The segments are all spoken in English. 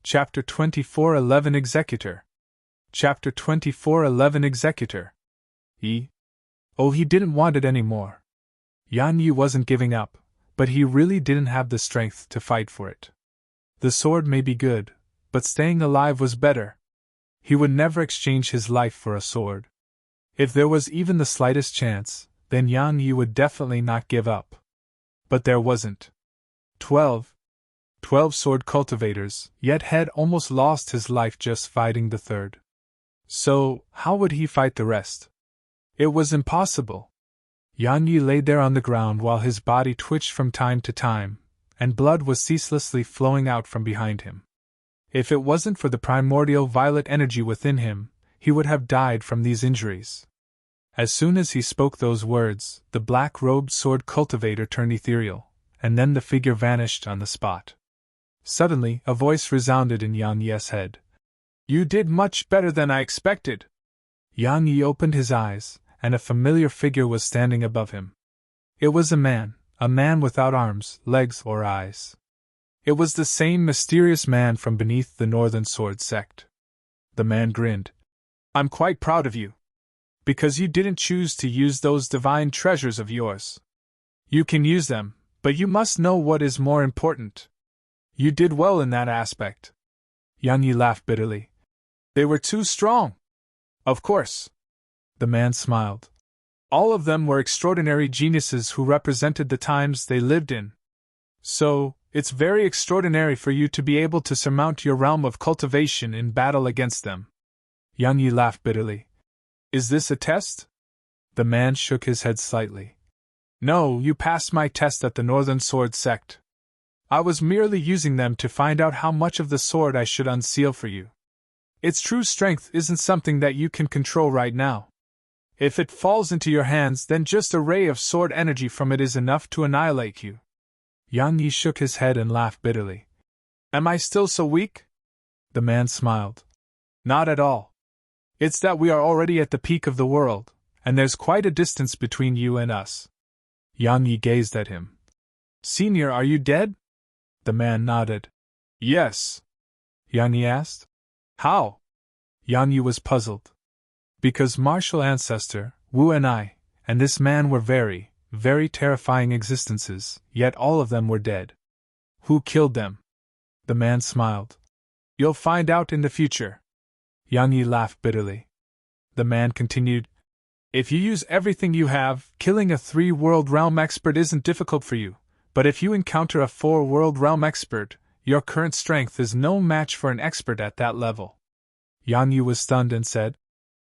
Chapter 24:11 Executor. Chapter 24:11 Executor. Oh, he didn't want it anymore. Yan Yi wasn't giving up, but he really didn't have the strength to fight for it. The sword may be good, but staying alive was better. He would never exchange his life for a sword. If there was even the slightest chance, then Yan Yi would definitely not give up. But there wasn't. 12 sword cultivators, yet had almost lost his life just fighting the third. So, how would he fight the rest? It was impossible. Yan Yi lay there on the ground while his body twitched from time to time, and blood was ceaselessly flowing out from behind him. If it wasn't for the primordial violet energy within him, he would have died from these injuries. As soon as he spoke those words, the black-robed sword cultivator turned ethereal, and then the figure vanished on the spot. Suddenly, a voice resounded in Yan Yi's head. "You did much better than I expected." Yan Yi opened his eyes, and a familiar figure was standing above him. It was a man without arms, legs, or eyes. It was the same mysterious man from beneath the Northern Sword sect. The man grinned. "I'm quite proud of you. Because you didn't choose to use those divine treasures of yours. You can use them, but you must know what is more important. You did well in that aspect." Yan Yi laughed bitterly. "They were too strong." "Of course." The man smiled. "All of them were extraordinary geniuses who represented the times they lived in. So, it's very extraordinary for you to be able to surmount your realm of cultivation in battle against them." Yan Yi laughed bitterly. "Is this a test?" The man shook his head slightly. "No, you passed my test at the Northern Sword sect. I was merely using them to find out how much of the sword I should unseal for you. Its true strength isn't something that you can control right now. If it falls into your hands, then just a ray of sword energy from it is enough to annihilate you." Yan Yi shook his head and laughed bitterly. "Am I still so weak?" The man smiled. "Not at all. It's that we are already at the peak of the world, and there's quite a distance between you and us." Yan Yi gazed at him. "Senior, are you dead?" The man nodded. "Yes." Yan Yi asked. "How?" Yan Yi was puzzled. "Because martial ancestor, Wu and this man were very, very terrifying existences, yet all of them were dead." "Who killed them?" The man smiled. "You'll find out in the future." Yan Yi laughed bitterly. The man continued. "If you use everything you have, killing a 3-world realm expert isn't difficult for you, but if you encounter a 4-world realm expert, your current strength is no match for an expert at that level." Yan Yi was stunned and said,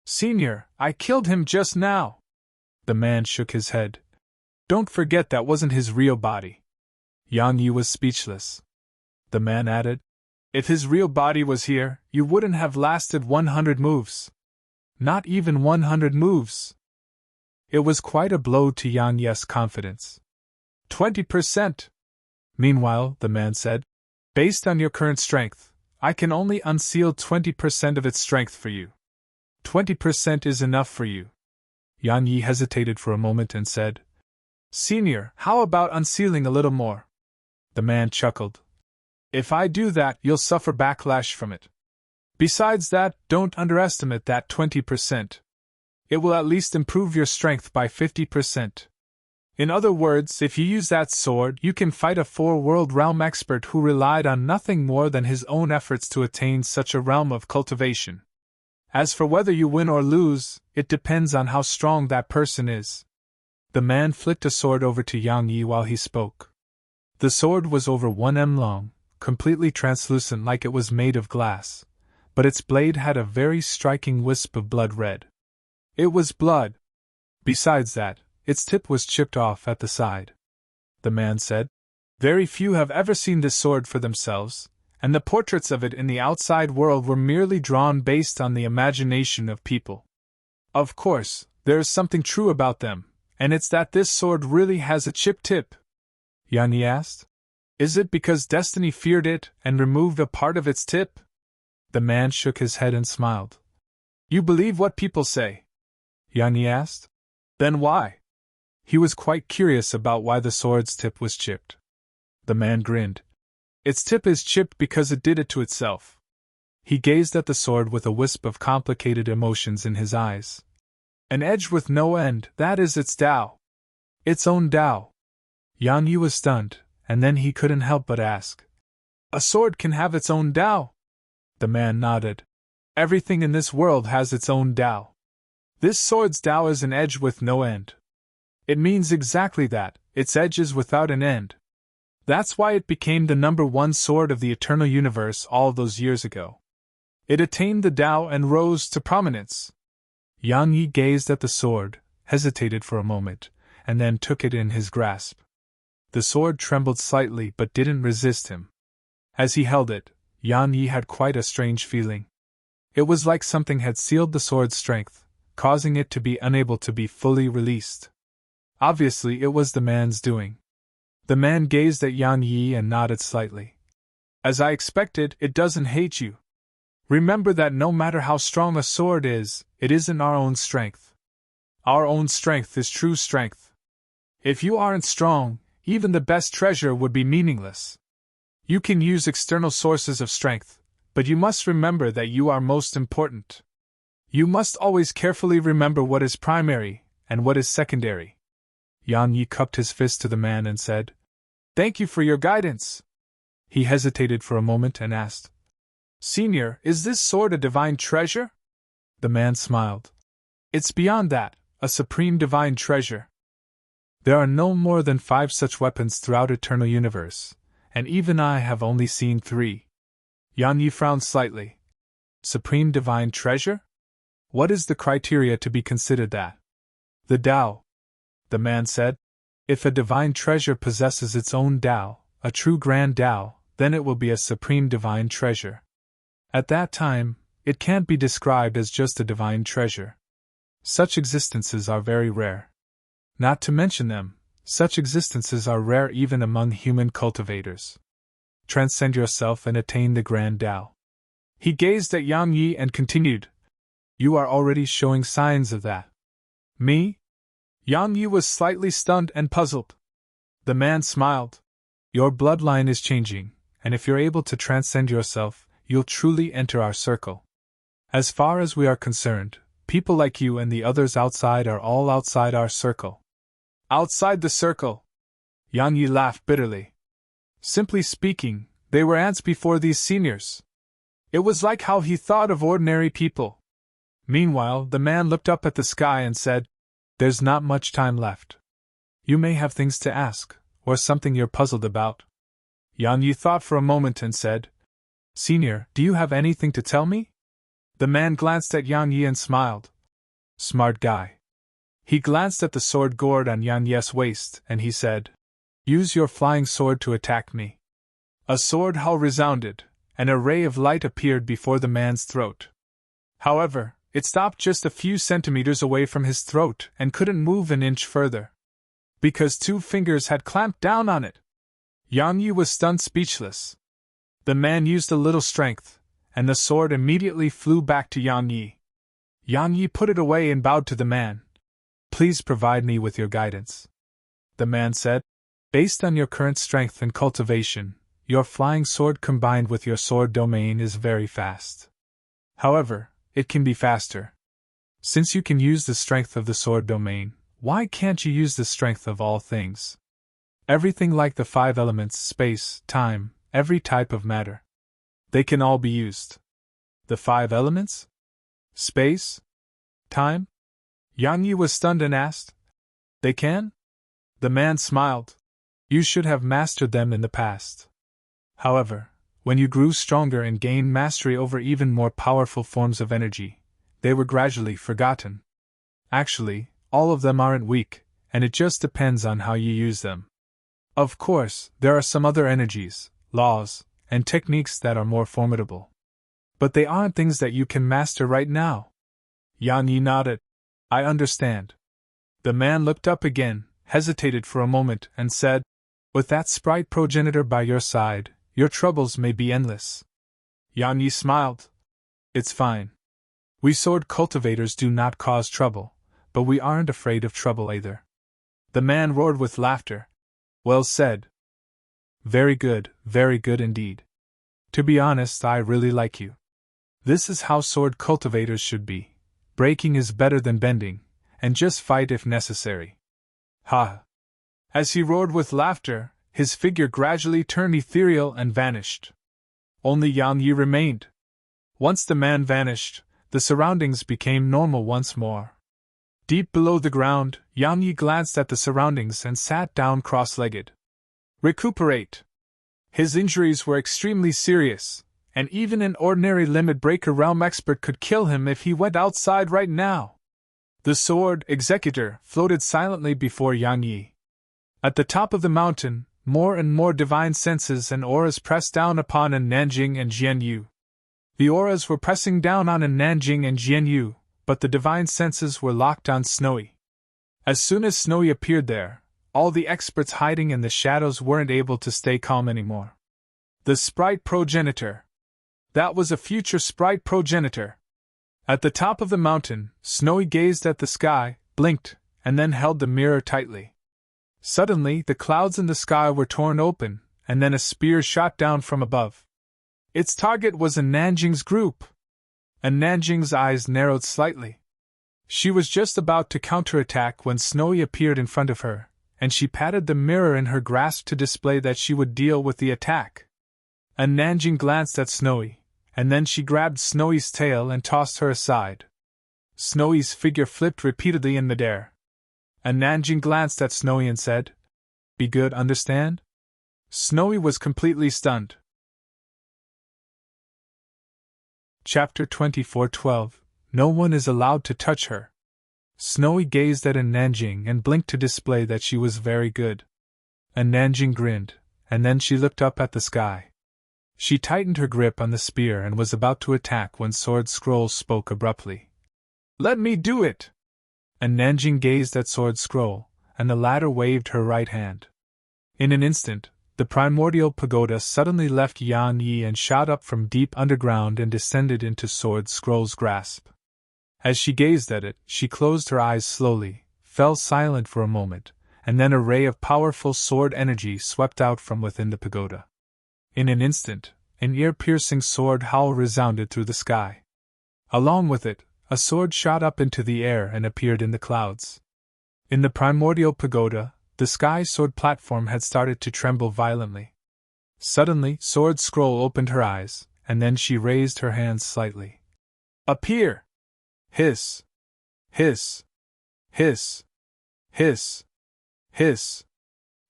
"Senior, I killed him just now." The man shook his head. "Don't forget that wasn't his real body." Yan Yi was speechless. The man added, "If his real body was here, you wouldn't have lasted 100 moves. Not even 100 moves." It was quite a blow to Yan Yi's confidence. 20%. "Meanwhile," the man said, "based on your current strength, I can only unseal 20% of its strength for you. 20% is enough for you." Yan Yi hesitated for a moment and said, "Senior, how about unsealing a little more?" The man chuckled. "If I do that, you'll suffer backlash from it. Besides that, don't underestimate that 20%. It will at least improve your strength by 50%. In other words, if you use that sword, you can fight a 4-world realm expert who relied on nothing more than his own efforts to attain such a realm of cultivation. As for whether you win or lose, it depends on how strong that person is." The man flicked a sword over to Yan Yi while he spoke. The sword was over 1 m long, completely translucent like it was made of glass, but its blade had a very striking wisp of blood red. It was blood. Besides that, its tip was chipped off at the side. The man said, "Very few have ever seen this sword for themselves, and the portraits of it in the outside world were merely drawn based on the imagination of people. Of course, there is something true about them, and it's that this sword really has a chipped tip." Yan Yi asked. "Is it because destiny feared it and removed a part of its tip?" The man shook his head and smiled. "You believe what people say?" Yan Yi asked. "Then why?" He was quite curious about why the sword's tip was chipped. The man grinned. Its tip is chipped because it did it to itself. He gazed at the sword with a wisp of complicated emotions in his eyes. An edge with no end, that is its Tao. Its own Tao. Yan Yi was stunned, and then he couldn't help but ask. A sword can have its own Tao? The man nodded. Everything in this world has its own Tao. This sword's Tao is an edge with no end. It means exactly that, its edge is without an end. That's why it became the #1 sword of the eternal universe all those years ago. It attained the Tao and rose to prominence. Yang Yi gazed at the sword, hesitated for a moment, and then took it in his grasp. The sword trembled slightly but didn't resist him. As he held it, Yan Yi had quite a strange feeling. It was like something had sealed the sword's strength, causing it to be unable to be fully released. Obviously, it was the man's doing. The man gazed at Yan Yi and nodded slightly. As I expected, it doesn't hate you. Remember that no matter how strong a sword is, it isn't our own strength. Our own strength is true strength. If you aren't strong, even the best treasure would be meaningless. You can use external sources of strength, but you must remember that you are most important. You must always carefully remember what is primary and what is secondary. Yan Yi cupped his fist to the man and said, "Thank you for your guidance." He hesitated for a moment and asked, "Senior, is this sword a divine treasure?" The man smiled. "It's beyond that, a supreme divine treasure. There are no more than 5 such weapons throughout eternal universe, and even I have only seen 3. Yan Yi frowned slightly. Supreme divine treasure? What is the criteria to be considered that? The Tao. The man said. If a divine treasure possesses its own Tao, a true grand Tao, then it will be a supreme divine treasure. At that time, it can't be described as just a divine treasure. Such existences are very rare. Not to mention them, such existences are rare even among human cultivators. Transcend yourself and attain the grand Tao. He gazed at Yang Yi and continued, "You are already showing signs of that." "Me?" Yang Yi was slightly stunned and puzzled. The man smiled. "Your bloodline is changing, and if you're able to transcend yourself, you'll truly enter our circle. As far as we are concerned, people like you and the others outside are all outside our circle." Outside the circle? Yang Yi laughed bitterly. Simply speaking, they were ants before these seniors. It was like how he thought of ordinary people. Meanwhile, the man looked up at the sky and said, "There's not much time left. You may have things to ask, or something you're puzzled about." Yang Yi thought for a moment and said, "Senior, do you have anything to tell me?" The man glanced at Yang Yi and smiled. Smart guy. He glanced at the sword gourd on Yan Yi's waist, and he said, "Use your flying sword to attack me." A sword howl resounded, and a ray of light appeared before the man's throat. However, it stopped just a few centimeters away from his throat and couldn't move an inch further. Because 2 fingers had clamped down on it. Yang Yi was stunned speechless. The man used a little strength, and the sword immediately flew back to Yang Yi. Yang Yi put it away and bowed to the man. "Please provide me with your guidance." The man said, "Based on your current strength and cultivation, your flying sword combined with your sword domain is very fast. However, it can be faster. Since you can use the strength of the sword domain, why can't you use the strength of all things? Everything like the 5 elements, space, time, every type of matter. They can all be used." The 5 elements? Space? Time? Yang Yi was stunned and asked, "They can?" The man smiled. "You should have mastered them in the past. However, when you grew stronger and gained mastery over even more powerful forms of energy, they were gradually forgotten. Actually, all of them aren't weak, and it just depends on how you use them. Of course, there are some other energies, laws, and techniques that are more formidable. But they aren't things that you can master right now." Yang Yi nodded. "I understand." The man looked up again, hesitated for a moment, and said, "With that sprite progenitor by your side, your troubles may be endless." Yang Yi smiled. "It's fine. We sword cultivators do not cause trouble, but we aren't afraid of trouble either." The man roared with laughter. "Well said. Very good indeed. To be honest, I really like you. This is how sword cultivators should be. Breaking is better than bending, and just fight if necessary. Ha! As he roared with laughter, his figure gradually turned ethereal and vanished. Only Yang Yi remained. Once the man vanished, the surroundings became normal once more. Deep below the ground, Yang Yi glanced at the surroundings and sat down cross-legged. Recuperate! His injuries were extremely serious, and even an ordinary limit breaker realm expert could kill him if he went outside right now. The sword executor floated silently before Yang Yi. At the top of the mountain, more and more divine senses and auras pressed down upon Nanjing and Jianyu. The auras were pressing down on Nanjing and Jianyu, but the divine senses were locked on Snowy. As soon as Snowy appeared there, all the experts hiding in the shadows weren't able to stay calm anymore. The sprite progenitor. That was a future sprite progenitor. At the top of the mountain, Snowy gazed at the sky, blinked, and then held the mirror tightly. Suddenly, the clouds in the sky were torn open, and then a spear shot down from above. Its target was Nanjing's group. Nanjing's eyes narrowed slightly. She was just about to counterattack when Snowy appeared in front of her, and she patted the mirror in her grasp to display that she would deal with the attack. Nanjing glanced at Snowy, and then she grabbed Snowy's tail and tossed her aside. Snowy's figure flipped repeatedly in midair. Nanjing glanced at Snowy and said, "Be good, understand?" Snowy was completely stunned. Chapter 24:12. No one is allowed to touch her. Snowy gazed at Nanjing and blinked to display that she was very good. Nanjing grinned, and then she looked up at the sky. She tightened her grip on the spear and was about to attack when Sword Scroll spoke abruptly. "Let me do it!" Nanjing gazed at Sword Scroll, and the latter waved her right hand. In an instant, the primordial pagoda suddenly left Yang Yi and shot up from deep underground and descended into Sword Scroll's grasp. As she gazed at it, she closed her eyes slowly, fell silent for a moment, and then a ray of powerful sword energy swept out from within the pagoda. In an instant, an ear-piercing sword howl resounded through the sky. Along with it, a sword shot up into the air and appeared in the clouds. In the primordial pagoda, the sky sword platform had started to tremble violently. Suddenly, Sword Scroll opened her eyes, and then she raised her hands slightly. "Appear!" Hiss! Hiss! Hiss! Hiss! Hiss!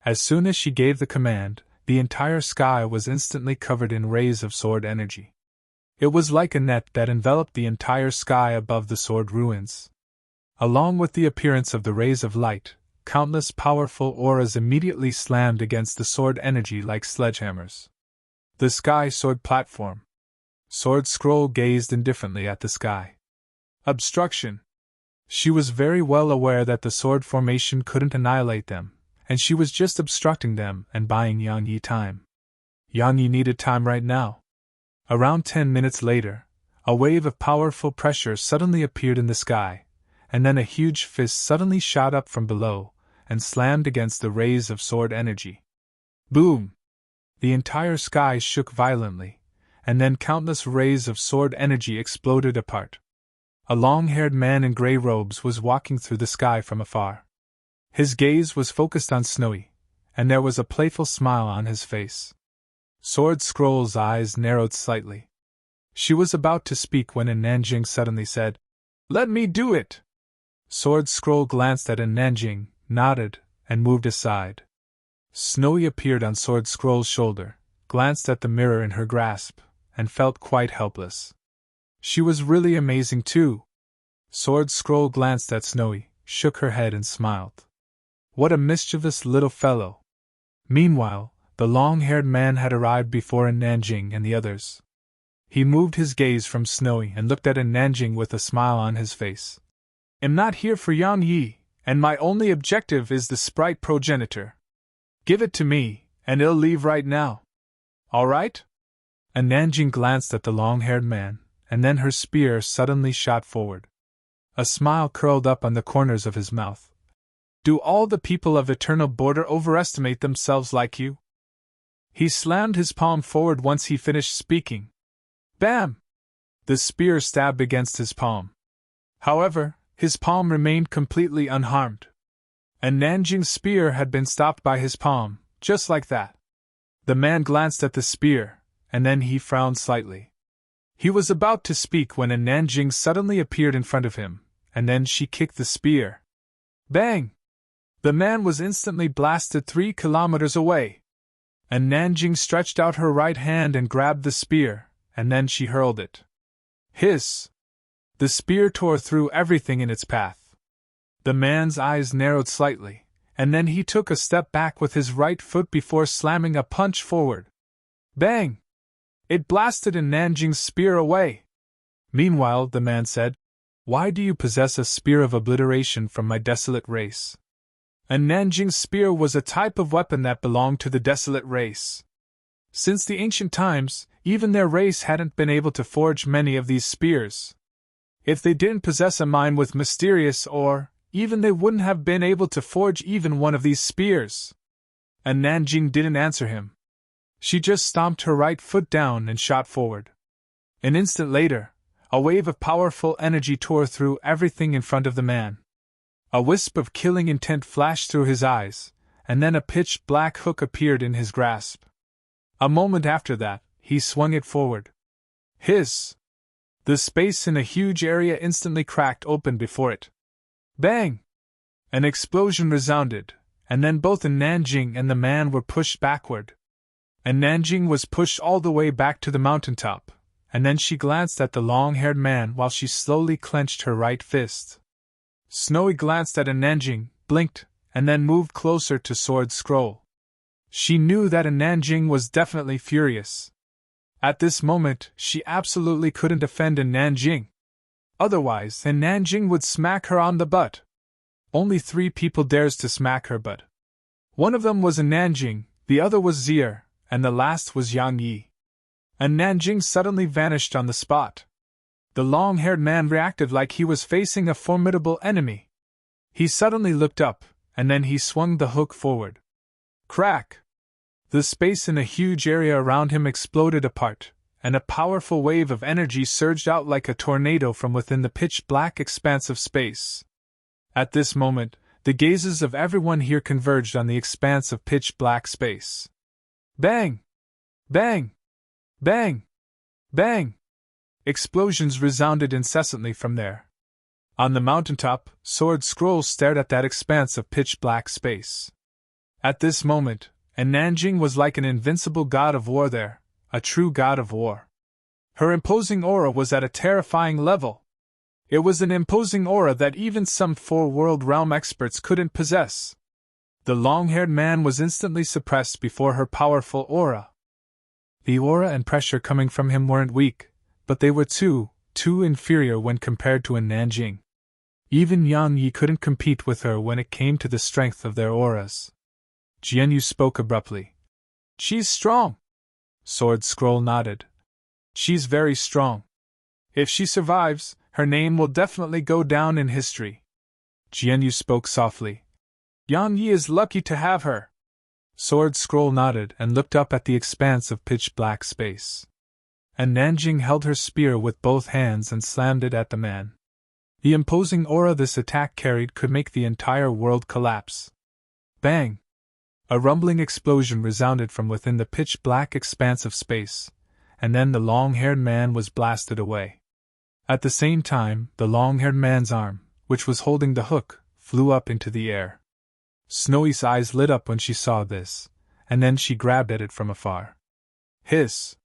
As soon as she gave the command, the entire sky was instantly covered in rays of sword energy. It was like a net that enveloped the entire sky above the sword ruins. Along with the appearance of the rays of light, countless powerful auras immediately slammed against the sword energy like sledgehammers. The sky sword platform. Sword Scroll gazed indifferently at the sky. Obstruction. She was very well aware that the sword formation couldn't annihilate them, and she was just obstructing them and buying Yang Yi time. Yang Yi needed time right now. Around 10 minutes later, a wave of powerful pressure suddenly appeared in the sky, and then a huge fist suddenly shot up from below and slammed against the rays of sword energy. Boom! The entire sky shook violently, and then countless rays of sword energy exploded apart. A long-haired man in gray robes was walking through the sky from afar. His gaze was focused on Snowy, and there was a playful smile on his face. Sword Scroll's eyes narrowed slightly. She was about to speak when Nanjing suddenly said, "Let me do it!" Sword Scroll glanced at Nanjing, nodded, and moved aside. Snowy appeared on Sword Scroll's shoulder, glanced at the mirror in her grasp, and felt quite helpless. She was really amazing too. Sword Scroll glanced at Snowy, shook her head and smiled. What a mischievous little fellow! Meanwhile, the long-haired man had arrived before Nanjing and the others. He moved his gaze from Snowy and looked at Nanjing with a smile on his face. "I'm not here for Yang Yi, and my only objective is the sprite progenitor. Give it to me, and it'll leave right now. All right?" Nanjing glanced at the long-haired man, and then her spear suddenly shot forward. A smile curled up on the corners of his mouth. "Do all the people of Eternal Border overestimate themselves like you?" He slammed his palm forward once he finished speaking. Bam! The spear stabbed against his palm. However, his palm remained completely unharmed. And Nanjing's spear had been stopped by his palm, just like that. The man glanced at the spear, and then he frowned slightly. He was about to speak when Nanjing suddenly appeared in front of him, and then she kicked the spear. Bang! The man was instantly blasted 3 kilometers away. And Nanjing stretched out her right hand and grabbed the spear, and then she hurled it. Hiss! The spear tore through everything in its path. The man's eyes narrowed slightly, and then he took a step back with his right foot before slamming a punch forward. Bang! It blasted Nanjing's spear away. Meanwhile, the man said, "Why do you possess a spear of obliteration from my desolate race?" Nanjing's spear was a type of weapon that belonged to the desolate race. Since the ancient times, even their race hadn't been able to forge many of these spears. If they didn't possess a mind with mysterious ore, even they wouldn't have been able to forge even one of these spears. And Nanjing didn't answer him. She just stomped her right foot down and shot forward. An instant later, a wave of powerful energy tore through everything in front of the man. A wisp of killing intent flashed through his eyes, and then a pitch-black hook appeared in his grasp. A moment after that, he swung it forward. Hiss! The space in a huge area instantly cracked open before it. Bang! An explosion resounded, and then both Nanjing and the man were pushed backward. And Nanjing was pushed all the way back to the mountaintop, and then she glanced at the long-haired man while she slowly clenched her right fist. Snowy glanced at Nanjing, blinked, and then moved closer to Sword Scroll. She knew that Nanjing was definitely furious. At this moment, she absolutely couldn't offend Nanjing. Otherwise, Nanjing would smack her on the butt. Only 3 people dares to smack her butt. One of them was Nanjing, the other was Zier, and the last was Yang Yi. Nanjing suddenly vanished on the spot. The long-haired man reacted like he was facing a formidable enemy. He suddenly looked up, and then he swung the hook forward. Crack! The space in a huge area around him exploded apart, and a powerful wave of energy surged out like a tornado from within the pitch-black expanse of space. At this moment, the gazes of everyone here converged on the expanse of pitch-black space. Bang! Bang! Bang! Bang! Explosions resounded incessantly from there. On the mountaintop, Sword Scroll stared at that expanse of pitch-black space. At this moment, Nanjing was like an invincible god of war there, a true god of war. Her imposing aura was at a terrifying level. It was an imposing aura that even some 4-world realm experts couldn't possess. The long-haired man was instantly suppressed before her powerful aura. The aura and pressure coming from him weren't weak, but they were too inferior when compared to Nanjing. Even Yang Yi couldn't compete with her when it came to the strength of their auras. Jianyu spoke abruptly. "She's strong." Sword Scroll nodded. "She's very strong. If she survives, her name will definitely go down in history." Jianyu spoke softly. "Yang Yi is lucky to have her." Sword Scroll nodded and looked up at the expanse of pitch-black space. And Nanjing held her spear with both hands and slammed it at the man. The imposing aura this attack carried could make the entire world collapse. Bang! A rumbling explosion resounded from within the pitch-black expanse of space, and then the long-haired man was blasted away. At the same time, the long-haired man's arm, which was holding the hook, flew up into the air. Snowy's eyes lit up when she saw this, and then she grabbed at it from afar. Hiss!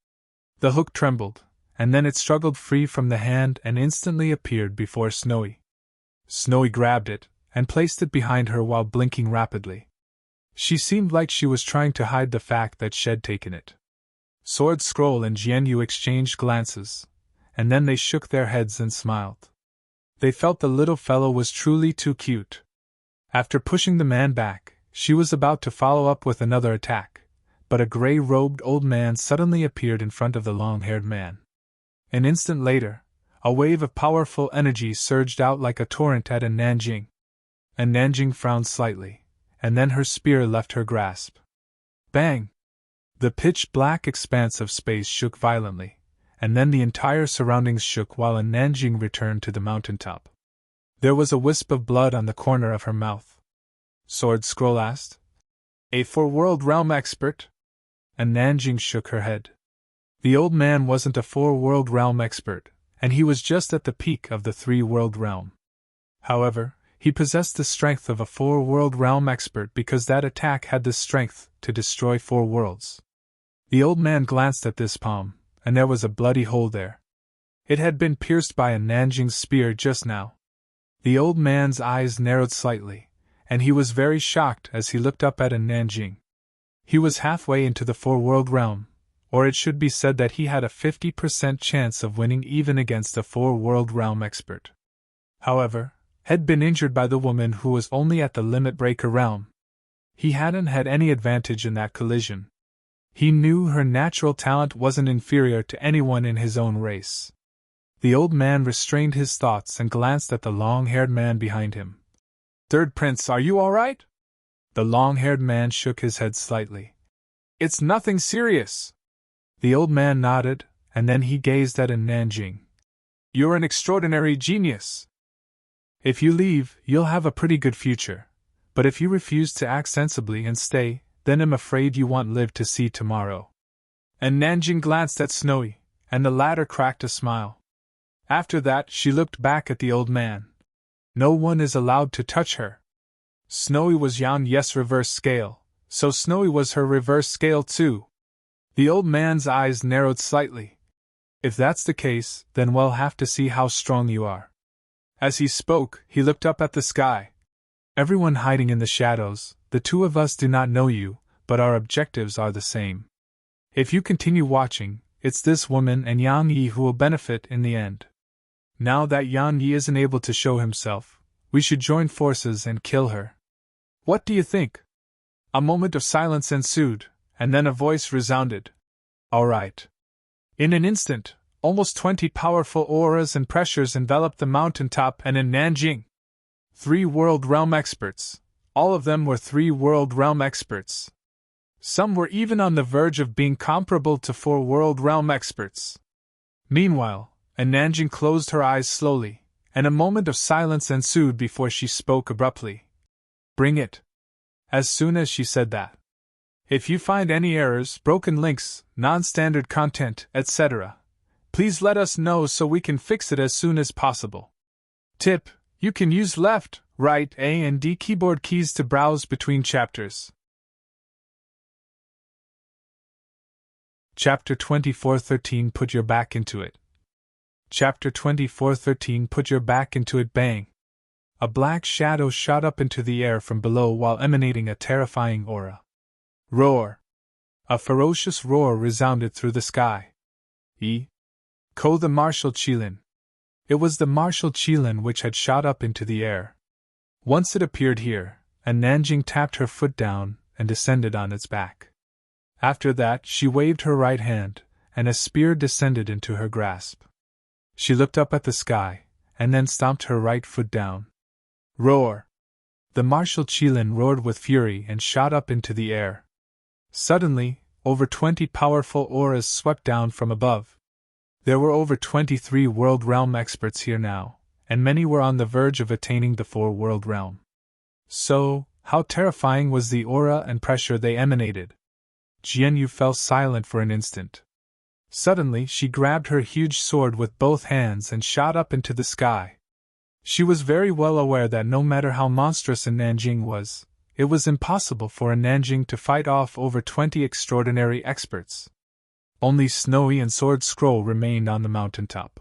The hook trembled, and then it struggled free from the hand and instantly appeared before Snowy. Snowy grabbed it, and placed it behind her while blinking rapidly. She seemed like she was trying to hide the fact that she'd taken it. Sword Scroll and Jianyu exchanged glances, and then they shook their heads and smiled. They felt the little fellow was truly too cute. After pushing the man back, she was about to follow up with another attack, but a gray-robed old man suddenly appeared in front of the long-haired man. An instant later, a wave of powerful energy surged out like a torrent at Nanjing. Nanjing frowned slightly, and then her spear left her grasp. Bang! The pitch-black expanse of space shook violently, and then the entire surroundings shook while Nanjing returned to the mountaintop. There was a wisp of blood on the corner of her mouth. Sword Scroll asked. A four-world realm expert? And Nanjing shook her head. The old man wasn't a four-world realm expert, and he was just at the peak of the three-world realm. However, he possessed the strength of a four-world realm expert because that attack had the strength to destroy four worlds. The old man glanced at this palm, and there was a bloody hole there. It had been pierced by a Nanjing's spear just now. The old man's eyes narrowed slightly, and he was very shocked as he looked up at Nanjing. He was halfway into the four-world realm, or it should be said that he had a 50% chance of winning even against a four-world realm expert. However, had been injured by the woman who was only at the limit breaker realm. He hadn't had any advantage in that collision. He knew her natural talent wasn't inferior to anyone in his own race. The old man restrained his thoughts and glanced at the long-haired man behind him. Third Prince, are you all right? The long-haired man shook his head slightly. It's nothing serious. The old man nodded, and then he gazed at Nanjing. You're an extraordinary genius. If you leave, you'll have a pretty good future. But if you refuse to act sensibly and stay, then I'm afraid you won't live to see tomorrow. And Nanjing glanced at Snowy, and the latter cracked a smile. After that, she looked back at the old man. No one is allowed to touch her. Snowy was Yan Yes reverse scale, so Snowy was her reverse scale too. The old man's eyes narrowed slightly. If that's the case, then we'll have to see how strong you are. As he spoke, he looked up at the sky. Everyone hiding in the shadows, the two of us do not know you, but our objectives are the same. If you continue watching, it's this woman and Yan Yi who will benefit in the end. Now that Yan Yi isn't able to show himself, we should join forces and kill her. What do you think? A moment of silence ensued, and then a voice resounded. All right. In an instant, almost 20 powerful auras and pressures enveloped the mountaintop and in Nanjing. 3 World Realm experts. All of them were 3 World Realm experts. Some were even on the verge of being comparable to 4 World Realm experts. Meanwhile, Nanjing closed her eyes slowly, and a moment of silence ensued before she spoke abruptly. Bring it. As soon as she said that. If you find any errors, broken links, non-standard content, etc., please let us know so we can fix it as soon as possible. Tip: you can use left, right, A and D keyboard keys to browse between chapters. Chapter 24:13 Put your back into it. Chapter 24:13 Put your back into it. Bang! A black shadow shot up into the air from below while emanating a terrifying aura. Roar! A ferocious roar resounded through the sky. Ko the Martial Qilin. It was the Martial Qilin which had shot up into the air. Once it appeared here, and Nanjing tapped her foot down and descended on its back. After that, she waved her right hand, and a spear descended into her grasp. She looked up at the sky, and then stomped her right foot down. Roar! The Martial Qilin roared with fury and shot up into the air. Suddenly, over 20 powerful auras swept down from above. There were over 23 World Realm experts here now, and many were on the verge of attaining the 4 World Realm. So, how terrifying was the aura and pressure they emanated? Jianyu fell silent for an instant. Suddenly, she grabbed her huge sword with both hands and shot up into the sky. She was very well aware that no matter how monstrous Nanjing was, it was impossible for Nanjing to fight off over 20 extraordinary experts. Only Snowy and Sword Scroll remained on the mountaintop.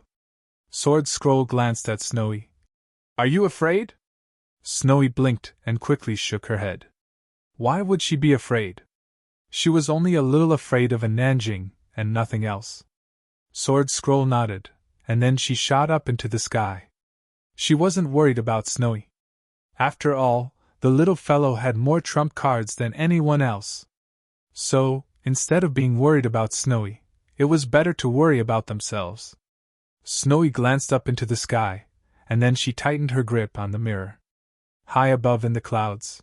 Sword Scroll glanced at Snowy. Are you afraid? Snowy blinked and quickly shook her head. Why would she be afraid? She was only a little afraid of Nanjing, and nothing else. Sword Scroll nodded, and then she shot up into the sky. She wasn't worried about Snowy. After all, the little fellow had more trump cards than anyone else. So, instead of being worried about Snowy, it was better to worry about themselves. Snowy glanced up into the sky, and then she tightened her grip on the mirror. High above in the clouds.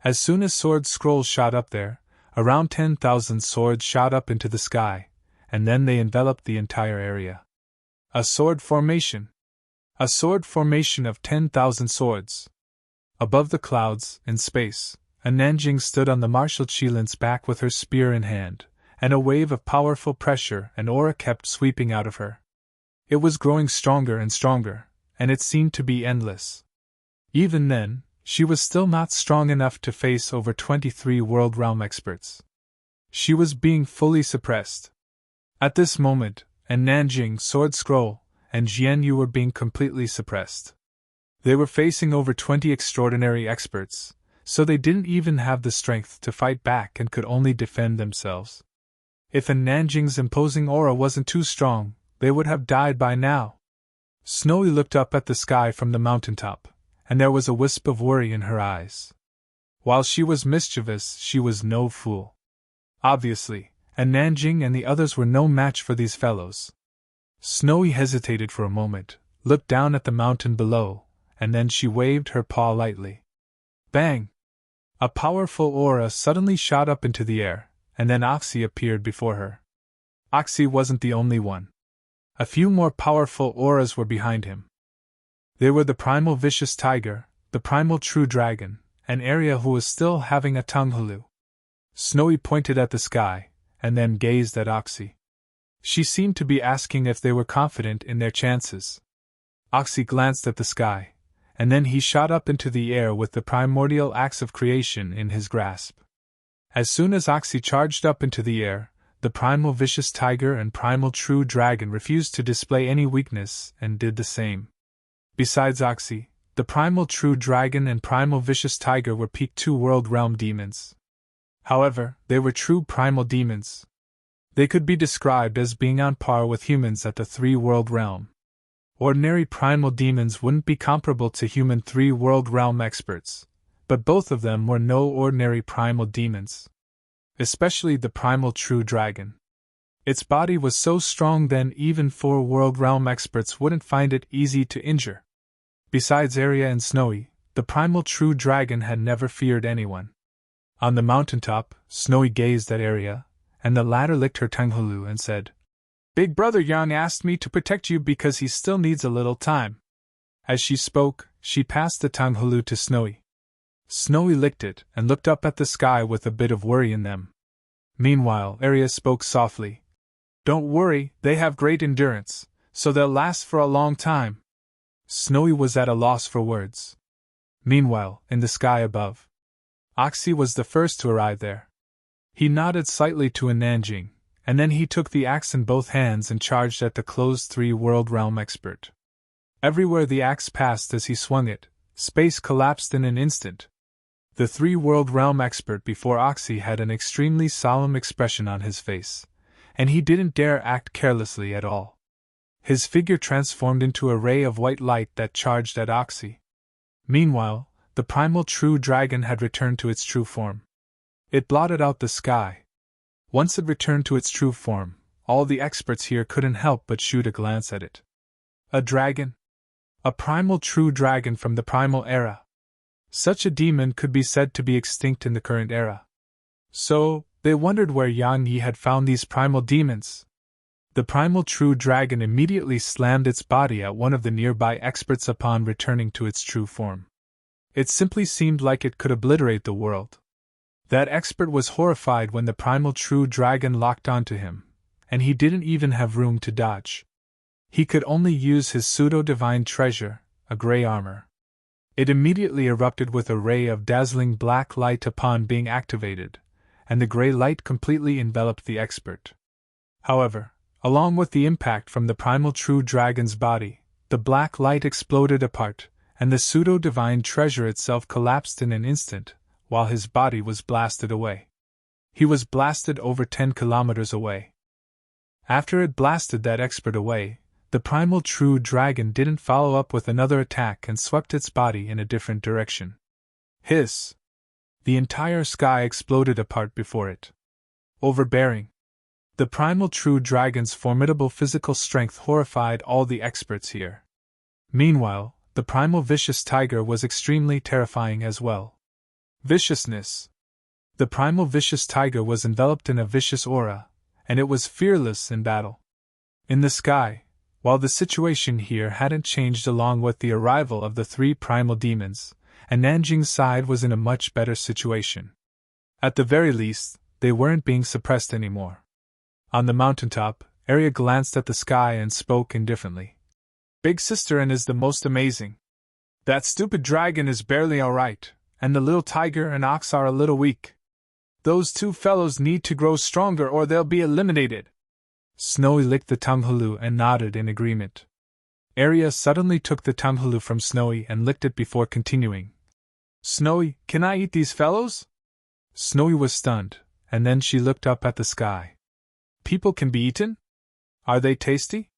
As soon as Sword Scroll shot up there, Around 10,000 swords shot up into the sky, and then they enveloped the entire area. A sword formation! A sword formation of 10,000 swords! Above the clouds, in space, a Nanjing stood on the martial Qilin's back with her spear in hand, and a wave of powerful pressure and aura kept sweeping out of her. It was growing stronger and stronger, and it seemed to be endless. Even then, she was still not strong enough to face over 23 World Realm experts. She was being fully suppressed. At this moment, and Nanjing, Sword Scroll, and Jianyu were being completely suppressed. They were facing over 20 extraordinary experts, so they didn't even have the strength to fight back and could only defend themselves. If Nanjing's imposing aura wasn't too strong, they would have died by now. Snowy looked up at the sky from the mountaintop, and there was a wisp of worry in her eyes. While she was mischievous, she was no fool. Obviously, and Nanjing and the others were no match for these fellows. Snowy hesitated for a moment, looked down at the mountain below, and then she waved her paw lightly. Bang! A powerful aura suddenly shot up into the air, and then Oxy appeared before her. Oxy wasn't the only one. A few more powerful auras were behind him. They were the Primal Vicious Tiger, the Primal True Dragon, and Arya, who was still having a Tanghulu. Snowy pointed at the sky, and then gazed at Oxy. She seemed to be asking if they were confident in their chances. Oxy glanced at the sky, and then he shot up into the air with the primordial axe of creation in his grasp. As soon as Oxy charged up into the air, the Primal Vicious Tiger and Primal True Dragon refused to display any weakness and did the same. Besides Oxy, the Primal True Dragon and Primal Vicious Tiger were peak 2 World Realm demons. However, they were true primal demons. They could be described as being on par with humans at the 3 World Realm. Ordinary primal demons wouldn't be comparable to human 3 World Realm experts, but both of them were no ordinary primal demons. Especially the Primal True Dragon. Its body was so strong that even 4 World Realm experts wouldn't find it easy to injure. Besides Arya and Snowy, the Primal True Dragon had never feared anyone. On the mountaintop, Snowy gazed at Arya, and the latter licked her Tanghulu and said, "Big Brother Yang asked me to protect you because he still needs a little time." As she spoke, she passed the Tanghulu to Snowy. Snowy licked it and looked up at the sky with a bit of worry in them. Meanwhile, Arya spoke softly. "Don't worry, they have great endurance, so they'll last for a long time." Snowy was at a loss for words. Meanwhile, in the sky above, Oxy was the first to arrive there. He nodded slightly to Nanjing, and then he took the axe in both hands and charged at the closed 3 World Realm expert. Everywhere the axe passed as he swung it, space collapsed in an instant. The 3 World Realm expert before Oxy had an extremely solemn expression on his face, and he didn't dare act carelessly at all. His figure transformed into a ray of white light that charged at Oxy. Meanwhile, the Primal True Dragon had returned to its true form. It blotted out the sky. Once it returned to its true form, all the experts here couldn't help but shoot a glance at it. A dragon? A Primal True Dragon from the Primal Era. Such a demon could be said to be extinct in the current era. So, they wondered where Yang Yi had found these primal demons. The Primal True Dragon immediately slammed its body at one of the nearby experts upon returning to its true form. It simply seemed like it could obliterate the world. That expert was horrified when the Primal True Dragon locked onto him, and he didn't even have room to dodge. He could only use his pseudo-divine treasure, a gray armor. It immediately erupted with a ray of dazzling black light upon being activated, and the gray light completely enveloped the expert. However, along with the impact from the Primal True Dragon's body, the black light exploded apart, and the pseudo-divine treasure itself collapsed in an instant, while his body was blasted away. He was blasted over 10 kilometers away. After it blasted that expert away, the Primal True Dragon didn't follow up with another attack and swept its body in a different direction. Hiss! The entire sky exploded apart before it. Overbearing. The Primal True Dragon's formidable physical strength horrified all the experts here. Meanwhile, the Primal Vicious Tiger was extremely terrifying as well. Viciousness. The primal vicious tiger was enveloped in a vicious aura, and it was fearless in battle. In the sky, while the situation here hadn't changed along with the arrival of the 3 primal demons, and Nanjing's side was in a much better situation. At the very least, they weren't being suppressed anymore. On the mountaintop, Arya glanced at the sky and spoke indifferently. Big Sister and is the most amazing. That stupid dragon is barely alright, and the little tiger and ox are a little weak. Those 2 fellows need to grow stronger or they'll be eliminated. Snowy licked the Tunghulu and nodded in agreement. Arya suddenly took the Tunghulu from Snowy and licked it before continuing. Snowy, can I eat these fellows? Snowy was stunned, and then she looked up at the sky. People can be eaten? Are they tasty?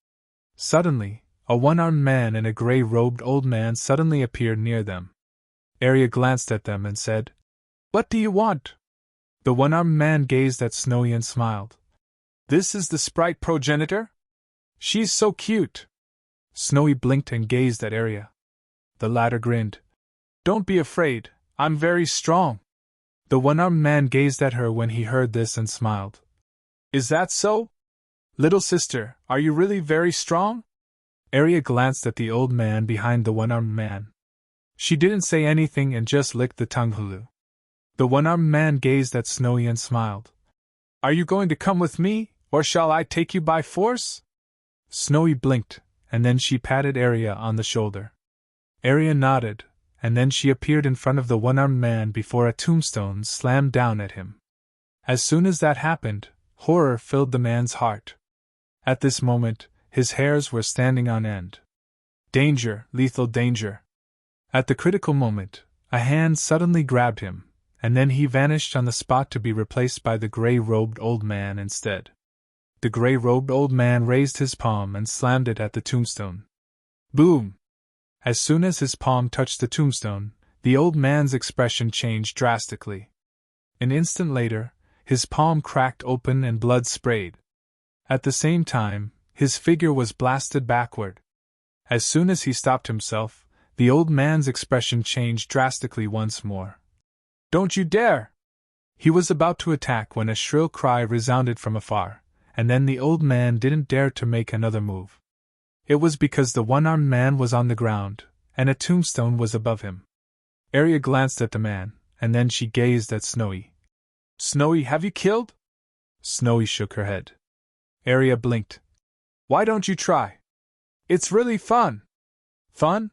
Suddenly, a one-armed man and a gray-robed old man suddenly appeared near them. Arya glanced at them and said, What do you want? The one-armed man gazed at Snowy and smiled. This is the sprite progenitor? She's so cute. Snowy blinked and gazed at Arya. The latter grinned. Don't be afraid, I'm very strong. The one-armed man gazed at her when he heard this and smiled. Is that so? Little sister, are you really very strong? Arya glanced at the old man behind the one-armed man. She didn't say anything and just licked the Tunghulu. The one-armed man gazed at Snowy and smiled. Are you going to come with me, or shall I take you by force? Snowy blinked, and then she patted Arya on the shoulder. Arya nodded, and then she appeared in front of the one-armed man before a tombstone slammed down at him. As soon as that happened, horror filled the man's heart. At this moment, his hairs were standing on end. Danger, lethal danger. At the critical moment, a hand suddenly grabbed him, and then he vanished on the spot to be replaced by the gray-robed old man instead. The gray-robed old man raised his palm and slammed it at the tombstone. Boom! As soon as his palm touched the tombstone, the old man's expression changed drastically. An instant later, his palm cracked open and blood sprayed. At the same time, his figure was blasted backward. As soon as he stopped himself, the old man's expression changed drastically once more. Don't you dare! He was about to attack when a shrill cry resounded from afar, and then the old man didn't dare to make another move. It was because the one-armed man was on the ground, and a tombstone was above him. Arya glanced at the man, and then she gazed at Snowy. Snowy, have you killed? Snowy shook her head. Arya blinked. Why don't you try? It's really fun. Fun?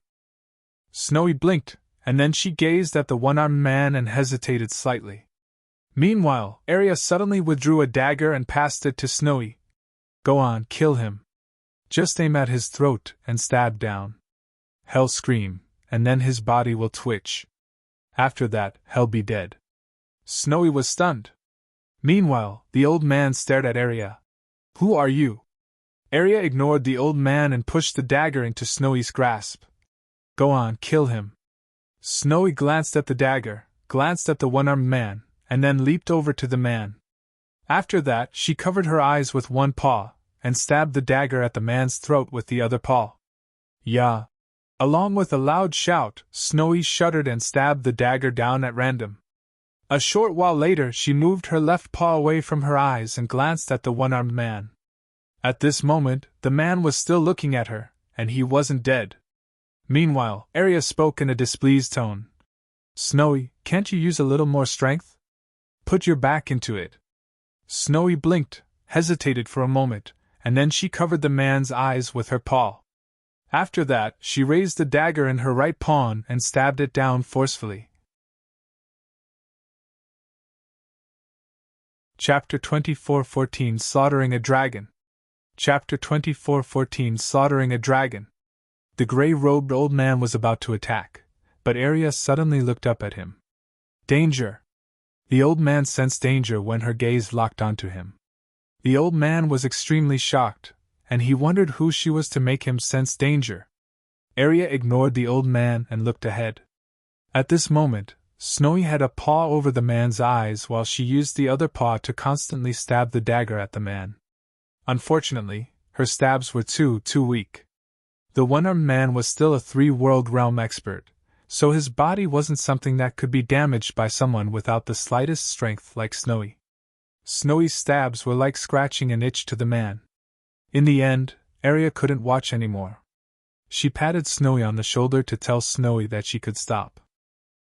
Snowy blinked, and then she gazed at the one-armed man and hesitated slightly. Meanwhile, Arya suddenly withdrew a dagger and passed it to Snowy. Go on, kill him. Just aim at his throat and stab down. He'll scream, and then his body will twitch. After that, he'll be dead. Snowy was stunned. Meanwhile, the old man stared at Arya. Who are you? Arya ignored the old man and pushed the dagger into Snowy's grasp. Go on, kill him. Snowy glanced at the dagger, glanced at the one-armed man, and then leaped over to the man. After that, she covered her eyes with one paw, and stabbed the dagger at the man's throat with the other paw. Yeah! Along with a loud shout, Snowy shuddered and stabbed the dagger down at random. A short while later, she moved her left paw away from her eyes and glanced at the one-armed man. At this moment, the man was still looking at her, and he wasn't dead. Meanwhile, Arya spoke in a displeased tone. Snowy, can't you use a little more strength? Put your back into it. Snowy blinked, hesitated for a moment, and then she covered the man's eyes with her paw. After that, she raised the dagger in her right paw and stabbed it down forcefully. Chapter 24:14 Slaughtering a Dragon. Chapter 24:14 Slaughtering a Dragon. The gray-robed old man was about to attack, but Arya suddenly looked up at him. Danger! The old man sensed danger when her gaze locked onto him. The old man was extremely shocked, and he wondered who she was to make him sense danger. Arya ignored the old man and looked ahead. At this moment, Snowy had a paw over the man's eyes while she used the other paw to constantly stab the dagger at the man. Unfortunately, her stabs were too weak. The one-armed man was still a 3-world realm expert, so his body wasn't something that could be damaged by someone without the slightest strength like Snowy. Snowy's stabs were like scratching an itch to the man. In the end, Arya couldn't watch anymore. She patted Snowy on the shoulder to tell Snowy that she could stop.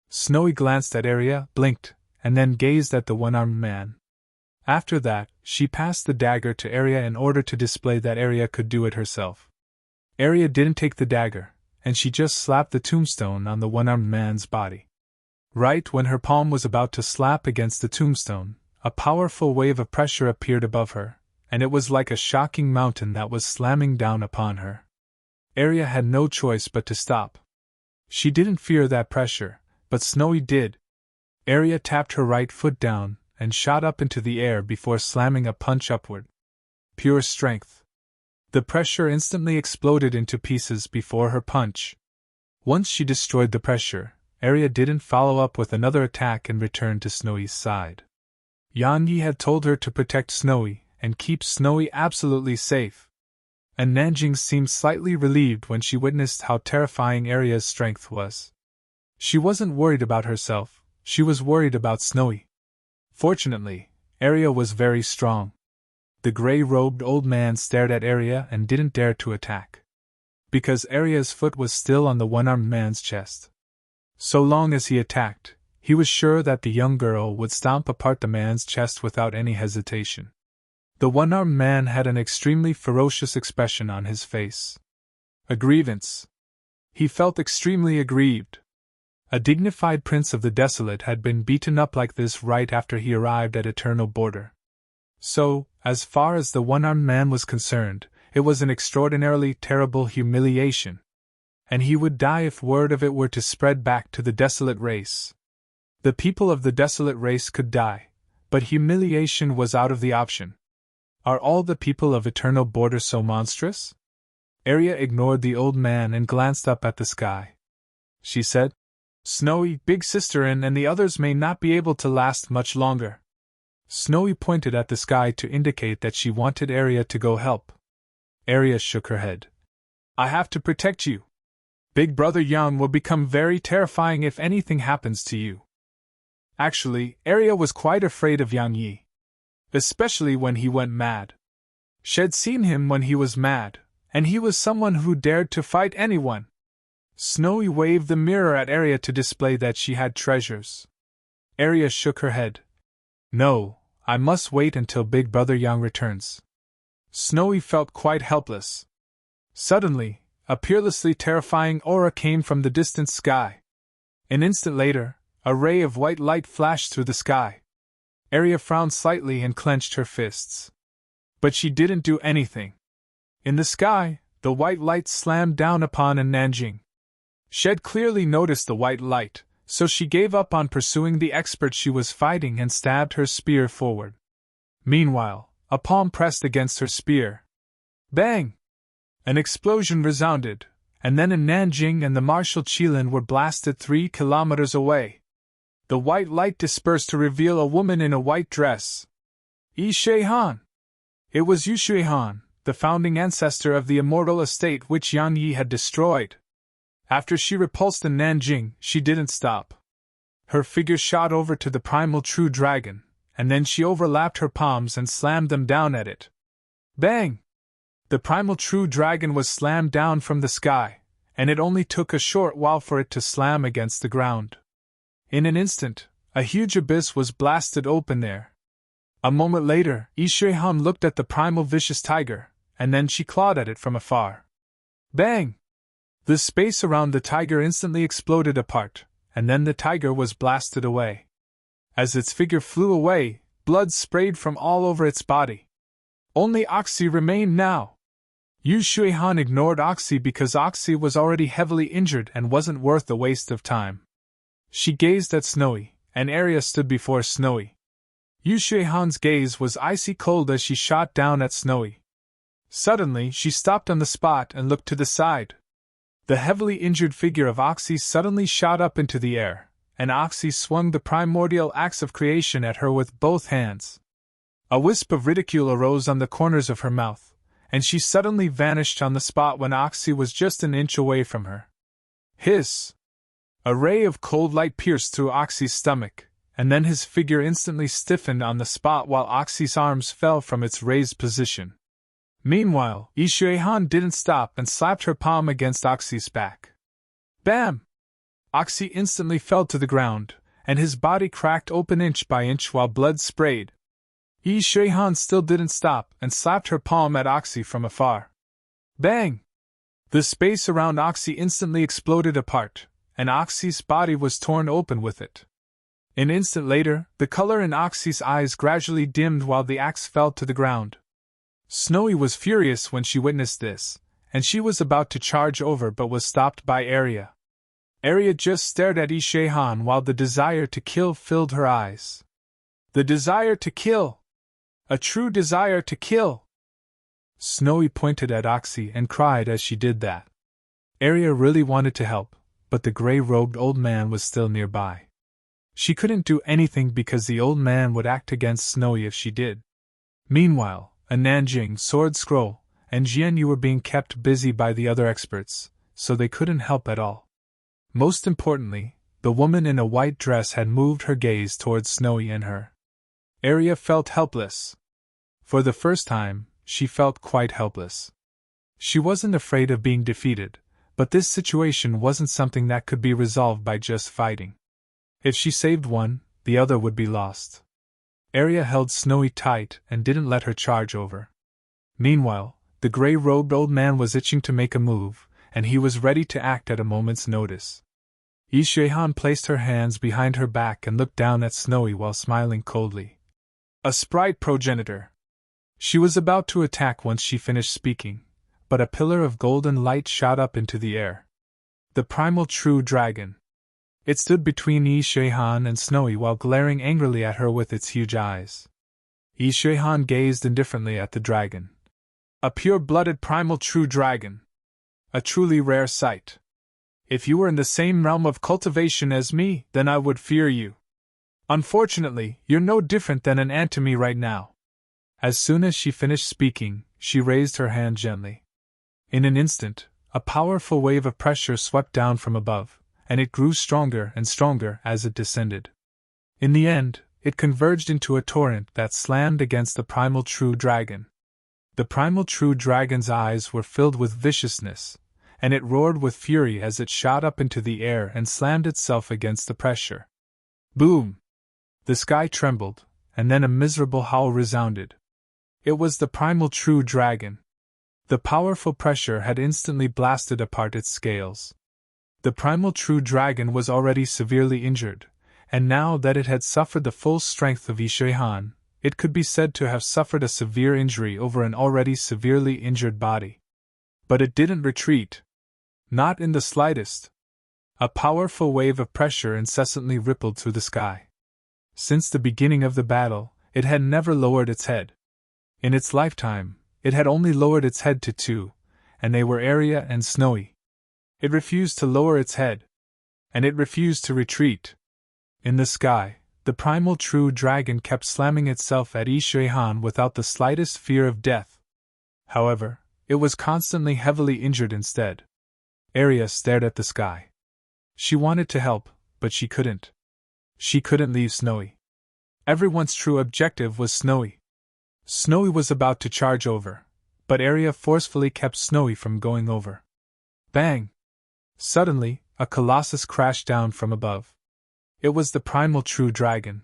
Snowy glanced at Arya, blinked, and then gazed at the one-armed man. After that, she passed the dagger to Arya in order to display that Arya could do it herself. Arya didn't take the dagger, and she just slapped the tombstone on the one-armed man's body. Right when her palm was about to slap against the tombstone, a powerful wave of pressure appeared above her, and it was like a shocking mountain that was slamming down upon her. Arya had no choice but to stop. She didn't fear that pressure, but Snowy did. Arya tapped her right foot down and shot up into the air before slamming a punch upward. Pure strength. The pressure instantly exploded into pieces before her punch. Once she destroyed the pressure, Arya didn't follow up with another attack and returned to Snowy's side. Yan Yi had told her to protect Snowy and keep Snowy absolutely safe. And Nanjing seemed slightly relieved when she witnessed how terrifying Arya's strength was. She wasn't worried about herself, she was worried about Snowy. Fortunately, Arya was very strong. The gray-robed old man stared at Arya and didn't dare to attack. Because Arya's foot was still on the one-armed man's chest. So long as he attacked, he was sure that the young girl would stomp apart the man's chest without any hesitation. The one-armed man had an extremely ferocious expression on his face. A grievance. He felt extremely aggrieved. A dignified prince of the desolate had been beaten up like this right after he arrived at Eternal Border. So, as far as the one-armed man was concerned, it was an extraordinarily terrible humiliation. And he would die if word of it were to spread back to the desolate race. The people of the desolate race could die, but humiliation was out of the option. Are all the people of Eternal Border so monstrous? Arya ignored the old man and glanced up at the sky. She said, "Snowy, Big Sisterin and the others may not be able to last much longer." Snowy pointed at the sky to indicate that she wanted Arya to go help. Arya shook her head. "I have to protect you. Big Brother Yang will become very terrifying if anything happens to you." Actually, Arya was quite afraid of Yang Yi. Especially when he went mad. She'd seen him when he was mad, and he was someone who dared to fight anyone. Snowy waved the mirror at Arya to display that she had treasures. Arya shook her head. "No, I must wait until Big Brother Yang returns." Snowy felt quite helpless. Suddenly, a peerlessly terrifying aura came from the distant sky. An instant later, a ray of white light flashed through the sky. Arya frowned slightly and clenched her fists. But she didn't do anything. In the sky, the white light slammed down upon Nanjing. She'd clearly noticed the white light, so she gave up on pursuing the expert she was fighting and stabbed her spear forward. Meanwhile, a palm pressed against her spear. Bang! An explosion resounded, and then Nanjing and the Marshal Qilin were blasted 3 kilometers away. The white light dispersed to reveal a woman in a white dress. Yi Han! It was Yu Han, the founding ancestor of the immortal estate which Yan Yi had destroyed. After she repulsed Nanjing, she didn't stop. Her figure shot over to the primal true dragon, and then she overlapped her palms and slammed them down at it. Bang! The primal true dragon was slammed down from the sky, and it only took a short while for it to slam against the ground. In an instant, a huge abyss was blasted open there. A moment later, Yi Han looked at the primal vicious tiger, and then she clawed at it from afar. Bang! The space around the tiger instantly exploded apart, and then the tiger was blasted away. As its figure flew away, blood sprayed from all over its body. Only Oxy remained now. Yu Han ignored Oxy because Oxy was already heavily injured and wasn't worth the waste of time. She gazed at Snowy, and Arya stood before Snowy. Yu Han's gaze was icy cold as she shot down at Snowy. Suddenly, she stopped on the spot and looked to the side. The heavily injured figure of Oxy suddenly shot up into the air, and Oxy swung the primordial axe of creation at her with both hands. A wisp of ridicule arose on the corners of her mouth, and she suddenly vanished on the spot when Oxy was just an inch away from her. Hiss! A ray of cold light pierced through Oxy's stomach, and then his figure instantly stiffened on the spot while Oxy's arms fell from its raised position. Meanwhile, Ishuehan didn't stop and slapped her palm against Oxy's back. Bam! Oxy instantly fell to the ground, and his body cracked open inch by inch while blood sprayed. Ishuehan still didn't stop and slapped her palm at Oxy from afar. Bang! The space around Oxy instantly exploded apart, and Oxy's body was torn open with it. An instant later, the color in Oxy's eyes gradually dimmed while the axe fell to the ground. Snowy was furious when she witnessed this, and she was about to charge over but was stopped by Arya. Arya just stared at Ishuehan while the desire to kill filled her eyes. The desire to kill! A true desire to kill! Snowy pointed at Oxy and cried as she did that. Arya really wanted to help, but the gray-robed old man was still nearby. She couldn't do anything because the old man would act against Snowy if she did. Meanwhile, a Nanjing sword scroll and Jianyu were being kept busy by the other experts, so they couldn't help at all. Most importantly, the woman in a white dress had moved her gaze towards Snowy and her. Arya felt helpless. For the first time, she felt quite helpless. She wasn't afraid of being defeated, but this situation wasn't something that could be resolved by just fighting. If she saved one, the other would be lost. Arya held Snowy tight and didn't let her charge over. Meanwhile, the gray-robed old man was itching to make a move, and he was ready to act at a moment's notice. Ishuehan placed her hands behind her back and looked down at Snowy while smiling coldly. A sprite progenitor. She was about to attack once she finished speaking, but a pillar of golden light shot up into the air. The primal true dragon. It stood between Ishuehan and Snowy while glaring angrily at her with its huge eyes. Ishuehan gazed indifferently at the dragon. A pure-blooded primal true dragon. A truly rare sight. If you were in the same realm of cultivation as me, then I would fear you. Unfortunately, you're no different than an ant to me right now. As soon as she finished speaking, she raised her hand gently. In an instant, a powerful wave of pressure swept down from above, and it grew stronger and stronger as it descended. In the end, it converged into a torrent that slammed against the primal true dragon. The primal true dragon's eyes were filled with viciousness, and it roared with fury as it shot up into the air and slammed itself against the pressure. Boom! The sky trembled, and then a miserable howl resounded. It was the primal true dragon. The powerful pressure had instantly blasted apart its scales. The primal true dragon was already severely injured, and now that it had suffered the full strength of Ishuehan, it could be said to have suffered a severe injury over an already severely injured body. But it didn't retreat. Not in the slightest. A powerful wave of pressure incessantly rippled through the sky. Since the beginning of the battle, it had never lowered its head. In its lifetime, it had only lowered its head to two, and they were Arya and Snowy. It refused to lower its head. And it refused to retreat. In the sky, the primal true dragon kept slamming itself at Ishuehan without the slightest fear of death. However, it was constantly heavily injured instead. Arya stared at the sky. She wanted to help, but she couldn't. She couldn't leave Snowy. Everyone's true objective was Snowy. Snowy was about to charge over, but Arya forcefully kept Snowy from going over. Bang! Suddenly, a colossus crashed down from above. It was the primal true dragon.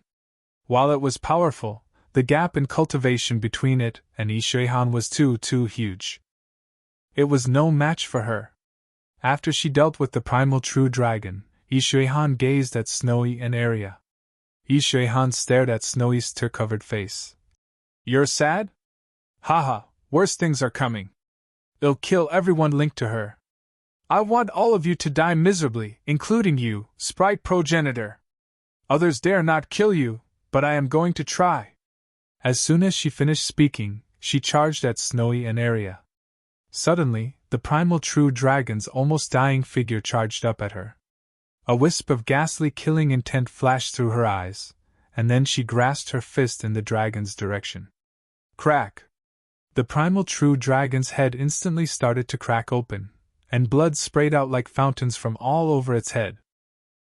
While it was powerful, the gap in cultivation between it and Ishuehan was too huge. It was no match for her. After she dealt with the primal true dragon, Ishuehan gazed at Snowy and Arya. Ishuehan stared at Snowy's tear-covered face. You're sad? Haha, worse things are coming. It'll kill everyone linked to her. I want all of you to die miserably, including you, sprite progenitor. Others dare not kill you, but I am going to try. As soon as she finished speaking, she charged at Snowy and Arya. Suddenly, the primal true dragon's almost dying figure charged up at her. A wisp of ghastly killing intent flashed through her eyes, and then she grasped her fist in the dragon's direction. Crack! The primal true dragon's head instantly started to crack open, and blood sprayed out like fountains from all over its head.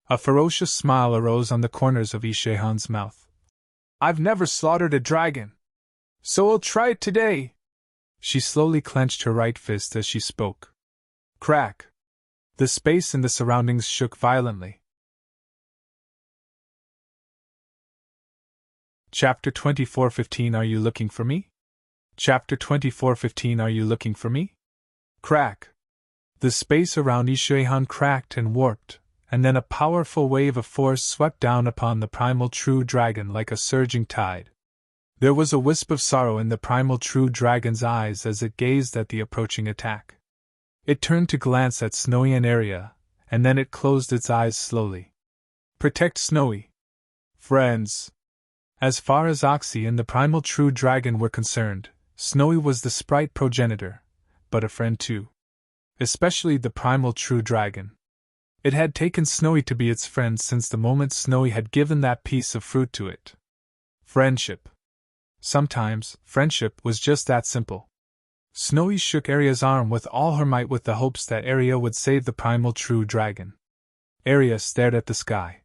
A ferocious smile arose on the corners of Ishehan's mouth. I've never slaughtered a dragon, so I'll try it today. She slowly clenched her right fist as she spoke. Crack! The space in the surroundings shook violently. Chapter 24:15 Are you looking for me? Chapter 24:15 Are you looking for me? Crack! The space around Ishehan cracked and warped, and then a powerful wave of force swept down upon the primal true dragon like a surging tide. There was a wisp of sorrow in the primal true dragon's eyes as it gazed at the approaching attack. It turned to glance at Snowy and Arya, and then it closed its eyes slowly. Protect Snowy. Friends. As far as Oxy and the primal true dragon were concerned, Snowy was the sprite progenitor, but a friend too. Especially the primal true dragon. It had taken Snowy to be its friend since the moment Snowy had given that piece of fruit to it. Friendship. Sometimes, friendship was just that simple. Snowy shook Arya's arm with all her might with the hopes that Arya would save the primal true dragon. Arya stared at the sky.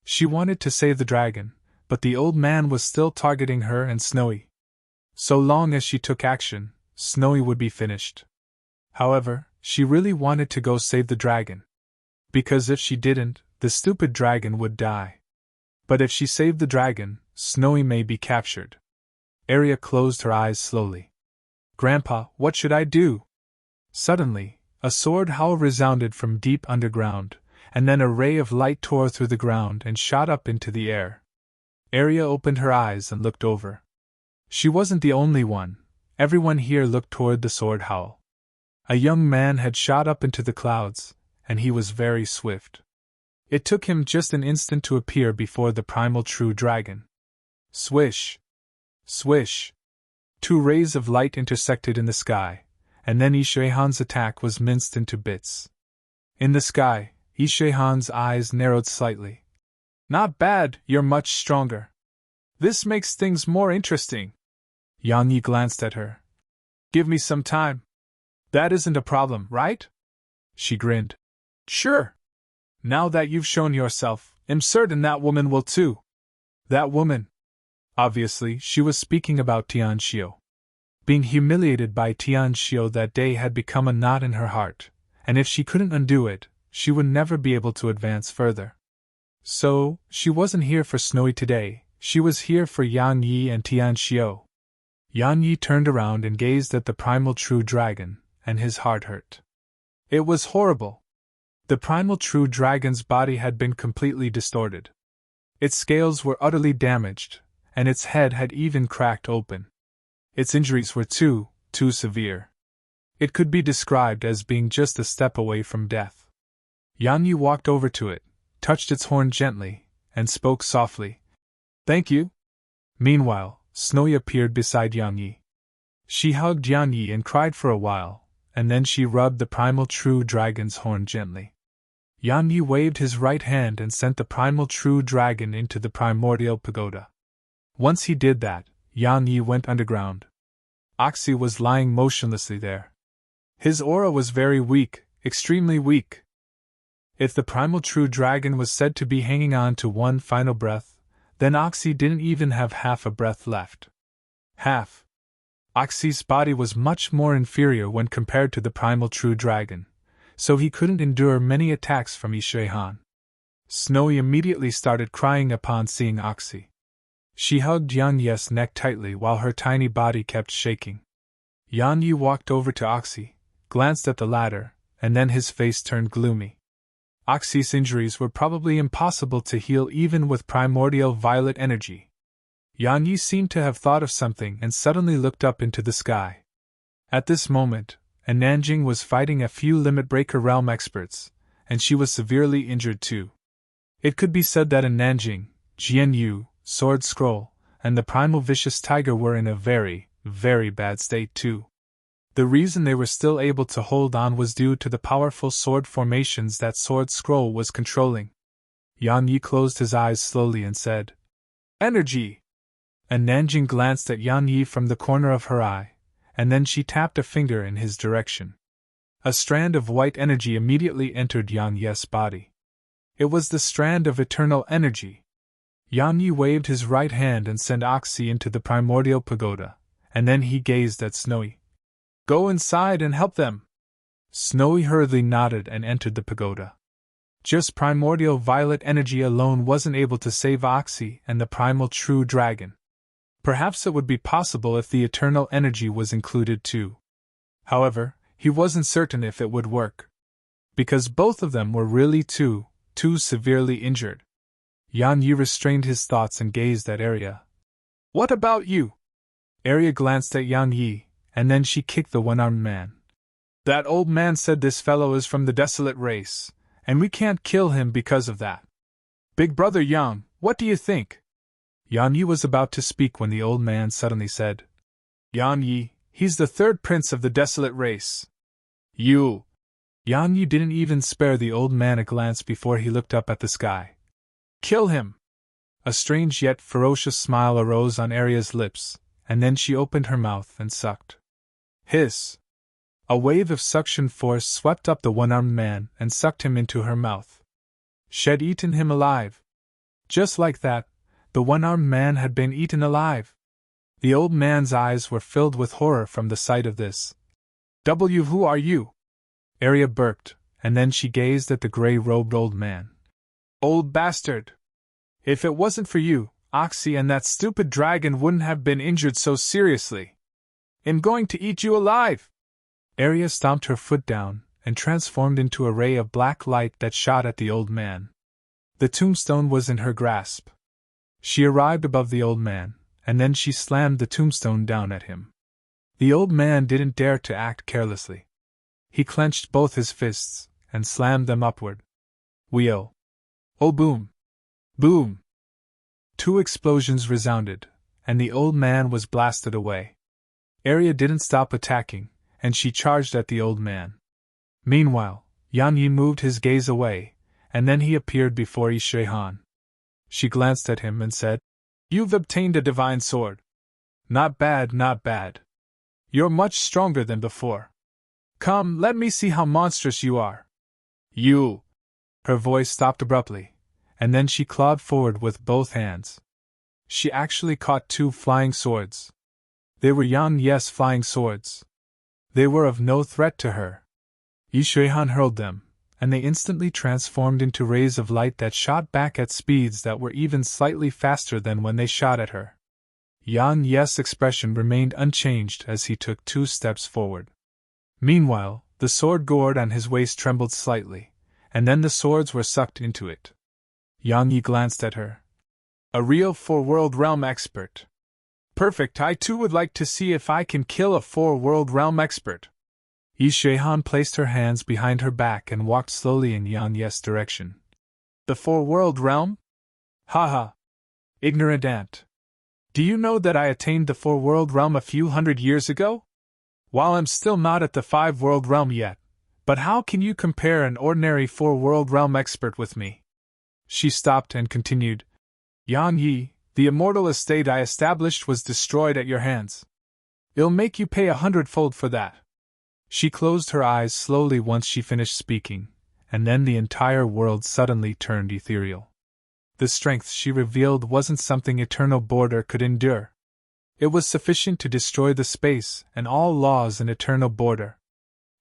She wanted to save the dragon, but the old man was still targeting her and Snowy. So long as she took action, Snowy would be finished. However, she really wanted to go save the dragon. Because if she didn't, the stupid dragon would die. But if she saved the dragon, Snowy may be captured. Arya closed her eyes slowly. Grandpa, what should I do? Suddenly, a sword howl resounded from deep underground, and then a ray of light tore through the ground and shot up into the air. Arya opened her eyes and looked over. She wasn't the only one. Everyone here looked toward the sword howl. A young man had shot up into the clouds, and he was very swift. It took him just an instant to appear before the primal true dragon. Swish! Swish! Two rays of light intersected in the sky, and then Ishehan's attack was minced into bits. In the sky, Ishehan's eyes narrowed slightly. Not bad, you're much stronger. This makes things more interesting. Yang Yi glanced at her. Give me some time. That isn't a problem, right? She grinned. Sure. Now that you've shown yourself, I'm certain that woman will too. That woman. Obviously, she was speaking about Tianxiu. Being humiliated by Tianxiu that day had become a knot in her heart, and if she couldn't undo it, she would never be able to advance further. So, she wasn't here for Snowy today, she was here for Yang Yi and Tianxiu. Yang Yi turned around and gazed at the primal true dragon, and his heart hurt. It was horrible. The primal true dragon's body had been completely distorted. Its scales were utterly damaged, and its head had even cracked open. Its injuries were too severe. It could be described as being just a step away from death. Yang Yi walked over to it, touched its horn gently, and spoke softly. Thank you. Meanwhile, Snowy appeared beside Yang Yi. She hugged Yang Yi and cried for a while, and then she rubbed the primal true dragon's horn gently. Yang Yi waved his right hand and sent the primal true dragon into the primordial pagoda. Once he did that, Yang Yi went underground. Oxy was lying motionlessly there. His aura was very weak, extremely weak. If the primal true dragon was said to be hanging on to one final breath, then Oxy didn't even have half a breath left. Half. Oxy's body was much more inferior when compared to the primal true dragon, so he couldn't endure many attacks from Ishehan. Snowy immediately started crying upon seeing Oxy. She hugged Yang Yi's neck tightly while her tiny body kept shaking. Yang Yi walked over to Oxy, glanced at the latter, and then his face turned gloomy. Oxy's injuries were probably impossible to heal even with primordial violet energy. Yang Yi seemed to have thought of something and suddenly looked up into the sky. At this moment, Nanjing was fighting a few Limit Breaker Realm experts, and she was severely injured too. It could be said that in Nanjing, Jian Yu, Sword Scroll, and the Primal Vicious Tiger were in a very, very bad state too. The reason they were still able to hold on was due to the powerful sword formations that Sword Scroll was controlling. Yang Yi closed his eyes slowly and said, Energy! And Nanjing glanced at Yang Yi from the corner of her eye, and then she tapped a finger in his direction. A strand of white energy immediately entered Yang Yi's body. It was the strand of eternal energy. Yan Yi waved his right hand and sent Oxy into the primordial pagoda, and then he gazed at Snowy. Go inside and help them. Snowy hurriedly nodded and entered the pagoda. Just primordial violet energy alone wasn't able to save Oxy and the primal true dragon. Perhaps it would be possible if the eternal energy was included too. However, he wasn't certain if it would work. Because both of them were really too severely injured. Yan Yi restrained his thoughts and gazed at Arya. What about you? Arya glanced at Yan Yi, and then she kicked the one-armed man. That old man said this fellow is from the desolate race, and we can't kill him because of that. Big brother Yang, what do you think? Yan Yi was about to speak when the old man suddenly said, Yan Yi, he's the third prince of the desolate race. You! Yan Yi didn't even spare the old man a glance before he looked up at the sky. Kill him! A strange yet ferocious smile arose on Arya's lips, and then she opened her mouth and sucked. Hiss! A wave of suction force swept up the one-armed man and sucked him into her mouth. She'd eaten him alive. Just like that, the one-armed man had been eaten alive. The old man's eyes were filled with horror from the sight of this. Who are you? Arya burped, and then she gazed at the gray-robed old man. Old bastard! If it wasn't for you, Oxy and that stupid dragon wouldn't have been injured so seriously. I'm going to eat you alive! Arya stomped her foot down and transformed into a ray of black light that shot at the old man. The tombstone was in her grasp. She arrived above the old man, and then she slammed the tombstone down at him. The old man didn't dare to act carelessly. He clenched both his fists and slammed them upward. Wheel! Oh boom! Boom! 2 explosions resounded, and the old man was blasted away. Arya didn't stop attacking, and she charged at the old man. Meanwhile, Yan Yi moved his gaze away, and then he appeared before Yi Shui-han. She glanced at him and said, You've obtained a divine sword. Not bad, not bad. You're much stronger than before. Come, let me see how monstrous you are. You! Her voice stopped abruptly, and then she clawed forward with both hands. She actually caught 2 flying swords. They were Yan Yi's flying swords. They were of no threat to her. Yi Shui-han hurled them, and they instantly transformed into rays of light that shot back at speeds that were even slightly faster than when they shot at her. Yan Yi's expression remained unchanged as he took 2 steps forward. Meanwhile, the sword gourd on his waist trembled slightly, and then the swords were sucked into it. Yan Yi glanced at her. A real 4-world realm expert. Perfect, I too would like to see if I can kill a 4-world realm expert. Yi Shui-han placed her hands behind her back and walked slowly in Yan Yi's direction. The 4-world realm? Haha. Ignorant ant. Do you know that I attained the 4-world realm a few hundred years ago? While I'm still not at the 5-world realm yet, but how can you compare an ordinary 4-world realm expert with me? She stopped and continued. Yan Yi, the immortal estate I established was destroyed at your hands. It'll make you pay 100-fold for that. She closed her eyes slowly once she finished speaking, and then the entire world suddenly turned ethereal. The strength she revealed wasn't something eternal border could endure. It was sufficient to destroy the space and all laws in eternal border.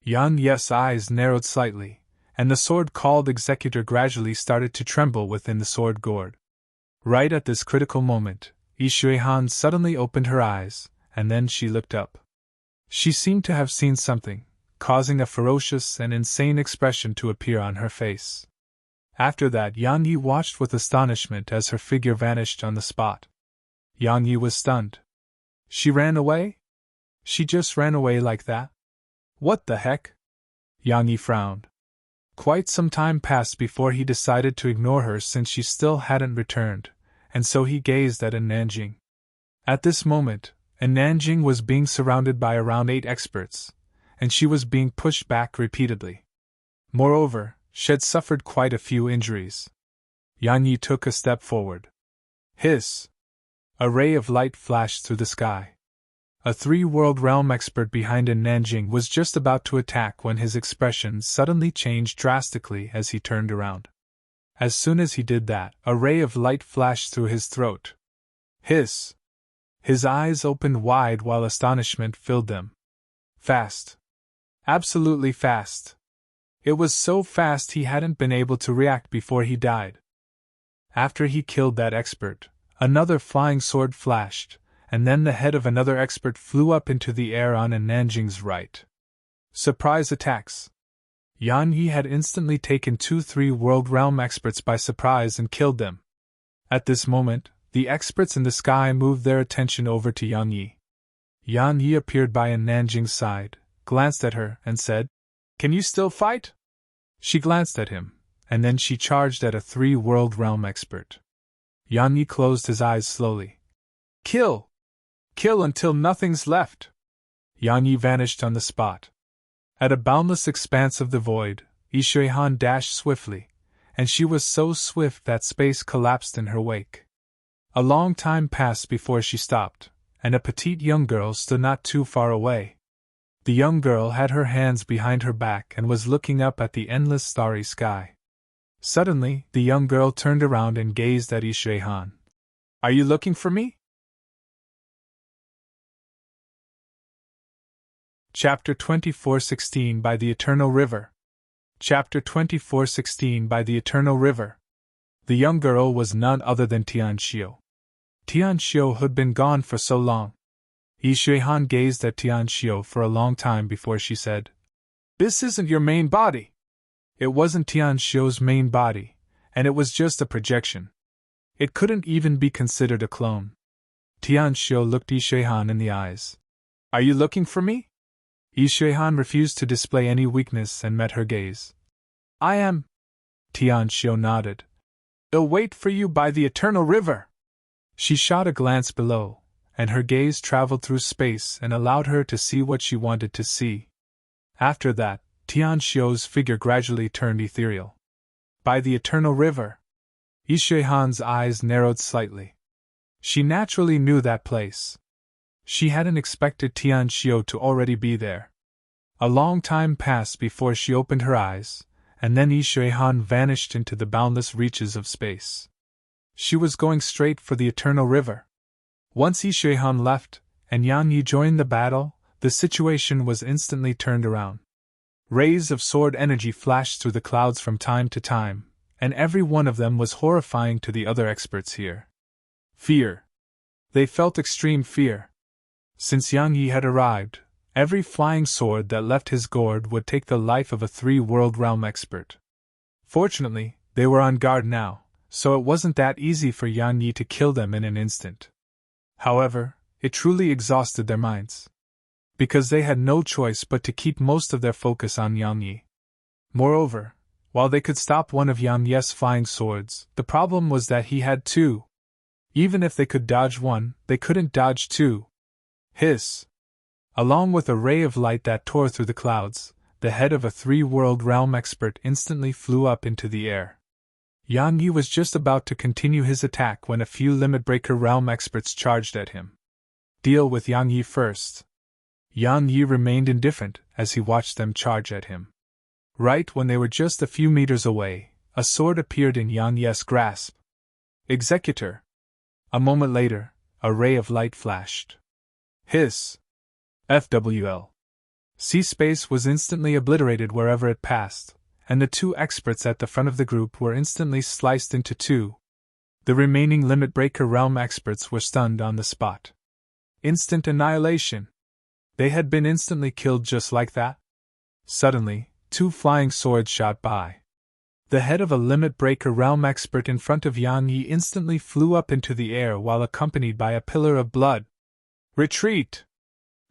Yan Yi's eyes narrowed slightly, and the sword called Executor gradually started to tremble within the sword gourd. Right at this critical moment, Yi Shui-han suddenly opened her eyes, and then she looked up. She seemed to have seen something, causing a ferocious and insane expression to appear on her face. After that, Yan Yi watched with astonishment as her figure vanished on the spot. Yan Yi was stunned. She ran away? She just ran away like that? What the heck? Yan Yi frowned. Quite some time passed before he decided to ignore her since she still hadn't returned, and so he gazed at Nanjing. At this moment, Nanjing was being surrounded by around 8 experts, and she was being pushed back repeatedly. Moreover, she'd suffered quite a few injuries. Yan Yi took a step forward. Hiss! A ray of light flashed through the sky. A 3-world realm expert behind Nanjing was just about to attack when his expression suddenly changed drastically as he turned around. As soon as he did that, a ray of light flashed through his throat. Hiss! His eyes opened wide while astonishment filled them. Fast. Absolutely fast. It was so fast he hadn't been able to react before he died. After he killed that expert, another flying sword flashed, and then the head of another expert flew up into the air on Nanjing's right. Surprise attacks. Yan Yi had instantly taken 2-3 World Realm experts by surprise and killed them. At this moment, the experts in the sky moved their attention over to Yan Yi. Yan Yi appeared by Nanjing's side, glanced at her, and said, "Can you still fight?" She glanced at him, and then she charged at a 3 World Realm expert. Yan Yi closed his eyes slowly. "Kill! Kill until nothing's left!" Yan Yi vanished on the spot. At a boundless expanse of the void, Yi Shui-han dashed swiftly, and she was so swift that space collapsed in her wake. A long time passed before she stopped, and a petite young girl stood not too far away. The young girl had her hands behind her back and was looking up at the endless starry sky. Suddenly, the young girl turned around and gazed at Yi Shui-han. "Are you looking for me?" Chapter 24:16 By the Eternal River. Chapter 24:16 By the Eternal River. The young girl was none other than Tian Xiu. Tian Xiu had been gone for so long. Yi Shui-han gazed at Tian Xiu for a long time before she said, "This isn't your main body." It wasn't Tian Xiu's main body, and it was just a projection. It couldn't even be considered a clone. Tian Xiu looked Yi Shui-han in the eyes. "Are you looking for me?" Yi Shui-han refused to display any weakness and met her gaze. "I am." Tian Xiu nodded. "I'll wait for you by the Eternal River." She shot a glance below, and her gaze traveled through space and allowed her to see what she wanted to see. After that, Tian Xiu's figure gradually turned ethereal. By the Eternal River. Yi Shui-han's eyes narrowed slightly. She naturally knew that place. She hadn't expected Tian Xiu to already be there. A long time passed before she opened her eyes, and then Yi Shui-han vanished into the boundless reaches of space. She was going straight for the Eternal River. Once Yi Shui-han left, and Yan Yi joined the battle, the situation was instantly turned around. Rays of sword energy flashed through the clouds from time to time, and every one of them was horrifying to the other experts here. Fear. They felt extreme fear. Since Yan Yi had arrived, every flying sword that left his gourd would take the life of a 3 World Realm expert. Fortunately, they were on guard now, so it wasn't that easy for Yan Yi to kill them in an instant. However, it truly exhausted their minds. Because they had no choice but to keep most of their focus on Yan Yi. Moreover, while they could stop one of Yan Yi's flying swords, the problem was that he had 2. Even if they could dodge one, they couldn't dodge 2. Hiss! Along with a ray of light that tore through the clouds, the head of a 3 World Realm expert instantly flew up into the air. Yan Yi was just about to continue his attack when a few Limit Breaker Realm experts charged at him. Deal with Yan Yi first. Yan Yi remained indifferent as he watched them charge at him. Right when they were just a few meters away, a sword appeared in Yan Yi's grasp. Executor! A moment later, a ray of light flashed. Hiss! FWL. Sea-space was instantly obliterated wherever it passed, and the 2 experts at the front of the group were instantly sliced into 2. The remaining Limit Breaker Realm experts were stunned on the spot. Instant annihilation. They had been instantly killed just like that. Suddenly, 2 flying swords shot by. The head of a Limit Breaker Realm expert in front of Yan Yi instantly flew up into the air while accompanied by a pillar of blood. Retreat!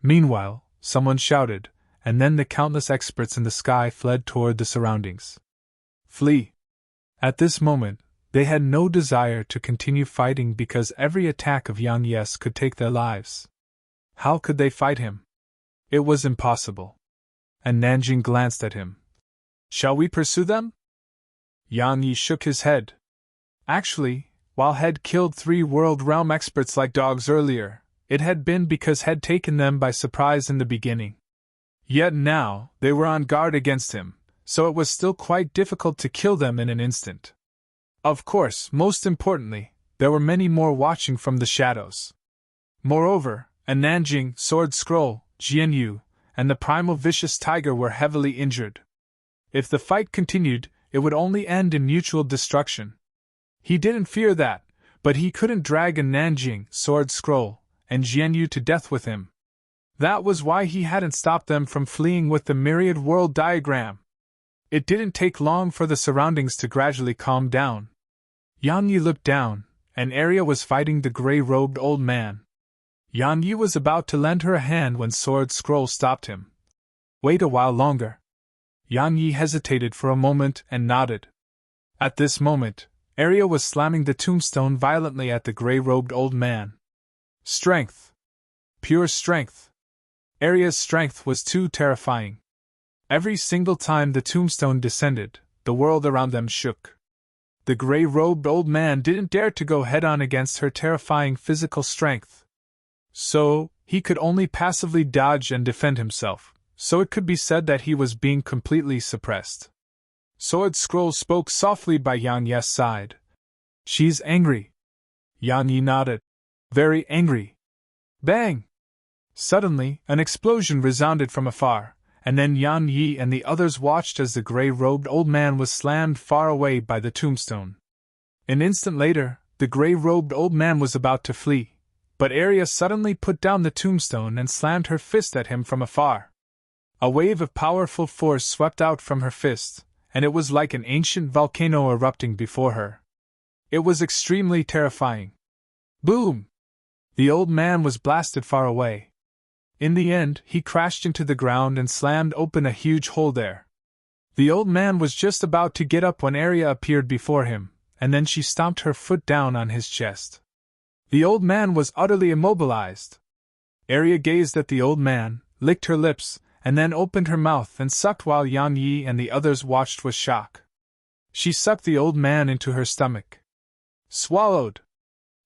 Meanwhile, someone shouted, and then the countless experts in the sky fled toward the surroundings. Flee! At this moment, they had no desire to continue fighting because every attack of Yan Yi's could take their lives. How could they fight him? It was impossible. And Nanjing glanced at him. Shall we pursue them? Yan Yi shook his head. Actually, while had killed 3 World Realm experts like dogs earlier, it had been because had taken them by surprise in the beginning. Yet now, they were on guard against him, so it was still quite difficult to kill them in an instant. Of course, most importantly, there were many more watching from the shadows. Moreover, a Nanjing sword scroll, Jianyu, and the primal vicious tiger were heavily injured. If the fight continued, it would only end in mutual destruction. He didn't fear that, but he couldn't drag a Nanjing sword scroll and Jianyu to death with him. That was why he hadn't stopped them from fleeing with the myriad world diagram. It didn't take long for the surroundings to gradually calm down. Yan Yi looked down, and Arya was fighting the gray-robed old man. Yan Yi was about to lend her a hand when Sword Scroll stopped him. Wait a while longer. Yan Yi hesitated for a moment and nodded. At this moment, Arya was slamming the tombstone violently at the gray-robed old man. Strength. Pure strength. Arya's strength was too terrifying. Every single time the tombstone descended, the world around them shook. The gray-robed old man didn't dare to go head-on against her terrifying physical strength. So, he could only passively dodge and defend himself, so it could be said that he was being completely suppressed. Sword Scroll spoke softly by Yan Yi's side. She's angry. Yan Yi nodded. Very angry. Bang! Suddenly, an explosion resounded from afar, and then Yan Yi and the others watched as the gray-robed old man was slammed far away by the tombstone. An instant later, the gray-robed old man was about to flee, but Arya suddenly put down the tombstone and slammed her fist at him from afar. A wave of powerful force swept out from her fist, and it was like an ancient volcano erupting before her. It was extremely terrifying. Boom! The old man was blasted far away. In the end, he crashed into the ground and slammed open a huge hole there. The old man was just about to get up when Arya appeared before him, and then she stomped her foot down on his chest. The old man was utterly immobilized. Arya gazed at the old man, licked her lips, and then opened her mouth and sucked while Yan Yi and the others watched with shock. She sucked the old man into her stomach. Swallowed!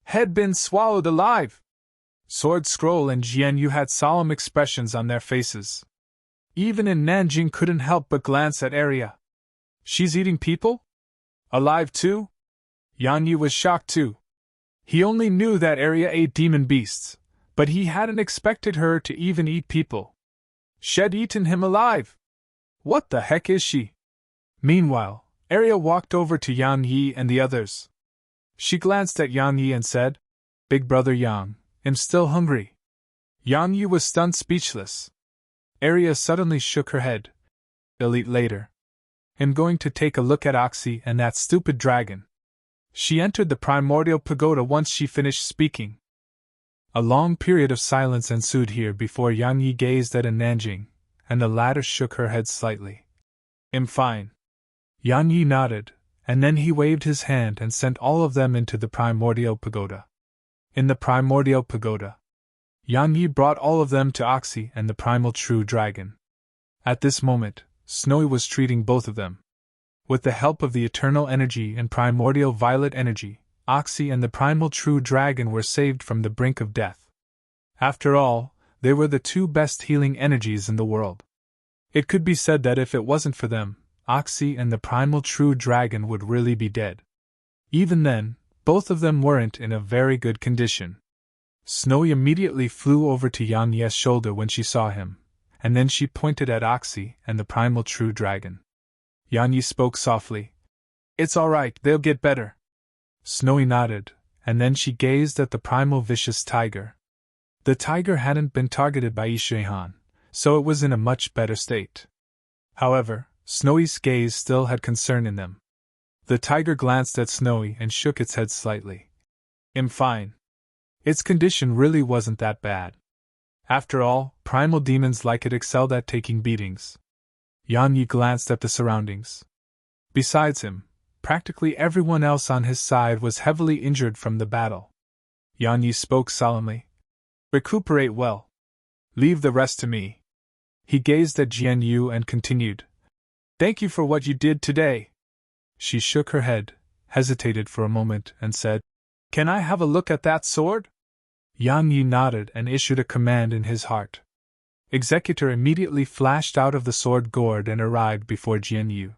Had been swallowed alive! Sword Scroll and Jianyu had solemn expressions on their faces. Even in Nanjing couldn't help but glance at Arya. She's eating people? Alive too? Yan Yi was shocked too. He only knew that Arya ate demon beasts, but he hadn't expected her to even eat people. She'd eaten him alive! What the heck is she? Meanwhile, Arya walked over to Yan Yi and the others. She glanced at Yan Yi and said, Big brother Yang, I'm still hungry. Yan Yi was stunned speechless. Arya suddenly shook her head. I'll eat later. I'm going to take a look at Oxy and that stupid dragon. She entered the primordial pagoda once she finished speaking. A long period of silence ensued here before Yan Yi gazed at Nanjing, and the latter shook her head slightly. I'm fine. Yan Yi nodded, and then he waved his hand and sent all of them into the primordial pagoda. In the primordial pagoda, Yan Yi brought all of them to Oxy and the primal true dragon. At this moment, Snowy was treating both of them. With the help of the eternal energy and primordial violet energy, Oxy and the primal true dragon were saved from the brink of death. After all, they were the two best healing energies in the world. It could be said that if it wasn't for them, Oxy and the primal true dragon would really be dead. Even then, both of them weren't in a very good condition. Snowy immediately flew over to Yan Yi's shoulder when she saw him, and then she pointed at Oxy and the primal true dragon. Yan Yi spoke softly. It's all right, they'll get better. Snowy nodded, and then she gazed at the primal vicious tiger. The tiger hadn't been targeted by Ishihan, so it was in a much better state. However, Snowy's gaze still had concern in them. The tiger glanced at Snowy and shook its head slightly. I'm fine. Its condition really wasn't that bad. After all, primal demons like it excelled at taking beatings. Yan Yi glanced at the surroundings. Besides him, practically everyone else on his side was heavily injured from the battle. Yan Yi spoke solemnly. Recuperate well. Leave the rest to me. He gazed at Jianyu and continued. Thank you for what you did today. She shook her head, hesitated for a moment, and said, Can I have a look at that sword? Yan Yi nodded and issued a command in his heart. Executor immediately flashed out of the sword gourd and arrived before Jianyu.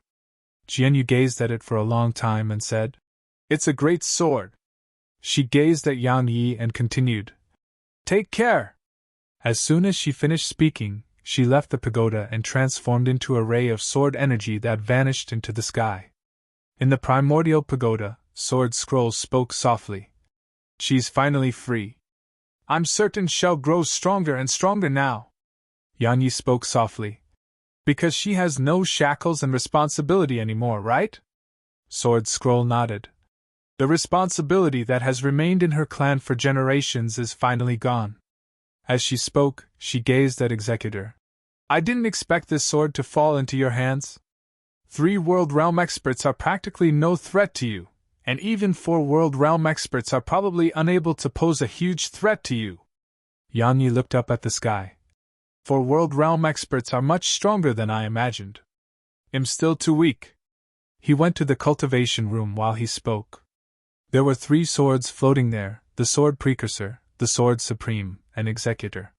Jianyu gazed at it for a long time and said, It's a great sword. She gazed at Yang Yi and continued, Take care! As soon as she finished speaking, she left the pagoda and transformed into a ray of sword energy that vanished into the sky. In the primordial pagoda, Sword Scroll spoke softly. She's finally free. I'm certain she'll grow stronger and stronger now. Yang Yi spoke softly. Because she has no shackles and responsibility anymore, right? Sword Scroll nodded. The responsibility that has remained in her clan for generations is finally gone. As she spoke, she gazed at Executor. I didn't expect this sword to fall into your hands. 3 World Realm experts are practically no threat to you, and even 4 World Realm experts are probably unable to pose a huge threat to you. Yang Yi looked up at the sky. 4 World Realm experts are much stronger than I imagined. I'm still too weak. He went to the cultivation room while he spoke. There were 3 swords floating there, the Sword Precursor, the Sword Supreme, and Executor.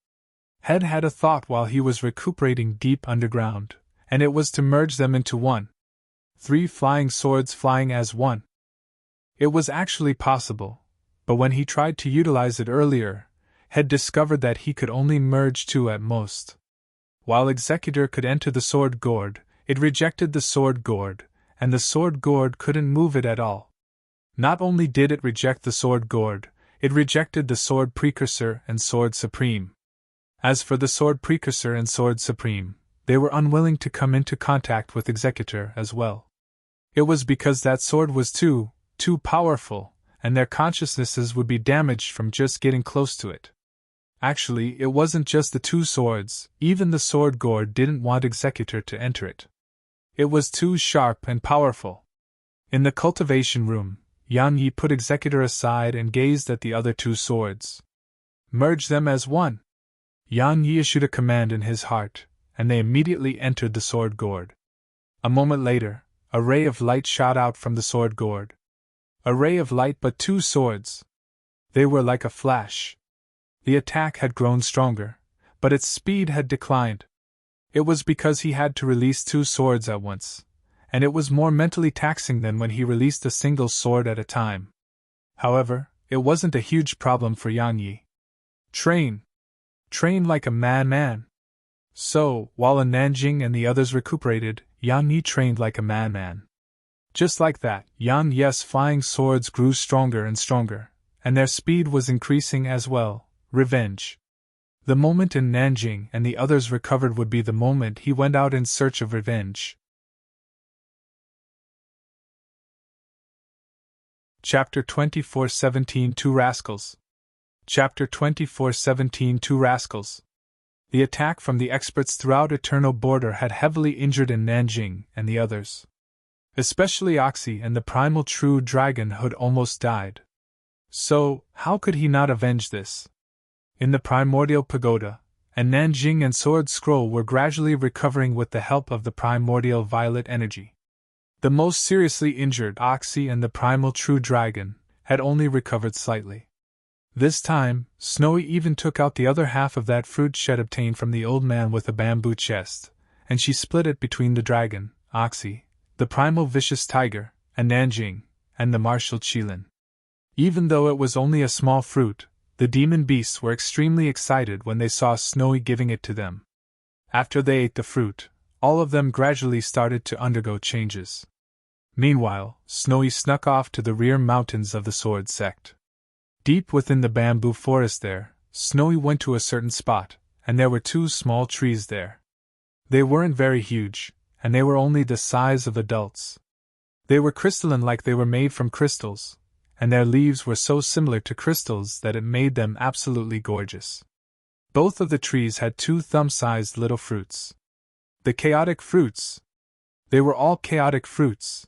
Head had a thought while he was recuperating deep underground, and it was to merge them into one. 3 flying swords flying as one. It was actually possible, but when he tried to utilize it earlier, Head discovered that he could only merge 2 at most. While Executor could enter the sword gourd, it rejected the sword gourd, and the sword gourd couldn't move it at all. Not only did it reject the sword gourd, it rejected the Sword Precursor and Sword Supreme. As for the Sword Precursor and Sword Supreme, they were unwilling to come into contact with Executor as well. It was because that sword was too powerful, and their consciousnesses would be damaged from just getting close to it. Actually, it wasn't just the 2 swords, even the sword gourd didn't want Executor to enter it. It was too sharp and powerful. In the cultivation room, Yang Yi put Executor aside and gazed at the other 2 swords. Merge them as one. Yang Yi issued a command in his heart, and they immediately entered the sword gourd. A moment later, a ray of light shot out from the sword gourd. A ray of light, but 2 swords. They were like a flash. The attack had grown stronger, but its speed had declined. It was because he had to release 2 swords at once, and it was more mentally taxing than when he released a single sword at a time. However, it wasn't a huge problem for Yang Yi. Train like a man. So, while Nanjing and the others recuperated, Yang Yi trained like a man. Just like that, Yang Yi's flying swords grew stronger and stronger, and their speed was increasing as well. Revenge. The moment in Nanjing and the others recovered would be the moment he went out in search of revenge. Chapter 24:17 Two Rascals. Chapter 24:17 Two Rascals. The attack from the experts throughout Eternal Border had heavily injured in Nanjing and the others. Especially Oxy and the primal true dragon had almost died. So, how could he not avenge this? In the primordial pagoda, and Nanjing and Sword Scroll were gradually recovering with the help of the primordial violet energy. The most seriously injured Oxy and the primal true dragon had only recovered slightly. This time, Snowy even took out the other half of that fruit shed obtained from the old man with a bamboo chest, and she split it between the dragon, Oxy, the primal vicious tiger, and Nanjing, and the martial Qilin. Even though it was only a small fruit, the demon beasts were extremely excited when they saw Snowy giving it to them. After they ate the fruit, all of them gradually started to undergo changes. Meanwhile, Snowy snuck off to the rear mountains of the Sword Sect. Deep within the bamboo forest there, Snowy went to a certain spot, and there were 2 small trees there. They weren't very huge, and they were only the size of adults. They were crystalline, like they were made from crystals, and their leaves were so similar to crystals that it made them absolutely gorgeous. Both of the trees had 2 thumb-sized little fruits. The chaotic fruits. They were all chaotic fruits.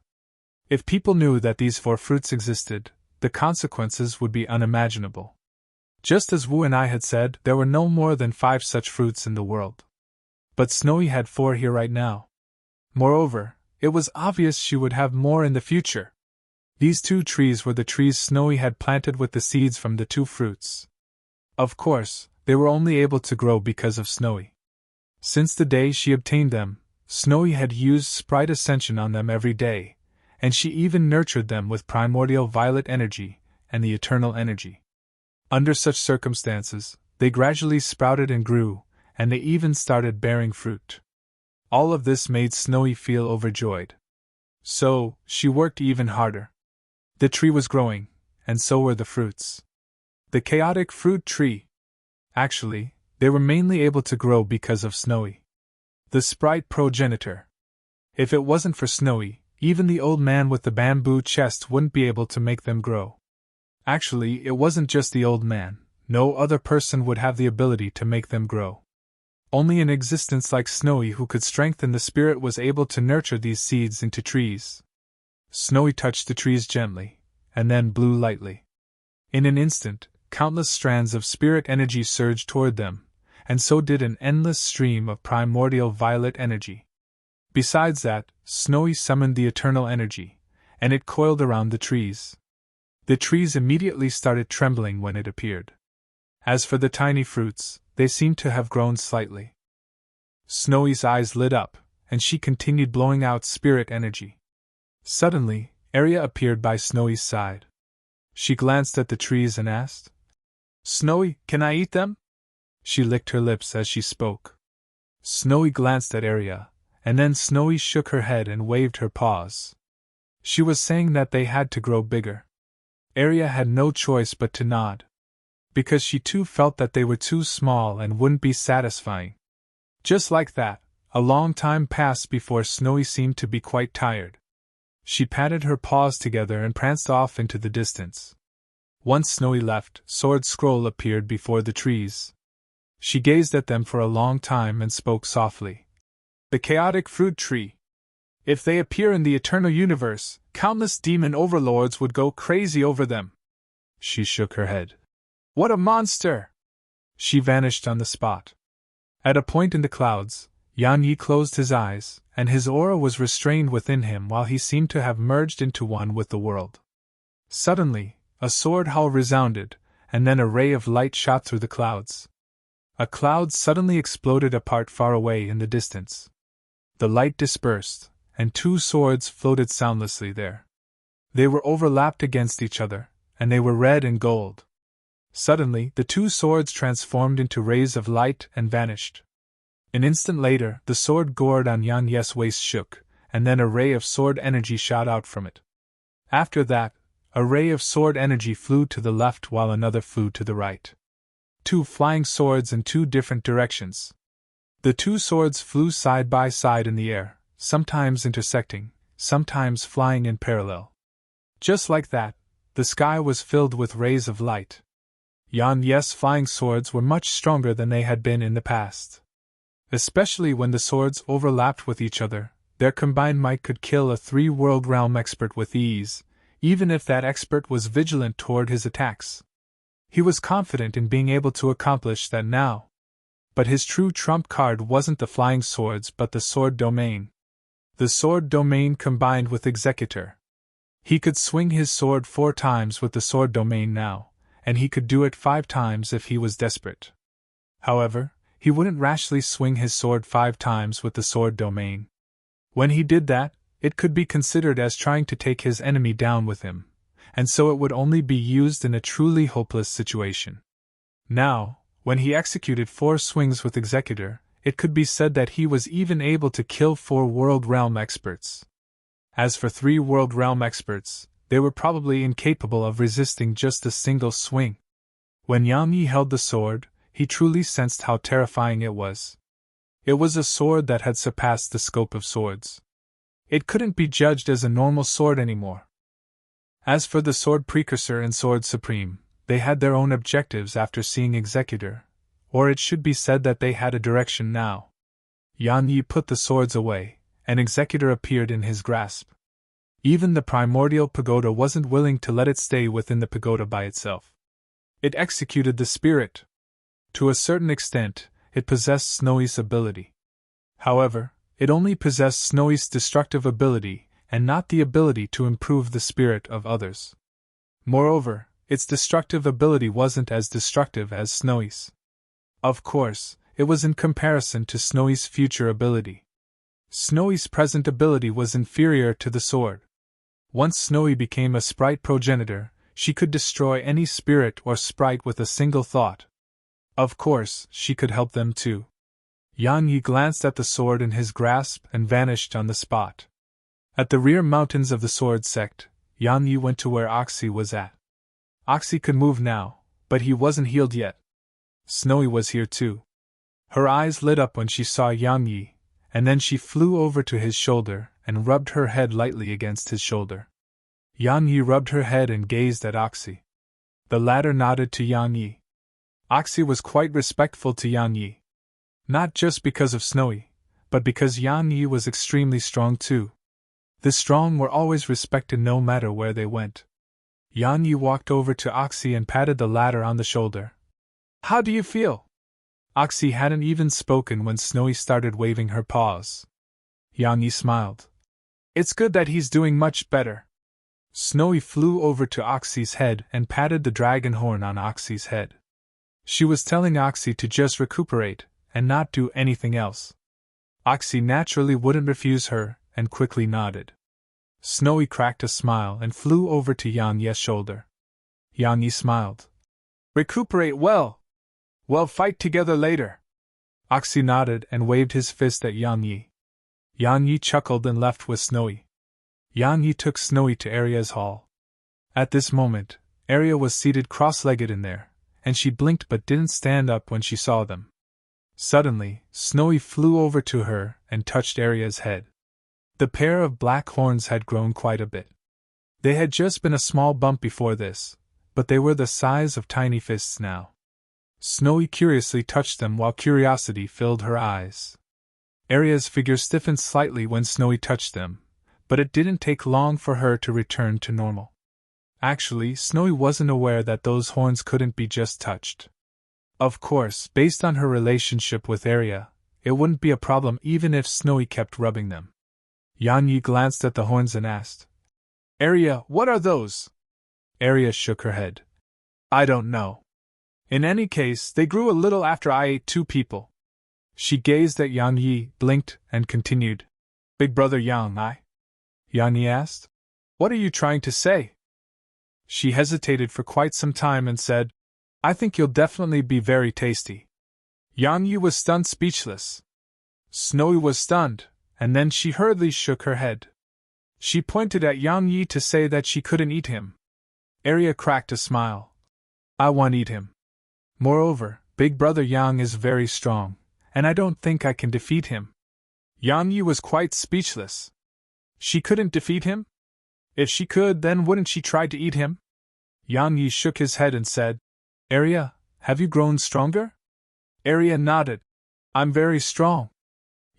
If people knew that these 4 fruits existed, the consequences would be unimaginable. Just as Wu and I had said, there were no more than 5 such fruits in the world. But Snowy had 4 here right now. Moreover, it was obvious she would have more in the future. These 2 trees were the trees Snowy had planted with the seeds from the 2 fruits. Of course, they were only able to grow because of Snowy. Since the day she obtained them, Snowy had used Sprite Ascension on them every day, and she even nurtured them with primordial violet energy and the eternal energy. Under such circumstances, they gradually sprouted and grew, and they even started bearing fruit. All of this made Snowy feel overjoyed. So, she worked even harder. The tree was growing, and so were the fruits. The chaotic fruit tree. Actually, they were mainly able to grow because of Snowy, the sprite progenitor. If it wasn't for Snowy, even the old man with the bamboo chest wouldn't be able to make them grow. Actually, it wasn't just the old man, no other person would have the ability to make them grow. Only an existence like Snowy who could strengthen the spirit was able to nurture these seeds into trees. Snowy touched the trees gently, and then blew lightly. In an instant, countless strands of spirit energy surged toward them, and so did an endless stream of primordial violet energy. Besides that, Snowy summoned the eternal energy, and it coiled around the trees. The trees immediately started trembling when it appeared. As for the tiny fruits, they seemed to have grown slightly. Snowy's eyes lit up, and she continued blowing out spirit energy. Suddenly, Arya appeared by Snowy's side. She glanced at the trees and asked, "Snowy, can I eat them?" She licked her lips as she spoke. Snowy glanced at Arya, and then Snowy shook her head and waved her paws. She was saying that they had to grow bigger. Arya had no choice but to nod, because she too felt that they were too small and wouldn't be satisfying. Just like that, a long time passed before Snowy seemed to be quite tired. She patted her paws together and pranced off into the distance. Once Snowy left, Sword Scroll appeared before the trees. She gazed at them for a long time and spoke softly. "The chaotic fruit tree. If they appear in the eternal universe, countless demon overlords would go crazy over them." She shook her head. "What a monster!" She vanished on the spot. At a point in the clouds, Yan Yi closed his eyes, and his aura was restrained within him while he seemed to have merged into one with the world. Suddenly, a sword howl resounded, and then a ray of light shot through the clouds. A cloud suddenly exploded apart far away in the distance. The light dispersed, and two swords floated soundlessly there. They were overlapped against each other, and they were red and gold. Suddenly, the two swords transformed into rays of light and vanished. An instant later, the sword gored on Yan Yi's waist shook, and then a ray of sword energy shot out from it. After that, a ray of sword energy flew to the left while another flew to the right. Two flying swords in two different directions. The two swords flew side by side in the air, sometimes intersecting, sometimes flying in parallel. Just like that, the sky was filled with rays of light. Yan Yi's flying swords were much stronger than they had been in the past. Especially when the swords overlapped with each other, their combined might could kill a 3-world realm expert with ease, even if that expert was vigilant toward his attacks. He was confident in being able to accomplish that now. But his true trump card wasn't the flying swords but the sword domain. The sword domain combined with Executor. He could swing his sword 4 times with the sword domain now, and he could do it 5 times if he was desperate. However, he wouldn't rashly swing his sword 5 times with the sword domain. When he did that, it could be considered as trying to take his enemy down with him, and so it would only be used in a truly hopeless situation. Now, when he executed 4 swings with Executor, it could be said that he was even able to kill 4 World Realm experts. As for 3 World Realm experts, they were probably incapable of resisting just a single swing. When Yang Yi held the sword, he truly sensed how terrifying it was. It was a sword that had surpassed the scope of swords. It couldn't be judged as a normal sword anymore. As for the Sword Precursor and Sword Supreme, they had their own objectives after seeing Executor, or it should be said that they had a direction now. Yan Yi put the swords away, and Executor appeared in his grasp. Even the primordial pagoda wasn't willing to let it stay within the pagoda by itself. It executed the spirit. To a certain extent, it possessed Snowy's ability. However, it only possessed Snowy's destructive ability, and not the ability to improve the spirit of others. Moreover, its destructive ability wasn't as destructive as Snowy's. Of course, it was in comparison to Snowy's future ability. Snowy's present ability was inferior to the sword. Once Snowy became a sprite progenitor, she could destroy any spirit or sprite with a single thought. Of course, she could help them too. Yang Yi glanced at the sword in his grasp and vanished on the spot. At the rear mountains of the sword sect, Yang Yi went to where Oxy was at. Oxy could move now, but he wasn't healed yet. Snowy was here too. Her eyes lit up when she saw Yang Yi, and then she flew over to his shoulder and rubbed her head lightly against his shoulder. Yang Yi rubbed her head and gazed at Oxy. The latter nodded to Yang Yi. Oxy was quite respectful to Yang Yi. Not just because of Snowy, but because Yang Yi was extremely strong too. The strong were always respected no matter where they went. Yang Yi walked over to Oxy and patted the latter on the shoulder. "How do you feel?" Oxy hadn't even spoken when Snowy started waving her paws. Yang Yi smiled. "It's good that he's doing much better." Snowy flew over to Oxy's head and patted the dragon horn on Oxy's head. She was telling Oxy to just recuperate and not do anything else. Oxy naturally wouldn't refuse her and quickly nodded. Snowy cracked a smile and flew over to Yang Yi's shoulder. Yang Yi smiled. "Recuperate well. We'll fight together later." Oxy nodded and waved his fist at Yang Yi. Yang Yi chuckled and left with Snowy. Yang Yi took Snowy to Aria's hall. At this moment, Aria was seated cross-legged in there, and she blinked but didn't stand up when she saw them. Suddenly, Snowy flew over to her and touched Aria's head. The pair of black horns had grown quite a bit. They had just been a small bump before this, but they were the size of tiny fists now. Snowy curiously touched them while curiosity filled her eyes. Aria's figure stiffened slightly when Snowy touched them, but it didn't take long for her to return to normal. Actually, Snowy wasn't aware that those horns couldn't be just touched. Of course, based on her relationship with Aria, it wouldn't be a problem even if Snowy kept rubbing them. Yang Yi glanced at the horns and asked, "Aria, what are those?" Aria shook her head. "I don't know. In any case, they grew a little after I ate 2 people." She gazed at Yang Yi, blinked, and continued, "Big brother Yang Yi asked, "What are you trying to say?" She hesitated for quite some time and said, "I think you'll definitely be very tasty." Yang Yi was stunned speechless. Snowy was stunned, and then she hurriedly shook her head. She pointed at Yang Yi to say that she couldn't eat him. Aria cracked a smile. "I want to eat him. Moreover, Big Brother Yang is very strong, and I don't think I can defeat him." Yang Yi was quite speechless. She couldn't defeat him? If she could, then wouldn't she try to eat him? Yang Yi shook his head and said, "Aria, have you grown stronger?" Aria nodded. "I'm very strong."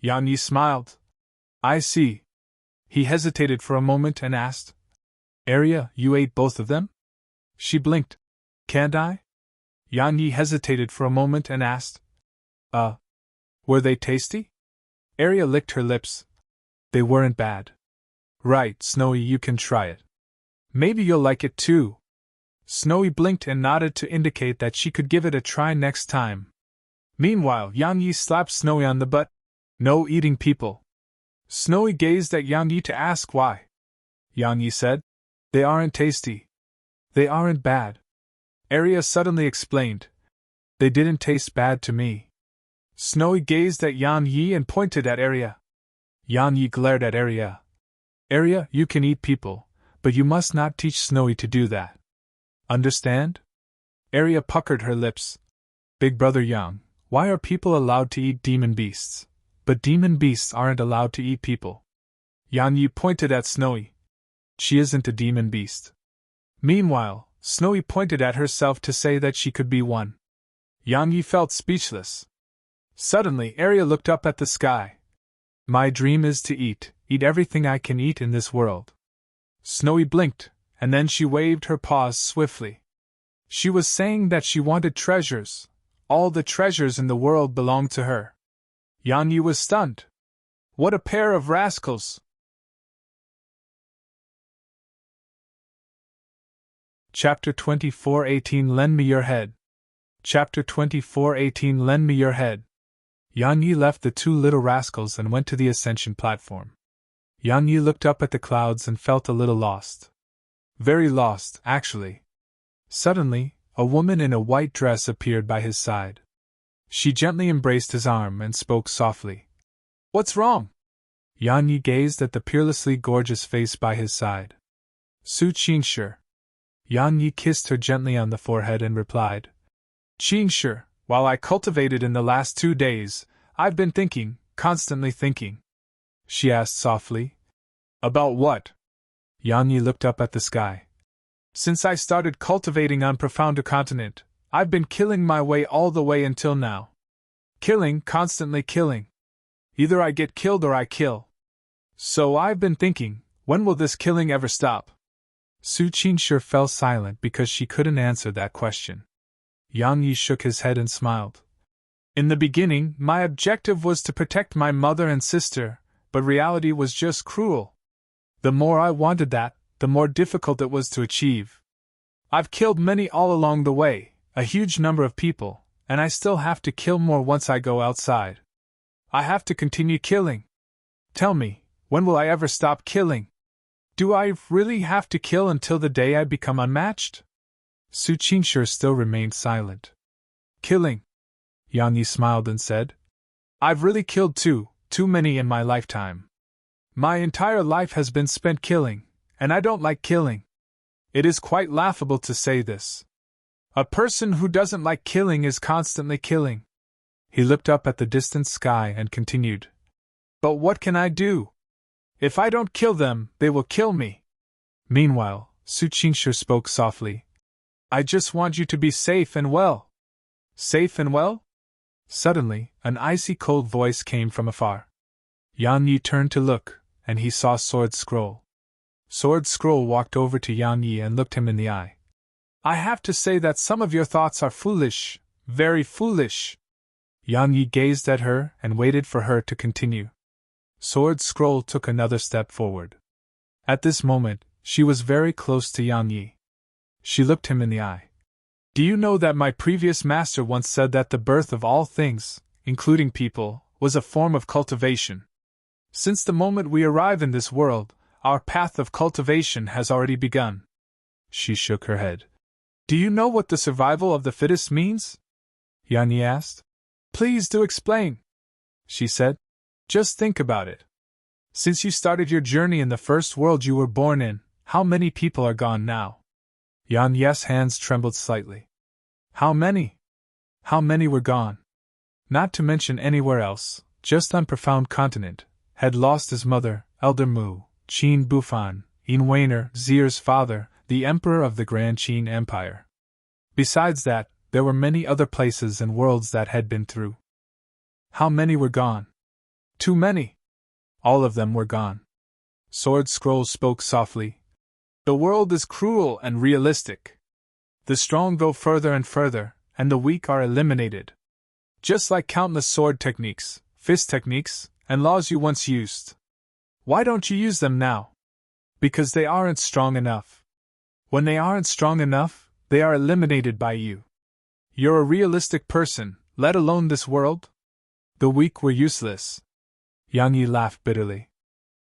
Yang Yi smiled. "I see." He hesitated for a moment and asked, "Aria, you ate both of them?" She blinked. "Can't I?" Yang Yi hesitated for a moment and asked, Were they tasty?" Aria licked her lips. "They weren't bad." "Right, Snowy, you can try it. Maybe you'll like it too." Snowy blinked and nodded to indicate that she could give it a try next time. Meanwhile, Yang Yi slapped Snowy on the butt. "No eating people." Snowy gazed at Yang Yi to ask why. Yang Yi said, "They aren't tasty. They aren't bad." Aria suddenly explained, "They didn't taste bad to me." Snowy gazed at Yang Yi and pointed at Aria. Yang Yi glared at Aria. "Aria, you can eat people, but you must not teach Snowy to do that. Understand?" Aria puckered her lips. "Big Brother Yang, why are people allowed to eat demon beasts, but demon beasts aren't allowed to eat people?" Yang Yi pointed at Snowy. "She isn't a demon beast." Meanwhile, Snowy pointed at herself to say that she could be one. Yang Yi felt speechless. Suddenly, Aria looked up at the sky. "My dream is to eat everything I can eat in this world." Snowy blinked, and then she waved her paws swiftly. She was saying that she wanted treasures. All the treasures in the world belonged to her. Yang Yi was stunned. What a pair of rascals! Chapter 24:18 Lend me your head. Chapter 24:18 Lend me your head. Yang Yi left the 2 little rascals and went to the ascension platform. Yang Yi looked up at the clouds and felt a little lost. Very lost, actually. Suddenly, a woman in a white dress appeared by his side. She gently embraced his arm and spoke softly. What's wrong? Yang Yi gazed at the peerlessly gorgeous face by his side. Su Qingshi. Yang Yi kissed her gently on the forehead and replied. Qingshi, while I cultivated in the last 2 days, I've been thinking, constantly thinking. She asked softly. About what? Yang Yi looked up at the sky. Since I started cultivating on Profounder Continent, I've been killing my way all the way until now. Killing, constantly killing. Either I get killed or I kill. So I've been thinking, when will this killing ever stop? Su Qingshi fell silent because she couldn't answer that question. Yang Yi shook his head and smiled. In the beginning, my objective was to protect my mother and sister, but reality was just cruel. The more I wanted that, the more difficult it was to achieve. I've killed many all along the way, a huge number of people, and I still have to kill more once I go outside. I have to continue killing. Tell me, when will I ever stop killing? Do I really have to kill until the day I become unmatched? Su Qingshi still remained silent. Killing? Yang Yi smiled and said. I've really killed too many in my lifetime. My entire life has been spent killing, and I don't like killing. It is quite laughable to say this. A person who doesn't like killing is constantly killing. He looked up at the distant sky and continued. But what can I do? If I don't kill them, they will kill me. Meanwhile, Su Qingshi spoke softly. I just want you to be safe and well. Safe and well? Suddenly, an icy cold voice came from afar. Yang Yi turned to look, and he saw Sword Scroll. Sword Scroll walked over to Yang Yi and looked him in the eye. I have to say that some of your thoughts are foolish, very foolish. Yang Yi gazed at her and waited for her to continue. Sword Scroll took another step forward. At this moment, she was very close to Yang Yi. She looked him in the eye. Do you know that my previous master once said that the birth of all things, including people, was a form of cultivation? Since the moment we arrive in this world, our path of cultivation has already begun. She shook her head. Do you know what the survival of the fittest means? Yang Yi asked. Please do explain, she said. Just think about it. Since you started your journey in the first world you were born in, how many people are gone now? Yang Yi's hands trembled slightly. How many? How many were gone? Not to mention anywhere else, just on Profound Continent, had lost his mother, Elder Mu, Qin Bufan, Yin Weiner, Zier's father, the emperor of the Grand Qin Empire. Besides that, there were many other places and worlds that had been through. How many were gone? Too many. All of them were gone. Sword Scroll spoke softly. The world is cruel and realistic. The strong go further and further, and the weak are eliminated. Just like countless sword techniques, fist techniques, and laws you once used. Why don't you use them now? Because they aren't strong enough. When they aren't strong enough, they are eliminated by you. You're a realistic person, let alone this world? The weak were useless. Yang Yi laughed bitterly.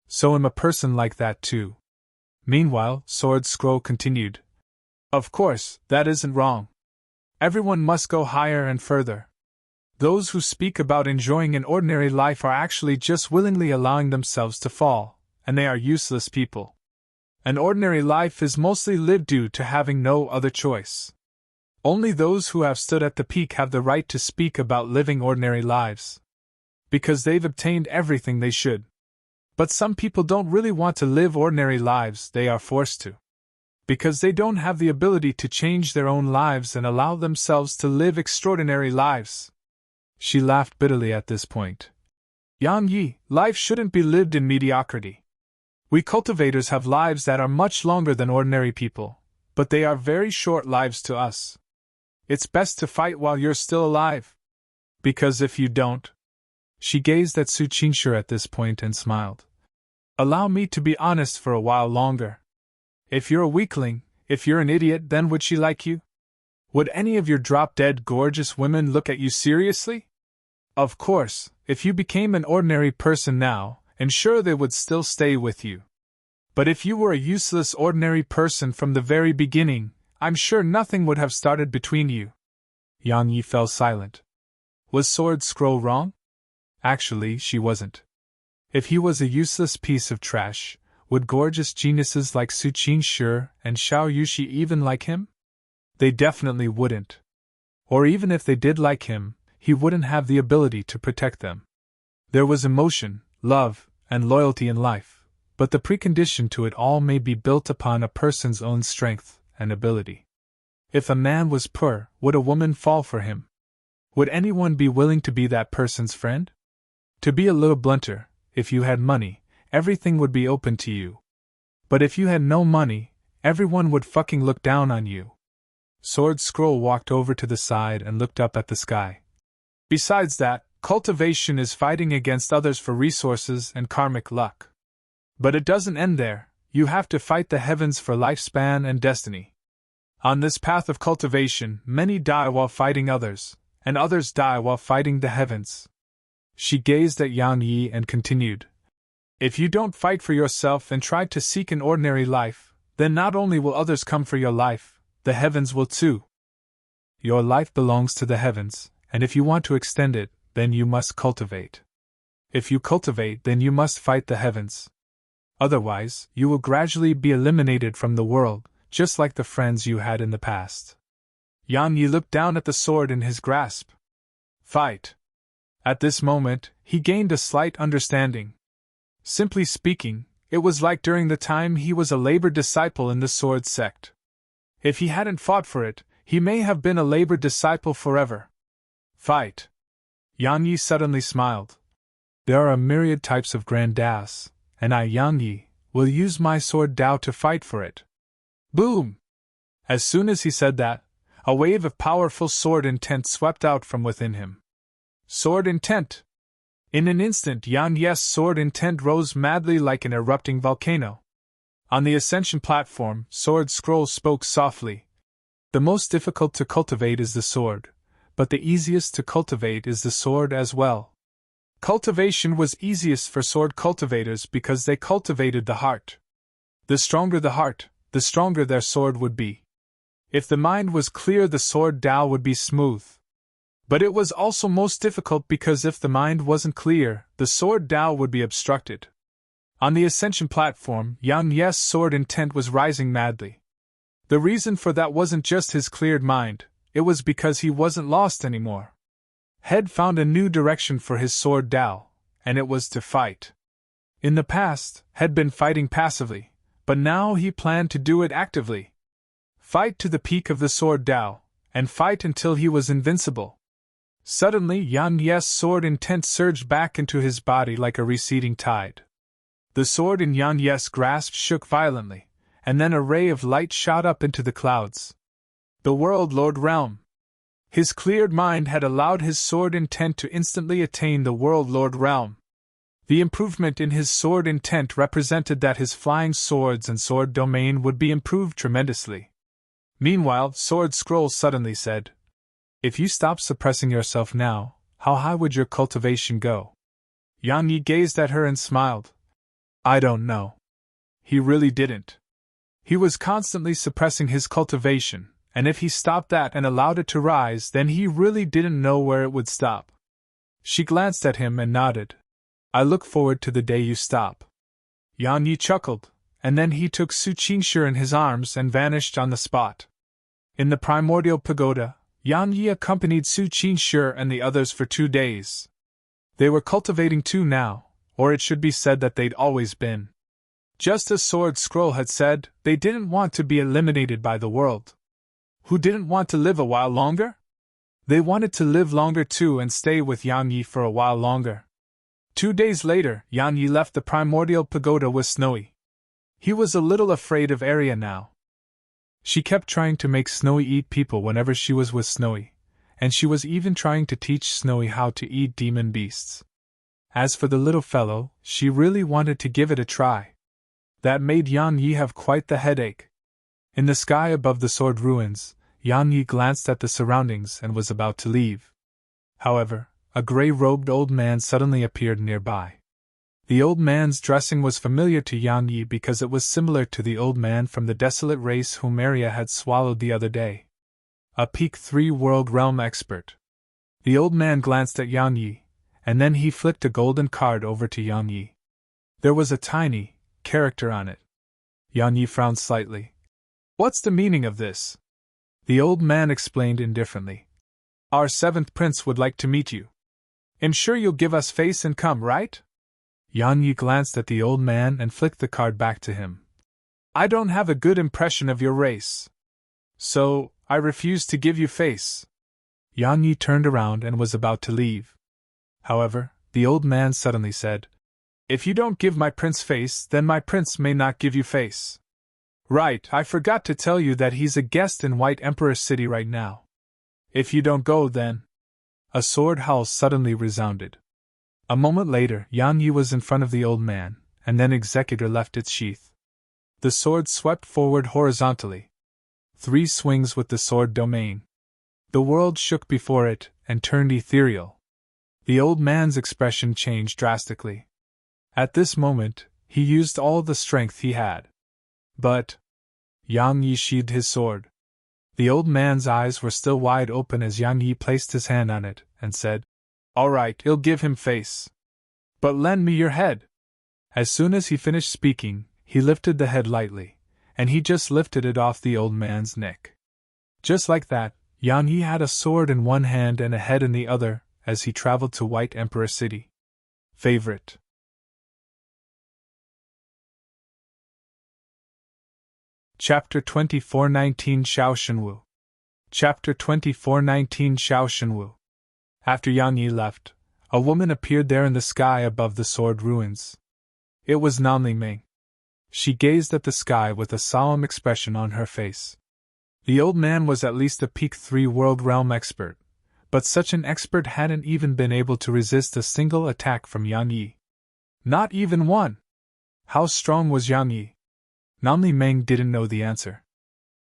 So am a person like that too. Meanwhile, Sword Scroll continued. Of course, that isn't wrong. Everyone must go higher and further. Those who speak about enjoying an ordinary life are actually just willingly allowing themselves to fall, and they are useless people. An ordinary life is mostly lived due to having no other choice. Only those who have stood at the peak have the right to speak about living ordinary lives. Because they've obtained everything they should. But some people don't really want to live ordinary lives, they are forced to. Because they don't have the ability to change their own lives and allow themselves to live extraordinary lives. She laughed bitterly at this point. Yang Yi, life shouldn't be lived in mediocrity. We cultivators have lives that are much longer than ordinary people, but they are very short lives to us. It's best to fight while you're still alive. Because if you don't... She gazed at Su Qingshi at this point and smiled. Allow me to be honest for a while longer. If you're a weakling, if you're an idiot, then would she like you? Would any of your drop-dead gorgeous women look at you seriously? Of course, if you became an ordinary person now, and sure they would still stay with you. But if you were a useless ordinary person from the very beginning, I'm sure nothing would have started between you. Yang Yi fell silent. Was Sword Scroll wrong? Actually, she wasn't. If he was a useless piece of trash, would gorgeous geniuses like Su Qingshi and Xiao Yushi even like him? They definitely wouldn't. Or even if they did like him, he wouldn't have the ability to protect them. There was emotion, love, and loyalty in life, but the precondition to it all may be built upon a person's own strength and ability. If a man was poor, would a woman fall for him? Would anyone be willing to be that person's friend? To be a little blunter, if you had money, everything would be open to you. But if you had no money, everyone would fucking look down on you. Sword Scroll walked over to the side and looked up at the sky. Besides that, cultivation is fighting against others for resources and karmic luck. But it doesn't end there, you have to fight the heavens for lifespan and destiny. On this path of cultivation, many die while fighting others, and others die while fighting the heavens. She gazed at Yang Yi and continued. If you don't fight for yourself and try to seek an ordinary life, then not only will others come for your life, the heavens will too. Your life belongs to the heavens, and if you want to extend it, then you must cultivate. If you cultivate, then you must fight the heavens. Otherwise, you will gradually be eliminated from the world, just like the friends you had in the past. Yang Yi looked down at the sword in his grasp. Fight. At this moment, he gained a slight understanding. Simply speaking, it was like during the time he was a labored disciple in the sword sect. If he hadn't fought for it, he may have been a labored disciple forever. Fight. Yang Yi suddenly smiled. There are a myriad types of Grand Daos, and I, Yang Yi, will use my sword Dao to fight for it. Boom! As soon as he said that, a wave of powerful sword intent swept out from within him. Sword intent! In an instant, Yang Yi's sword intent rose madly like an erupting volcano. On the ascension platform, Sword Scroll spoke softly. The most difficult to cultivate is the sword, but the easiest to cultivate is the sword as well. Cultivation was easiest for sword cultivators because they cultivated the heart. The stronger the heart, the stronger their sword would be. If the mind was clear, the sword Dao would be smooth. But it was also most difficult because if the mind wasn't clear, the sword Dao would be obstructed. On the ascension platform, Yang Yi's sword intent was rising madly. The reason for that wasn't just his cleared mind, it was because he wasn't lost anymore. Had found a new direction for his sword Dao, and it was to fight. In the past, had been fighting passively, but now he planned to do it actively. Fight to the peak of the sword Dao, and fight until he was invincible. Suddenly, Yang Yi's sword intent surged back into his body like a receding tide. The sword in Yang Yi's grasp shook violently, and then a ray of light shot up into the clouds. The World Lord Realm. His cleared mind had allowed his sword intent to instantly attain the World Lord Realm. The improvement in his sword intent represented that his flying swords and sword domain would be improved tremendously. Meanwhile, Sword Scroll suddenly said, If you stop suppressing yourself now, how high would your cultivation go? Yang Yi gazed at her and smiled. I don't know. He really didn't. He was constantly suppressing his cultivation, and if he stopped that and allowed it to rise, then he really didn't know where it would stop. She glanced at him and nodded. I look forward to the day you stop. Yang Yi chuckled, and then he took Su Qingshi in his arms and vanished on the spot. In the primordial pagoda, Yang Yi accompanied Su Qingshi and the others for 2 days. They were cultivating too now, or it should be said that they'd always been. Just as Sword Scroll had said, they didn't want to be eliminated by the world. Who didn't want to live a while longer? They wanted to live longer too and stay with Yang Yi for a while longer. 2 days later, Yang Yi left the primordial pagoda with Snowy. He was a little afraid of Arya now. She kept trying to make Snowy eat people whenever she was with Snowy, and she was even trying to teach Snowy how to eat demon beasts. As for the little fellow, she really wanted to give it a try. That made Yang Yi have quite the headache. In the sky above the sword ruins, Yang Yi glanced at the surroundings and was about to leave. However, a gray-robed old man suddenly appeared nearby. The old man's dressing was familiar to Yang Yi because it was similar to the old man from the desolate race whom Maria had swallowed the other day. A peak 3 world realm expert. The old man glanced at Yang Yi, and then he flicked a golden card over to Yang Yi. There was a tiny character on it. Yang Yi frowned slightly. What's the meaning of this? The old man explained indifferently. Our 7th prince would like to meet you. Ensure you'll give us face and come, right? Yang Yi glanced at the old man and flicked the card back to him. I don't have a good impression of your race. So, I refuse to give you face. Yang Yi turned around and was about to leave. However, the old man suddenly said, If you don't give my prince face, then my prince may not give you face. Right, I forgot to tell you that he's a guest in White Emperor City right now. If you don't go, then... A sword howl suddenly resounded. A moment later, Yang Yi was in front of the old man, and then Executor left its sheath. The sword swept forward horizontally. 3 swings with the sword domain. The world shook before it, and turned ethereal. The old man's expression changed drastically. At this moment, he used all the strength he had. But... Yang Yi sheathed his sword. The old man's eyes were still wide open as Yang Yi placed his hand on it, and said, All right, I'll give him face. But lend me your head. As soon as he finished speaking, he lifted the head lightly, and he just lifted it off the old man's neck. Just like that, Yang Yi had a sword in one hand and a head in the other, as he traveled to White Emperor City. Favorite. Chapter 24:19 Xiao Shenwu. Chapter 24:19 Xiao Shenwu. After Yang Yi left, a woman appeared there in the sky above the sword ruins. It was Nanli Ming. She gazed at the sky with a solemn expression on her face. The old man was at least a peak 3 world realm expert, but such an expert hadn't even been able to resist a single attack from Yang Yi. Not even one! How strong was Yang Yi? Nanli Meng didn't know the answer.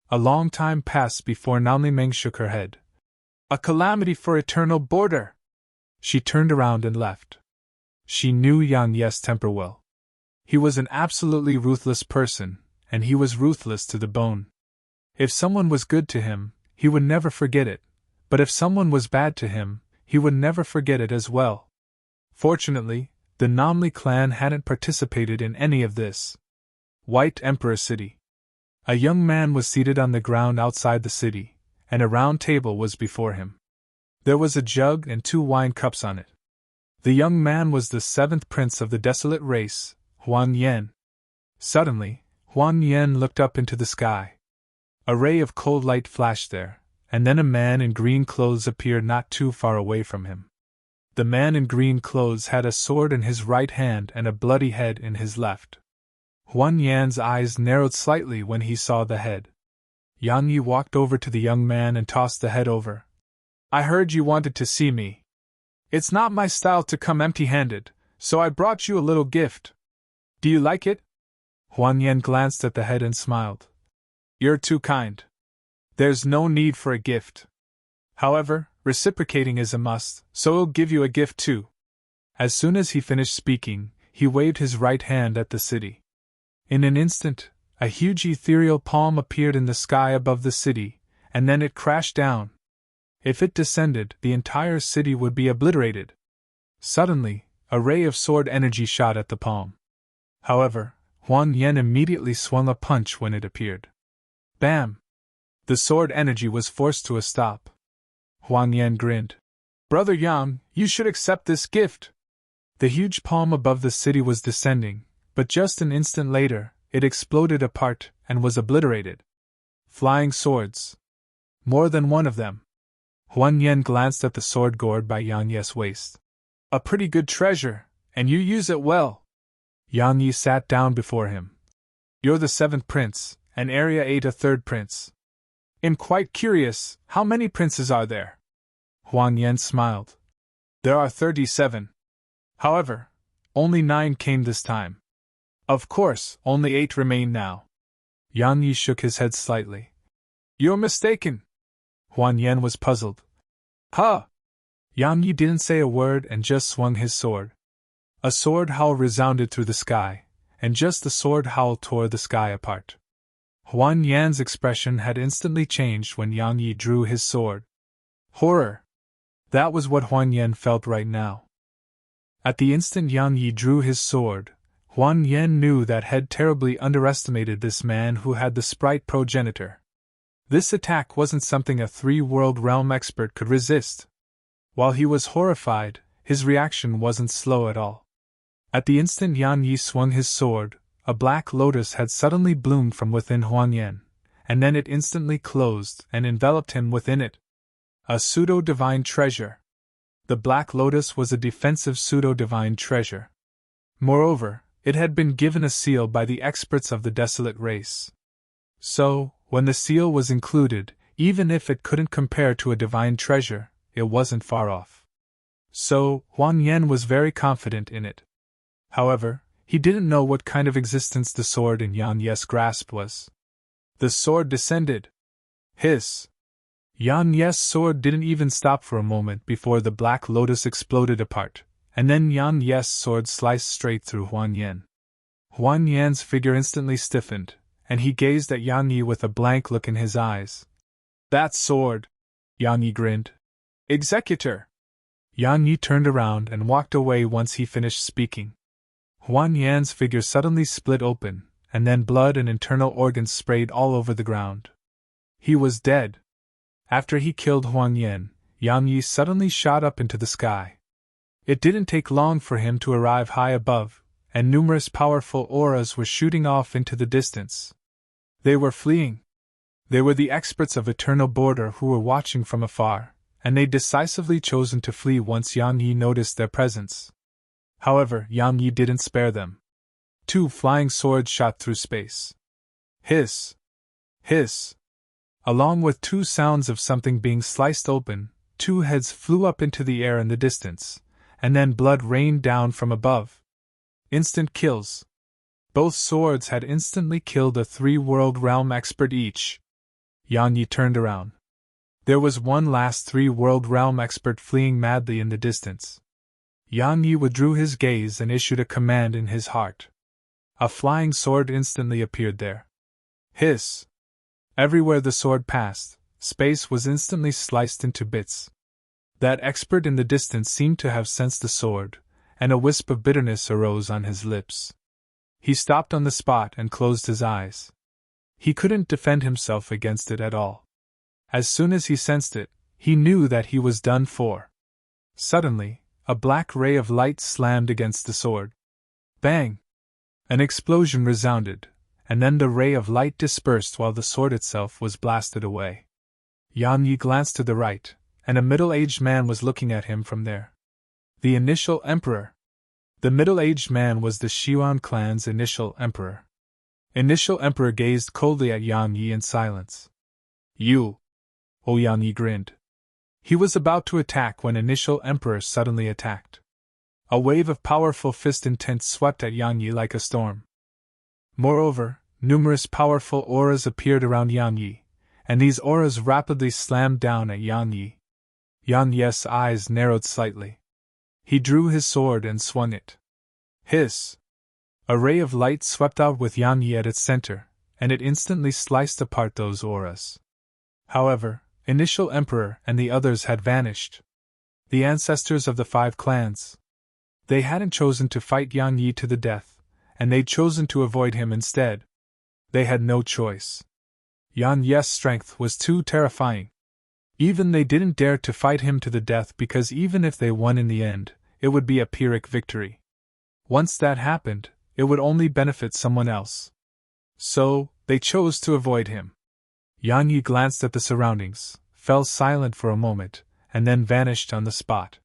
A long time passed before Nanli Meng shook her head. A calamity for eternal border! She turned around and left. She knew Yang Yi's temper well. He was an absolutely ruthless person, and he was ruthless to the bone. If someone was good to him, he would never forget it, but if someone was bad to him, he would never forget it as well. Fortunately, the Namli clan hadn't participated in any of this. White Emperor City. A young man was seated on the ground outside the city, and a round table was before him. There was a jug and 2 wine cups on it. The young man was the 7th prince of the desolate race, Huan Yan. Suddenly, Huan Yan looked up into the sky. A ray of cold light flashed there, and then a man in green clothes appeared not too far away from him. The man in green clothes had a sword in his right hand and a bloody head in his left. Huan Yan's eyes narrowed slightly when he saw the head. Yang Yi walked over to the young man and tossed the head over. I heard you wanted to see me. It's not my style to come empty-handed, so I brought you a little gift. Do you like it? Huan Yan glanced at the head and smiled. You're too kind. There's no need for a gift. However, reciprocating is a must, so I'll give you a gift too. As soon as he finished speaking, he waved his right hand at the city. In an instant, a huge ethereal palm appeared in the sky above the city, and then it crashed down. If it descended, the entire city would be obliterated. Suddenly, a ray of sword energy shot at the palm. However, Huan Yan immediately swung a punch when it appeared. Bam! The sword energy was forced to a stop. Huan Yan grinned. Brother Yang, you should accept this gift. The huge palm above the city was descending, but just an instant later, it exploded apart and was obliterated. Flying swords. More than one of them. Huan Yan glanced at the sword gourd by Yang Yi's waist. A pretty good treasure, and you use it well. Yang Yi sat down before him. You're the 7th prince, and Area 8 a 3rd prince. I'm quite curious, how many princes are there? Huan Yan smiled. There are 37. However, only 9 came this time. Of course, only 8 remain now. Yang Yi shook his head slightly. You're mistaken. Huan Yan was puzzled. Huh! Yang Yi didn't say a word and just swung his sword. A sword howl resounded through the sky, and just the sword howl tore the sky apart. Huan Yan's expression had instantly changed when Yang Yi drew his sword. Horror! That was what Huan Yan felt right now. At the instant Yang Yi drew his sword, Huan Yan knew that had terribly underestimated this man who had the sprite progenitor. This attack wasn't something a three-world realm expert could resist. While he was horrified, his reaction wasn't slow at all. At the instant Yang Yi swung his sword, a black lotus had suddenly bloomed from within Huan Yan, and then it instantly closed and enveloped him within it. A pseudo-divine treasure. The black lotus was a defensive pseudo-divine treasure. Moreover, it had been given a seal by the experts of the desolate race. So, when the seal was included, even if it couldn't compare to a divine treasure, it wasn't far off. So, Huan Yan was very confident in it. However, he didn't know what kind of existence the sword in Yang Yi's grasp was. The sword descended. Hiss! Yang Yi's sword didn't even stop for a moment before the black lotus exploded apart, and then Yang Yi's sword sliced straight through Huan Yan. Huan Yan's figure instantly stiffened, and he gazed at Yang Yi with a blank look in his eyes. That sword! Yang Yi grinned. Executor! Yang Yi turned around and walked away once he finished speaking. Huan Yan's figure suddenly split open, and then blood and internal organs sprayed all over the ground. He was dead. After he killed Huan Yan, Yang Yi suddenly shot up into the sky. It didn't take long for him to arrive high above, and numerous powerful auras were shooting off into the distance. They were fleeing. They were the experts of Eternal Border who were watching from afar, and they'd decisively chosen to flee once Yang Yi noticed their presence. However, Yang Yi didn't spare them. 2 flying swords shot through space. Hiss! Hiss! Along with 2 sounds of something being sliced open, 2 heads flew up into the air in the distance, and then blood rained down from above. Instant kills. Both swords had instantly killed a 3-world realm expert each. Yang Yi turned around. There was one last 3-world realm expert fleeing madly in the distance. Yang Yi withdrew his gaze and issued a command in his heart. A flying sword instantly appeared there. Hiss! Everywhere the sword passed, space was instantly sliced into bits. That expert in the distance seemed to have sensed the sword, and a wisp of bitterness arose on his lips. He stopped on the spot and closed his eyes. He couldn't defend himself against it at all. As soon as he sensed it, he knew that he was done for. Suddenly, a black ray of light slammed against the sword. Bang! An explosion resounded, and then the ray of light dispersed while the sword itself was blasted away. Yang Yi glanced to the right, and a middle-aged man was looking at him from there. The initial emperor. The middle-aged man was the Xiuan clan's initial emperor. Initial emperor gazed coldly at Yang Yi in silence. You! Oh, Yang Yi grinned. He was about to attack when initial emperor suddenly attacked. A wave of powerful fist intent swept at Yang Yi like a storm. Moreover, numerous powerful auras appeared around Yang Yi, and these auras rapidly slammed down at Yang Yi. Yang Yi's eyes narrowed slightly. He drew his sword and swung it. Hiss! A ray of light swept out with Yang Yi at its center, and it instantly sliced apart those auras. However, Initial Emperor and the others had vanished. The ancestors of the 5 clans. They hadn't chosen to fight Yang Yi to the death, and they'd chosen to avoid him instead. They had no choice. Yang Yi's strength was too terrifying. Even they didn't dare to fight him to the death because even if they won in the end, it would be a Pyrrhic victory. Once that happened, it would only benefit someone else. So, they chose to avoid him. Yang Yi glanced at the surroundings, fell silent for a moment, and then vanished on the spot.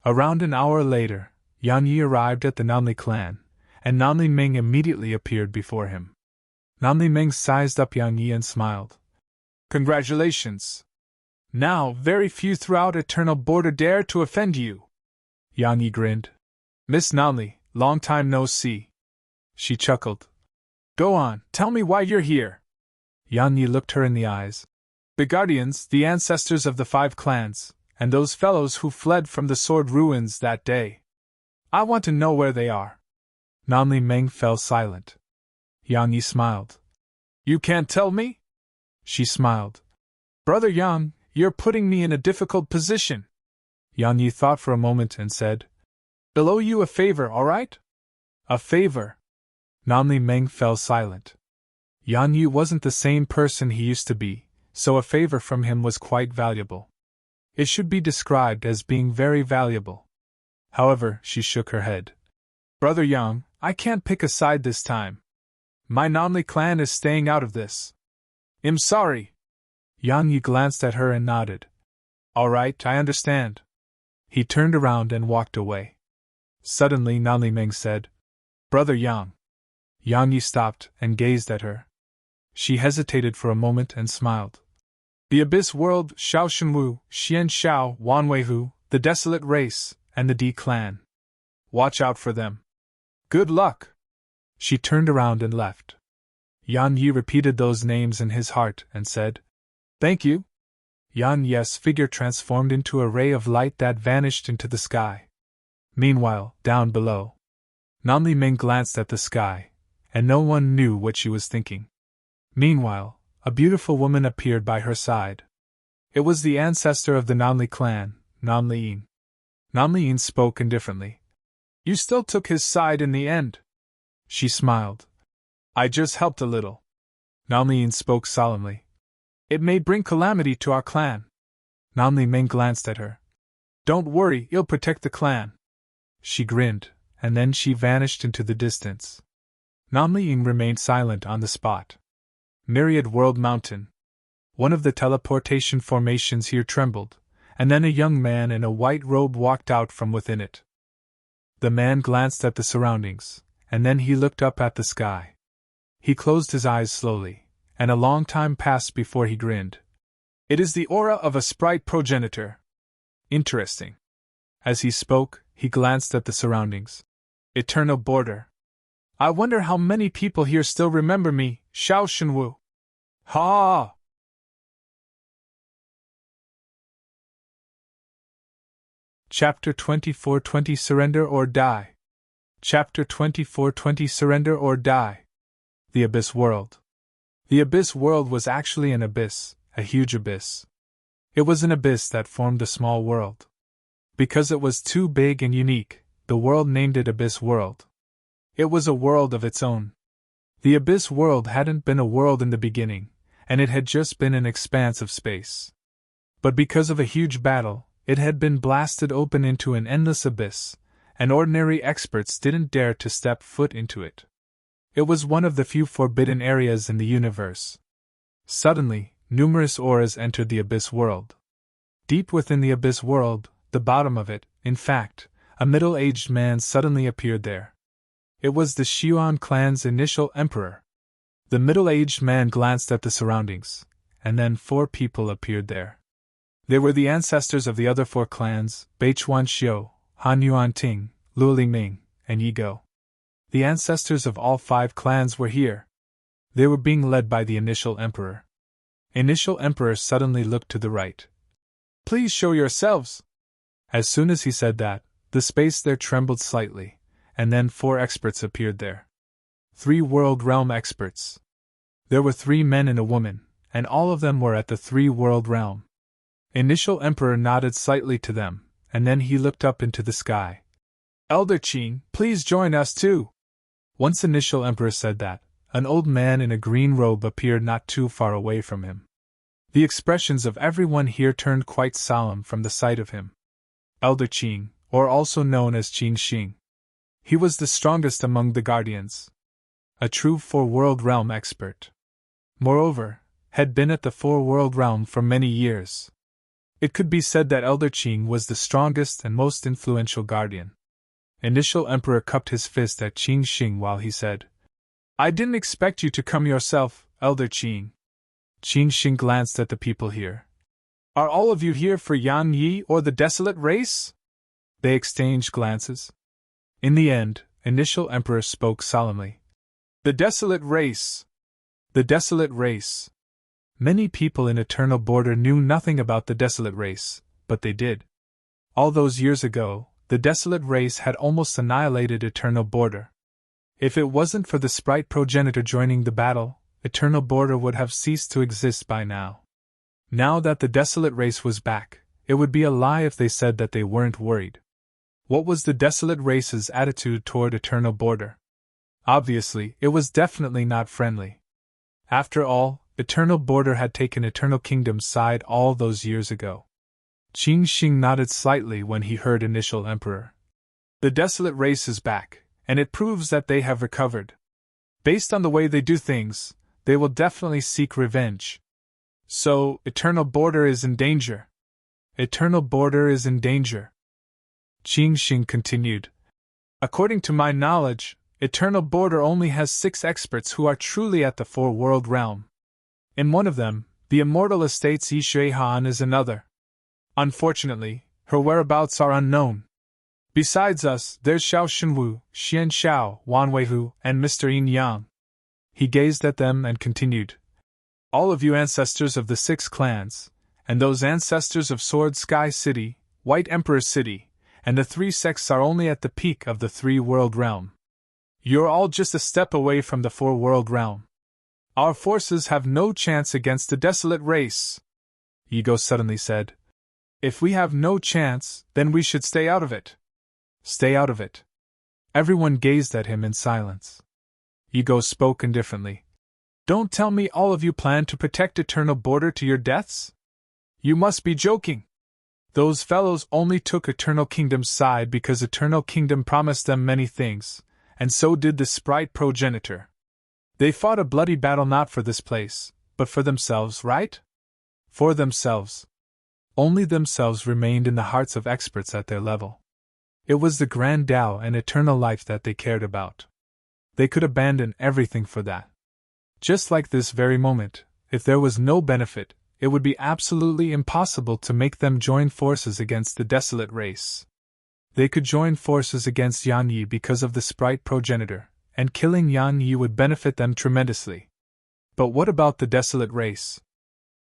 Around an hour later, Yang Yi arrived at the Nanli clan, and Nanli Meng immediately appeared before him. Nanli Meng sized up Yang Yi and smiled. Congratulations! Now, very few throughout Eternal Border dare to offend you. Yang Yi grinned. Miss Nanli, long time no see. She chuckled. Go on, tell me why you're here. Yang Yi looked her in the eyes. The guardians, the ancestors of the 5 clans, and those fellows who fled from the sword ruins that day. I want to know where they are. Namli Meng fell silent. Yang Yi smiled. You can't tell me? She smiled. Brother Yang, you're putting me in a difficult position. Yang Yi thought for a moment and said, I'll owe you a favor, all right? A favor. Namli Meng fell silent. Yan Yi wasn't the same person he used to be, so a favor from him was quite valuable. It should be described as being very valuable. However, she shook her head. Brother Yang, I can't pick a side this time. My Namli clan is staying out of this. I'm sorry. Yang Yi glanced at her and nodded. All right, I understand. He turned around and walked away. Suddenly Namli Meng said, Brother Yang. Yang Yi stopped and gazed at her. She hesitated for a moment and smiled. The Abyss World, Xiao Shenwu, Xian Xiao, Wanweihu, the Desolate Race, and the D Clan. Watch out for them. Good luck. She turned around and left. Yan Yi repeated those names in his heart and said, Thank you. Yan Yi's figure transformed into a ray of light that vanished into the sky. Meanwhile, down below, Namli Meng glanced at the sky, and no one knew what she was thinking. Meanwhile, a beautiful woman appeared by her side. It was the ancestor of the Namli clan, Namli Yin. Namli Yin spoke indifferently. You still took his side in the end. She smiled. I just helped a little. Namli Yin spoke solemnly. It may bring calamity to our clan. Namli Meng glanced at her. Don't worry, you'll protect the clan. She grinned, and then she vanished into the distance. Namli Yin remained silent on the spot. Myriad World Mountain. One of the teleportation formations here trembled, and then a young man in a white robe walked out from within it. The man glanced at the surroundings, and then he looked up at the sky. He closed his eyes slowly, and a long time passed before he grinned. It is the aura of a sprite progenitor. Interesting. As he spoke, he glanced at the surroundings. Eternal border. I wonder how many people here still remember me, Xiao Shenwu. Ha! Chapter 24:20 Surrender or Die. Chapter 24:20 Surrender or Die. The Abyss World. The Abyss World was actually an abyss, a huge abyss. It was an abyss that formed a small world. Because it was too big and unique, the world named it Abyss World. It was a world of its own. The Abyss World hadn't been a world in the beginning, and it had just been an expanse of space. But because of a huge battle, it had been blasted open into an endless abyss, and ordinary experts didn't dare to step foot into it. It was one of the few forbidden areas in the universe. Suddenly, numerous auras entered the Abyss World. Deep within the Abyss World, the bottom of it, in fact, a middle-aged man suddenly appeared there. It was the Xiuan clan's initial emperor. The middle-aged man glanced at the surroundings, and then 4 people appeared there. They were the ancestors of the other 4 clans, Beichuan Xiu, Han Yuan Ting, Luo Ming, and Yi Go. The ancestors of all 5 clans were here. They were being led by the initial emperor. Initial emperor suddenly looked to the right. Please show yourselves! As soon as he said that, the space there trembled slightly, and then 4 experts appeared there. 3 World Realm experts. There were 3 men and a woman, and all of them were at the 3 World Realm. Initial Emperor nodded slightly to them, and then he looked up into the sky. Elder Qing, please join us too! Once Initial Emperor said that, an old man in a green robe appeared not too far away from him. The expressions of everyone here turned quite solemn from the sight of him. Elder Qing, or also known as Qing Xing. He was the strongest among the guardians. A true 4-world realm expert. Moreover, had been at the 4-world realm for many years. It could be said that Elder Qing was the strongest and most influential guardian. Initial Emperor cupped his fist at Qing Xing while he said, I didn't expect you to come yourself, Elder Qing. Qing Xing glanced at the people here. Are all of you here for Yan Yi or the Desolate Race? They exchanged glances. In the end, Initial Emperor spoke solemnly. The Desolate Race! The Desolate Race! Many people in Eternal Border knew nothing about the Desolate Race, but they did. All those years ago, the desolate race had almost annihilated Eternal Border. If it wasn't for the sprite progenitor joining the battle, Eternal Border would have ceased to exist by now. Now that the desolate race was back, it would be a lie if they said that they weren't worried. What was the desolate race's attitude toward Eternal Border? Obviously, it was definitely not friendly. After all, Eternal Border had taken Eternal Kingdom's side all those years ago. Qing Xing nodded slightly when he heard Initial Emperor. The desolate race is back, and it proves that they have recovered. Based on the way they do things, they will definitely seek revenge. So, Eternal Border is in danger. Eternal Border is in danger. Qing Xing continued. According to my knowledge, Eternal Border only has 6 experts who are truly at the four-world realm. In one of them, the immortal estate's Yi Shui Han is another. Unfortunately, her whereabouts are unknown. Besides us, there's Xiao Shenwu, Xian Xiao, Wan Weihu, and Mr. Yin Yang. He gazed at them and continued. All of you ancestors of the 6 clans, and those ancestors of Sword Sky City, White Emperor City, and the 3 sects are only at the peak of the 3-world realm. You're all just a step away from the 4-world realm. Our forces have no chance against the desolate race, Yigo suddenly said. If we have no chance, then we should stay out of it. Stay out of it. Everyone gazed at him in silence. Yigo spoke indifferently. Don't tell me all of you plan to protect Eternal Border to your deaths? You must be joking. Those fellows only took Eternal Kingdom's side because Eternal Kingdom promised them many things, and so did the sprite progenitor. They fought a bloody battle not for this place, but for themselves, right? For themselves. Only themselves remained in the hearts of experts at their level. It was the grand Tao and eternal life that they cared about. They could abandon everything for that. Just like this very moment, if there was no benefit, it would be absolutely impossible to make them join forces against the desolate race. They could join forces against Yan Yi because of the sprite progenitor, and killing Yan Yi would benefit them tremendously. But what about the desolate race?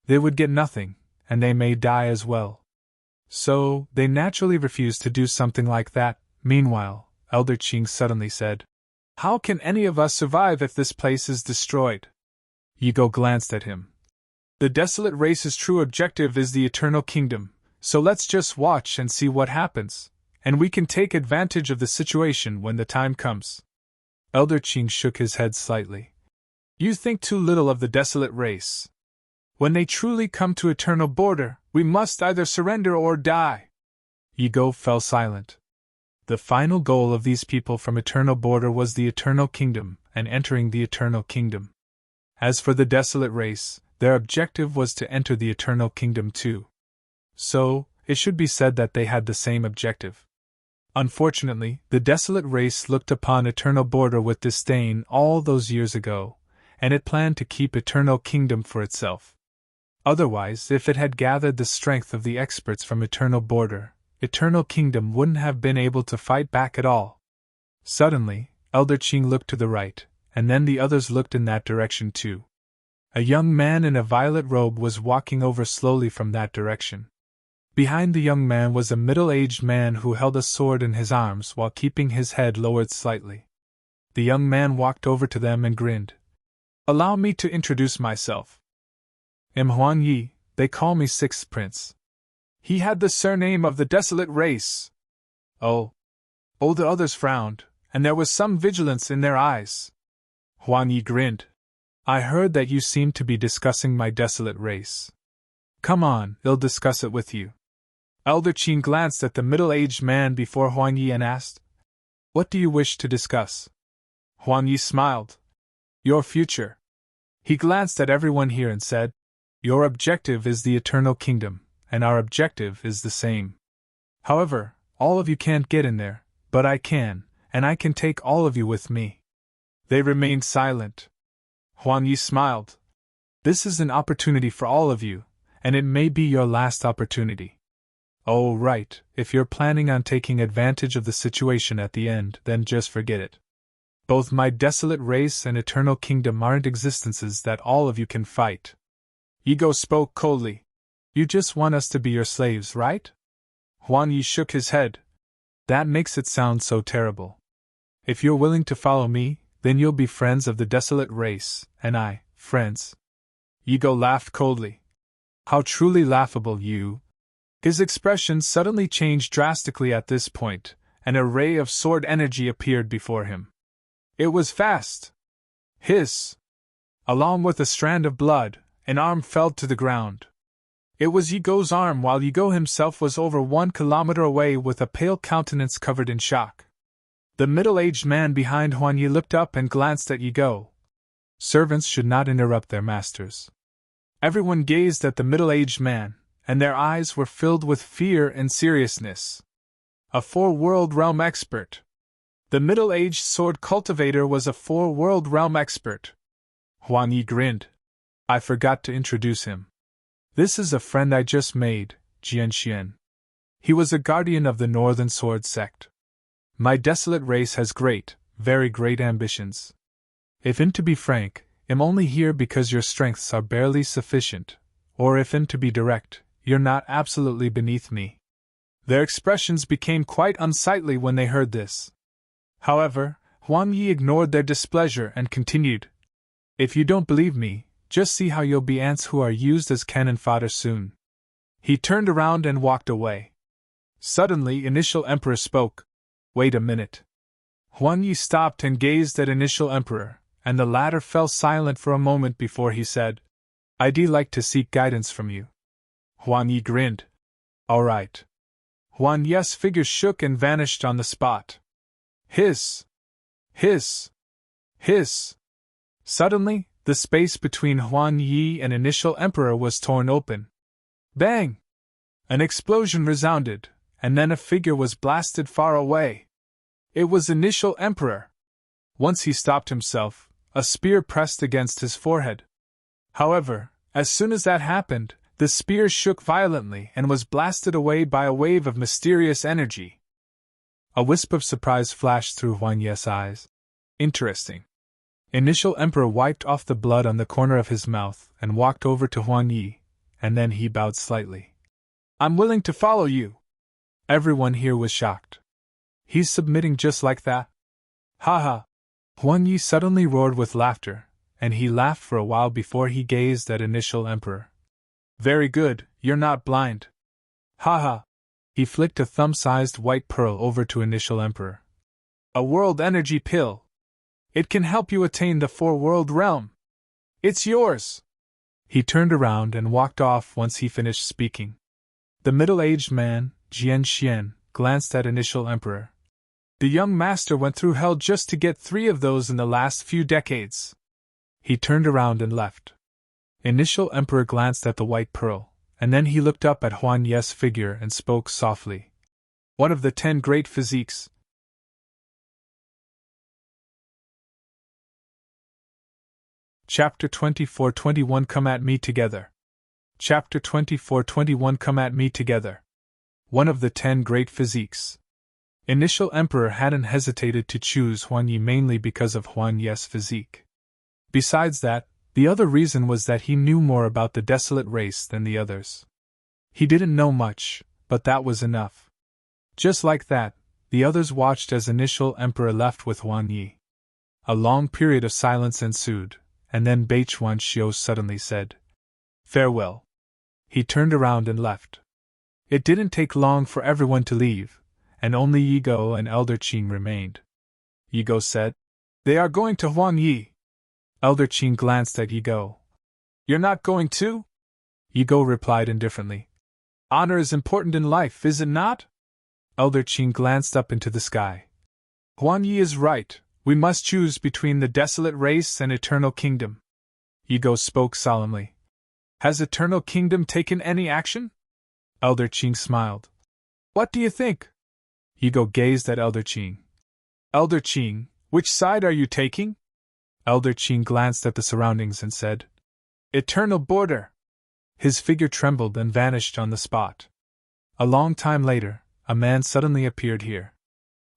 They would get nothing, and they may die as well. So, they naturally refused to do something like that. Meanwhile, Elder Qing suddenly said, How can any of us survive if this place is destroyed? Yigo glanced at him. The desolate race's true objective is the Eternal Kingdom, so let's just watch and see what happens, and we can take advantage of the situation when the time comes. Elder Qing shook his head slightly. You think too little of the desolate race. When they truly come to Eternal Border, we must either surrender or die. Yigo fell silent. The final goal of these people from Eternal Border was the Eternal Kingdom, and entering the Eternal Kingdom. As for the desolate race, their objective was to enter the Eternal Kingdom too. So, it should be said that they had the same objective. Unfortunately, the desolate race looked upon Eternal Border with disdain all those years ago, and it planned to keep Eternal Kingdom for itself. Otherwise, if it had gathered the strength of the experts from Eternal Border, Eternal Kingdom wouldn't have been able to fight back at all. Suddenly, Elder Qing looked to the right, and then the others looked in that direction too. A young man in a violet robe was walking over slowly from that direction. Behind the young man was a middle-aged man who held a sword in his arms while keeping his head lowered slightly. The young man walked over to them and grinned. Allow me to introduce myself. I'm Huang Yi, they call me Sixth Prince. He had the surname of the desolate race. Oh, the others frowned, and there was some vigilance in their eyes. Huang Yi grinned. I heard that you seemed to be discussing my desolate race. Come on, I'll discuss it with you. Elder Qing glanced at the middle-aged man before Huang Yi and asked, What do you wish to discuss? Huang Yi smiled. Your future. He glanced at everyone here and said, Your objective is the Eternal Kingdom, and our objective is the same. However, all of you can't get in there, but I can, and I can take all of you with me. They remained silent. Huang Yi smiled. This is an opportunity for all of you, and it may be your last opportunity. Oh, right, if you're planning on taking advantage of the situation at the end, then just forget it. Both my desolate race and Eternal Kingdom aren't existences that all of you can fight. Yigo spoke coldly. You just want us to be your slaves, right? Huang Yi shook his head. That makes it sound so terrible. If you're willing to follow me, then you'll be friends of the desolate race, and I, friends. Yi Go laughed coldly. How truly laughable, you. His expression suddenly changed drastically at this point, and a ray of sword energy appeared before him. It was fast. Hiss! Along with a strand of blood, an arm fell to the ground. It was Yi Go's arm, while Yi Go himself was over 1 kilometer away with a pale countenance covered in shock. The middle-aged man behind Huan Yi looked up and glanced at Yi Go. Servants should not interrupt their masters. Everyone gazed at the middle-aged man, and their eyes were filled with fear and seriousness. A 4-world realm expert. The middle-aged sword cultivator was a 4-world realm expert. Huan Yi grinned. I forgot to introduce him. This is a friend I just made, Jian Xian. He was a guardian of the Northern Sword Sect. My desolate race has great, very great ambitions. To be frank, I'm only here because your strengths are barely sufficient, or to be direct, you're not absolutely beneath me. Their expressions became quite unsightly when they heard this. However, Huan Yi ignored their displeasure and continued. If you don't believe me, just see how you'll be ants who are used as cannon fodder soon. He turned around and walked away. Suddenly, Initial Emperor spoke. Wait a minute. Huan Yi stopped and gazed at Initial Emperor, and the latter fell silent for a moment before he said, I'd like to seek guidance from you. Huan Yi grinned. All right. Huan Yi's figure shook and vanished on the spot. Hiss! Hiss! Hiss! Suddenly, the space between Huan Yi and Initial Emperor was torn open. Bang! An explosion resounded, and then a figure was blasted far away. It was Initial Emperor. Once he stopped himself, a spear pressed against his forehead. However, as soon as that happened, the spear shook violently and was blasted away by a wave of mysterious energy. A wisp of surprise flashed through Huan Yi's eyes. Interesting. Initial Emperor wiped off the blood on the corner of his mouth and walked over to Huan Yi, and then he bowed slightly. I'm willing to follow you. Everyone here was shocked. He's submitting just like that? Ha ha! Huan Yi suddenly roared with laughter, and he laughed for a while before he gazed at Initial Emperor. Very good, you're not blind. Ha ha! He flicked a thumb-sized white pearl over to Initial Emperor. A world energy pill. It can help you attain the 4-world realm. It's yours! He turned around and walked off once he finished speaking. The middle-aged man, Jian Xian, glanced at Initial Emperor. The young master went through hell just to get 3 of those in the last few decades. He turned around and left. Initial Emperor glanced at the white pearl, and then he looked up at Huan Yi's figure and spoke softly. One of the 10 great physiques. Chapter 24-21 Come at me together. Chapter 24-21 Come at me together. One of the 10 great physiques. Initial Emperor hadn't hesitated to choose Huan Yi mainly because of Huan Yi's physique. Besides that, the other reason was that he knew more about the desolate race than the others. He didn't know much, but that was enough. Just like that, the others watched as Initial Emperor left with Huan Yi. A long period of silence ensued, and then Beichuan Xiu suddenly said, Farewell. He turned around and left. It didn't take long for everyone to leave, and only Yi Go and Elder Qing remained. Yi Go said, They are going to Huan Yi. Elder Qing glanced at Yi Go. You're not going too? Yi Go replied indifferently. Honor is important in life, is it not? Elder Qing glanced up into the sky. Huan Yi is right. We must choose between the desolate race and Eternal Kingdom. Yi Go spoke solemnly. Has Eternal Kingdom taken any action? Elder Qing smiled. What do you think? Yi Go gazed at Elder Qing. Elder Qing, which side are you taking? Elder Qing glanced at the surroundings and said, Eternal Border. His figure trembled and vanished on the spot. A long time later, a man suddenly appeared here.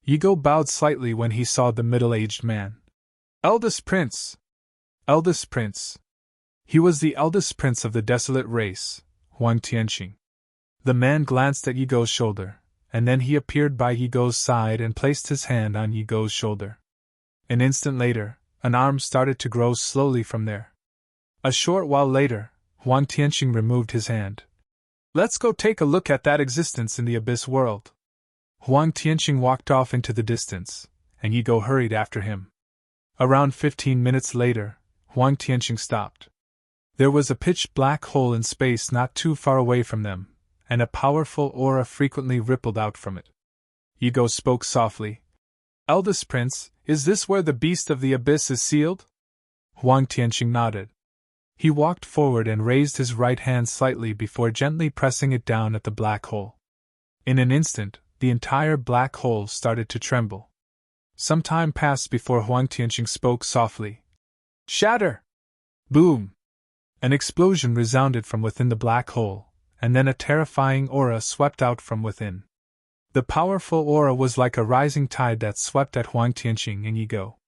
Yi Go bowed slightly when he saw the middle-aged man. Eldest Prince! Eldest Prince! He was the eldest prince of the desolate race, Huang Tianqing. The man glanced at Yi Go's shoulder, and then he appeared by Yi Go's side and placed his hand on Yi Go's shoulder. An instant later, an arm started to grow slowly from there. A short while later, Huang Tianqing removed his hand. "Let's go take a look at that existence in the abyss world." Huang Tianqing walked off into the distance, and Yi Go hurried after him. Around 15 minutes later, Huang Tianqing stopped. There was a pitch-black hole in space not too far away from them, and a powerful aura frequently rippled out from it. Yi Go spoke softly. "Eldest Prince, is this where the beast of the abyss is sealed?" Huang Tianqing nodded. He walked forward and raised his right hand slightly before gently pressing it down at the black hole. In an instant, the entire black hole started to tremble. Some time passed before Huang Tianqing spoke softly. "Shatter!" Boom! An explosion resounded from within the black hole, and then a terrifying aura swept out from within. The powerful aura was like a rising tide that swept at Huang Tianqing and Yi Go.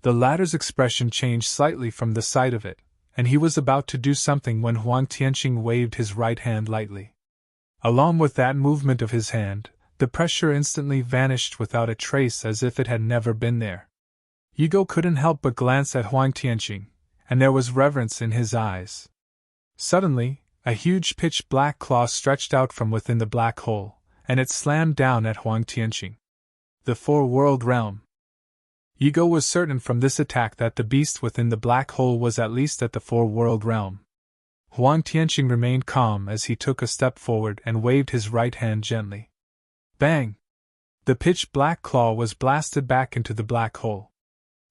The latter's expression changed slightly from the sight of it, and he was about to do something when Huang Tianqing waved his right hand lightly. Along with that movement of his hand, the pressure instantly vanished without a trace, as if it had never been there. Yi Go couldn't help but glance at Huang Tianqing, and there was reverence in his eyes. Suddenly, a huge pitch-black claw stretched out from within the black hole, and it slammed down at Huang Tianqing. The four-world realm. Yi Go was certain from this attack that the beast within the black hole was at least at the four-world realm. Huang Tianqing remained calm as he took a step forward and waved his right hand gently. Bang! The pitch-black claw was blasted back into the black hole.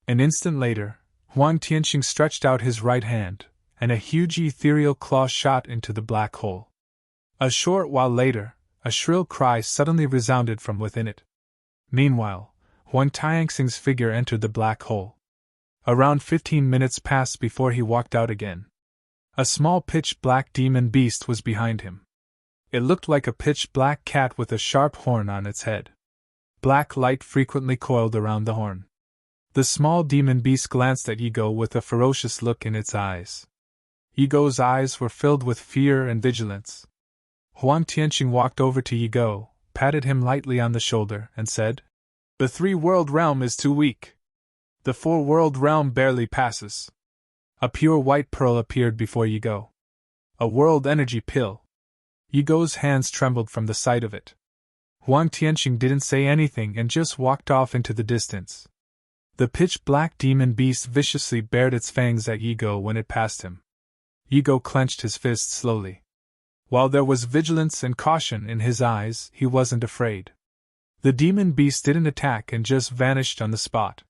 An instant later, Huang Tianqing stretched out his right hand, and a huge ethereal claw shot into the black hole. A short while later, a shrill cry suddenly resounded from within it. Meanwhile, Huang Tianxing's figure entered the black hole. Around 15 minutes passed before he walked out again. A small pitch-black demon beast was behind him. It looked like a pitch-black cat with a sharp horn on its head. Black light frequently coiled around the horn. The small demon beast glanced at Yi Go with a ferocious look in its eyes. Yi Go's eyes were filled with fear and vigilance. Huang Tianqing walked over to Yi Go, patted him lightly on the shoulder, and said, "The three-world realm is too weak. The four-world realm barely passes." A pure white pearl appeared before Yi Go. A world energy pill. Yi Go's hands trembled from the sight of it. Huang Tianqing didn't say anything and just walked off into the distance. The pitch-black demon beast viciously bared its fangs at Yi Go when it passed him. Yi Go clenched his fist slowly. While there was vigilance and caution in his eyes, he wasn't afraid. The demon beast didn't attack and just vanished on the spot.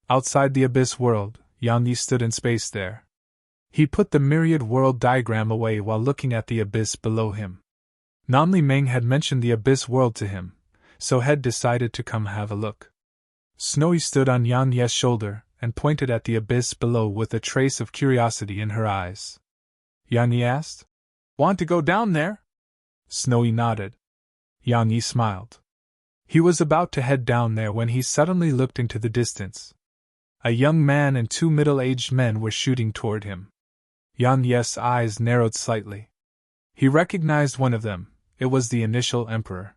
Outside the abyss world, Yang Yi stood in space there. He put the myriad world diagram away while looking at the abyss below him. Namli Meng had mentioned the abyss world to him, so had decided to come have a look. Snowy stood on Yang Yi's shoulder and pointed at the abyss below with a trace of curiosity in her eyes. Yang Yi asked, "Want to go down there?" Snowy nodded. Yang Yi smiled. He was about to head down there when he suddenly looked into the distance. A young man and two middle-aged men were shooting toward him. Yang Yi's eyes narrowed slightly. He recognized one of them. It was the initial emperor.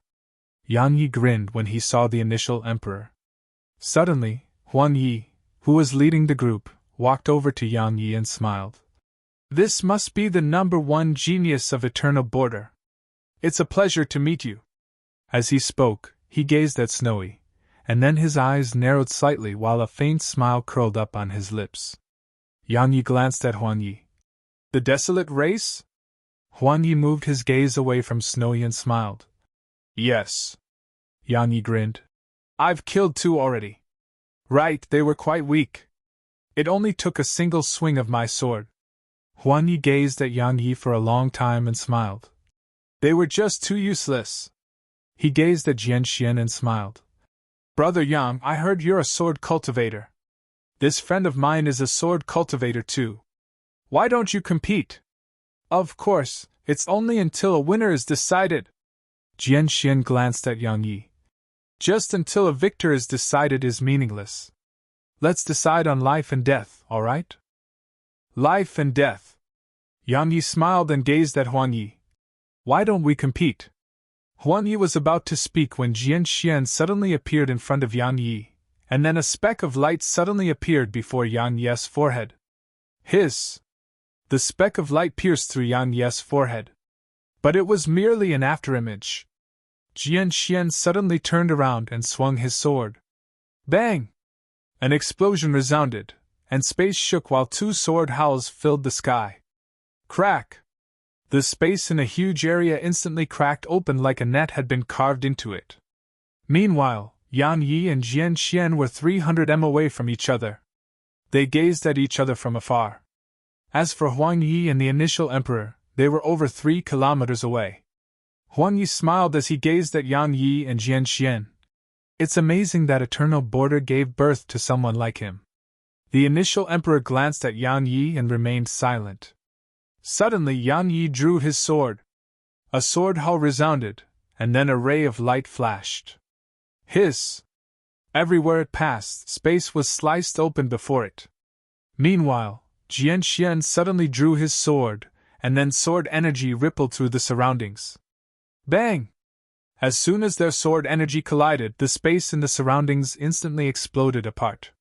Yang Yi grinned when he saw the initial emperor. Suddenly, Huan Yi, who was leading the group, walked over to Yang Yi and smiled. "This must be the #1 genius of Eternal Border. It's a pleasure to meet you." As he spoke, he gazed at Snowy, and then his eyes narrowed slightly while a faint smile curled up on his lips. Yang Yi glanced at Huan Yi. "The desolate race?" Huan Yi moved his gaze away from Snowy and smiled. "Yes." Yang Yi grinned. "I've killed 2 already." "Right, they were quite weak. It only took a single swing of my sword." Huan Yi gazed at Yang Yi for a long time and smiled. "They were just too useless." He gazed at Jian Xian and smiled. "Brother Yang, I heard you're a sword cultivator. This friend of mine is a sword cultivator too. Why don't you compete?" "Of course, it's only until a winner is decided." Jian Xian glanced at Yang Yi. "Just until a victor is decided is meaningless. Let's decide on life and death, all right?" "Life and death." Yang Yi smiled and gazed at Huan Yi. "Why don't we compete?" Huang Yi was about to speak when Jian Xian suddenly appeared in front of Yang Yi, and then a speck of light suddenly appeared before Yang Yi's forehead. Hiss! The speck of light pierced through Yang Yi's forehead. But it was merely an afterimage. Jian Xian suddenly turned around and swung his sword. Bang! An explosion resounded, and space shook while two sword howls filled the sky. Crack! The space in a huge area instantly cracked open like a net had been carved into it. Meanwhile, Yang Yi and Jian Xian were 300 m away from each other. They gazed at each other from afar. As for Huang Yi and the initial emperor, they were over 3 kilometers away. Huang Yi smiled as he gazed at Yang Yi and Jian Xian. It's amazing that eternal border gave birth to someone like him. The initial emperor glanced at Yang Yi and remained silent. Suddenly Yang Yi drew his sword. A sword howl resounded, and then a ray of light flashed. Hiss! Everywhere it passed, space was sliced open before it. Meanwhile, Jian Xian suddenly drew his sword, and then sword energy rippled through the surroundings. Bang! As soon as their sword energy collided, the space in the surroundings instantly exploded apart.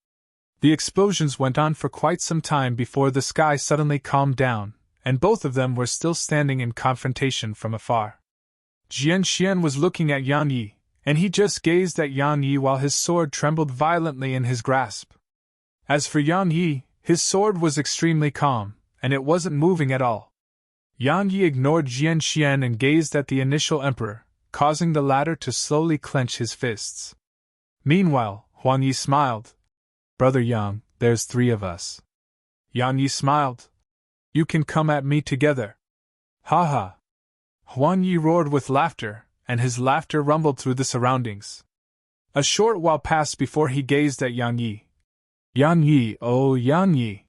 The explosions went on for quite some time before the sky suddenly calmed down, and both of them were still standing in confrontation from afar. Jian Xian was looking at Yang Yi, and he just gazed at Yang Yi while his sword trembled violently in his grasp. As for Yang Yi, his sword was extremely calm, and it wasn't moving at all. Yang Yi ignored Jian Xian and gazed at the initial emperor, causing the latter to slowly clench his fists. Meanwhile, Huang Yi smiled. Brother Yang, there's 3 of us. Yang Yi smiled. You can come at me together. Ha ha. Huang Yi roared with laughter, and his laughter rumbled through the surroundings. A short while passed before he gazed at Yang Yi. Yang Yi, oh Yang Yi.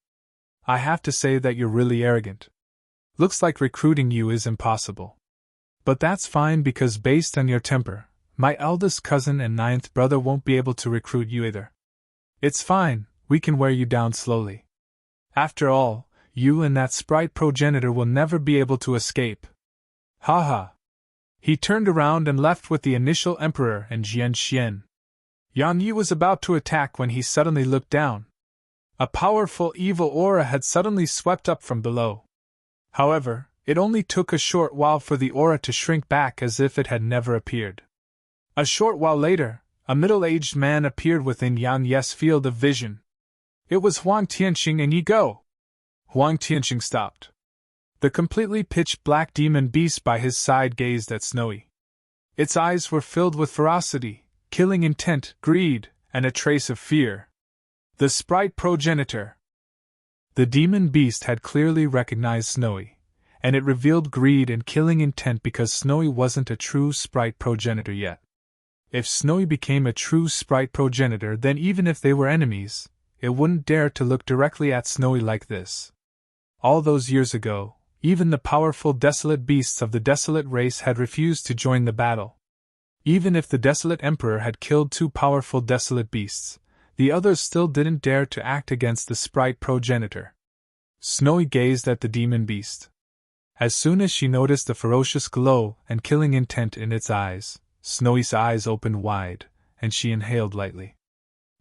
I have to say that you're really arrogant. Looks like recruiting you is impossible. But that's fine because based on your temper, my eldest cousin and 9th brother won't be able to recruit you either. It's fine, we can wear you down slowly. After all, you and that sprite progenitor will never be able to escape. Ha ha. He turned around and left with the initial emperor and Jian Xian. Yang Yi was about to attack when he suddenly looked down. A powerful evil aura had suddenly swept up from below. However, it only took a short while for the aura to shrink back as if it had never appeared. A short while later, a middle-aged man appeared within Yang Yi's field of vision. It was Huang Tianqing and Yi Go. Huang Tianqing stopped. The completely pitch-black demon beast by his side gazed at Snowy. Its eyes were filled with ferocity, killing intent, greed, and a trace of fear. The sprite progenitor. The demon beast had clearly recognized Snowy, and it revealed greed and killing intent because Snowy wasn't a true sprite progenitor yet. If Snowy became a true sprite progenitor, then even if they were enemies, it wouldn't dare to look directly at Snowy like this. All those years ago, even the powerful desolate beasts of the desolate race had refused to join the battle. Even if the desolate emperor had killed 2 powerful desolate beasts, the others still didn't dare to act against the sprite progenitor. Snowy gazed at the demon beast. As soon as she noticed the ferocious glow and killing intent in its eyes, Snowy's eyes opened wide, and she inhaled lightly.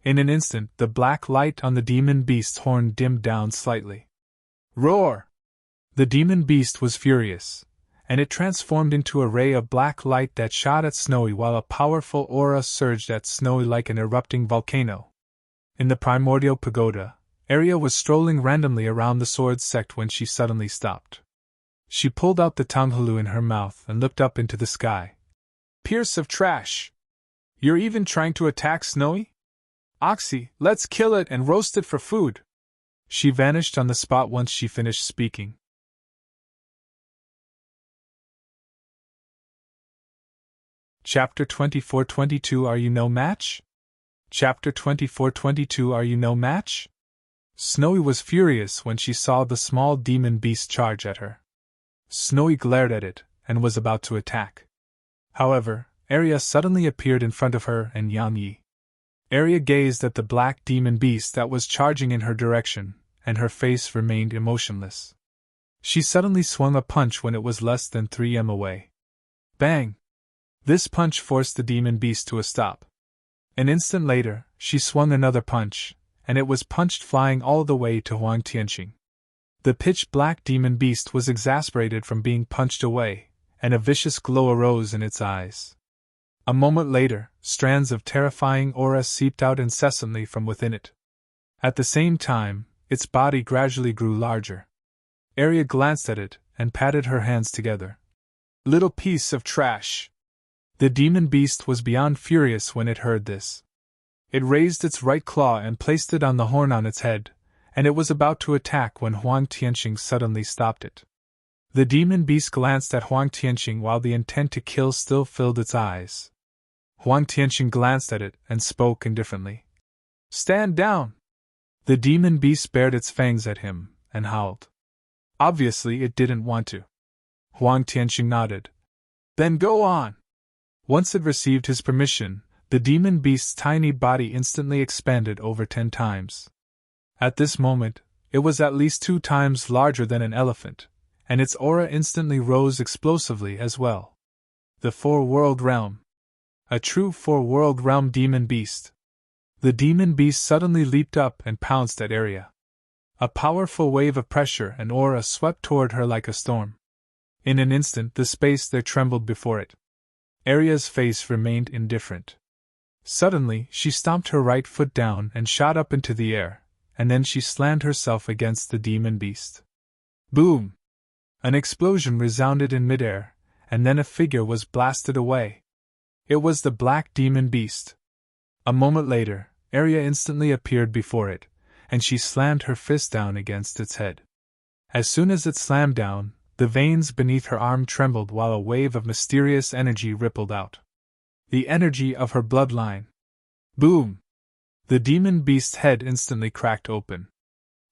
In an instant, the black light on the demon beast's horn dimmed down slightly. Roar! The demon beast was furious, and it transformed into a ray of black light that shot at Snowy while a powerful aura surged at Snowy like an erupting volcano. In the primordial pagoda, Arya was strolling randomly around the sword sect when she suddenly stopped. She pulled out the tanghalu in her mouth and looked up into the sky. Pierce of trash! You're even trying to attack Snowy? Oxy, let's kill it and roast it for food! She vanished on the spot once she finished speaking. Chapter 24-22 Are you no match? Chapter 24-22 Are you no match? Snowy was furious when she saw the small demon beast charge at her. Snowy glared at it, and was about to attack. However, Arya suddenly appeared in front of her and Yang Yi. Arya gazed at the black demon beast that was charging in her direction, and her face remained emotionless. She suddenly swung a punch when it was less than 3 m away. Bang! This punch forced the demon beast to a stop. An instant later, she swung another punch, and it was punched flying all the way to Huang Tianqing. The pitch-black demon beast was exasperated from being punched away, and a vicious glow arose in its eyes. A moment later, strands of terrifying aura seeped out incessantly from within it. At the same time, its body gradually grew larger. Arya glanced at it and patted her hands together. Little piece of trash! The demon beast was beyond furious when it heard this. It raised its right claw and placed it on the horn on its head, and it was about to attack when Huang Tianqing suddenly stopped it. The demon beast glanced at Huang Tianqing while the intent to kill still filled its eyes. Huang Tianqing glanced at it and spoke indifferently. "Stand down!" The demon beast bared its fangs at him and howled. Obviously, it didn't want to. Huang Tianqing nodded. "Then go on!" Once it received his permission, the demon beast's tiny body instantly expanded over 10 times. At this moment, it was at least 2 times larger than an elephant, and its aura instantly rose explosively as well. The 4-world realm. A true 4-world realm demon beast. The demon beast suddenly leaped up and pounced at Arya. A powerful wave of pressure and aura swept toward her like a storm. In an instant, the space there trembled before it. Arya's face remained indifferent. Suddenly, she stomped her right foot down and shot up into the air, and then she slammed herself against the demon beast. Boom! An explosion resounded in midair, and then a figure was blasted away. It was the black demon beast. A moment later, Arya instantly appeared before it, and she slammed her fist down against its head. As soon as it slammed down, the veins beneath her arm trembled while a wave of mysterious energy rippled out. The energy of her bloodline. Boom! The demon beast's head instantly cracked open.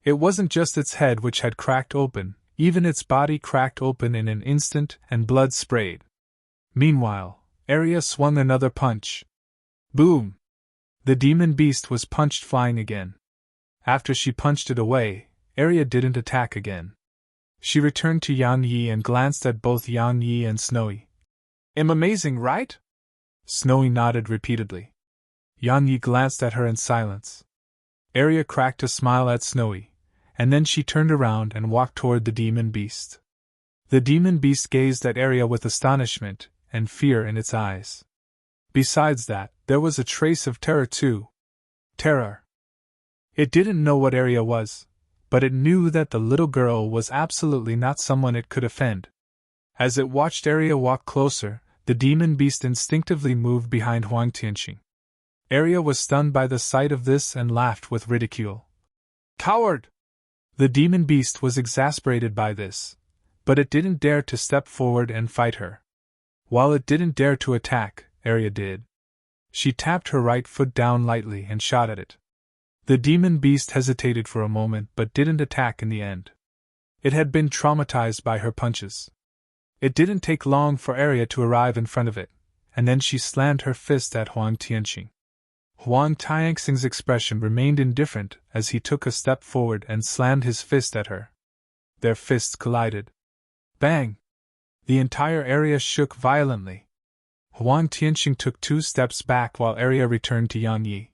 It wasn't just its head which had cracked open, even its body cracked open in an instant and blood sprayed. Meanwhile, Arya swung another punch. Boom! The demon beast was punched flying again. After she punched it away, Arya didn't attack again. She returned to Yang Yi and glanced at both Yang Yi and Snowy. "I'm amazing, right?" Snowy nodded repeatedly. Yang Yi glanced at her in silence. Arya cracked a smile at Snowy, and then she turned around and walked toward the demon beast. The demon beast gazed at Arya with astonishment and fear in its eyes. Besides that, there was a trace of terror too. Terror. It didn't know what Arya was, but it knew that the little girl was absolutely not someone it could offend. As it watched Arya walk closer, the demon beast instinctively moved behind Huang Tianqing. Arya was stunned by the sight of this and laughed with ridicule. "Coward!" The demon beast was exasperated by this, but it didn't dare to step forward and fight her. While it didn't dare to attack, Arya did. She tapped her right foot down lightly and shot at it. The demon beast hesitated for a moment but didn't attack in the end. It had been traumatized by her punches. It didn't take long for Arya to arrive in front of it, and then she slammed her fist at Huang Tianqing. Huang Tianxing's expression remained indifferent as he took a step forward and slammed his fist at her. Their fists collided. Bang! The entire area shook violently. Huang Tianqing took 2 steps back while Arya returned to Yang Yi.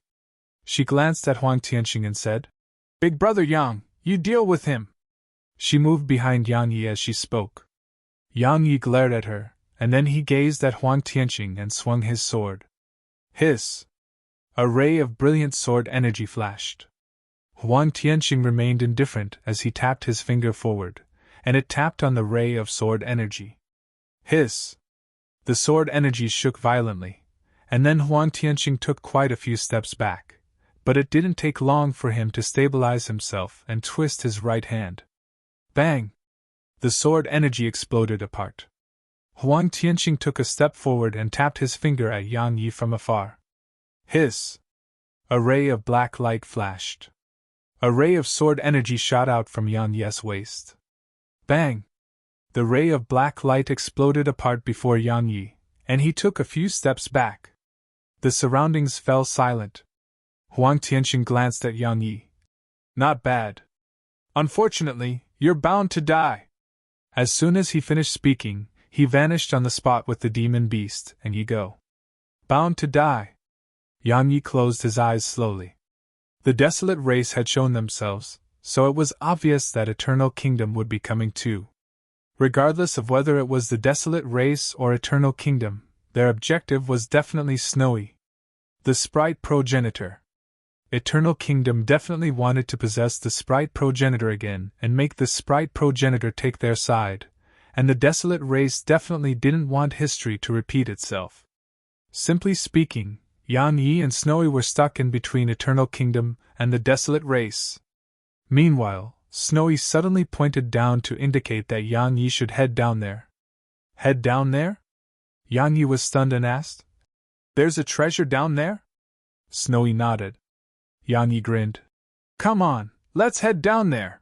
She glanced at Huang Tianqing and said, "Big brother Yang, you deal with him." She moved behind Yang Yi as she spoke. Yang Yi glared at her, and then he gazed at Huang Tianqing and swung his sword. Hiss! A ray of brilliant sword energy flashed. Huang Tianqing remained indifferent as he tapped his finger forward, and it tapped on the ray of sword energy. Hiss! The sword energy shook violently, and then Huang Tianqing took quite a few steps back, but it didn't take long for him to stabilize himself and twist his right hand. Bang! The sword energy exploded apart. Huang Tianqing took a step forward and tapped his finger at Yang Yi from afar. Hiss! A ray of black light flashed. A ray of sword energy shot out from Yang Yi's waist. Bang! The ray of black light exploded apart before Yang Yi, and he took a few steps back. The surroundings fell silent. Huang Tianqing glanced at Yang Yi. "Not bad. Unfortunately, you're bound to die." As soon as he finished speaking, he vanished on the spot with the demon beast and Yi Go. Bound to die. Yang Yi closed his eyes slowly. The desolate race had shown themselves, so it was obvious that Eternal Kingdom would be coming too. Regardless of whether it was the desolate race or Eternal Kingdom, their objective was definitely Snowy, the sprite progenitor. Eternal Kingdom definitely wanted to possess the sprite progenitor again and make the sprite progenitor take their side, and the desolate race definitely didn't want history to repeat itself. Simply speaking, Yang Yi and Snowy were stuck in between Eternal Kingdom and the desolate race. Meanwhile, Snowy suddenly pointed down to indicate that Yang Yi should head down there. Head down there? Yang Yi was stunned and asked. There's a treasure down there? Snowy nodded. Yang Yi grinned. Come on, let's head down there.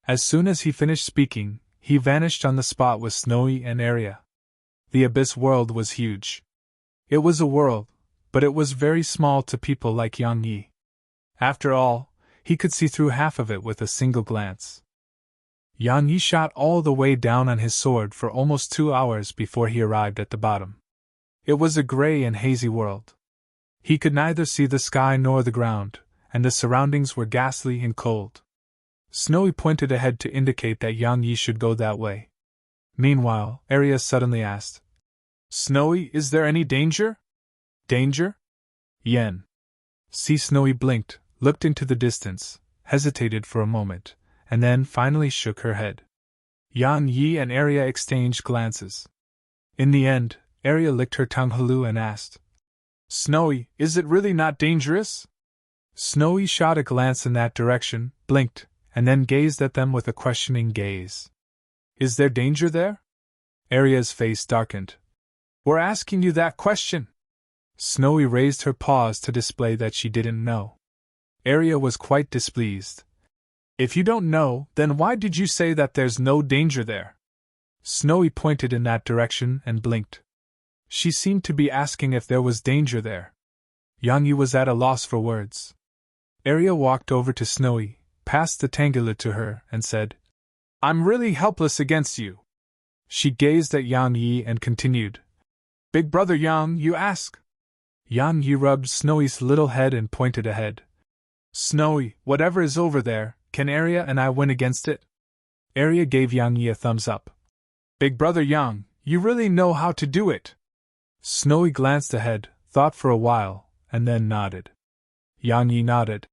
As soon as he finished speaking, he vanished on the spot with Snowy and Arya. The Abyss world was huge. It was a world, but it was very small to people like Yang Yi. After all, he could see through half of it with a single glance. Yang Yi shot all the way down on his sword for almost 2 hours before he arrived at the bottom. It was a gray and hazy world. He could neither see the sky nor the ground, and the surroundings were ghastly and cold. Snowy pointed ahead to indicate that Yang Yi should go that way. Meanwhile, Arya suddenly asked, Snowy, is there any danger? Danger? Yen. Snowy blinked, looked into the distance, hesitated for a moment, and then finally shook her head. Yang Yi and Arya exchanged glances. In the end, Arya licked her tongue and asked, Snowy, is it really not dangerous? Snowy shot a glance in that direction, blinked, and then gazed at them with a questioning gaze. Is there danger there? Arya's face darkened. We're asking you that question. Snowy raised her paws to display that she didn't know. Arya was quite displeased. If you don't know, then why did you say that there's no danger there? Snowy pointed in that direction and blinked. She seemed to be asking if there was danger there. Yang Yi was at a loss for words. Arya walked over to Snowy, passed the Tangela to her, and said, I'm really helpless against you. She gazed at Yang Yi and continued, Big brother Yang, you ask? Yang Yi rubbed Snowy's little head and pointed ahead. Snowy, whatever is over there, can Arya and I win against it? Arya gave Yang Yi a thumbs up. Big brother Yang, you really know how to do it. Snowy glanced ahead, thought for a while, and then nodded. Yang Yi nodded.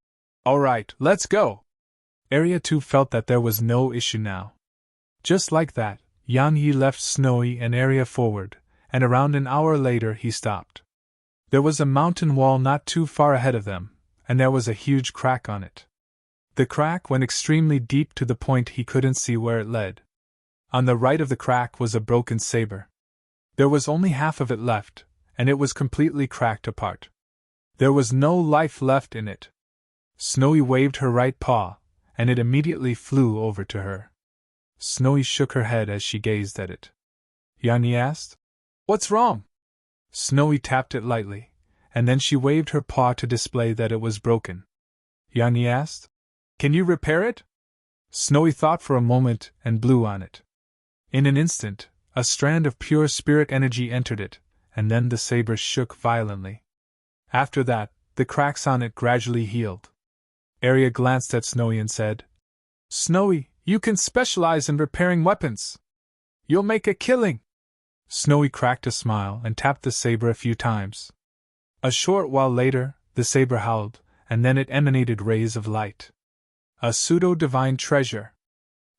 All right, let's go. Arya too felt that there was no issue now. Just like that, Yang Yi left Snowy and Arya forward, and around an hour later he stopped. There was a mountain wall not too far ahead of them, and there was a huge crack on it. The crack went extremely deep to the point he couldn't see where it led. On the right of the crack was a broken saber. There was only half of it left, and it was completely cracked apart. There was no life left in it. Snowy waved her right paw, and it immediately flew over to her. Snowy shook her head as she gazed at it. Yang Yi asked, What's wrong? Snowy tapped it lightly, and then she waved her paw to display that it was broken. Yang Yi asked, Can you repair it? Snowy thought for a moment and blew on it. In an instant, a strand of pure spirit energy entered it, and then the saber shook violently. After that, the cracks on it gradually healed. Arya glanced at Snowy and said, Snowy, you can specialize in repairing weapons. You'll make a killing. Snowy cracked a smile and tapped the saber a few times. A short while later, the saber howled, and then it emanated rays of light. A pseudo-divine treasure.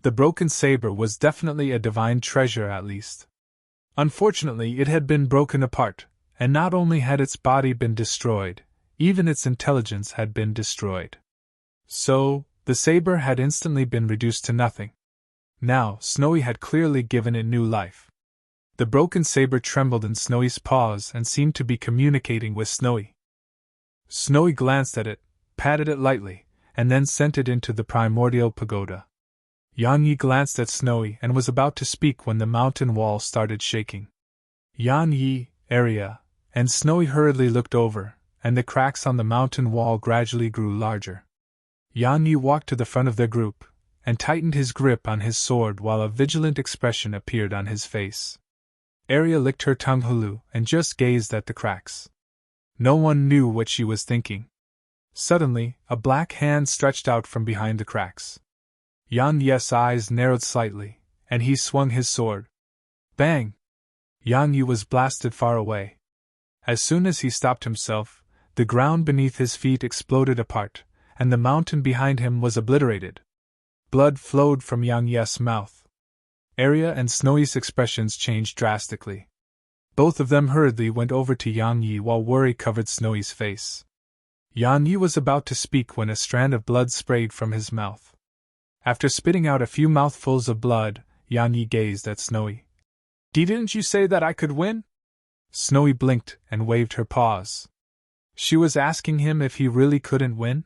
The broken saber was definitely a divine treasure at least. Unfortunately, it had been broken apart, and not only had its body been destroyed, even its intelligence had been destroyed. So, the saber had instantly been reduced to nothing. Now, Snowy had clearly given it new life. The broken saber trembled in Snowy's paws and seemed to be communicating with Snowy. Snowy glanced at it, patted it lightly, and then sent it into the primordial pagoda. Yang Yi glanced at Snowy and was about to speak when the mountain wall started shaking. Yang Yi, Arya, and Snowy hurriedly looked over, and the cracks on the mountain wall gradually grew larger. Yang Yi walked to the front of their group, and tightened his grip on his sword while a vigilant expression appeared on his face. Arya licked her tongue hulu and just gazed at the cracks. No one knew what she was thinking. Suddenly, a black hand stretched out from behind the cracks. Yan Yi's eyes narrowed slightly, and he swung his sword. Bang! Yang Yi was blasted far away. As soon as he stopped himself, the ground beneath his feet exploded apart, and the mountain behind him was obliterated. Blood flowed from Yang Yi's mouth. Arya and Snowy's expressions changed drastically. Both of them hurriedly went over to Yang Yi while worry covered Snowy's face. Yang Yi was about to speak when a strand of blood sprayed from his mouth. After spitting out a few mouthfuls of blood, Yang Yi gazed at Snowy. Didn't you say that I could win? Snowy blinked and waved her paws. She was asking him if he really couldn't win?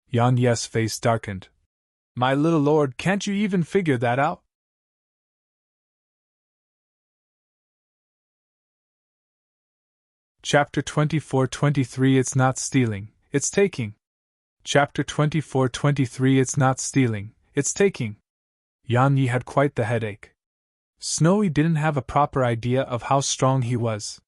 Yang Yi's face darkened. My little lord, can't you even figure that out? Chapter 24-23 It's not stealing, it's taking. Chapter 24-23 It's not stealing, it's taking. Yang Yi had quite the headache. Snowy didn't have a proper idea of how strong he was.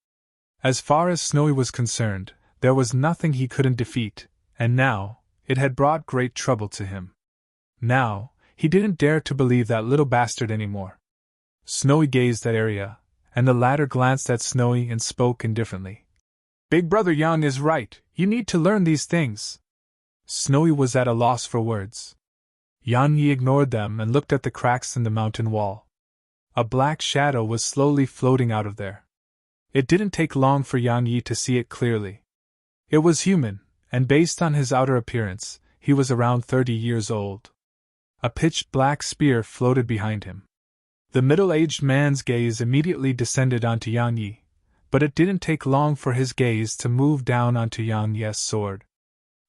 As far as Snowy was concerned, there was nothing he couldn't defeat, and now, it had brought great trouble to him. Now, he didn't dare to believe that little bastard anymore. Snowy gazed at Arya, and the latter glanced at Snowy and spoke indifferently. Big brother Yang is right, you need to learn these things. Snowy was at a loss for words. Yang Yi ignored them and looked at the cracks in the mountain wall. A black shadow was slowly floating out of there. It didn't take long for Yang Yi to see it clearly. It was human, and based on his outer appearance, he was around 30 years old. A pitch-black spear floated behind him. The middle-aged man's gaze immediately descended onto Yang Yi, but it didn't take long for his gaze to move down onto Yang Yi's sword.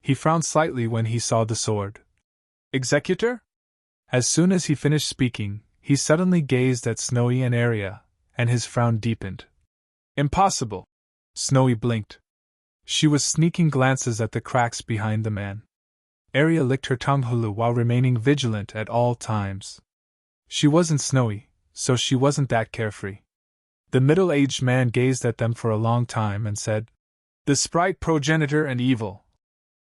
He frowned slightly when he saw the sword. Executor? As soon as he finished speaking, he suddenly gazed at Snowy and Arya, and his frown deepened. Impossible! Snowy blinked. She was sneaking glances at the cracks behind the man. Arya licked her tongue hulu while remaining vigilant at all times. She wasn't Snowy, so she wasn't that carefree. The middle-aged man gazed at them for a long time and said, The sprite progenitor and evil.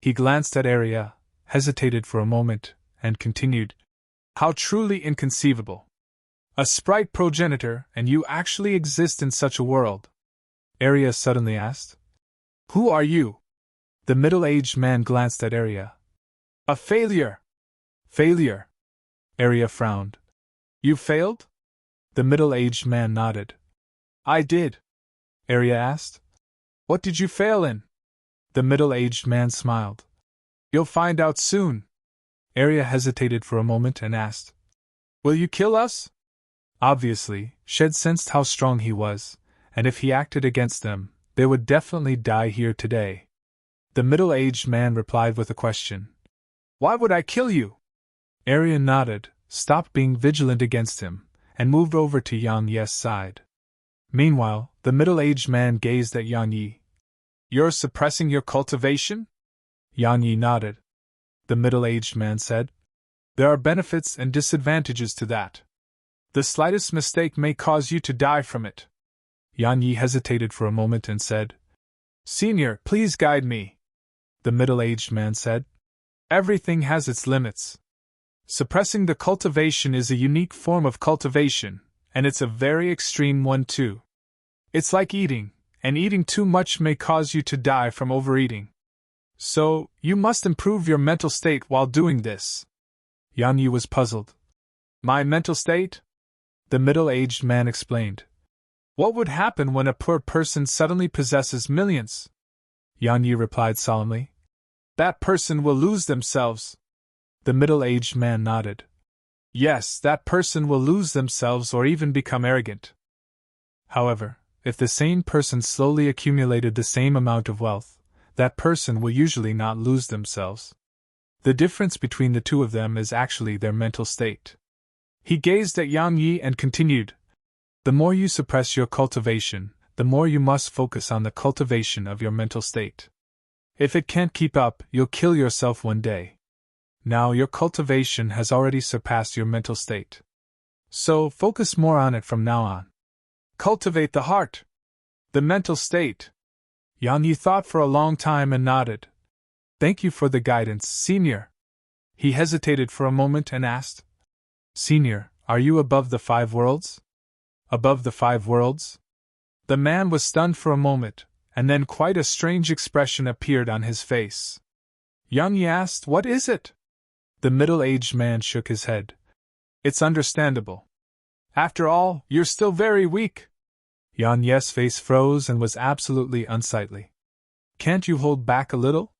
He glanced at Arya, hesitated for a moment, and continued, How truly inconceivable. A sprite progenitor, and you actually exist in such a world? Arya suddenly asked. Who are you? The middle-aged man glanced at Arya. A failure! Failure! Arya frowned. You failed? The middle-aged man nodded. I did. Arya asked. What did you fail in? The middle-aged man smiled. You'll find out soon. Arya hesitated for a moment and asked. Will you kill us? Obviously, Shed sensed how strong he was, and if he acted against them, they would definitely die here today. The middle-aged man replied with a question. Why would I kill you? Arya nodded, stopped being vigilant against him, and moved over to Yang Yi's side. Meanwhile, the middle-aged man gazed at Yang Yi. You're suppressing your cultivation? Yang Yi nodded. The middle-aged man said. There are benefits and disadvantages to that. The slightest mistake may cause you to die from it. Yang Yi hesitated for a moment and said. Senior, please guide me. The middle-aged man said. Everything has its limits. Suppressing the cultivation is a unique form of cultivation, and it's a very extreme one too. It's like eating, and eating too much may cause you to die from overeating. So, you must improve your mental state while doing this. Yang Yi was puzzled. My mental state? The middle-aged man explained. What would happen when a poor person suddenly possesses millions? Yang Yi replied solemnly. That person will lose themselves. The middle-aged man nodded. Yes, that person will lose themselves or even become arrogant. However, if the same person slowly accumulated the same amount of wealth, that person will usually not lose themselves. The difference between the two of them is actually their mental state. He gazed at Yang Yi and continued. The more you suppress your cultivation, the more you must focus on the cultivation of your mental state. If it can't keep up, you'll kill yourself one day. Now your cultivation has already surpassed your mental state. So focus more on it from now on. Cultivate the heart. The mental state. Yang Yi thought for a long time and nodded. Thank you for the guidance, Senior. He hesitated for a moment and asked, Senior, are you above the 5 worlds? Above the 5 worlds? The man was stunned for a moment, and then quite a strange expression appeared on his face. Yang Yi asked, What is it? The middle-aged man shook his head. It's understandable. After all, you're still very weak. Yang Yi's face froze and was absolutely unsightly. Can't you hold back a little?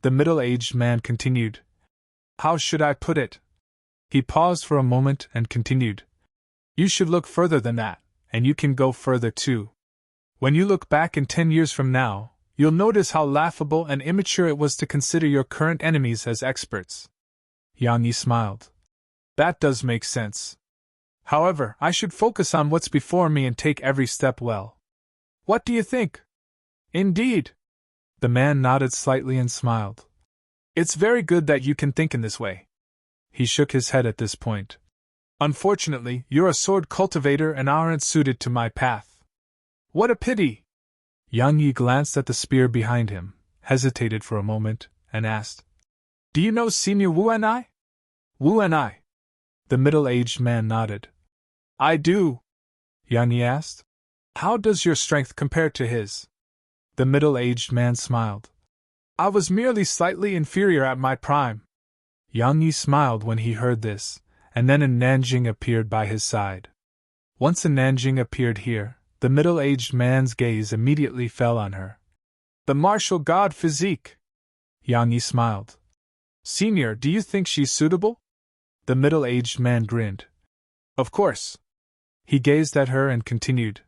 The middle-aged man continued. How should I put it? He paused for a moment and continued. You should look further than that, and you can go further too. When you look back in 10 years from now, you'll notice how laughable and immature it was to consider your current enemies as experts. Yang Yi smiled. That does make sense. However, I should focus on what's before me and take every step well. What do you think? Indeed. The man nodded slightly and smiled. It's very good that you can think in this way. He shook his head at this point. Unfortunately, you're a sword cultivator and aren't suited to my path. What a pity! Yang Yi glanced at the spear behind him, hesitated for a moment, and asked, Do you know Senior Wu and I? Wu and I. The middle-aged man nodded. I do. Yang Yi asked, How does your strength compare to his? The middle-aged man smiled. I was merely slightly inferior at my prime. Yang Yi smiled when he heard this, and then a Nanjing appeared by his side. Once a Nanjing appeared here, the middle-aged man's gaze immediately fell on her. The martial god physique. Yang Yi smiled. Senior, do you think she's suitable? The middle-aged man grinned. Of course. He gazed at her and continued.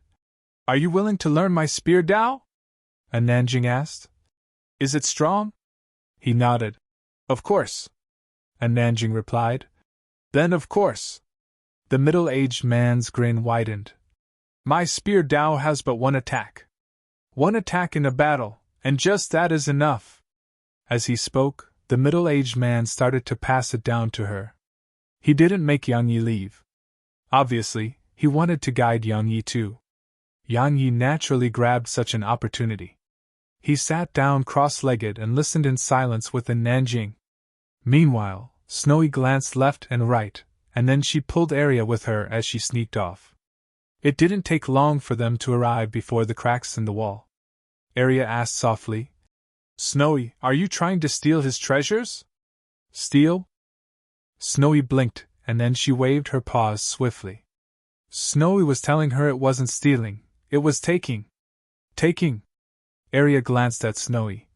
Are you willing to learn my spear Dao? A Nanjing asked. Is it strong? He nodded. Of course. A Nanjing replied. Then of course. The middle-aged man's grin widened. My spear Dao has but one attack. One attack in a battle, and just that is enough. As he spoke, the middle-aged man started to pass it down to her. He didn't make Yang Yi leave. Obviously, he wanted to guide Yang Yi too. Yang Yi naturally grabbed such an opportunity. He sat down cross-legged and listened in silence with the Nanjing. Meanwhile, Snowy glanced left and right, and then she pulled Arya with her as she sneaked off. It didn't take long for them to arrive before the cracks in the wall. Arya asked softly, Snowy, are you trying to steal his treasures? Steal? Snowy blinked, and then she waved her paws swiftly. Snowy was telling her it wasn't stealing, it was taking. Taking? Arya glanced at Snowy.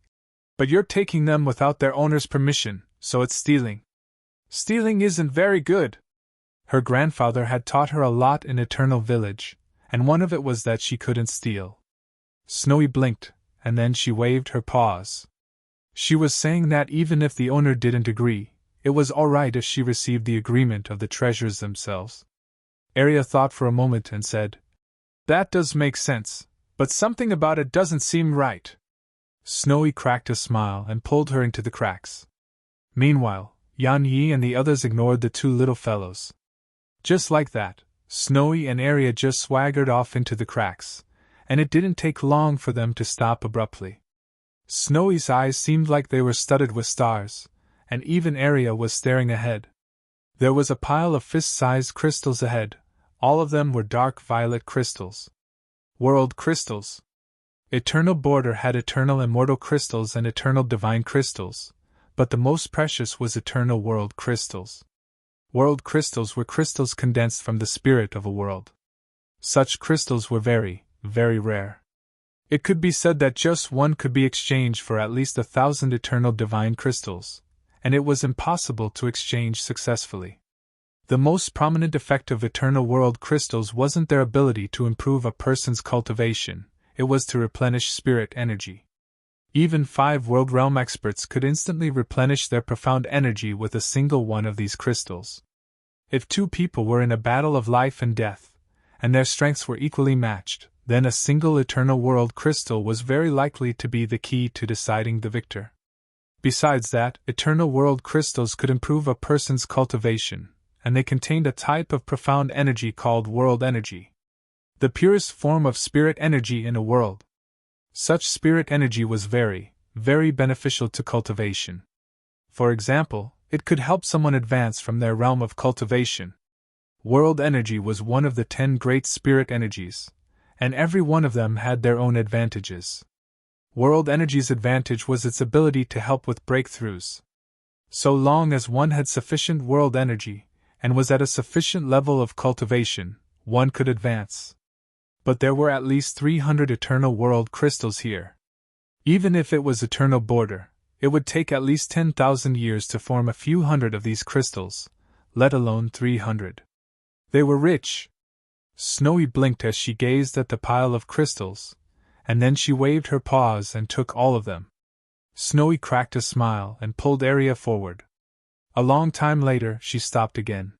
But you're taking them without their owner's permission, so it's stealing. Stealing isn't very good. Her grandfather had taught her a lot in Eternal Village, and one of it was that she couldn't steal. Snowy blinked, and then she waved her paws. She was saying that even if the owner didn't agree, it was all right if she received the agreement of the treasures themselves. Arya thought for a moment and said, That does make sense, but something about it doesn't seem right. Snowy cracked a smile and pulled her into the cracks. Meanwhile, Yang Yi and the others ignored the two little fellows. Just like that, Snowy and Arya just swaggered off into the cracks, and it didn't take long for them to stop abruptly. Snowy's eyes seemed like they were studded with stars, and even Arya was staring ahead. There was a pile of fist-sized crystals ahead. All of them were dark violet crystals. World crystals. Eternal Border had eternal immortal crystals and eternal divine crystals, but the most precious was eternal world crystals. World crystals were crystals condensed from the spirit of a world. Such crystals were very, very rare. It could be said that just one could be exchanged for at least 1,000 eternal divine crystals, and it was impossible to exchange successfully. The most prominent effect of eternal world crystals wasn't their ability to improve a person's cultivation, it was to replenish spirit energy. Even 5 world realm experts could instantly replenish their profound energy with a single one of these crystals. If 2 people were in a battle of life and death, and their strengths were equally matched, then a single eternal world crystal was very likely to be the key to deciding the victor. Besides that, eternal world crystals could improve a person's cultivation, and they contained a type of profound energy called world energy. the purest form of spirit energy in a world. Such spirit energy was very, very beneficial to cultivation. For example, it could help someone advance from their realm of cultivation. World energy was one of the 10 great spirit energies, and every one of them had their own advantages. World energy's advantage was its ability to help with breakthroughs. So long as one had sufficient world energy, and was at a sufficient level of cultivation, one could advance. But there were at least 300 eternal world crystals here. Even if it was eternal border, it would take at least 10,000 years to form a few hundred of these crystals, let alone 300. They were rich. Snowy blinked as she gazed at the pile of crystals, and then she waved her paws and took all of them. Snowy cracked a smile and pulled Aria forward. A long time later, she stopped again.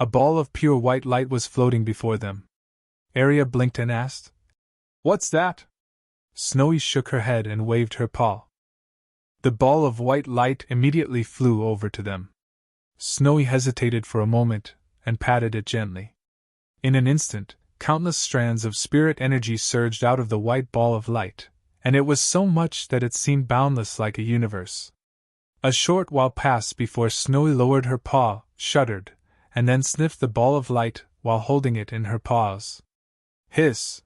A ball of pure white light was floating before them. Aria blinked and asked, "What's that?" Snowy shook her head and waved her paw. The ball of white light immediately flew over to them. Snowy hesitated for a moment and patted it gently. In an instant, countless strands of spirit energy surged out of the white ball of light, and it was so much that it seemed boundless like a universe. A short while passed before Snowy lowered her paw, shuddered, and then sniffed the ball of light while holding it in her paws. Hiss!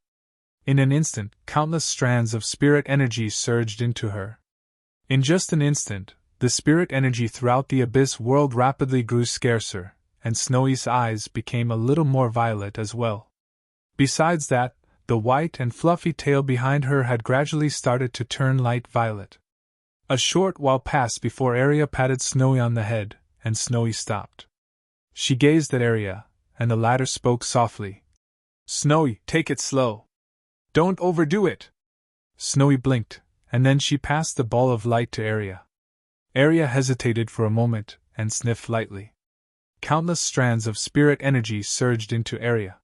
In an instant, countless strands of spirit energy surged into her. In just an instant, the spirit energy throughout the abyss world rapidly grew scarcer, and Snowy's eyes became a little more violet as well. Besides that, the white and fluffy tail behind her had gradually started to turn light violet. A short while passed before Aria patted Snowy on the head, and Snowy stopped. She gazed at Aria, and the latter spoke softly. "Snowy, take it slow. Don't overdo it." Snowy blinked, and then she passed the ball of light to Aria. Aria hesitated for a moment, and sniffed lightly. Countless strands of spirit energy surged into Aria.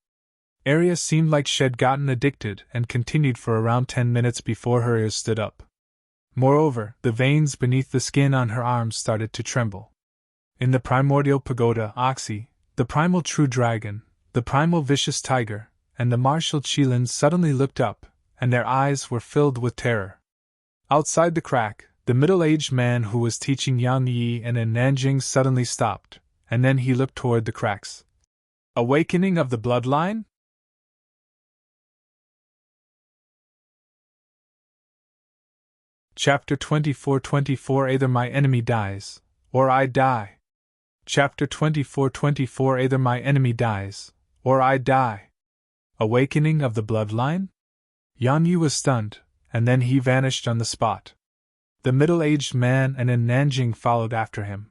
Aria seemed like she'd gotten addicted and continued for around 10 minutes before her ears stood up. Moreover, the veins beneath the skin on her arms started to tremble. In the primordial pagoda, Oxy, the primal true dragon, the primal vicious tiger, and the martial Qilin suddenly looked up, and their eyes were filled with terror. Outside the crack, the middle-aged man who was teaching Yang Yi and Nanjing suddenly stopped, and then he looked toward the cracks. Awakening of the bloodline? Chapter 24:24 Either my enemy dies, or I die. Chapter 24:24 Either my enemy dies, or I die. Awakening of the bloodline? Yan Yi was stunned, and then he vanished on the spot. The middle-aged man and Nanjing followed after him.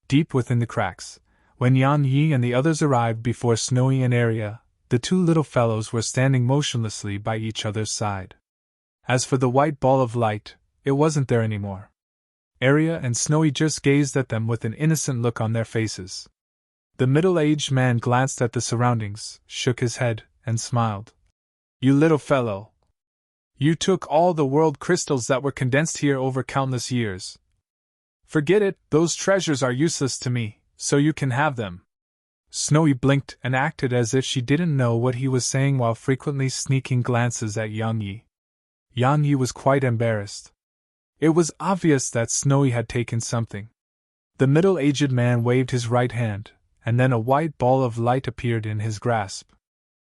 Deep within the cracks, when Yan Yi and the others arrived before Snowy and Aria, the two little fellows were standing motionlessly by each other's side. As for the white ball of light, it wasn't there anymore. Aria and Snowy just gazed at them with an innocent look on their faces. The middle-aged man glanced at the surroundings, shook his head, and smiled. "You little fellow! You took all the world crystals that were condensed here over countless years. Forget it, those treasures are useless to me, so you can have them." Snowy blinked and acted as if she didn't know what he was saying while frequently sneaking glances at Yang Yi. Yang Yi was quite embarrassed. It was obvious that Snowy had taken something. The middle-aged man waved his right hand, and then a white ball of light appeared in his grasp.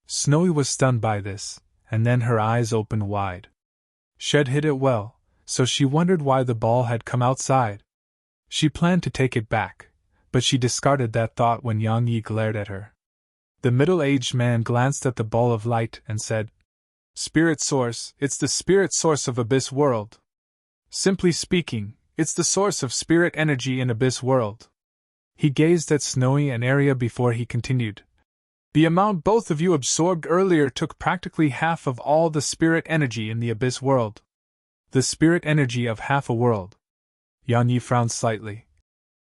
Snowy was stunned by this, and then her eyes opened wide. She'd hit it well, so she wondered why the ball had come outside. She planned to take it back, but she discarded that thought when Yang Yi glared at her. The middle-aged man glanced at the ball of light and said, "Spirit source, it's the spirit source of Abyss World. Simply speaking, it's the source of spirit energy in Abyss World." He gazed at Snowy and Aria before he continued. "The amount both of you absorbed earlier took practically half of all the spirit energy in the Abyss World." "The spirit energy of half a world?" Yan Yi frowned slightly.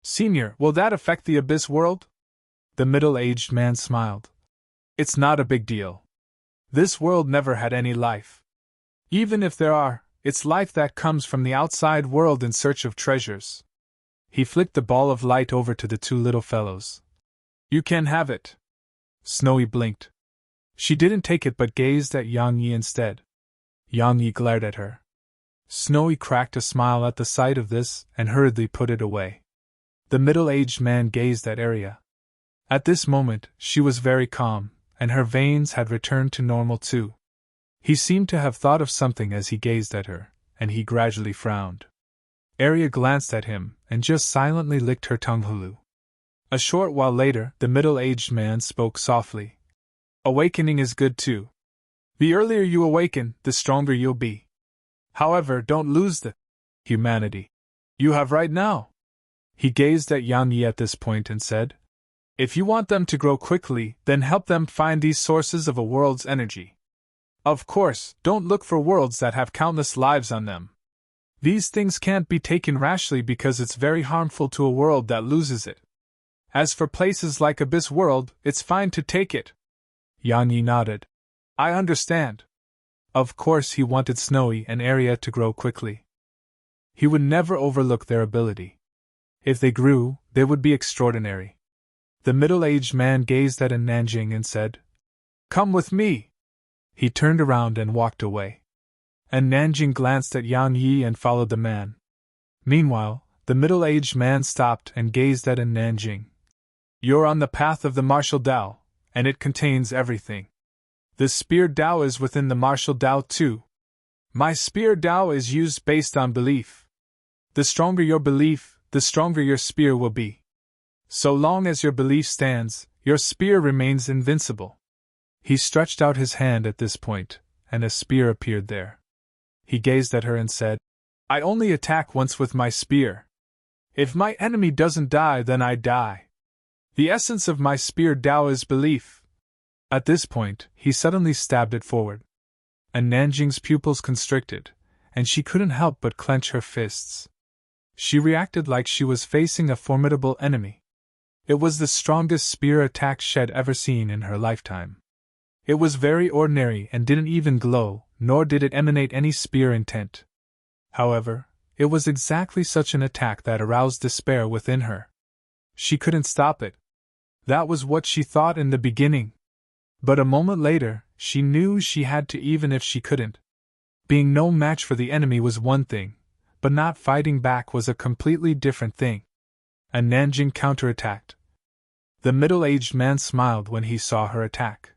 "Senior, will that affect the Abyss World?" The middle-aged man smiled. "It's not a big deal. This world never had any life. Even if there are, it's life that comes from the outside world in search of treasures." He flicked the ball of light over to the two little fellows. "You can have it." Snowy blinked. She didn't take it but gazed at Yang Yi instead. Yang Yi glared at her. Snowy cracked a smile at the sight of this and hurriedly put it away. The middle-aged man gazed at Arya. At this moment, she was very calm, and her veins had returned to normal too. He seemed to have thought of something as he gazed at her, and he gradually frowned. Arya glanced at him and just silently licked her tongue. Hulu. A short while later, the middle-aged man spoke softly. Awakening is good too. The earlier you awaken, the stronger you'll be. However, don't lose the humanity you have right now. He gazed at Yang Yi at this point and said, if you want them to grow quickly, then help them find these sources of a world's energy. Of course, don't look for worlds that have countless lives on them. These things can't be taken rashly because it's very harmful to a world that loses it. As for places like Abyss World, it's fine to take it. Yang Yi nodded. I understand. Of course he wanted Snowy and Arya to grow quickly. He would never overlook their ability. If they grew, they would be extraordinary. The middle-aged man gazed at Nanjing and said, come with me. He turned around and walked away. Nanjing glanced at Yang Yi and followed the man. Meanwhile, the middle-aged man stopped and gazed at Nanjing. You're on the path of the martial Tao, and it contains everything. The spear Tao is within the martial Tao too. My spear Tao is used based on belief. The stronger your belief, the stronger your spear will be. So long as your belief stands, your spear remains invincible. He stretched out his hand at this point, and a spear appeared there. He gazed at her and said, I only attack once with my spear. If my enemy doesn't die, then I die. The essence of my spear Tao is belief. At this point, he suddenly stabbed it forward. Nanjing's pupils constricted, and she couldn't help but clench her fists. She reacted like she was facing a formidable enemy. It was the strongest spear attack she had ever seen in her lifetime. It was very ordinary and didn't even glow, nor did it emanate any spear intent. However, it was exactly such an attack that aroused despair within her. She couldn't stop it. That was what she thought in the beginning. But a moment later, she knew she had to even if she couldn't. Being no match for the enemy was one thing, but not fighting back was a completely different thing. Nanjing counterattacked. The middle-aged man smiled when he saw her attack.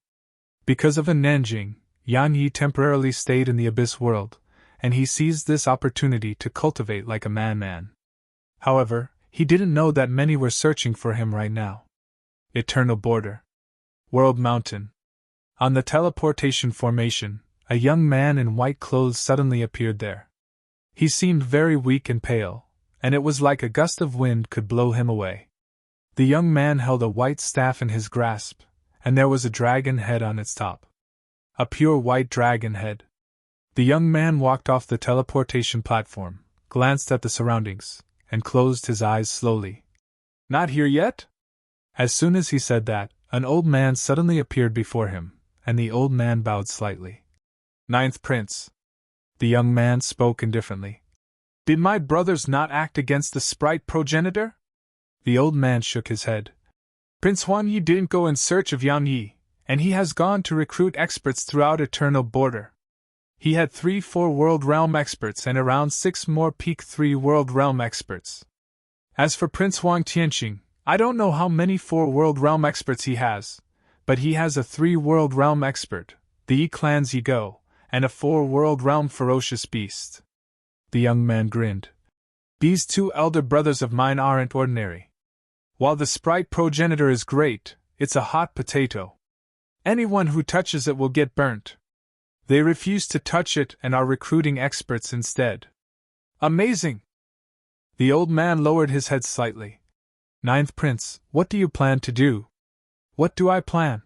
Because of Nanjing, Yang Yi temporarily stayed in the Abyss World, and he seized this opportunity to cultivate like a man. However, he didn't know that many were searching for him right now. Eternal Border. World Mountain. On the teleportation formation, a young man in white clothes suddenly appeared there. He seemed very weak and pale, and it was like a gust of wind could blow him away. The young man held a white staff in his grasp, and there was a dragon head on its top. A pure white dragon head. The young man walked off the teleportation platform, glanced at the surroundings, and closed his eyes slowly. Not here yet? As soon as he said that, an old man suddenly appeared before him, and the old man bowed slightly. Ninth Prince. The young man spoke indifferently. Did my brothers not act against the sprite progenitor? The old man shook his head. Prince Huan Yi didn't go in search of Yang Yi, and he has gone to recruit experts throughout Eternal Border. He had 3-4 World Realm experts and around 6 more Peak 3 World Realm experts. As for Prince Huang Tianqing, I don't know how many 4 World Realm experts he has, but he has a 3 World Realm expert, the Yi Clan's Yi Go, and a 4 World Realm Ferocious Beast. The young man grinned. These 2 elder brothers of mine aren't ordinary. While the sprite progenitor is great, it's a hot potato. Anyone who touches it will get burnt. They refuse to touch it and are recruiting experts instead. Amazing! The old man lowered his head slightly. Ninth Prince, what do you plan to do? What do I plan?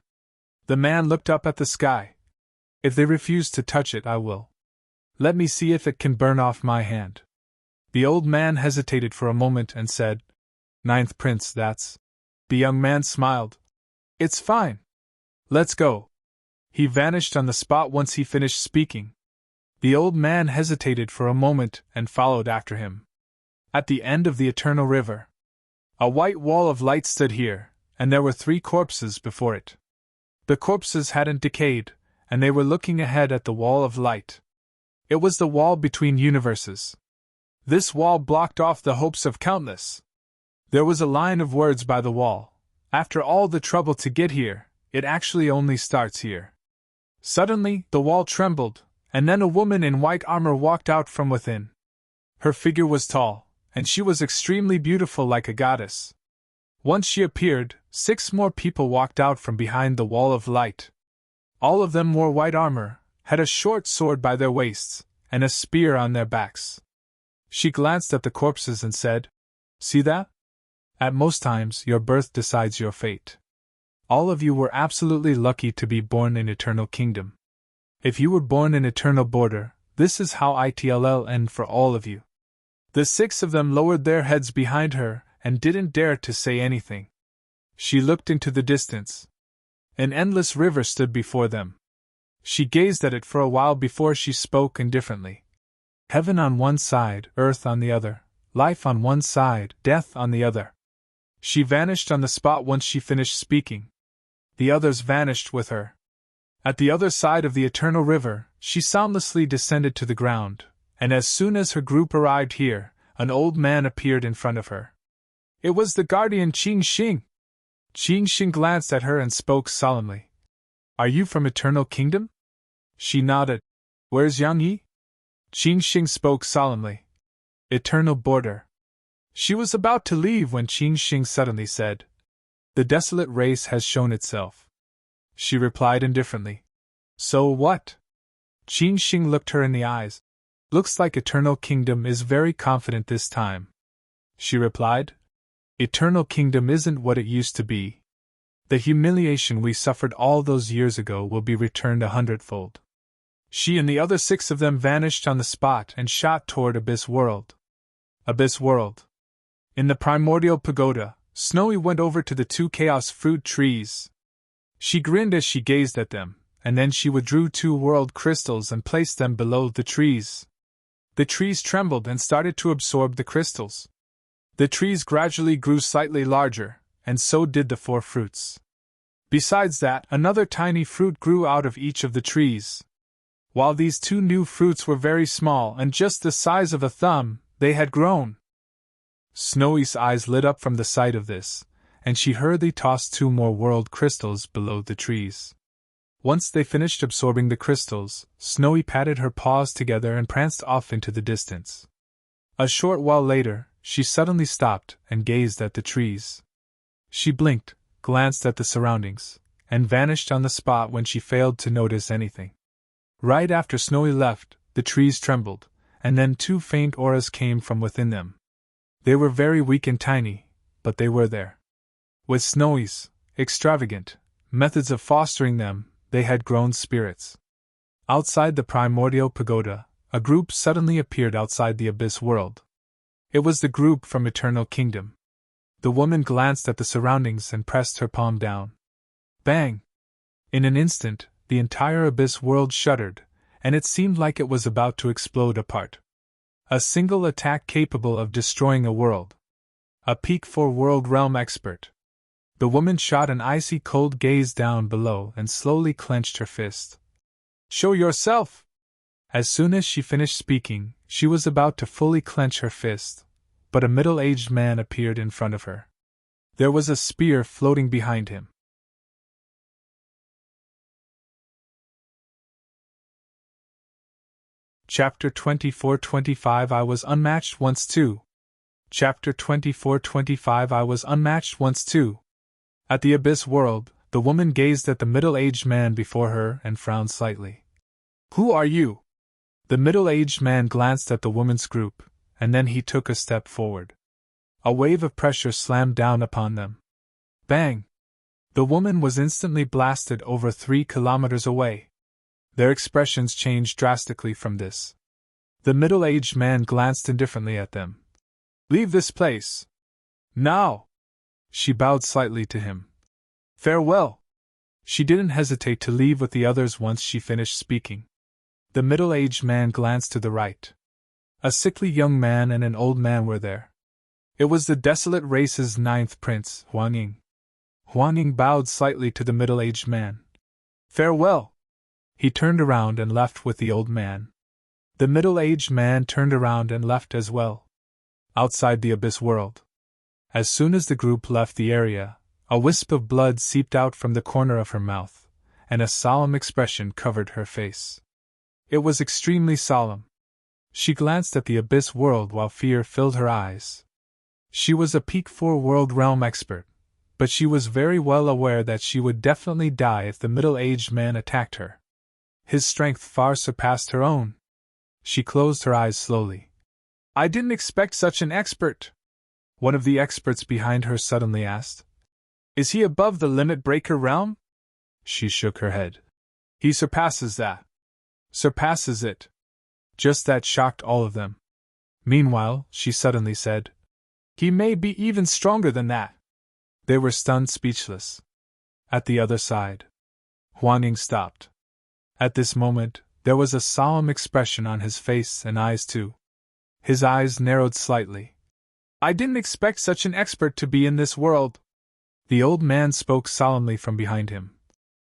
The man looked up at the sky. If they refuse to touch it, I will. Let me see if it can burn off my hand. The old man hesitated for a moment and said, Ninth Prince, that's... The young man smiled. It's fine. Let's go. He vanished on the spot once he finished speaking. The old man hesitated for a moment and followed after him. At the end of the Eternal River, a white wall of light stood here, and there were 3 corpses before it. The corpses hadn't decayed, and they were looking ahead at the wall of light. It was the wall between universes. This wall blocked off the hopes of countless. There was a line of words by the wall. After all the trouble to get here, it actually only starts here. Suddenly, the wall trembled, and then a woman in white armor walked out from within. Her figure was tall, and she was extremely beautiful like a goddess. Once she appeared, 6 more people walked out from behind the wall of light. All of them wore white armor, had a short sword by their waists, and a spear on their backs. She glanced at the corpses and said, "See that? At most times, your birth decides your fate. All of you were absolutely lucky to be born in Eternal Kingdom. If you were born in Eternal Border, this is how it'll end for all of you." The 6 of them lowered their heads behind her and didn't dare to say anything. She looked into the distance. An endless river stood before them. She gazed at it for a while before she spoke indifferently. Heaven on one side, earth on the other, life on one side, death on the other. She vanished on the spot once she finished speaking. The others vanished with her. At the other side of the eternal river, she soundlessly descended to the ground, and as soon as her group arrived here, an old man appeared in front of her. It was the guardian Qing Xing. Qing Xing glanced at her and spoke solemnly. "Are you from Eternal Kingdom?" She nodded. "Where's Yang Yi?" Qing Xing spoke solemnly. "Eternal Border." She was about to leave when Qing Xing suddenly said, "The desolate race has shown itself." She replied indifferently, "So what?" Qing Xing looked her in the eyes. "Looks like Eternal Kingdom is very confident this time." She replied, "Eternal Kingdom isn't what it used to be. The humiliation we suffered all those years ago will be returned 100-fold. She and the other 6 of them vanished on the spot and shot toward Abyss World. Abyss World. In the primordial pagoda, Snowy went over to the 2 chaos fruit trees. She grinned as she gazed at them, and then she withdrew 2 world crystals and placed them below the trees. The trees trembled and started to absorb the crystals. The trees gradually grew slightly larger, and so did the 4 fruits. Besides that, another tiny fruit grew out of each of the trees. While these 2 new fruits were very small and just the size of a thumb, they had grown. Snowy's eyes lit up from the sight of this, and she hurriedly tossed 2 more world crystals below the trees. Once they finished absorbing the crystals, Snowy patted her paws together and pranced off into the distance. A short while later, she suddenly stopped and gazed at the trees. She blinked, glanced at the surroundings, and vanished on the spot when she failed to notice anything. Right after Snowy left, the trees trembled, and then 2 faint auras came from within them. They were very weak and tiny, but they were there. With Snowy's extravagant methods of fostering them, they had grown spirits. Outside the primordial pagoda, a group suddenly appeared outside the Abyss World. It was the group from Eternal Kingdom. The woman glanced at the surroundings and pressed her palm down. Bang! In an instant, the entire Abyss World shuddered, and it seemed like it was about to explode apart. A single attack capable of destroying a world. A peak 4 world realm expert. The woman shot an icy cold gaze down below and slowly clenched her fist. "Show yourself!" As soon as she finished speaking, she was about to fully clench her fist, but a middle-aged man appeared in front of her. There was a spear floating behind him. Chapter 24-25 I was unmatched once too. Chapter 24-25 I was unmatched once too. At the Abyss World, the woman gazed at the middle-aged man before her and frowned slightly. "Who are you?" The middle-aged man glanced at the woman's group, and then he took a step forward. A wave of pressure slammed down upon them. Bang! The woman was instantly blasted over 3 kilometers away. Their expressions changed drastically from this. The middle-aged man glanced indifferently at them. "Leave this place. Now!" She bowed slightly to him. "Farewell!" She didn't hesitate to leave with the others once she finished speaking. The middle-aged man glanced to the right. A sickly young man and an old man were there. It was the desolate race's 9th prince, Huang Ying. Huang Ying bowed slightly to the middle-aged man. Farewell! He turned around and left with the old man. The middle-aged man turned around and left as well. Outside the abyss world. As soon as the group left the area, a wisp of blood seeped out from the corner of her mouth, and a solemn expression covered her face. It was extremely solemn. She glanced at the abyss world while fear filled her eyes. She was a Peak 4 World Realm expert, but she was very well aware that she would definitely die if the middle-aged man attacked her. His strength far surpassed her own. She closed her eyes slowly. I didn't expect such an expert, one of the experts behind her suddenly asked. Is he above the limit breaker realm? She shook her head. He surpasses that. Surpasses it. Just that shocked all of them. Meanwhile, she suddenly said, he may be even stronger than that. They were stunned speechless. At the other side, Huan Ying stopped. At this moment, there was a solemn expression on his face and eyes too. His eyes narrowed slightly. I didn't expect such an expert to be in this world. The old man spoke solemnly from behind him.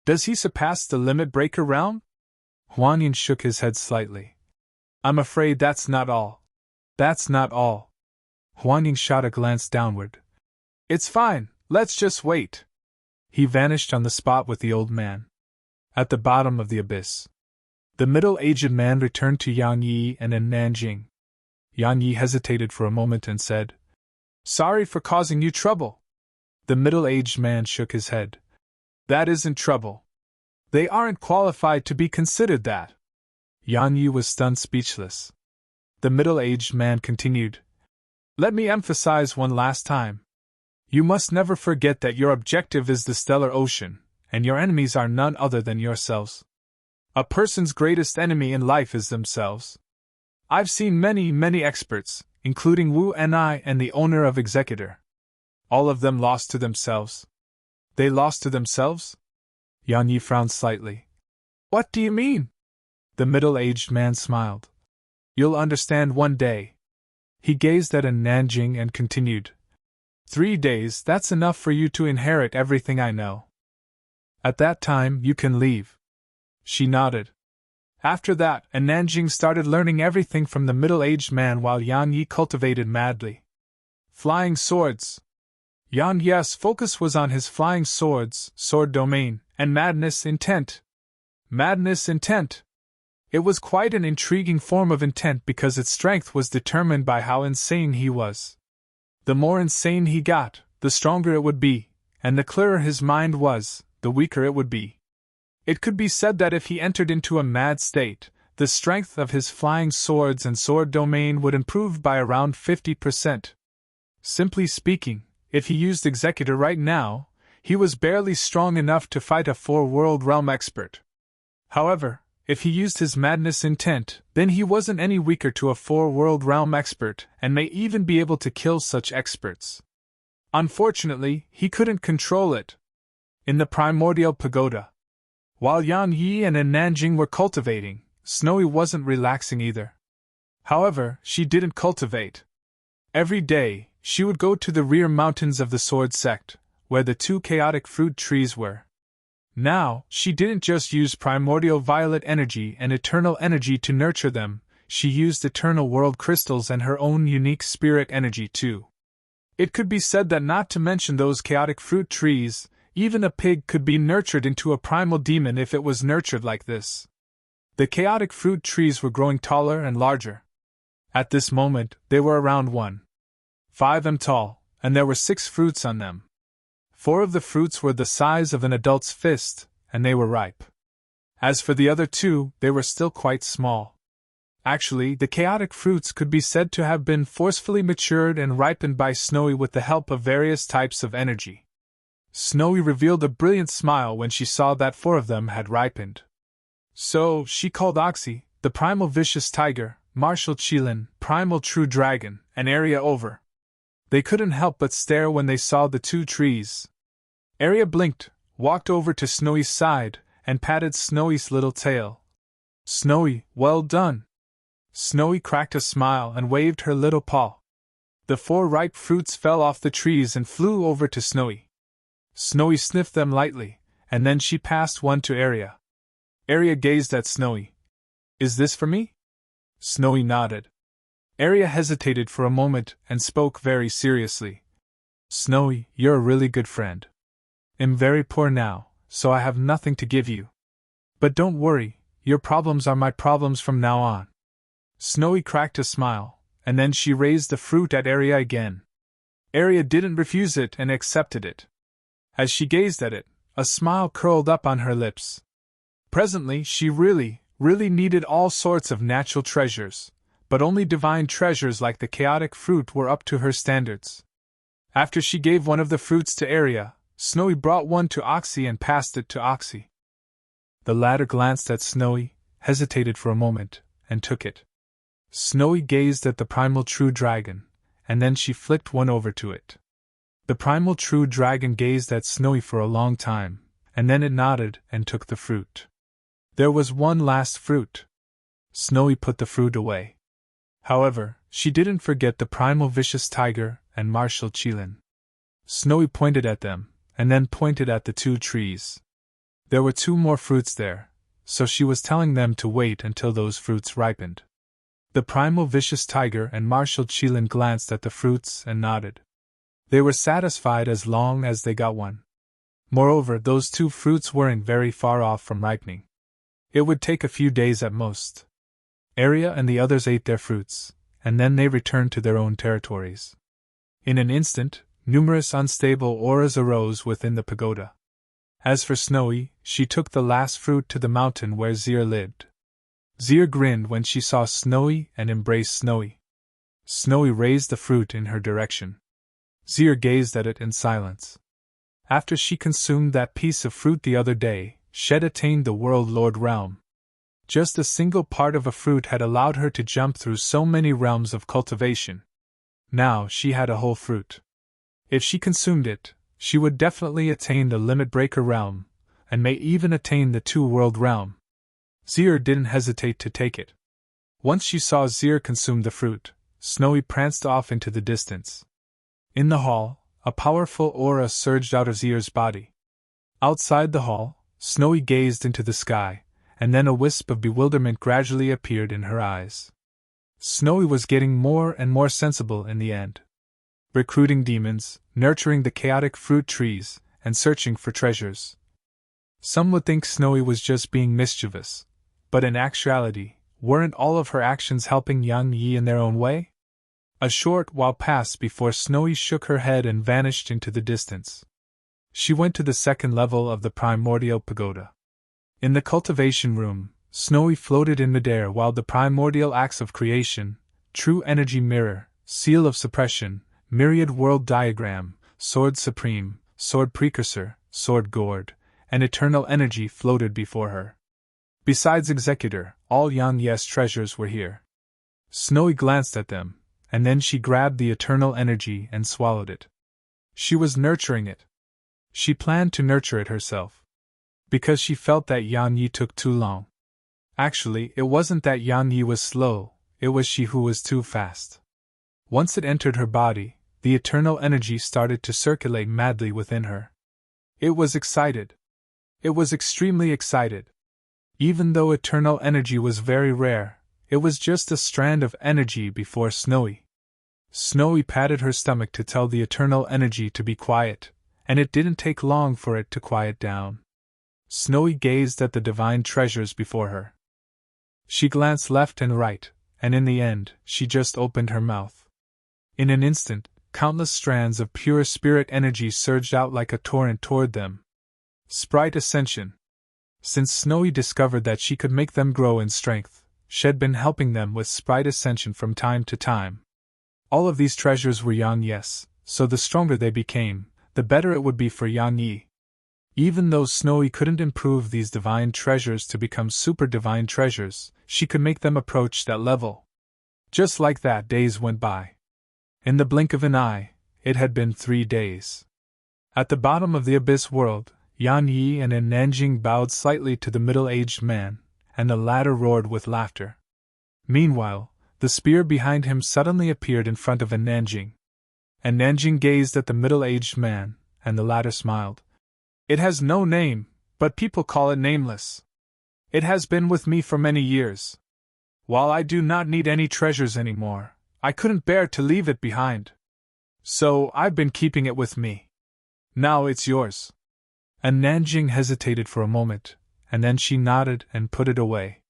Does he surpass the limit breaker realm? Huan Ying shook his head slightly. I'm afraid that's not all. That's not all. Huan Ying shot a glance downward. It's fine, let's just wait. He vanished on the spot with the old man. At the bottom of the abyss, the middle-aged man returned to Yang Yi and Nanjing. Yang Yi hesitated for a moment and said, Sorry for causing you trouble. The middle-aged man shook his head. That isn't trouble. They aren't qualified to be considered that. Yang Yi was stunned speechless. The middle-aged man continued. Let me emphasize one last time. You must never forget that your objective is the stellar ocean, and your enemies are none other than yourselves. A person's greatest enemy in life is themselves. I've seen many experts, including Wu Ni and the owner of Executor. All of them lost to themselves. They lost to themselves? Yang Yi frowned slightly. What do you mean? The middle-aged man smiled. You'll understand one day. He gazed at Nanjing and continued. 3 days, that's enough for you to inherit everything I know. At that time, you can leave. She nodded. After that, Nanjing started learning everything from the middle-aged man while Yang Yi cultivated madly. Flying swords. Yang Yi's focus was on his flying swords, sword domain, and madness intent. Madness intent. It was quite an intriguing form of intent because its strength was determined by how insane he was. The more insane he got, the stronger it would be, and the clearer his mind was, the weaker it would be. It could be said that if he entered into a mad state, the strength of his flying swords and sword domain would improve by around 50%. Simply speaking, if he used Executor right now, he was barely strong enough to fight a 4-world realm expert. However, if he used his madness intent, then he wasn't any weaker to a 4-world realm expert and may even be able to kill such experts. Unfortunately, he couldn't control it. In the primordial pagoda, while Yang Yi and Nanjing were cultivating, Snowy wasn't relaxing either. However, she didn't cultivate. Every day, she would go to the rear mountains of the Sword Sect, where the 2 chaotic fruit trees were. Now, she didn't just use primordial violet energy and eternal energy to nurture them, she used eternal world crystals and her own unique spirit energy too. It could be said that not to mention those chaotic fruit trees, even a pig could be nurtured into a primal demon if it was nurtured like this. The chaotic fruit trees were growing taller and larger. At this moment, they were around 1.5 m tall, and there were 6 fruits on them. 4 of the fruits were the size of an adult's fist, and they were ripe. As for the other 2, they were still quite small. Actually, the chaotic fruits could be said to have been forcefully matured and ripened by Snowy with the help of various types of energy. Snowy revealed a brilliant smile when she saw that 4 of them had ripened. So, she called Oxy, the primal vicious tiger, Martial Qilin, primal true dragon, and Area over. They couldn't help but stare when they saw the 2 trees. Area blinked, walked over to Snowy's side, and patted Snowy's little tail. Snowy, well done. Snowy cracked a smile and waved her little paw. The 4 ripe fruits fell off the trees and flew over to Snowy. Snowy sniffed them lightly, and then she passed one to Arya. Arya gazed at Snowy. Is this for me? Snowy nodded. Arya hesitated for a moment and spoke very seriously. Snowy, you're a really good friend. I'm very poor now, so I have nothing to give you. But don't worry, your problems are my problems from now on. Snowy cracked a smile, and then she raised the fruit at Arya again. Arya didn't refuse it and accepted it. As she gazed at it, a smile curled up on her lips. Presently she really needed all sorts of natural treasures, but only divine treasures like the chaotic fruit were up to her standards. After she gave one of the fruits to Arya, Snowy brought one to Oxy and passed it to Oxy. The latter glanced at Snowy, hesitated for a moment, and took it. Snowy gazed at the primal true dragon, and then she flicked one over to it. The primal true dragon gazed at Snowy for a long time, and then it nodded and took the fruit. There was one last fruit. Snowy put the fruit away. However, she didn't forget the primal vicious tiger and martial Qilin. Snowy pointed at them, and then pointed at the two trees. There were two more fruits there, so she was telling them to wait until those fruits ripened. The primal vicious tiger and martial Qilin glanced at the fruits and nodded. They were satisfied as long as they got one. Moreover, those two fruits weren't very far off from ripening. It would take a few days at most. Arya and the others ate their fruits, and then they returned to their own territories. In an instant, numerous unstable auras arose within the pagoda. As for Snowy, she took the last fruit to the mountain where Zir lived. Zir grinned when she saw Snowy and embraced Snowy. Snowy raised the fruit in her direction. Zir gazed at it in silence. After she consumed that piece of fruit the other day, Shed attained the World Lord realm. Just a single part of a fruit had allowed her to jump through so many realms of cultivation. Now she had a whole fruit. If she consumed it, she would definitely attain the Limit Breaker realm, and may even attain the Two-World realm. Zir didn't hesitate to take it. Once she saw Zir consume the fruit, Snowy pranced off into the distance. In the hall, a powerful aura surged out of Zir's body. Outside the hall, Snowy gazed into the sky, and then a wisp of bewilderment gradually appeared in her eyes. Snowy was getting more and more sensible in the end. Recruiting demons, nurturing the chaotic fruit trees, and searching for treasures. Some would think Snowy was just being mischievous, but in actuality, weren't all of her actions helping Yang Yi in their own way? A short while passed before Snowy shook her head and vanished into the distance. She went to the second level of the primordial pagoda. In the cultivation room, Snowy floated in midair while the primordial acts of creation, true energy mirror, seal of suppression, myriad world diagram, sword supreme, sword precursor, sword gourd, and eternal energy floated before her. Besides Executor, all Yang Yi's treasures were here. Snowy glanced at them, and then she grabbed the eternal energy and swallowed it. She was nurturing it. She planned to nurture it herself. Because she felt that Yang Yi took too long. Actually, it wasn't that Yang Yi was slow, it was she who was too fast. Once it entered her body, the eternal energy started to circulate madly within her. It was excited. It was extremely excited. Even though eternal energy was very rare, it was just a strand of energy before Snowy. Snowy patted her stomach to tell the eternal energy to be quiet, and it didn't take long for it to quiet down. Snowy gazed at the divine treasures before her. She glanced left and right, and in the end, she just opened her mouth. In an instant, countless strands of pure spirit energy surged out like a torrent toward them. Sprite Ascension. Since Snowy discovered that she could make them grow in strength, she'd been helping them with Sprite Ascension from time to time. All of these treasures were Yang Yi's, so the stronger they became, the better it would be for Yang Yi. Even though Snowy couldn't improve these divine treasures to become super divine treasures, she could make them approach that level. Just like that, days went by. In the blink of an eye, it had been 3 days. At the bottom of the abyss world, Yang Yi and Nanjing bowed slightly to the middle-aged man, and the latter roared with laughter. Meanwhile, the spear behind him suddenly appeared in front of Nanjing. And Nanjing gazed at the middle-aged man, and the latter smiled. It has no name, but people call it nameless. It has been with me for many years. While I do not need any treasures anymore, I couldn't bear to leave it behind. So I've been keeping it with me. Now it's yours. And Nanjing hesitated for a moment, and then she nodded and put it away.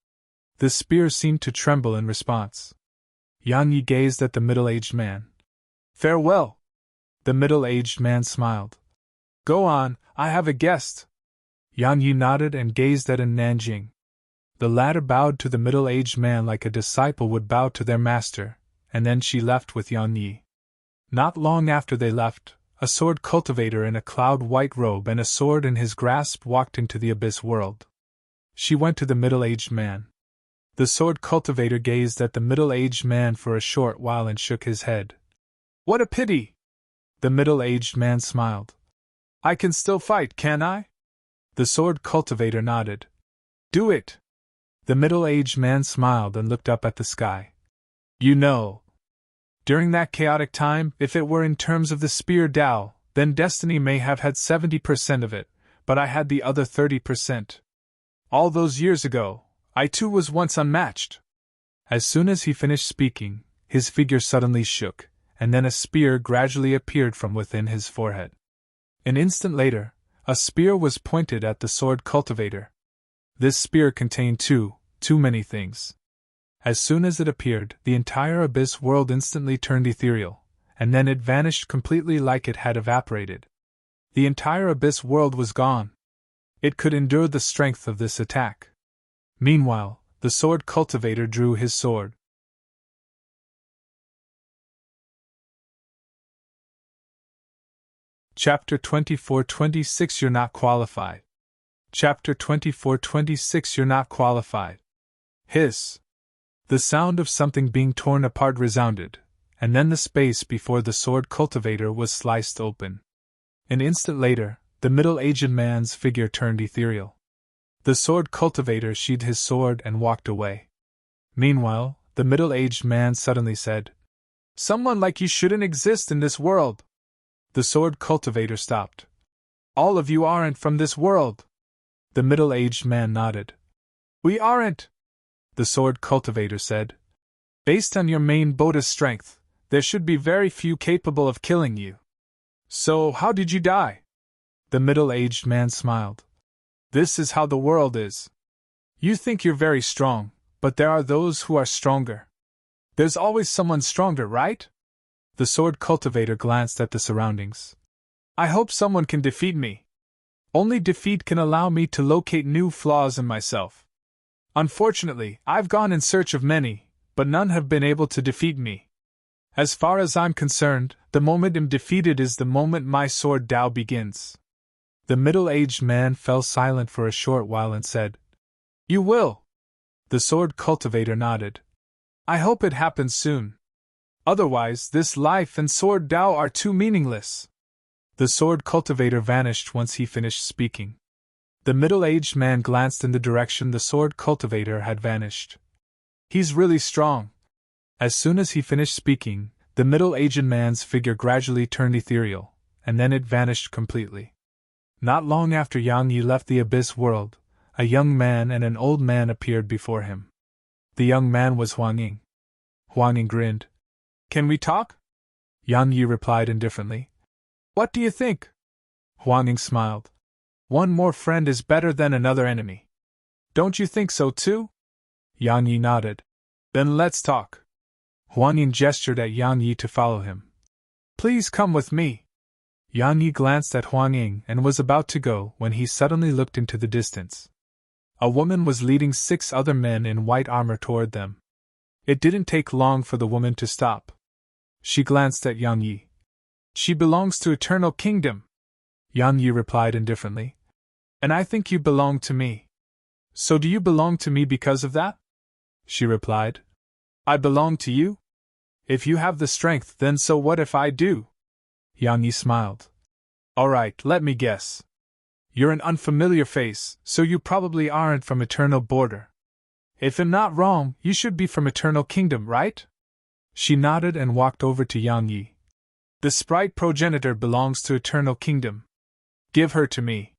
The spear seemed to tremble in response. Yang Yi gazed at the middle-aged man. Farewell. The middle-aged man smiled. Go on, I have a guest. Yang Yi nodded and gazed at Nanjing. The latter bowed to the middle-aged man like a disciple would bow to their master, and then she left with Yang Yi. Not long after they left, a sword cultivator in a cloud-white robe and a sword in his grasp walked into the abyss world. She went to the middle-aged man. The sword cultivator gazed at the middle-aged man for a short while and shook his head. What a pity! The middle-aged man smiled. I can still fight, can I? The sword cultivator nodded. Do it! The middle-aged man smiled and looked up at the sky. You know, during that chaotic time, if it were in terms of the spear Tao, then destiny may have had 70% of it, but I had the other 30%. All those years ago, I too was once unmatched. As soon as he finished speaking, his figure suddenly shook, and then a spear gradually appeared from within his forehead. An instant later, a spear was pointed at the sword cultivator. This spear contained too many things. As soon as it appeared, the entire abyss world instantly turned ethereal, and then it vanished completely like it had evaporated. The entire abyss world was gone. It could endure the strength of this attack. Meanwhile, the sword cultivator drew his sword. Chapter 24-26 You're not qualified. Chapter 24-26 You're not qualified. Hiss. The sound of something being torn apart resounded, and then the space before the sword cultivator was sliced open. An instant later, the middle-aged man's figure turned ethereal. The sword cultivator sheathed his sword and walked away. Meanwhile, the middle-aged man suddenly said, Someone like you shouldn't exist in this world. The sword cultivator stopped. All of you aren't from this world. The middle-aged man nodded. We aren't, the sword cultivator said. Based on your main Boda's strength, there should be very few capable of killing you. So how did you die? The middle-aged man smiled. This is how the world is. You think you're very strong, but there are those who are stronger. There's always someone stronger, right? The sword cultivator glanced at the surroundings. I hope someone can defeat me. Only defeat can allow me to locate new flaws in myself. Unfortunately, I've gone in search of many, but none have been able to defeat me. As far as I'm concerned, the moment I'm defeated is the moment my sword Tao begins. The middle-aged man fell silent for a short while and said, You will. The sword cultivator nodded. I hope it happens soon. Otherwise, this life and sword Tao are too meaningless. The sword cultivator vanished once he finished speaking. The middle-aged man glanced in the direction the sword cultivator had vanished. He's really strong. As soon as he finished speaking, the middle-aged man's figure gradually turned ethereal, and then it vanished completely. Not long after Yang Yi left the abyss world, a young man and an old man appeared before him. The young man was Huang Ying. Huang Ying grinned. Can we talk? Yang Yi replied indifferently. What do you think? Huang Ying smiled. One more friend is better than another enemy. Don't you think so too? Yang Yi nodded. Then let's talk. Huang Ying gestured at Yang Yi to follow him. Please come with me. Yang Yi glanced at Huang Ying and was about to go when he suddenly looked into the distance. A woman was leading 6 other men in white armor toward them. It didn't take long for the woman to stop. She glanced at Yang Yi. She belongs to Eternal Kingdom. Yang Yi replied indifferently. And I think you belong to me. So do you belong to me because of that? She replied. I belong to you? If you have the strength, then so what if I do? Yang Yi smiled. All right, let me guess. You're an unfamiliar face, so you probably aren't from Eternal Border. If I'm not wrong, you should be from Eternal Kingdom, right? She nodded and walked over to Yang Yi. The sprite progenitor belongs to Eternal Kingdom. Give her to me.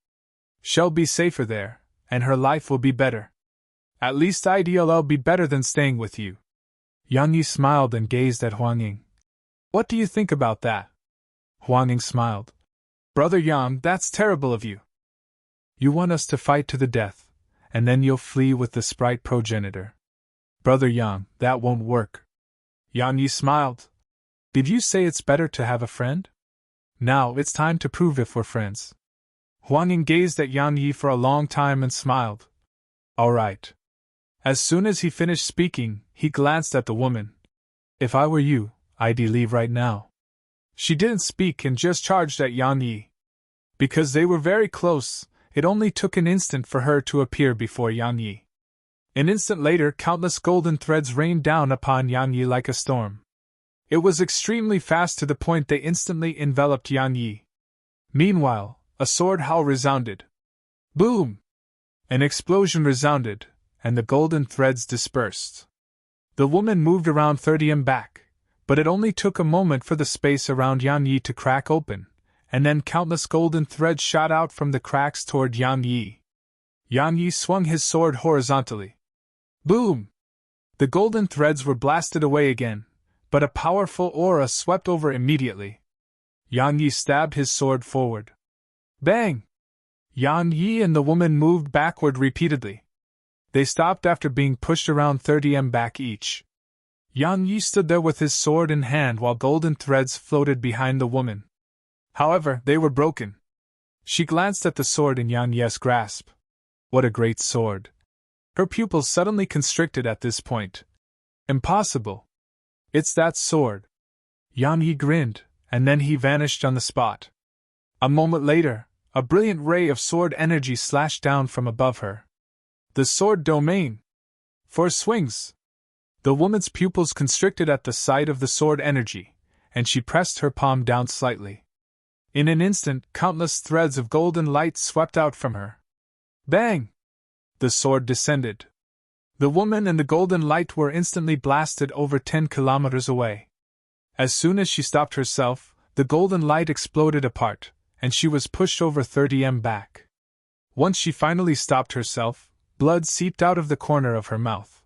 She'll be safer there, and her life will be better. At least it'll be better than staying with you. Yang Yi smiled and gazed at Huang Ying. What do you think about that? Huang Ying smiled. Brother Yang, that's terrible of you. You want us to fight to the death, and then you'll flee with the sprite progenitor. Brother Yang, that won't work. Yang Yi smiled. Did you say it's better to have a friend? Now it's time to prove if we're friends. Huang Ying gazed at Yang Yi for a long time and smiled. All right. As soon as he finished speaking, he glanced at the woman. If I were you, I'd leave right now. She didn't speak and just charged at Yang Yi. Because they were very close, it only took an instant for her to appear before Yang Yi. An instant later, countless golden threads rained down upon Yang Yi like a storm. It was extremely fast to the point they instantly enveloped Yang Yi. Meanwhile, a sword howl resounded. Boom! An explosion resounded, and the golden threads dispersed. The woman moved around 30 back, but it only took a moment for the space around Yang Yi to crack open, and then countless golden threads shot out from the cracks toward Yang Yi. Yang Yi swung his sword horizontally. Boom! The golden threads were blasted away again, but a powerful aura swept over immediately. Yang Yi stabbed his sword forward. Bang! Yang Yi and the woman moved backward repeatedly. They stopped after being pushed around 30 back each. Yang Yi stood there with his sword in hand while golden threads floated behind the woman. However, they were broken. She glanced at the sword in Yang Yi's grasp. What a great sword! Her pupils suddenly constricted at this point. Impossible! It's that sword! Yang Yi grinned, and then he vanished on the spot. A moment later, a brilliant ray of sword energy slashed down from above her. The sword domain! 4 swings! The woman's pupils constricted at the sight of the sword energy, and she pressed her palm down slightly. In an instant, countless threads of golden light swept out from her. Bang! The sword descended. The woman and the golden light were instantly blasted over 10 kilometers away. As soon as she stopped herself, the golden light exploded apart, and she was pushed over 30 back. Once she finally stopped herself, blood seeped out of the corner of her mouth.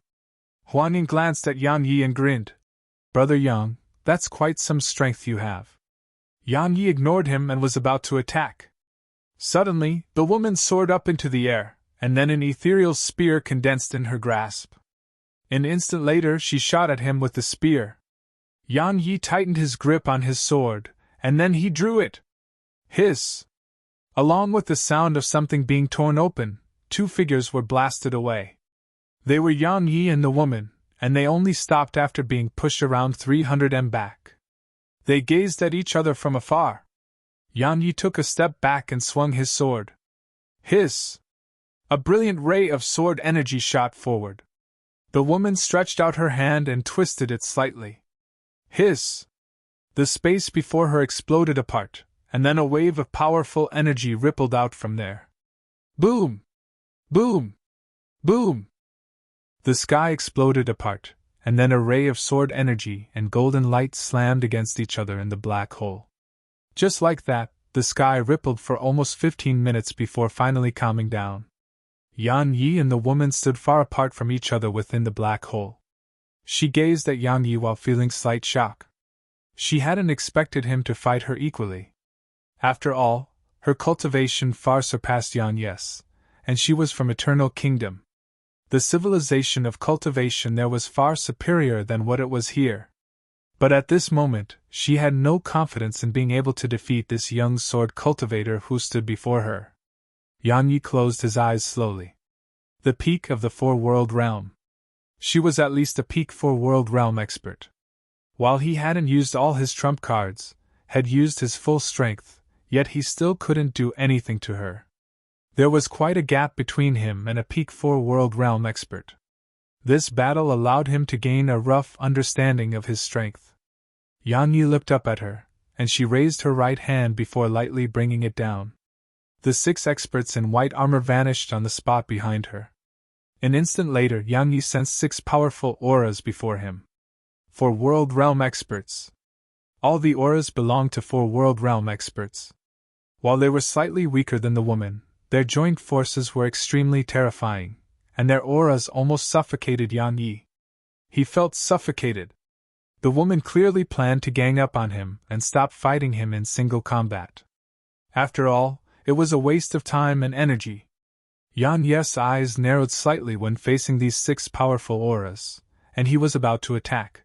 Huang Ying glanced at Yang Yi and grinned. Brother Yang, that's quite some strength you have. Yang Yi ignored him and was about to attack. Suddenly, the woman soared up into the air, and then an ethereal spear condensed in her grasp. An instant later, she shot at him with the spear. Yang Yi tightened his grip on his sword, and then he drew it. Hiss! Along with the sound of something being torn open, 2 figures were blasted away. They were Yang Yi and the woman, and they only stopped after being pushed around 300 back. They gazed at each other from afar. Yang Yi took a step back and swung his sword. Hiss! A brilliant ray of sword energy shot forward. The woman stretched out her hand and twisted it slightly. Hiss! The space before her exploded apart, and then a wave of powerful energy rippled out from there. Boom! Boom! Boom! The sky exploded apart, and then a ray of sword energy and golden light slammed against each other in the black hole. Just like that, the sky rippled for almost 15 minutes before finally calming down. Yang Yi and the woman stood far apart from each other within the black hole. She gazed at Yang Yi while feeling slight shock. She hadn't expected him to fight her equally. After all, her cultivation far surpassed Yang Yi's, and she was from Eternal Kingdom. The civilization of cultivation there was far superior than what it was here. But at this moment, she had no confidence in being able to defeat this young sword cultivator who stood before her. Yang Yi closed his eyes slowly. The peak of the 4-world realm. She was at least a peak 4-world realm expert. While he hadn't used all his trump cards, had used his full strength, yet he still couldn't do anything to her. There was quite a gap between him and a peak 4-world realm expert. This battle allowed him to gain a rough understanding of his strength. Yang Yi looked up at her, and she raised her right hand before lightly bringing it down. The 6 experts in white armor vanished on the spot behind her. An instant later, Yang Yi sensed 6 powerful auras before him. 4-world realm experts. All the auras belonged to 4-world realm experts. While they were slightly weaker than the woman, Their joint forces were extremely terrifying, and their auras almost suffocated Yang Yi. He felt suffocated. The woman clearly planned to gang up on him and stop fighting him in single combat. After all, it was a waste of time and energy. Yang Yi's eyes narrowed slightly when facing these 6 powerful auras, and he was about to attack.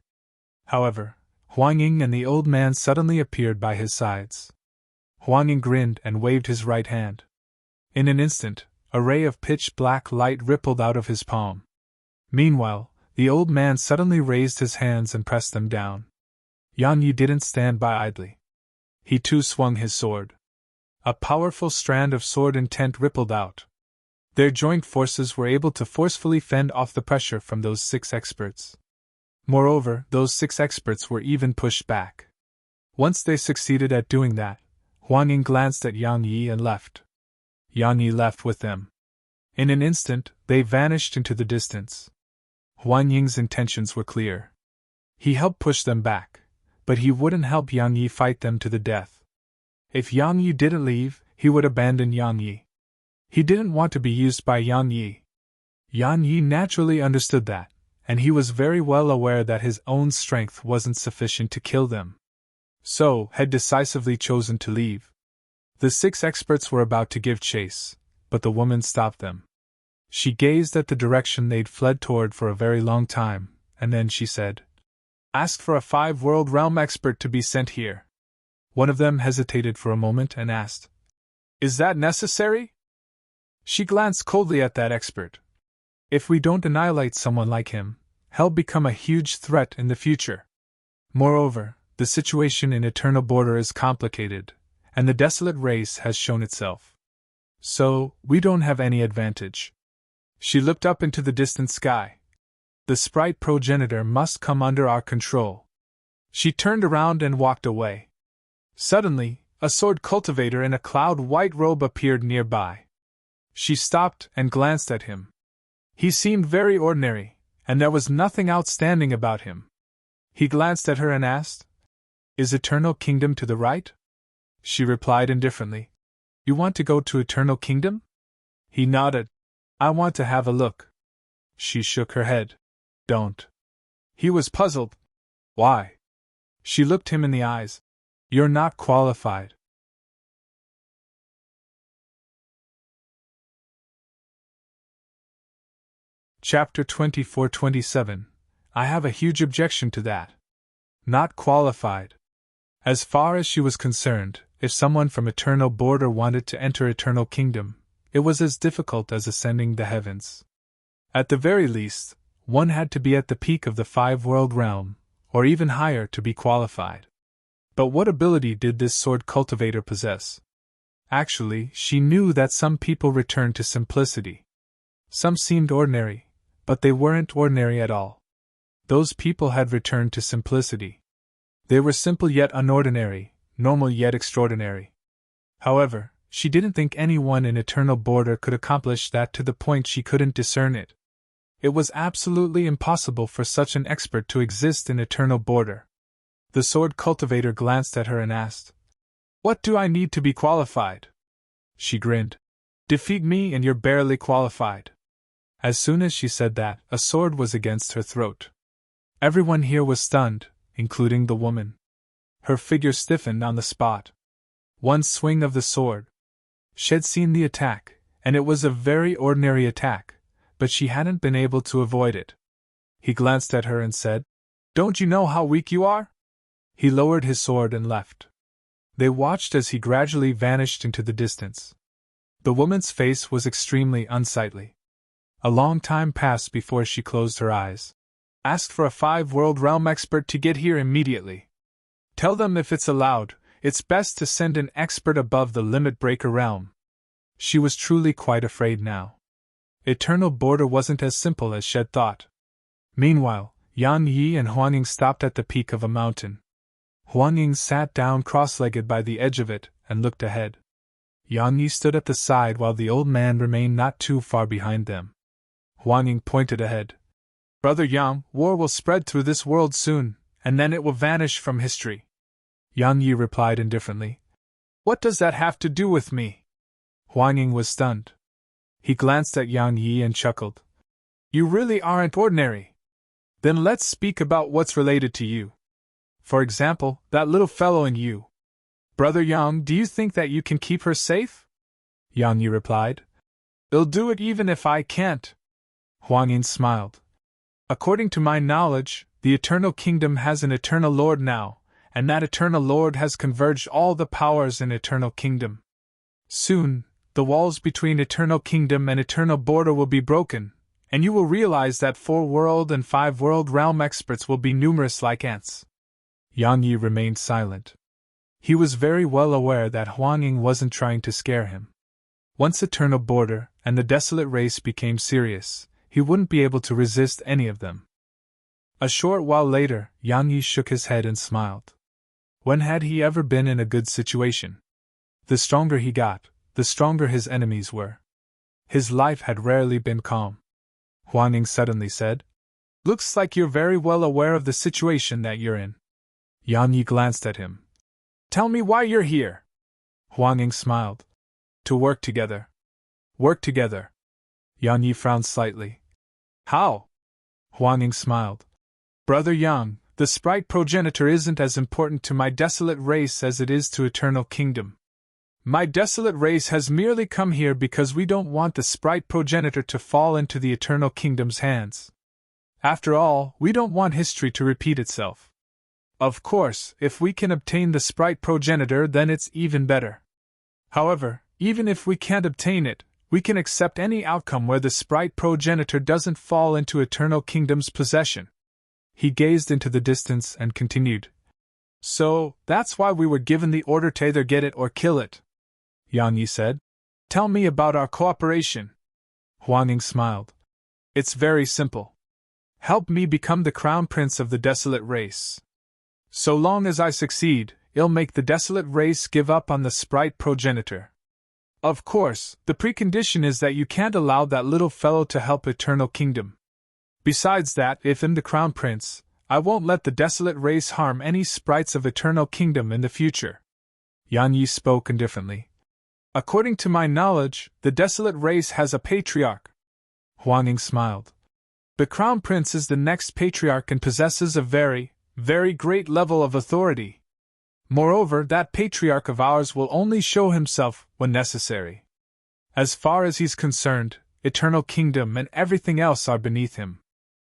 However, Huang Ying and the old man suddenly appeared by his sides. Huang Ying grinned and waved his right hand. In an instant, a ray of pitch-black light rippled out of his palm. Meanwhile, the old man suddenly raised his hands and pressed them down. Yang Yi didn't stand by idly. He too swung his sword. A powerful strand of sword intent rippled out. Their joint forces were able to forcefully fend off the pressure from those 6 experts. Moreover, those 6 experts were even pushed back. Once they succeeded at doing that, Huang Ying glanced at Yang Yi and left. Yang Yi left with them. In an instant, they vanished into the distance. Huang Ying's intentions were clear. He helped push them back, but he wouldn't help Yang Yi fight them to the death. If Yang Yi didn't leave, he would abandon Yang Yi. He didn't want to be used by Yang Yi. Yang Yi naturally understood that, and he was very well aware that his own strength wasn't sufficient to kill them. So, had decisively chosen to leave. The 6 experts were about to give chase, but the woman stopped them. She gazed at the direction they'd fled toward for a very long time, and then she said, "Ask for a 5-world realm expert to be sent here." One of them hesitated for a moment and asked, "Is that necessary?" She glanced coldly at that expert. "If we don't annihilate someone like him, he'll become a huge threat in the future. Moreover, the situation in Eternal Border is complicated, and the desolate race has shown itself. So, we don't have any advantage." She looked up into the distant sky. "The sprite progenitor must come under our control." She turned around and walked away. Suddenly, a sword cultivator in a cloud-white robe appeared nearby. She stopped and glanced at him. He seemed very ordinary, and there was nothing outstanding about him. He glanced at her and asked, "Is Eternal Kingdom to the right?" She replied indifferently, "You want to go to Eternal Kingdom?" He nodded. "I want to have a look." She shook her head. "Don't." He was puzzled. "Why?" She looked him in the eyes. "You're not qualified." Chapter 24-27. I have a huge objection to that. Not qualified. As far as she was concerned, if someone from Eternal Border wanted to enter Eternal Kingdom, it was as difficult as ascending the heavens. At the very least, one had to be at the peak of the 5-world realm, or even higher to be qualified. But what ability did this sword cultivator possess? Actually, she knew that some people returned to simplicity. Some seemed ordinary, but they weren't ordinary at all. Those people had returned to simplicity. They were simple yet unordinary, normal yet extraordinary. However, she didn't think anyone in Eternal Border could accomplish that to the point she couldn't discern it. It was absolutely impossible for such an expert to exist in Eternal Border. The sword cultivator glanced at her and asked, "What do I need to be qualified?" She grinned. "Defeat me and you're barely qualified." As soon as she said that, a sword was against her throat. Everyone here was stunned, including the woman. Her figure stiffened on the spot. One swing of the sword. She'd seen the attack, and it was a very ordinary attack, but she hadn't been able to avoid it. He glanced at her and said, "Don't you know how weak you are?" He lowered his sword and left. They watched as he gradually vanished into the distance. The woman's face was extremely unsightly. A long time passed before she closed her eyes. "Ask for a 5-world realm expert to get here immediately. Tell them if it's allowed, it's best to send an expert above the limit breaker realm." She was truly quite afraid now. Eternal Border wasn't as simple as she'd thought. Meanwhile, Yang Yi and Huang Ying stopped at the peak of a mountain. Huang Ying sat down cross-legged by the edge of it and looked ahead. Yang Yi stood at the side while the old man remained not too far behind them. Huang Ying pointed ahead. "Brother Yang, war will spread through this world soon, and then it will vanish from history." Yang Yi replied indifferently, "What does that have to do with me?" Huang Ying was stunned. He glanced at Yang Yi and chuckled. You really aren't ordinary. Then let's speak about what's related to you. For example, that little fellow in you. Brother Yang, do you think that you can keep her safe? Yang Yi replied. I'll do it even if I can't. Huang Ying smiled. According to my knowledge, the Eternal Kingdom has an Eternal Lord now, and that Eternal Lord has converged all the powers in Eternal Kingdom. Soon, the walls between Eternal Kingdom and Eternal Border will be broken, and you will realize that 4-world and 5-world realm experts will be numerous like ants. Yang Yi remained silent. He was very well aware that Huang Ying wasn't trying to scare him. Once Eternal Border and the Desolate Race became serious, he wouldn't be able to resist any of them. A short while later, Yang Yi shook his head and smiled. When had he ever been in a good situation? The stronger he got, the stronger his enemies were. His life had rarely been calm. Huang Ying suddenly said, Looks like you're very well aware of the situation that you're in. Yang Yi glanced at him. Tell me why you're here. Huang Ying smiled. To work together. Work together. Yang Yi frowned slightly. How? Huang Ying smiled. Brother Yang, the sprite progenitor isn't as important to my desolate race as it is to Eternal Kingdom. My desolate race has merely come here because we don't want the sprite progenitor to fall into the Eternal Kingdom's hands. After all, we don't want history to repeat itself. Of course, if we can obtain the sprite progenitor, then it's even better. However, even if we can't obtain it, we can accept any outcome where the sprite progenitor doesn't fall into Eternal Kingdom's possession. He gazed into the distance and continued. So, that's why we were given the order to either get it or kill it. Yang Yi said. Tell me about our cooperation. Huang Ying smiled. It's very simple. Help me become the crown prince of the desolate race. So long as I succeed, it'll make the desolate race give up on the sprite progenitor. Of course, the precondition is that you can't allow that little fellow to help Eternal Kingdom. Besides that, if I'm the crown prince, I won't let the desolate race harm any sprites of Eternal Kingdom in the future. Yang Yi spoke indifferently. According to my knowledge, the desolate race has a patriarch. Huang Ying smiled. The crown prince is the next patriarch and possesses a very, very great level of authority. Moreover, that patriarch of ours will only show himself when necessary. As far as he's concerned, Eternal Kingdom and everything else are beneath him.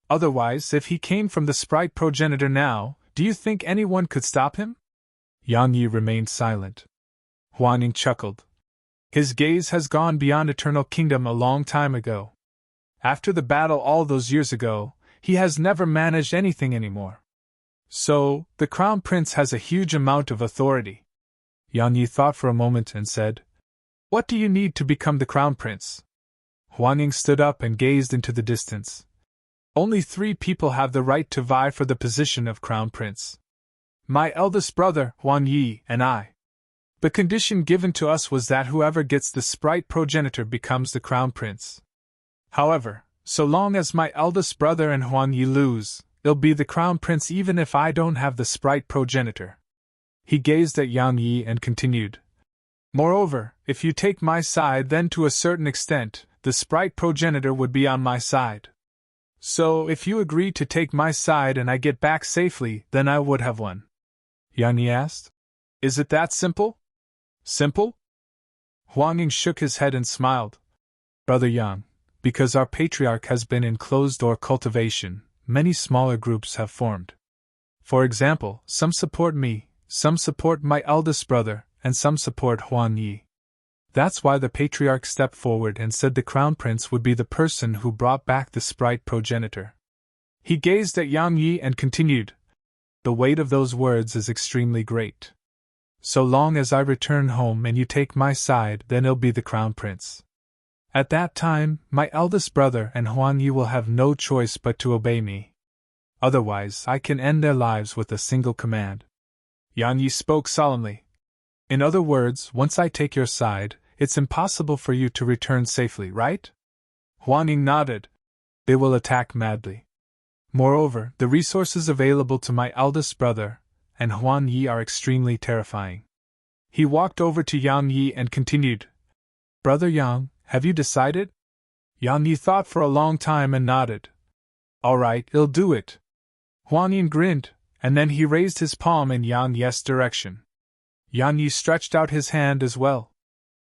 Otherwise, if he came from the sprite progenitor now, do you think anyone could stop him? Yang Yi remained silent. Huang Ying chuckled. His gaze has gone beyond Eternal Kingdom a long time ago. After the battle all those years ago, he has never managed anything anymore. So, the Crown Prince has a huge amount of authority. Yang Yi thought for a moment and said, What do you need to become the Crown Prince? Huang Ying stood up and gazed into the distance. Only 3 people have the right to vie for the position of Crown Prince. My eldest brother, Huang Yi, and I. The condition given to us was that whoever gets the sprite progenitor becomes the Crown Prince. However, so long as my eldest brother and Huang Yi lose, it'll be the Crown Prince even if I don't have the sprite progenitor. He gazed at Yang Yi and continued. Moreover, if you take my side, then to a certain extent, the sprite progenitor would be on my side. So, if you agree to take my side and I get back safely, then I would have won. Yang Yi asked. Is it that simple? Simple? Huang Ying shook his head and smiled. Brother Yang, because our patriarch has been in closed-door cultivation, many smaller groups have formed. For example, some support me, some support my eldest brother, and some support Huang Yi. That's why the patriarch stepped forward and said the Crown Prince would be the person who brought back the sprite progenitor. He gazed at Yang Yi and continued. The weight of those words is extremely great. So long as I return home and you take my side, then it'll be the Crown Prince. At that time, my eldest brother and Huang Yi will have no choice but to obey me. Otherwise, I can end their lives with a single command. Yang Yi spoke solemnly. In other words, once I take your side, it's impossible for you to return safely, right? Huang Ying nodded. They will attack madly. Moreover, the resources available to my eldest brother and Huang Yi are extremely terrifying. He walked over to Yang Yi and continued. Brother Yang, have you decided? Yang Yi thought for a long time and nodded. All right, I'll do it. Huang Ying grinned, and then he raised his palm in Yang Yi's direction. Yang Yi stretched out his hand as well.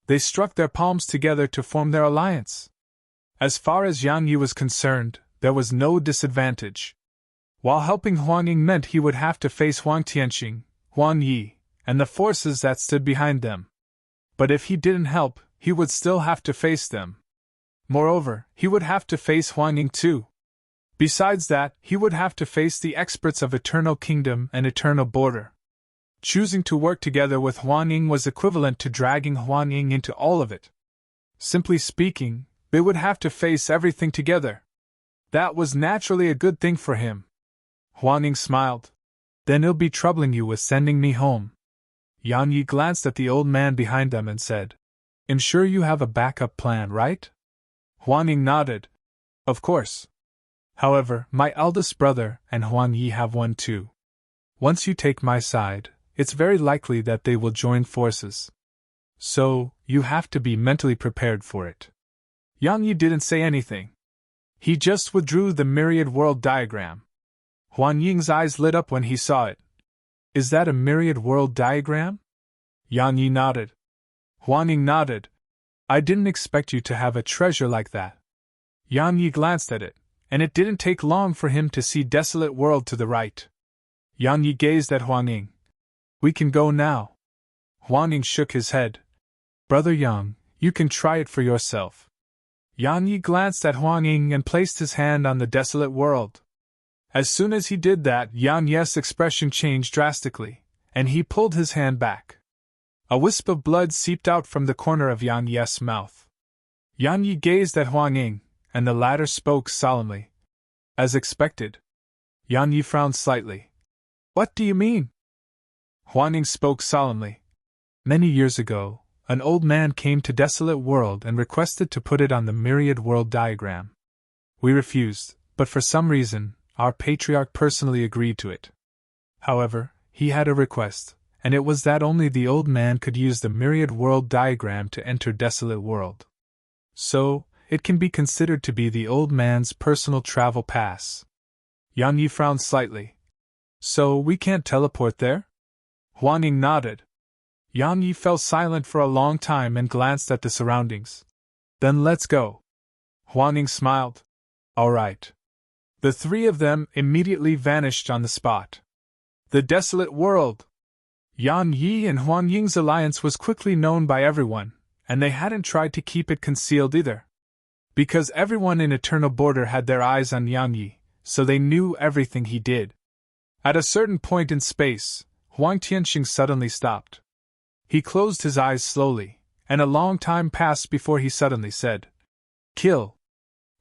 They struck their palms together to form their alliance. As far as Yang Yi was concerned, there was no disadvantage. While helping Huang Ying meant he would have to face Huang Tianqing, Huang Yi, and the forces that stood behind them. But if he didn't help, he would still have to face them. Moreover, he would have to face Huang Ying too. Besides that, he would have to face the experts of Eternal Kingdom and Eternal Border. Choosing to work together with Huang Ying was equivalent to dragging Huang Ying into all of it. Simply speaking, they would have to face everything together. That was naturally a good thing for him. Huang Ying smiled. Then he'll be troubling you with sending me home. Yang Yi glanced at the old man behind them and said, I'm sure you have a backup plan, right? Huang Ying nodded. Of course. However, my eldest brother and Huang Yi have one too. Once you take my side, it's very likely that they will join forces. So, you have to be mentally prepared for it. Yang Yi didn't say anything. He just withdrew the myriad world diagram. Huang Ying's eyes lit up when he saw it. Is that a myriad world diagram? Yang Yi nodded. Huang Ying nodded. I didn't expect you to have a treasure like that. Yang Yi glanced at it, and it didn't take long for him to see desolate world to the right. Yang Yi gazed at Huang Ying. We can go now. Huang Ying shook his head. Brother Yang, you can try it for yourself. Yang Yi glanced at Huang Ying and placed his hand on the desolate world. As soon as he did that, Yang Yi's expression changed drastically, and he pulled his hand back. A wisp of blood seeped out from the corner of Yang Yi's mouth. Yang Yi gazed at Huang Ying, and the latter spoke solemnly. As expected. Yang Yi frowned slightly. What do you mean? Huang Ying spoke solemnly. Many years ago, an old man came to Desolate World and requested to put it on the myriad world diagram. We refused, but for some reason, our patriarch personally agreed to it. However, he had a request, and it was that only the old man could use the myriad world diagram to enter Desolate World. So, it can be considered to be the old man's personal travel pass. Yang Yi frowned slightly. So we can't teleport there? Huang Ying nodded. Yang Yi fell silent for a long time and glanced at the surroundings. Then let's go. Huang Ying smiled. All right. The three of them immediately vanished on the spot. The Desolate World. Yang Yi and Huang Ying's alliance was quickly known by everyone, and they hadn't tried to keep it concealed either. Because everyone in Eternal Border had their eyes on Yang Yi, so they knew everything he did. At a certain point in space, Huang Tianqing suddenly stopped. He closed his eyes slowly, and a long time passed before he suddenly said, Kill.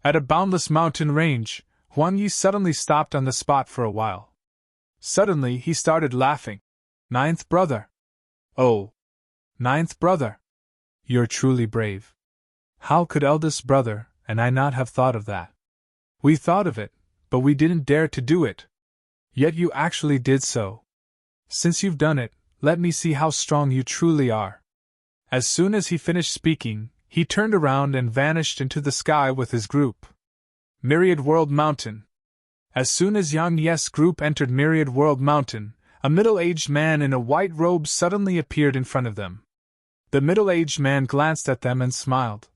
At a boundless mountain range, Huang Yi suddenly stopped on the spot for a while. Suddenly he started laughing. Ninth brother. Oh. Ninth brother. You're truly brave. How could eldest brother and I not have thought of that? We thought of it, but we didn't dare to do it. Yet you actually did so. Since you've done it, let me see how strong you truly are. As soon as he finished speaking, he turned around and vanished into the sky with his group. Myriad World Mountain. As soon as Yang Yi's group entered Myriad World Mountain, a middle-aged man in a white robe suddenly appeared in front of them. The middle-aged man glanced at them and smiled.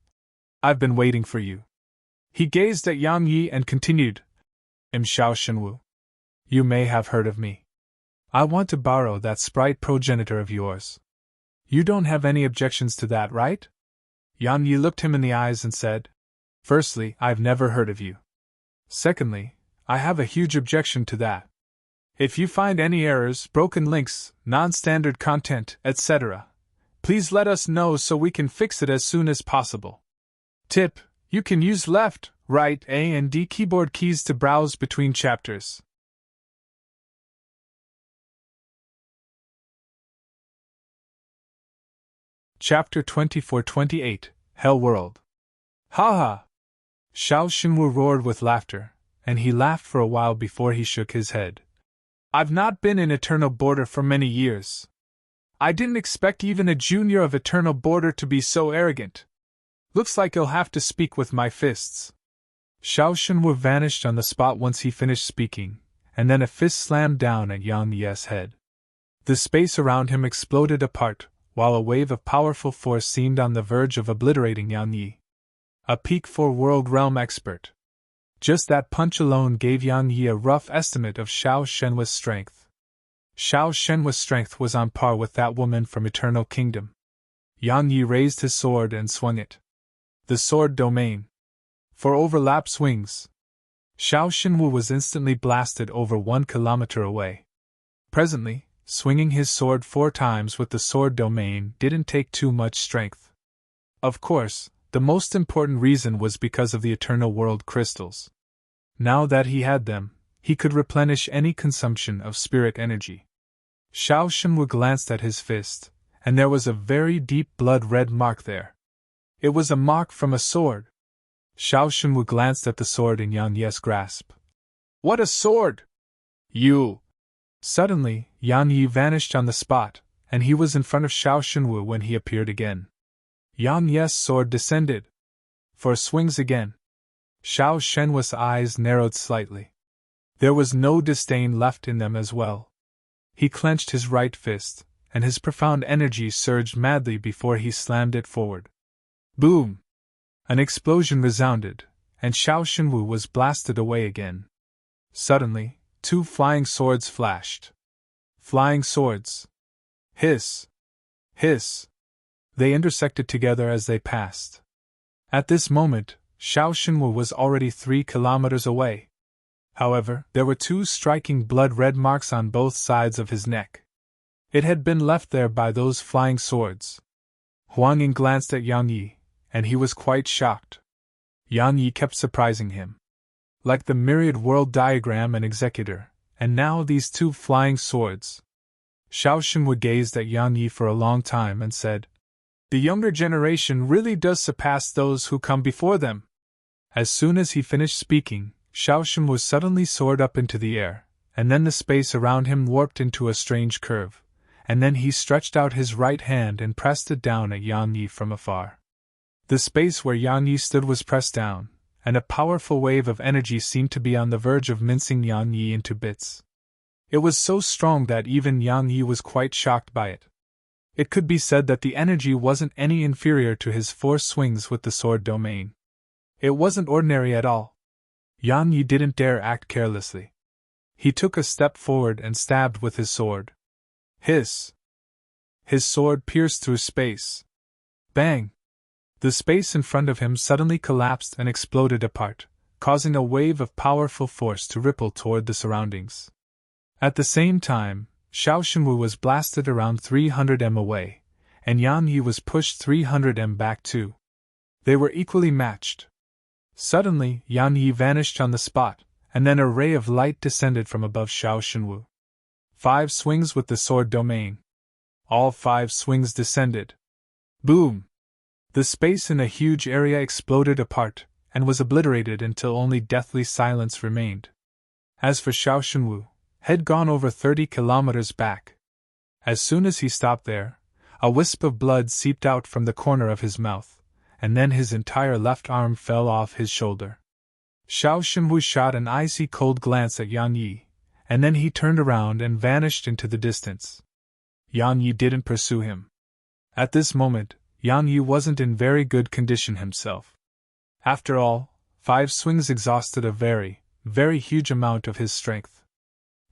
I've been waiting for you. He gazed at Yang Yi and continued. I'm Xiao Shenwu. You may have heard of me. I want to borrow that sprite progenitor of yours. You don't have any objections to that, right? Yang Yi looked him in the eyes and said, Firstly, I've never heard of you. Secondly, I have a huge objection to that. If you find any errors, broken links, non-standard content, etc., please let us know so we can fix it as soon as possible. Tip: you can use left, right, A and D keyboard keys to browse between chapters. Chapter 24-28, Hell World. Ha ha! Xiao Xinwu roared with laughter, and he laughed for a while before he shook his head. I've not been in Eternal Border for many years. I didn't expect even a junior of Eternal Border to be so arrogant. Looks like you'll have to speak with my fists. Xiao Shenwu vanished on the spot once he finished speaking, and then a fist slammed down at Yang Yi's head. The space around him exploded apart, while a wave of powerful force seemed on the verge of obliterating Yang Yi. A peak 4 world realm expert. Just that punch alone gave Yang Yi a rough estimate of Xiao Shenhua's strength. Xiao Shenhua's strength was on par with that woman from Eternal Kingdom. Yang Yi raised his sword and swung it. The sword domain. For overlap swings. Xiao Shenwu was instantly blasted over 1 kilometer away. Presently, swinging his sword 4 times with the sword domain didn't take too much strength. Of course, the most important reason was because of the Eternal World crystals. Now that he had them, he could replenish any consumption of spirit energy. Xiao Shenwu glanced at his fist, and there was a very deep blood-red mark there. It was a mark from a sword. Xiao Shenwu glanced at the sword in Yang Yi's grasp. What a sword! You! Suddenly, Yang Yi vanished on the spot, and he was in front of Xiao Shenwu when he appeared again. Yang Yi's sword descended. For swings again. Xiao Shenwu's eyes narrowed slightly. There was no disdain left in them as well. He clenched his right fist, and his profound energy surged madly before he slammed it forward. Boom! An explosion resounded, and Xiao Shenwu was blasted away again. Suddenly, 2 flying swords flashed. Flying swords! Hiss! Hiss! They intersected together as they passed. At this moment, Xiao Shenwu was already 3 kilometers away. However, there were 2 striking blood-red marks on both sides of his neck. It had been left there by those flying swords. Huang Ying glanced at Yang Yi, and he was quite shocked. Yang Yi kept surprising him. Like the myriad world diagram and executor, and now these 2 flying swords. Xiao Shenwu gazed at Yang Yi for a long time and said, "The younger generation really does surpass those who come before them." As soon as he finished speaking, Xiao Shenwu suddenly soared up into the air, and then the space around him warped into a strange curve, and then he stretched out his right hand and pressed it down at Yang Yi from afar. The space where Yang Yi stood was pressed down, and a powerful wave of energy seemed to be on the verge of mincing Yang Yi into bits. It was so strong that even Yang Yi was quite shocked by it. It could be said that the energy wasn't any inferior to his 4 swings with the sword domain. It wasn't ordinary at all. Yang Yi didn't dare act carelessly. He took a step forward and stabbed with his sword. Hiss! His sword pierced through space. Bang! The space in front of him suddenly collapsed and exploded apart, causing a wave of powerful force to ripple toward the surroundings. At the same time, Xiao Shenwu was blasted around 300 m away, and Yang Yi was pushed 300 m back too. They were equally matched. Suddenly, Yang Yi vanished on the spot, and then a ray of light descended from above Xiao Shenwu. 5 swings with the sword domain. All 5 swings descended. Boom! The space in a huge area exploded apart, and was obliterated until only deathly silence remained. As for Xiao Shenwu, had gone over 30 kilometers back. As soon as he stopped there, a wisp of blood seeped out from the corner of his mouth, and then his entire left arm fell off his shoulder. Xiao Shenwu shot an icy cold glance at Yang Yi, and then he turned around and vanished into the distance. Yang Yi didn't pursue him. At this moment, Yang Yi wasn't in very good condition himself. After all, 5 swings exhausted a very, very huge amount of his strength.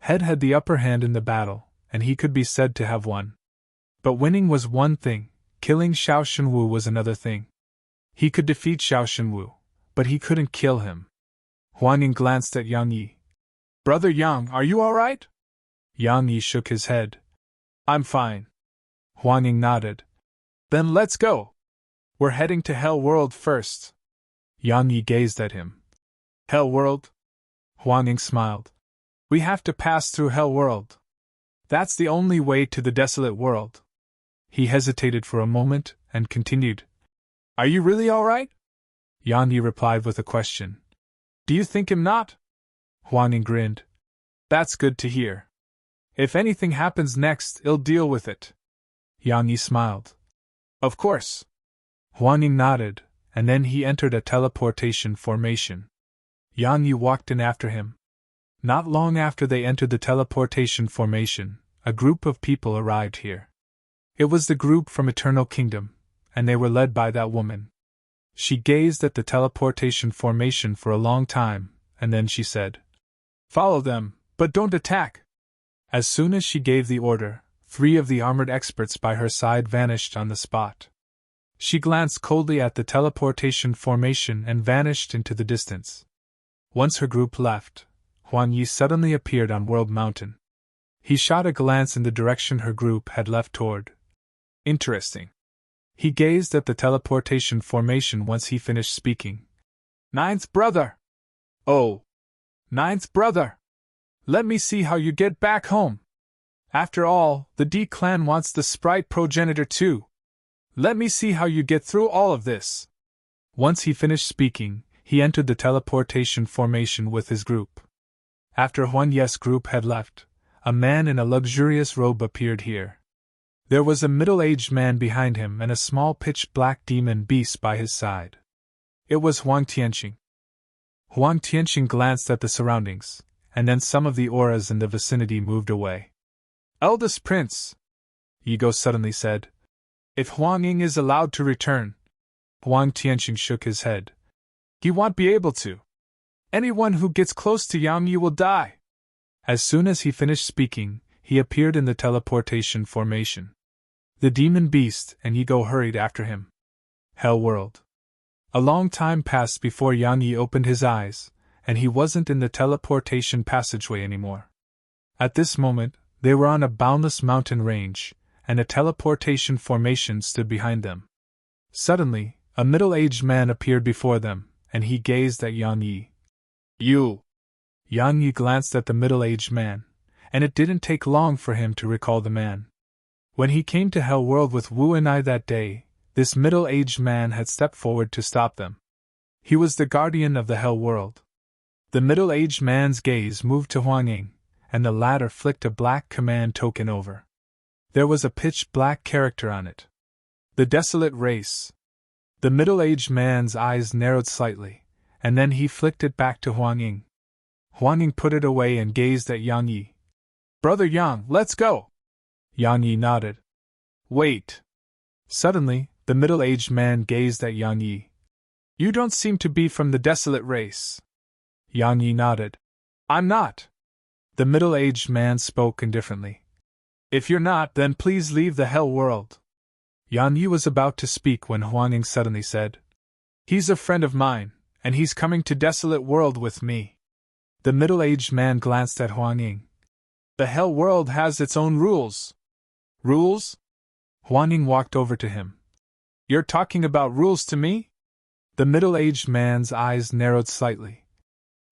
Head had the upper hand in the battle, and he could be said to have won. But winning was one thing, killing Xiao Shenwu was another thing. He could defeat Xiao Shenwu, but he couldn't kill him. Huang Ying glanced at Yang Yi. "Brother Yang, are you all right?" Yang Yi shook his head. "I'm fine." Huang Ying nodded. "Then let's go. We're heading to Hell World first." Yang Yi gazed at him. "Hell World?" Huang Ying smiled. "We have to pass through Hell World. That's the only way to the desolate world." He hesitated for a moment, and continued. "Are you really all right?" Yang Yi replied with a question. "Do you think him not?" Huang Ying grinned. "That's good to hear. If anything happens next, I'll deal with it." Yang Yi smiled. "Of course." Huang Ying nodded, and then he entered a teleportation formation. Yang Yi walked in after him. Not long after they entered the teleportation formation, a group of people arrived here. It was the group from Eternal Kingdom, and they were led by that woman. She gazed at the teleportation formation for a long time, and then she said, "Follow them, but don't attack." As soon as she gave the order, 3 of the armored experts by her side vanished on the spot. She glanced coldly at the teleportation formation and vanished into the distance. Once her group left, Huang Yi suddenly appeared on World Mountain. He shot a glance in the direction her group had left toward. Interesting. He gazed at the teleportation formation once he finished speaking. "Ninth brother! Oh! Ninth brother! Let me see how you get back home! After all, the D clan wants the sprite progenitor too. Let me see how you get through all of this." Once he finished speaking, he entered the teleportation formation with his group. After Huang Yi's group had left, a man in a luxurious robe appeared here. There was a middle-aged man behind him and a small pitch-black demon beast by his side. It was Huang Tianqing. Huang Tianqing glanced at the surroundings, and then some of the auras in the vicinity moved away. "Eldest Prince," Yigo suddenly said, "if Huang Ying is allowed to return." Huang Tianqing shook his head. "He won't be able to. Anyone who gets close to Yang Yi will die." As soon as he finished speaking, he appeared in the teleportation formation. The demon beast and Yigo hurried after him. Hell World. A long time passed before Yang Yi opened his eyes, and he wasn't in the teleportation passageway anymore. At this moment, they were on a boundless mountain range, and a teleportation formation stood behind them. Suddenly, a middle-aged man appeared before them, and he gazed at Yang Yi. "You!" Yang Yi glanced at the middle-aged man, and it didn't take long for him to recall the man. When he came to Hell World with Wu and I that day, this middle-aged man had stepped forward to stop them. He was the guardian of the Hell World. The middle-aged man's gaze moved to Huang Ying, and the latter flicked a black command token over. There was a pitch-black character on it. The Desolate Race. The middle-aged man's eyes narrowed slightly, and then he flicked it back to Huang Ying. Huang Ying put it away and gazed at Yang Yi. "Brother Yang, let's go!" Yang Yi nodded. "Wait!" Suddenly, the middle-aged man gazed at Yang Yi. "You don't seem to be from the Desolate Race." Yang Yi nodded. "I'm not." The middle-aged man spoke indifferently. "If you're not, then please leave the Hell World." Yang Yi was about to speak when Huang Ying suddenly said, "He's a friend of mine, and he's coming to Desolate World with me." The middle-aged man glanced at Huang Ying. "The Hell World has its own rules." "Rules?" Huang Ying walked over to him. "You're talking about rules to me?" The middle-aged man's eyes narrowed slightly.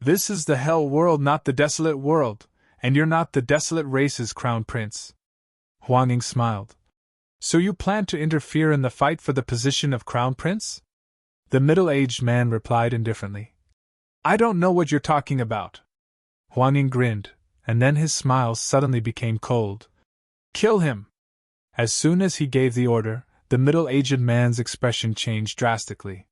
"This is the Hell World, not the Desolate World, and you're not the Desolate Race's crown prince." Huang Ying smiled. "So you plan to interfere in the fight for the position of crown prince?" The middle-aged man replied indifferently. "I don't know what you're talking about." Huang Ying grinned, and then his smile suddenly became cold. "Kill him!" As soon as he gave the order, the middle-aged man's expression changed drastically.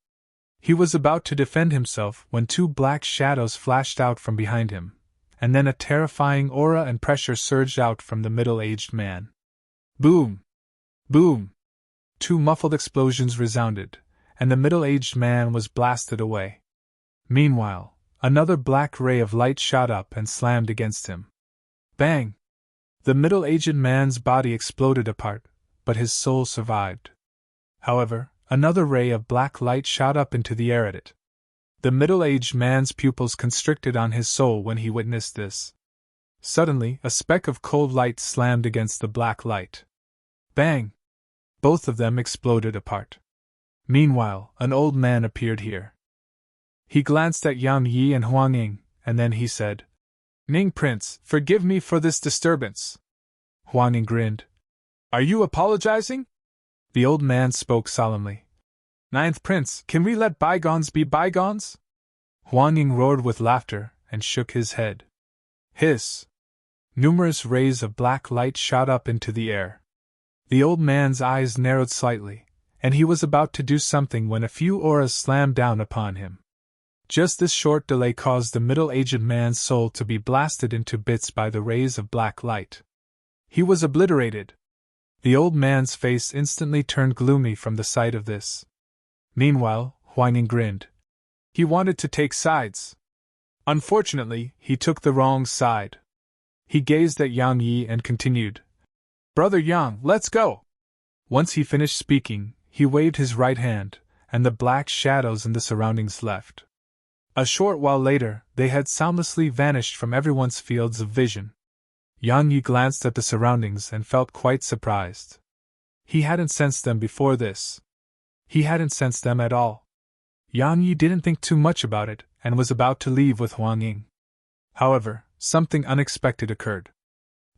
He was about to defend himself when 2 black shadows flashed out from behind him, and then a terrifying aura and pressure surged out from the middle-aged man. Boom! Boom! 2 muffled explosions resounded, and the middle-aged man was blasted away. Meanwhile, another black ray of light shot up and slammed against him. Bang! The middle-aged man's body exploded apart, but his soul survived. However, another ray of black light shot up into the air at it. The middle-aged man's pupils constricted on his soul when he witnessed this. Suddenly, a speck of cold light slammed against the black light. Bang! Both of them exploded apart. Meanwhile, an old man appeared here. He glanced at Yang Yi and Huang Ying, and then he said, "Ning Prince, forgive me for this disturbance." Huang Ying grinned. "Are you apologizing?" The old man spoke solemnly. "Ninth Prince, can we let bygones be bygones?" Huang Ying roared with laughter and shook his head. Hiss! Numerous rays of black light shot up into the air. The old man's eyes narrowed slightly, and he was about to do something when a few auras slammed down upon him. Just this short delay caused the middle-aged man's soul to be blasted into bits by the rays of black light. He was obliterated. The old man's face instantly turned gloomy from the sight of this. Meanwhile, Huang Ying grinned. He wanted to take sides. Unfortunately, he took the wrong side. He gazed at Yang Yi and continued, "Brother Yang, let's go!" Once he finished speaking, he waved his right hand, and the black shadows in the surroundings left. A short while later, they had soundlessly vanished from everyone's fields of vision. Yang Yi glanced at the surroundings and felt quite surprised. He hadn't sensed them before this. He hadn't sensed them at all. Yang Yi didn't think too much about it and was about to leave with Huang Ying. However, something unexpected occurred.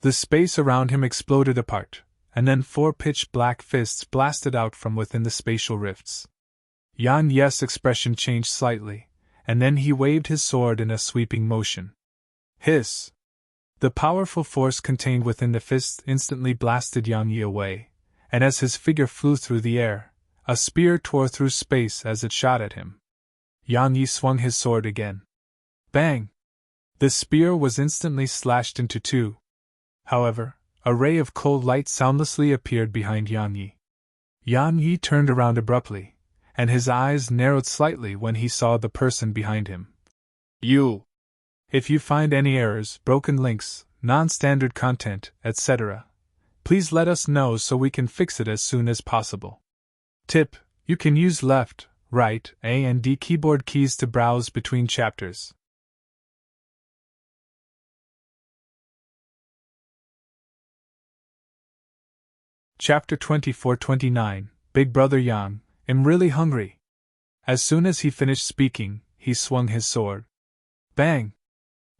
The space around him exploded apart, and then 4 pitch-black fists blasted out from within the spatial rifts. Yang Yi's expression changed slightly, and then he waved his sword in a sweeping motion. Hiss! The powerful force contained within the fist instantly blasted Yang Yi away, and as his figure flew through the air, a spear tore through space as it shot at him. Yang Yi swung his sword again. Bang! The spear was instantly slashed into 2. However, a ray of cold light soundlessly appeared behind Yang Yi. Yang Yi turned around abruptly, and his eyes narrowed slightly when he saw the person behind him. You! If you find any errors, broken links, non-standard content, etc., please let us know so we can fix it as soon as possible. Tip: you can use left, right, A and D keyboard keys to browse between chapters. Chapter 24-29, Big Brother Yang, I'm really hungry. As soon as he finished speaking, he swung his sword. Bang!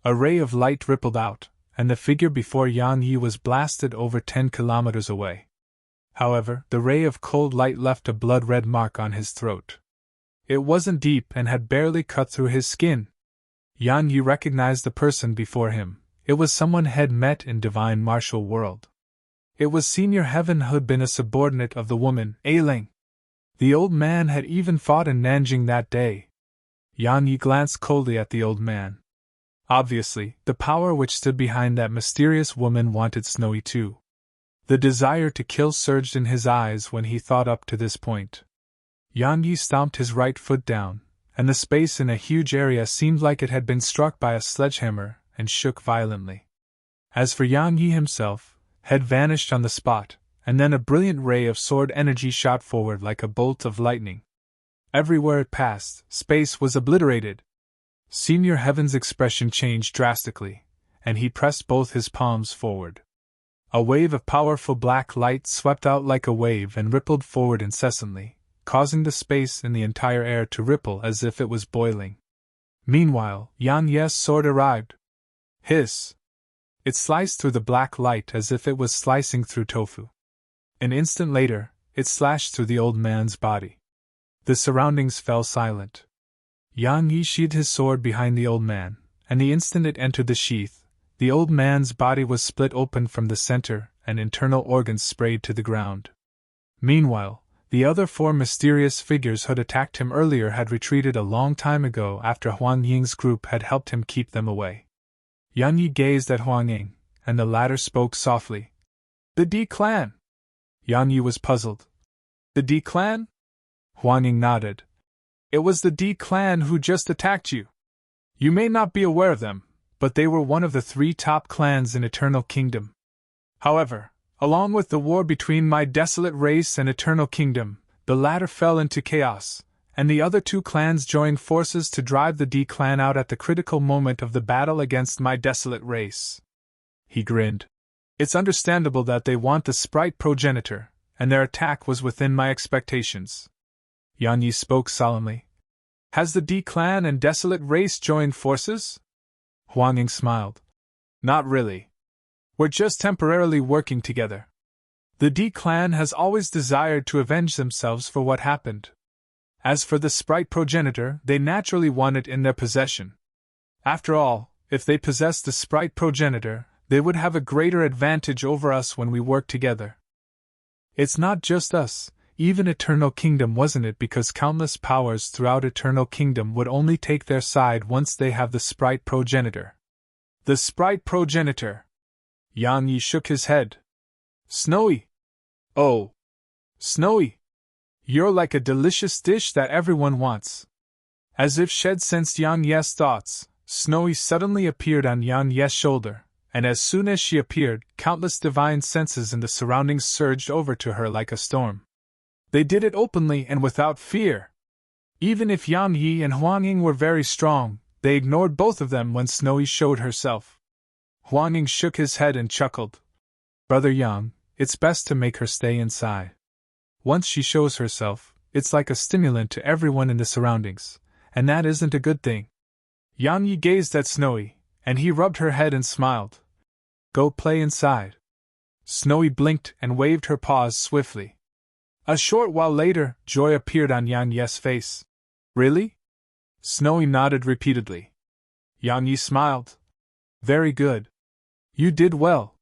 A ray of light rippled out, and the figure before Yang Yi was blasted over 10 kilometers away. However, the ray of cold light left a blood-red mark on his throat. It wasn't deep and had barely cut through his skin. Yang Yi recognized the person before him. It was someone had met in Divine Martial World. It was Senior Heaven who had been a subordinate of the woman, Ailing. The old man had even fought in Nanjing that day. Yang Yi glanced coldly at the old man. Obviously, the power which stood behind that mysterious woman wanted Snowy too. The desire to kill surged in his eyes when he thought up to this point. Yang Yi stomped his right foot down, and the space in a huge area seemed like it had been struck by a sledgehammer and shook violently. As for Yang Yi himself, had vanished on the spot, and then a brilliant ray of sword energy shot forward like a bolt of lightning. Everywhere it passed, space was obliterated. Senior Heaven's expression changed drastically, and he pressed both his palms forward. A wave of powerful black light swept out like a wave and rippled forward incessantly, causing the space in the entire air to ripple as if it was boiling. Meanwhile, Yang Yi's sword arrived. Hiss! It sliced through the black light as if it was slicing through tofu. An instant later, it slashed through the old man's body. The surroundings fell silent. Yang Yi sheathed his sword behind the old man, and the instant it entered the sheath, the old man's body was split open from the center and internal organs sprayed to the ground. Meanwhile, the other 4 mysterious figures who had attacked him earlier had retreated a long time ago after Huang Ying's group had helped him keep them away. Yang Yi gazed at Huang Ying, and the latter spoke softly. The D clan! Yang Yi was puzzled. The D clan? Huang Ying nodded. It was the D clan who just attacked you. You may not be aware of them, but they were one of the 3 top clans in Eternal Kingdom. However, along with the war between my desolate race and Eternal Kingdom, the latter fell into chaos, and the other 2 clans joined forces to drive the D clan out at the critical moment of the battle against my desolate race. He grinned. It's understandable that they want the sprite progenitor, and their attack was within my expectations. Yang Yi spoke solemnly. Has the D clan and desolate race joined forces? Huang Ying smiled. Not really. We're just temporarily working together. The D clan has always desired to avenge themselves for what happened. As for the sprite progenitor, they naturally want it in their possession. After all, if they possessed the sprite progenitor, they would have a greater advantage over us when we work together. It's not just us, even Eternal Kingdom wasn't it, because countless powers throughout Eternal Kingdom would only take their side once they have the sprite progenitor. The sprite progenitor! Yang Yi shook his head. Snowy! Oh! Snowy! You're like a delicious dish that everyone wants. As if Shed sensed Yang Ye's thoughts, Snowy suddenly appeared on Yang Ye's shoulder, and as soon as she appeared, countless divine senses in the surroundings surged over to her like a storm. They did it openly and without fear. Even if Yang Yi and Huang Ying were very strong, they ignored both of them when Snowy showed herself. Huang Ying shook his head and chuckled. Brother Yang, it's best to make her stay inside. Once she shows herself, it's like a stimulant to everyone in the surroundings, and that isn't a good thing. Yang Yi gazed at Snowy, and he rubbed her head and smiled. Go play inside. Snowy blinked and waved her paws swiftly. A short while later, joy appeared on Yang Ye's face. Really? Snowy nodded repeatedly. Yang Yi smiled. Very good. You did well.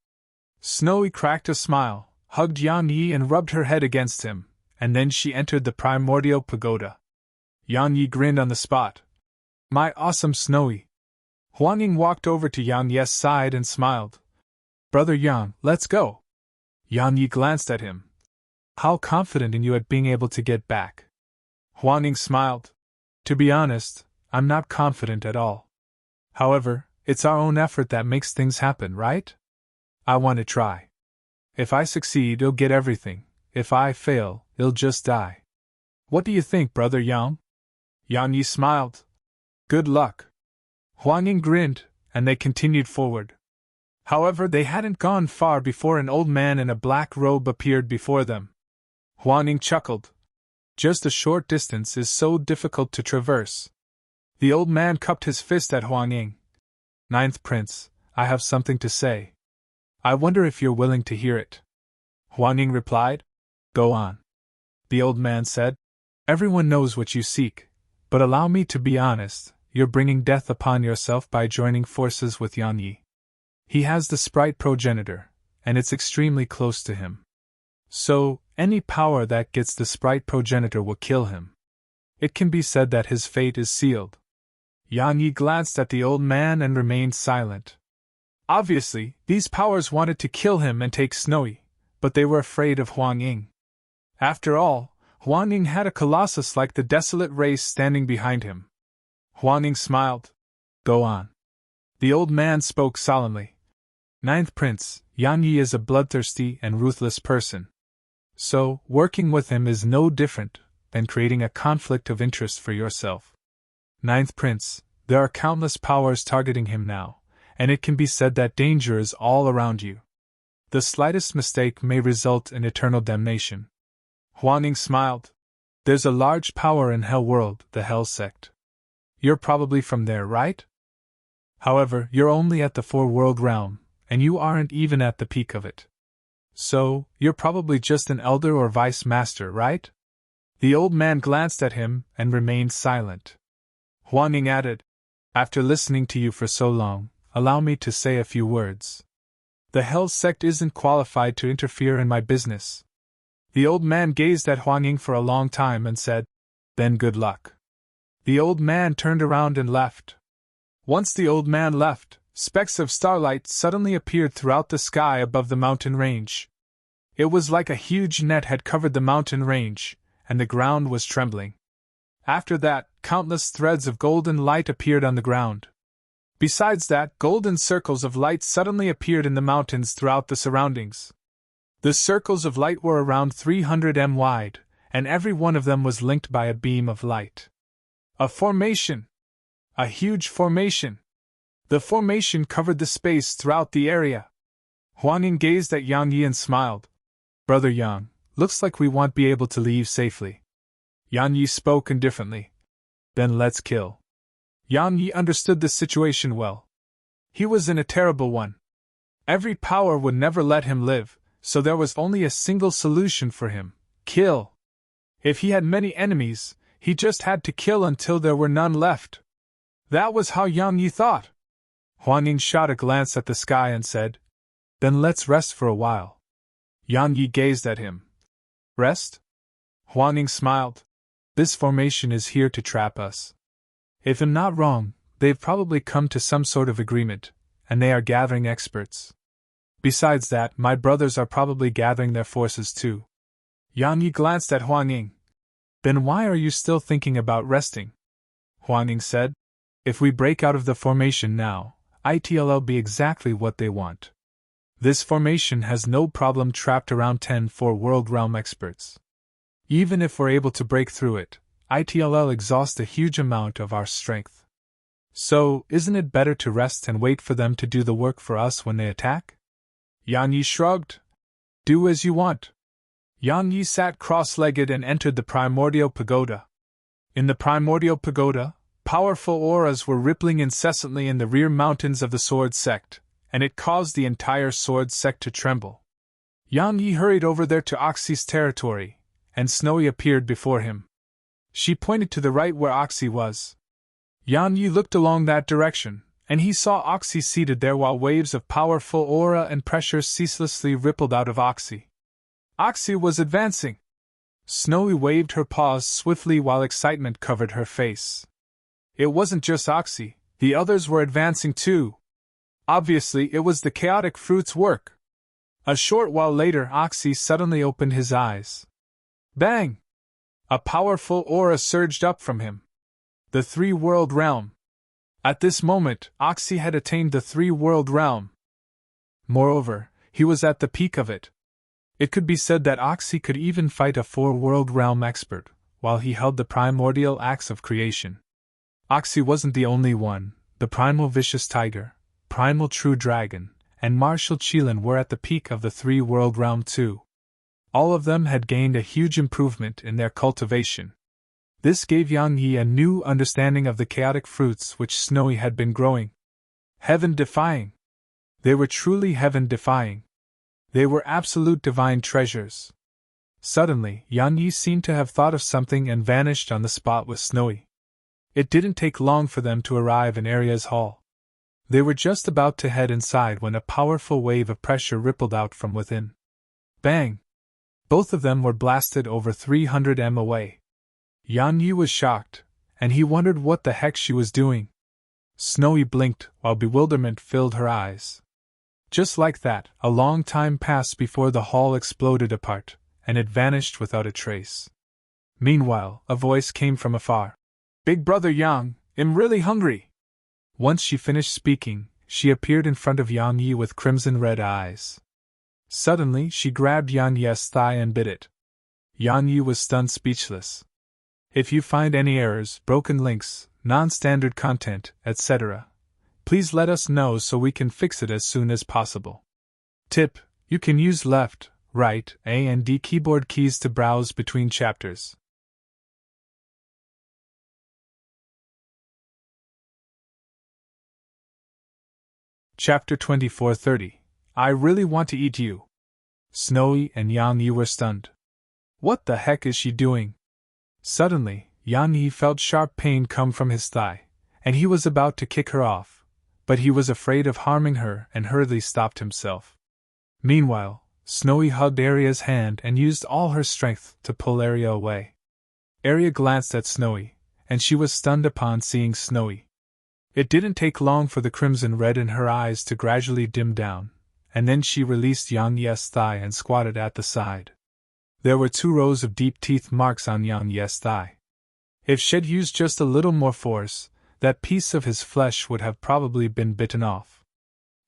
Snowy cracked a smile, hugged Yang Yi and rubbed her head against him, and then she entered the primordial pagoda. Yang Yi grinned on the spot. My awesome Snowy. Huang Ying walked over to Yang Ye's side and smiled. Brother Yang, let's go. Yang Yi glanced at him. How confident in you at being able to get back. Huang Ying smiled. To be honest, I'm not confident at all. However, it's our own effort that makes things happen, right? I want to try. If I succeed, you'll get everything. If I fail, you'll just die. What do you think, Brother Yang? Yang Yi smiled. Good luck. Huang Ying grinned, and they continued forward. However, they hadn't gone far before an old man in a black robe appeared before them. Huang Ying chuckled. Just a short distance is so difficult to traverse. The old man cupped his fist at Huang Ying. Ninth Prince, I have something to say. I wonder if you're willing to hear it. Huang Ying replied. Go on. The old man said. Everyone knows what you seek, but allow me to be honest, you're bringing death upon yourself by joining forces with Yang Yi. He has the sprite progenitor, and it's extremely close to him. So, any power that gets the sprite progenitor will kill him. It can be said that his fate is sealed. Yang Yi glanced at the old man and remained silent. Obviously, these powers wanted to kill him and take Snowy, but they were afraid of Huang Ying. After all, Huang Ying had a colossus like the desolate race standing behind him. Huang Ying smiled. Go on. The old man spoke solemnly. Ninth Prince, Yang Yi is a bloodthirsty and ruthless person. So, working with him is no different than creating a conflict of interest for yourself. Ninth Prince, there are countless powers targeting him now, and it can be said that danger is all around you. The slightest mistake may result in eternal damnation. Huang Ying smiled. There's a large power in Hell World, the Hell Sect. You're probably from there, right? However, you're only at the four-world realm, and you aren't even at the peak of it. So, you're probably just an elder or vice master, right? The old man glanced at him and remained silent. Huang Ying added, After listening to you for so long, allow me to say a few words. The Hell Sect isn't qualified to interfere in my business. The old man gazed at Huang Ying for a long time and said, Then good luck. The old man turned around and left. Once the old man left, specks of starlight suddenly appeared throughout the sky above the mountain range. It was like a huge net had covered the mountain range, and the ground was trembling. After that, countless threads of golden light appeared on the ground. Besides that, golden circles of light suddenly appeared in the mountains throughout the surroundings. The circles of light were around 300 m wide, and every one of them was linked by a beam of light. A formation! A huge formation! The formation covered the space throughout the area. Huang Ying gazed at Yang Yi and smiled. Brother Yang, looks like we won't be able to leave safely. Yang Yi spoke indifferently. Then let's kill. Yang Yi understood the situation well. He was in a terrible one. Every power would never let him live, so there was only a single solution for him: kill. If he had many enemies, he just had to kill until there were none left. That was how Yang Yi thought. Huang Ying shot a glance at the sky and said, Then let's rest for a while. Yang Yi gazed at him. Rest? Huang Ying smiled. This formation is here to trap us. If I'm not wrong, they've probably come to some sort of agreement, and they are gathering experts. Besides that, my brothers are probably gathering their forces too. Yang Yi glanced at Huang Ying. Then why are you still thinking about resting? Huang Ying said. If we break out of the formation now, it'll be exactly what they want. This formation has no problem trapped around 10 world realm experts. Even if we're able to break through it, it'll exhaust a huge amount of our strength. So, isn't it better to rest and wait for them to do the work for us when they attack? Yang Yi shrugged. Do as you want. Yang Yi sat cross-legged and entered the primordial pagoda. In the primordial pagoda, powerful auras were rippling incessantly in the rear mountains of the Sword Sect, and it caused the entire Sword Sect to tremble. Yang Yi hurried over there to Oxy's territory, and Snowy appeared before him. She pointed to the right where Oxy was. Yang Yi looked along that direction, and he saw Oxy seated there while waves of powerful aura and pressure ceaselessly rippled out of Oxy. Oxy was advancing. Snowy waved her paws swiftly while excitement covered her face. It wasn't just Oxy, the others were advancing too. Obviously, it was the chaotic fruit's work. A short while later, Oxy suddenly opened his eyes. Bang! A powerful aura surged up from him. The three-world realm. At this moment, Oxy had attained the three-world realm. Moreover, he was at the peak of it. It could be said that Oxy could even fight a four-world realm expert, while he held the primordial axe of creation. Oxy wasn't the only one. The primal vicious tiger, primal true dragon, and martial Qilin were at the peak of the three-world realm too. All of them had gained a huge improvement in their cultivation. This gave Yang Yi a new understanding of the chaotic fruits which Snowy had been growing. Heaven-defying. They were truly heaven-defying. They were absolute divine treasures. Suddenly, Yang Yi seemed to have thought of something and vanished on the spot with Snowy. It didn't take long for them to arrive in Arya's hall. They were just about to head inside when a powerful wave of pressure rippled out from within. Bang! Both of them were blasted over 300 m away. Yang Yi was shocked, and he wondered what the heck she was doing. Snowy blinked while bewilderment filled her eyes. Just like that, a long time passed before the hall exploded apart, and it vanished without a trace. Meanwhile, a voice came from afar. Big brother Yang, I'm really hungry. Once she finished speaking, she appeared in front of Yang Yi with crimson-red eyes. Suddenly, she grabbed Yang Yi's thigh and bit it. Yang Yi was stunned speechless. If you find any errors, broken links, non-standard content, etc., please let us know so we can fix it as soon as possible. Tip: you can use left, right, A and D keyboard keys to browse between chapters. Chapter 2430. I really want to eat you. Snowy and Yang Yi were stunned. What the heck is she doing? Suddenly, Yang Yi felt sharp pain come from his thigh, and he was about to kick her off, but he was afraid of harming her and hurriedly stopped himself. Meanwhile, Snowy hugged Arya's hand and used all her strength to pull Arya away. Arya glanced at Snowy, and she was stunned upon seeing Snowy. It didn't take long for the crimson red in her eyes to gradually dim down, and then she released Yang Yi's thigh and squatted at the side. There were 2 rows of deep teeth marks on Yang Yi's thigh. If she'd used just a little more force, that piece of his flesh would have probably been bitten off.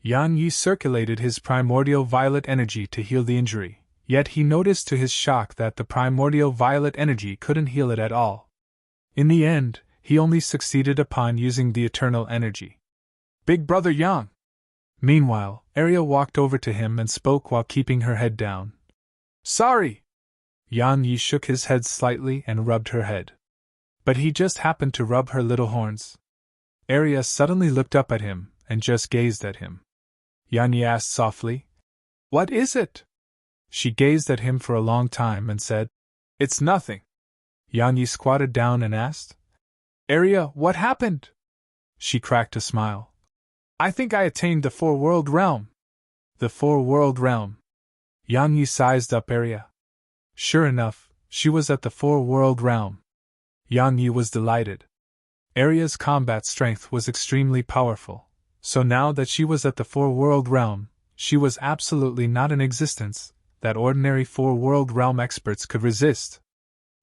Yang Yi circulated his primordial violet energy to heal the injury, yet he noticed to his shock that the primordial violet energy couldn't heal it at all. In the end, he only succeeded upon using the eternal energy. Big brother Yang! Meanwhile, Arya walked over to him and spoke while keeping her head down. Sorry! Yang Yi shook his head slightly and rubbed her head. But he just happened to rub her little horns. Arya suddenly looked up at him and just gazed at him. Yang Yi asked softly, What is it? She gazed at him for a long time and said, It's nothing. Yang Yi squatted down and asked, Arya, what happened? She cracked a smile. I think I attained the 4-world realm. The 4-world realm. Yang Yi sized up Arya. Sure enough, She was at the four-world realm. Yang Yi was delighted. Aria's combat strength was extremely powerful, so now that she was at the four-world realm, she was absolutely not in existence that ordinary four-world realm experts could resist.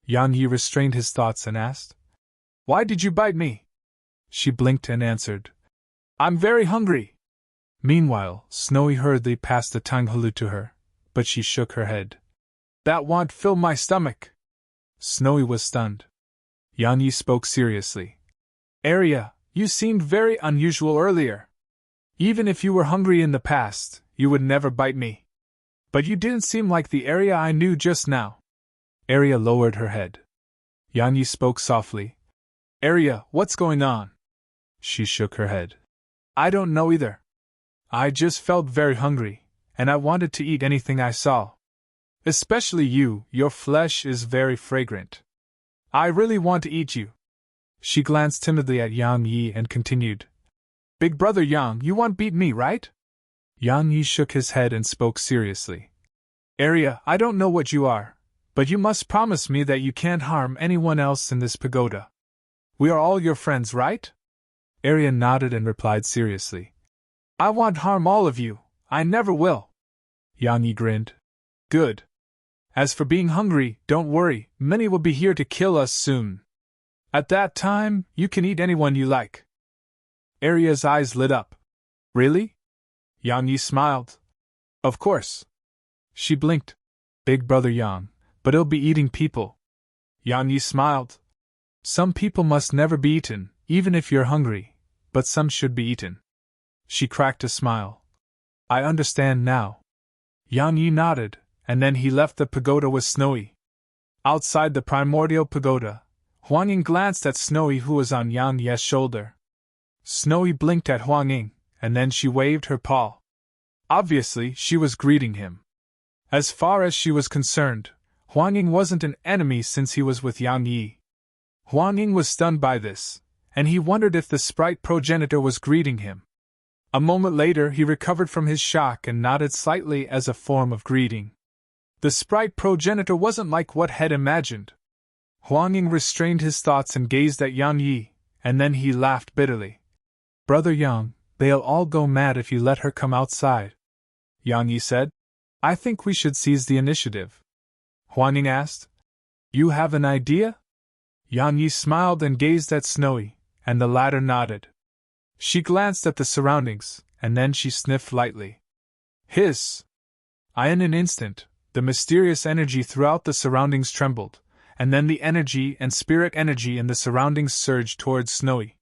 Yang Yi restrained his thoughts and asked, "Why did you bite me?" She blinked and answered, "I'm very hungry." Meanwhile, Snowy hurriedly passed the tanghulu to her, but she shook her head. "That won't fill my stomach." Snowy was stunned. Yang Yi spoke seriously. "Aria, you seemed very unusual earlier. Even if you were hungry in the past, you would never bite me. But you didn't seem like the Aria I knew just now." Aria lowered her head. Yang Yi spoke softly. "Aria, what's going on?" She shook her head. "I don't know either. I just felt very hungry, and I wanted to eat anything I saw. Especially you, your flesh is very fragrant. I really want to eat you." She glanced timidly at Yang Yi and continued, "Big brother Yang, you won't beat me, right?" Yang Yi shook his head and spoke seriously. "Aria, I don't know what you are, but you must promise me that you can't harm anyone else in this pagoda. We are all your friends, right?" Aria nodded and replied seriously, "I won't harm all of you, I never will." Yang Yi grinned. "Good. As for being hungry, don't worry, many will be here to kill us soon. At that time, you can eat anyone you like." Aria's eyes lit up. "Really?" Yang Yi smiled. "Of course." She blinked. "Big brother Yang, but it'll be eating people." Yang Yi smiled. "Some people must never be eaten, even if you're hungry, but some should be eaten." She cracked a smile. "I understand now." Yang Yi nodded, and then he left the pagoda with Snowy. Outside the primordial pagoda, Huang Ying glanced at Snowy, who was on Yang Ye's shoulder. Snowy blinked at Huang Ying, and then she waved her paw. Obviously, she was greeting him. As far as she was concerned, Huang Ying wasn't an enemy since he was with Yang Yi. Huang Ying was stunned by this, and he wondered if the sprite progenitor was greeting him. A moment later he recovered from his shock and nodded slightly as a form of greeting. The sprite progenitor wasn't like what had imagined. Huang Ying restrained his thoughts and gazed at Yang Yi, and then he laughed bitterly. "Brother Yang, they'll all go mad if you let her come outside," Yang Yi said. "I think we should seize the initiative." Huang Ying asked, "You have an idea?" Yang Yi smiled and gazed at Snowy, and the latter nodded. She glanced at the surroundings, and then she sniffed lightly. Hiss! In an instant, the mysterious energy throughout the surroundings trembled, and then the energy and spirit energy in the surroundings surged towards Snowy.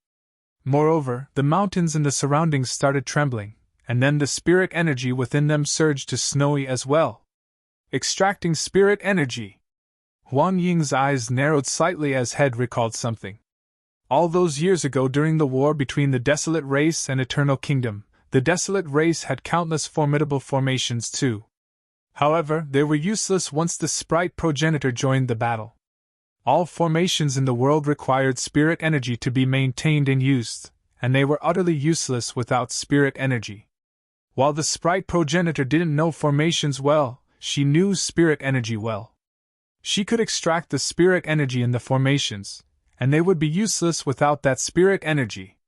Moreover, the mountains in the surroundings started trembling, and then the spirit energy within them surged to Snowy as well. Extracting spirit energy! Huang Ying's eyes narrowed slightly as Head recalled something. All those years ago during the war between the Desolate Race and Eternal Kingdom, the Desolate Race had countless formidable formations too. However, they were useless once the sprite progenitor joined the battle. All formations in the world required spirit energy to be maintained and used, and they were utterly useless without spirit energy. While the sprite progenitor didn't know formations well, she knew spirit energy well. She could extract the spirit energy in the formations, and they would be useless without that spirit energy.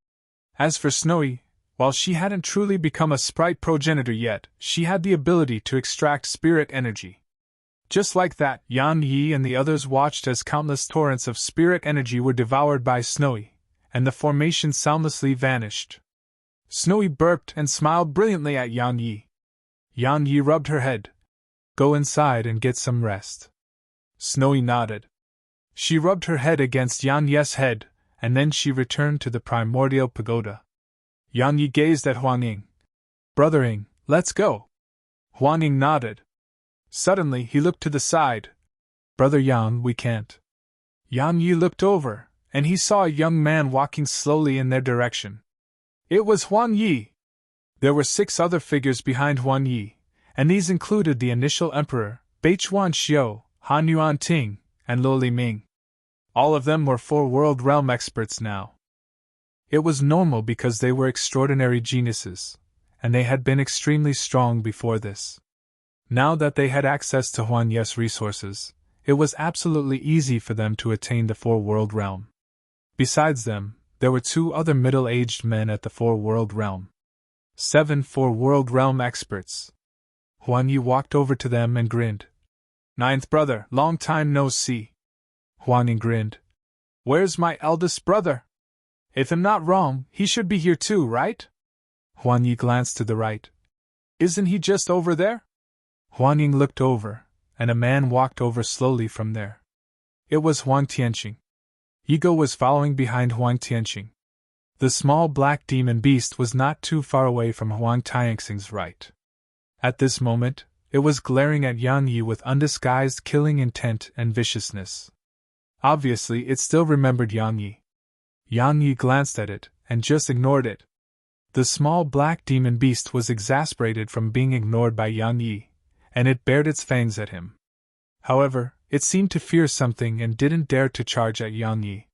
As for Snowy, while she hadn't truly become a sprite progenitor yet, she had the ability to extract spirit energy. Just like that, Yang Yi and the others watched as countless torrents of spirit energy were devoured by Snowy, and the formation soundlessly vanished. Snowy burped and smiled brilliantly at Yang Yi. Yang Yi rubbed her head. "Go inside and get some rest." Snowy nodded. She rubbed her head against Yang Yi's head, and then she returned to the primordial pagoda. Yang Yi gazed at Huang Ying. "Brother Ying, let's go." Huang Ying nodded. Suddenly he looked to the side. "Brother Yang, we can't." Yang Yi looked over, and he saw a young man walking slowly in their direction. It was Huang Yi. There were 6 other figures behind Huang Yi, and these included the initial emperor, Beichuan Xiu, Han Yuan Ting, and Luo Li Ming. All of them were 4-world realm experts now. It was normal because they were extraordinary geniuses, and they had been extremely strong before this. Now that they had access to Huang Ye's resources, it was absolutely easy for them to attain the four-world realm. Besides them, there were 2 other middle-aged men at the four-world realm. 7 four-world realm experts. Huan Yi walked over to them and grinned. "Ninth brother, long time no see." Huan Yi grinned. "Where's my eldest brother? If I'm not wrong, he should be here too, right?" Huan Yi glanced to the right. "Isn't he just over there?" Huan Yi looked over, and a man walked over slowly from there. It was Huang Tianqing. Yi Ge was following behind Huang Tianqing. The small black demon beast was not too far away from Huang Tianqing's right. At this moment, it was glaring at Yang Yi with undisguised killing intent and viciousness. Obviously, it still remembered Yang Yi. Yang Yi glanced at it, and just ignored it. The small black demon beast was exasperated from being ignored by Yang Yi, and it bared its fangs at him. However, it seemed to fear something and didn't dare to charge at Yang Yi.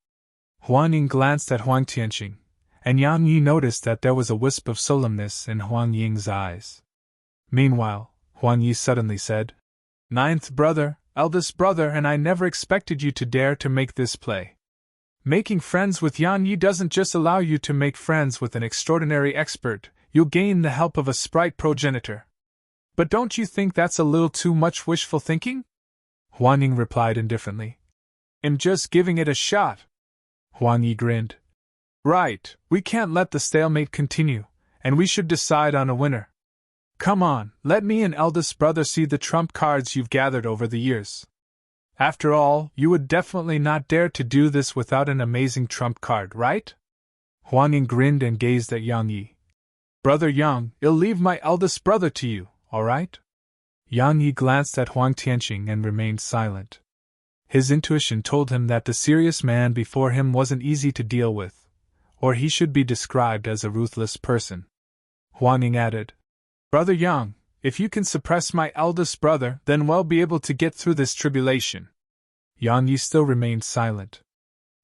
Huan Ying glanced at Huang Tianqing, and Yang Yi noticed that there was a wisp of solemnness in Huang Ying's eyes. Meanwhile, Huang Yi suddenly said, "Ninth brother, eldest brother, and I never expected you to dare to make this play. Making friends with Yang Yi doesn't just allow you to make friends with an extraordinary expert, you'll gain the help of a sprite progenitor. But don't you think that's a little too much wishful thinking?" Huan Ying replied indifferently. "I'm just giving it a shot." Huang Yi grinned. "Right, we can't let the stalemate continue, and we should decide on a winner. Come on, let me and eldest brother see the trump cards you've gathered over the years. After all, you would definitely not dare to do this without an amazing trump card, right?" Huan Ying grinned and gazed at Yang Yi. "Brother Yang, I'll leave my eldest brother to you, all right?" Yang Yi glanced at Huang Tianqing and remained silent. His intuition told him that the serious man before him wasn't easy to deal with, or he should be described as a ruthless person. Huan Ying added, "Brother Yang, if you can suppress my eldest brother, then we'll be able to get through this tribulation." Yang Yi still remained silent.